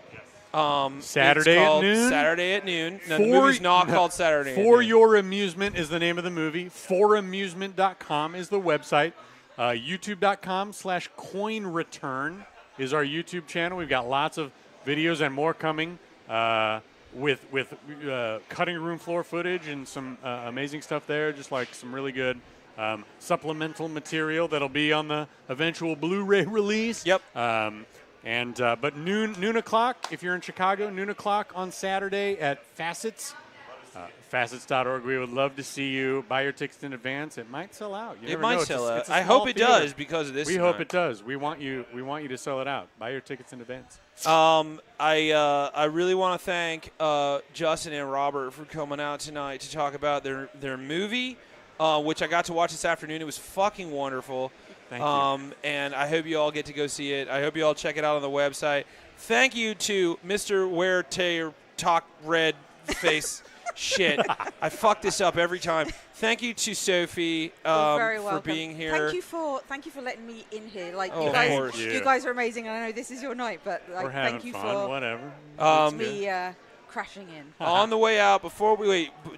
Saturday it's at called noon? Saturday at noon. No, the movie's not called Saturday at For noon. Your Amusement is the name of the movie. ForAmusement.com is the website. YouTube.com/coinreturn is our YouTube channel. We've got lots of videos and more coming with cutting room floor footage and some amazing stuff there, just like some really good supplemental material that'll be on the eventual Blu-ray release. Yep. But noon o'clock, if you're in Chicago, noon o'clock on Saturday at Facets. Facets.org. We would love to see you. Buy your tickets in advance. It might sell out. You It never might know. sell out. It's a I small hope it theater. does because of this We hope tonight. it does. We want you to sell it out. Buy your tickets in advance. I really want to thank Justin and Robert for coming out tonight to talk about their movie, which I got to watch this afternoon. It was fucking wonderful. Thank you. And I hope you all get to go see it. I hope you all check it out on the website. Thank you to Mr. Where Tay Talk Red Face Shit. I fuck this up every time. Thank you to Sophie You're very for welcome. being here. Thank you for letting me in here. Like Oh, you of guys, course. you guys are amazing, and I know this is your night, but like We're having thank you fun. for Whatever. me crashing in. On the way out,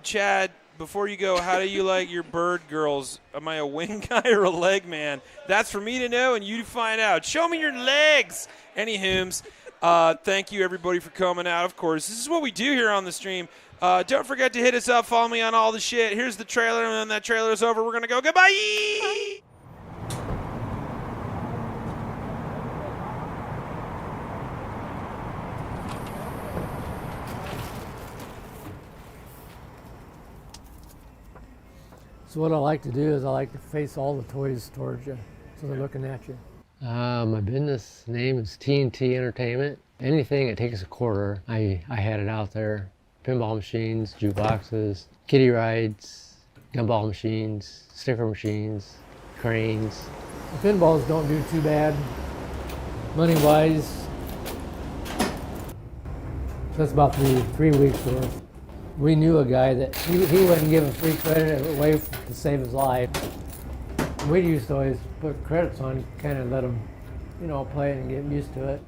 Chad, before you go, how do you like your bird girls? Am I a wing guy or a leg man? That's for me to know and you to find out. Show me your legs. Anywho's, thank you everybody for coming out. Of course, this is what we do here on the stream. Don't forget to hit us up. Follow me on all the shit. Here's the trailer, and then that trailer is over. We're going to go. Goodbye. Bye. So what I like to do is I like to face all the toys towards you, so they're looking at you. My business name is TNT Entertainment. Anything that takes a quarter, I had it out there. Pinball machines, jukeboxes, kiddie rides, gumball machines, sticker machines, cranes. The pinballs don't do too bad, money-wise. That's about 3 weeks worth. We knew a guy that he wouldn't give a free credit away to save his life. We used to always put credits on, kind of let him, play and get used to it.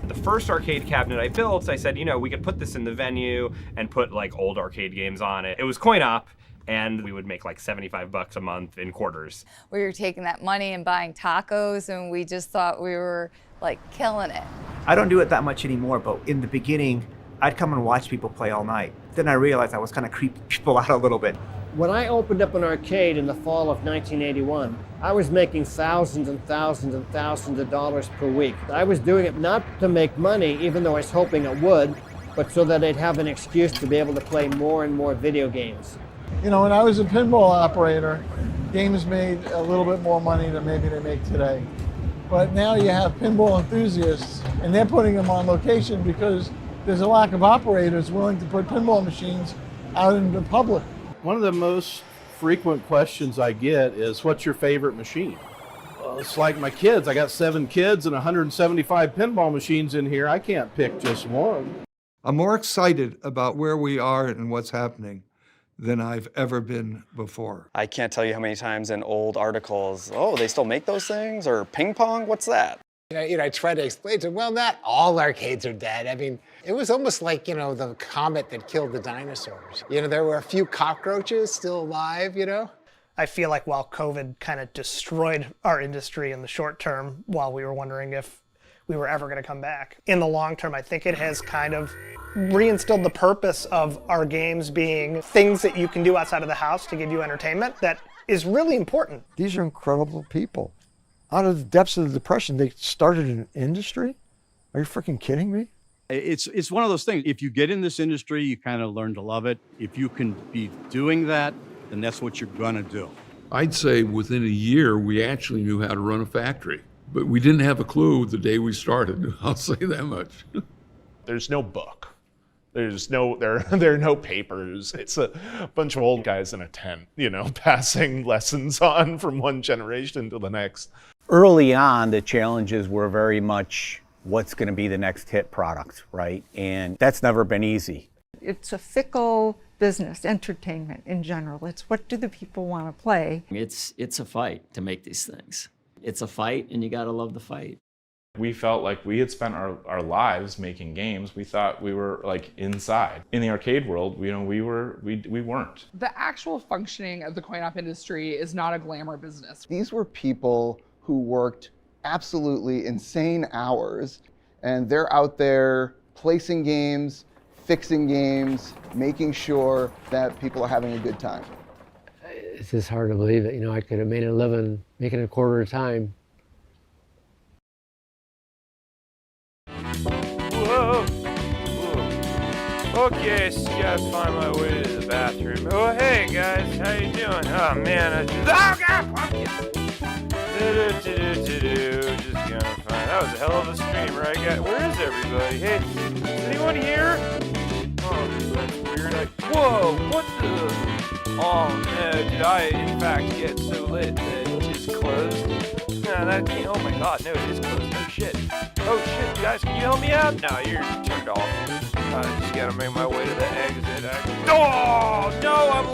The first arcade cabinet I built, I said, we could put this in the venue and put like old arcade games on it. It was coin op, and we would make like $75 a month in quarters. We were taking that money and buying tacos, and we just thought we were like killing it. I don't do it that much anymore, but in the beginning, I'd come and watch people play all night. Then I realized I was kind of creeping people out a little bit. When I opened up an arcade in the fall of 1981, I was making thousands and thousands and thousands of dollars per week. I was doing it not to make money, even though I was hoping it would, but so that I'd have an excuse to be able to play more and more video games. When I was a pinball operator, games made a little bit more money than maybe they make today. But now you have pinball enthusiasts, and they're putting them on location because there's a lack of operators willing to put pinball machines out in the public. One of the most frequent questions I get is, what's your favorite machine? Well, it's like my kids. I got 7 kids and 175 pinball machines in here. I can't pick just one. I'm more excited about where we are and what's happening than I've ever been before. I can't tell you how many times in old articles, oh, they still make those things? Or ping pong? What's that? I try to explain to them, well, not all arcades are dead. I mean, it was almost like, the comet that killed the dinosaurs. There were a few cockroaches still alive, I feel like while COVID kind of destroyed our industry in the short term, while we were wondering if we were ever going to come back, in the long term, I think it has kind of reinstilled the purpose of our games being things that you can do outside of the house to give you entertainment that is really important. These are incredible people. Out of the depths of the Depression, they started an industry? Are you freaking kidding me? It's one of those things. If you get in this industry, you kind of learn to love it. If you can be doing that, then that's what you're going to do. I'd say within a year, we actually knew how to run a factory. But we didn't have a clue the day we started. I'll say that much. There's no book. There are no papers. It's a bunch of old guys in a tent, passing lessons on from one generation to the next. Early on, the challenges were very much what's going to be the next hit product, right? And that's never been easy. It's a fickle business, entertainment in general. It's what do the people want to play? It's a fight to make these things. It's a fight, and you got to love the fight. We felt like we had spent our lives making games. We thought we were like inside. In the arcade world, we weren't. The actual functioning of the coin-op industry is not a glamour business. These were people who worked absolutely insane hours, and they're out there placing games, fixing games, making sure that people are having a good time. It's just hard to believe that, I could have made a living making a quarter at a time. Whoa. Okay, just gotta find my way to the bathroom. Oh, hey guys, how you doing? Oh man, just gonna find. That was a hell of a stream, right? Where is everybody? Hey, is anyone here? Oh, that's weird. Whoa, what the? Oh no, did I in fact get so lit that it just closed? No, oh my god, no, it is closed. No shit. Oh shit, guys, can you help me out? No, you're turned off. I just gotta make my way to the exit. Oh no, I'm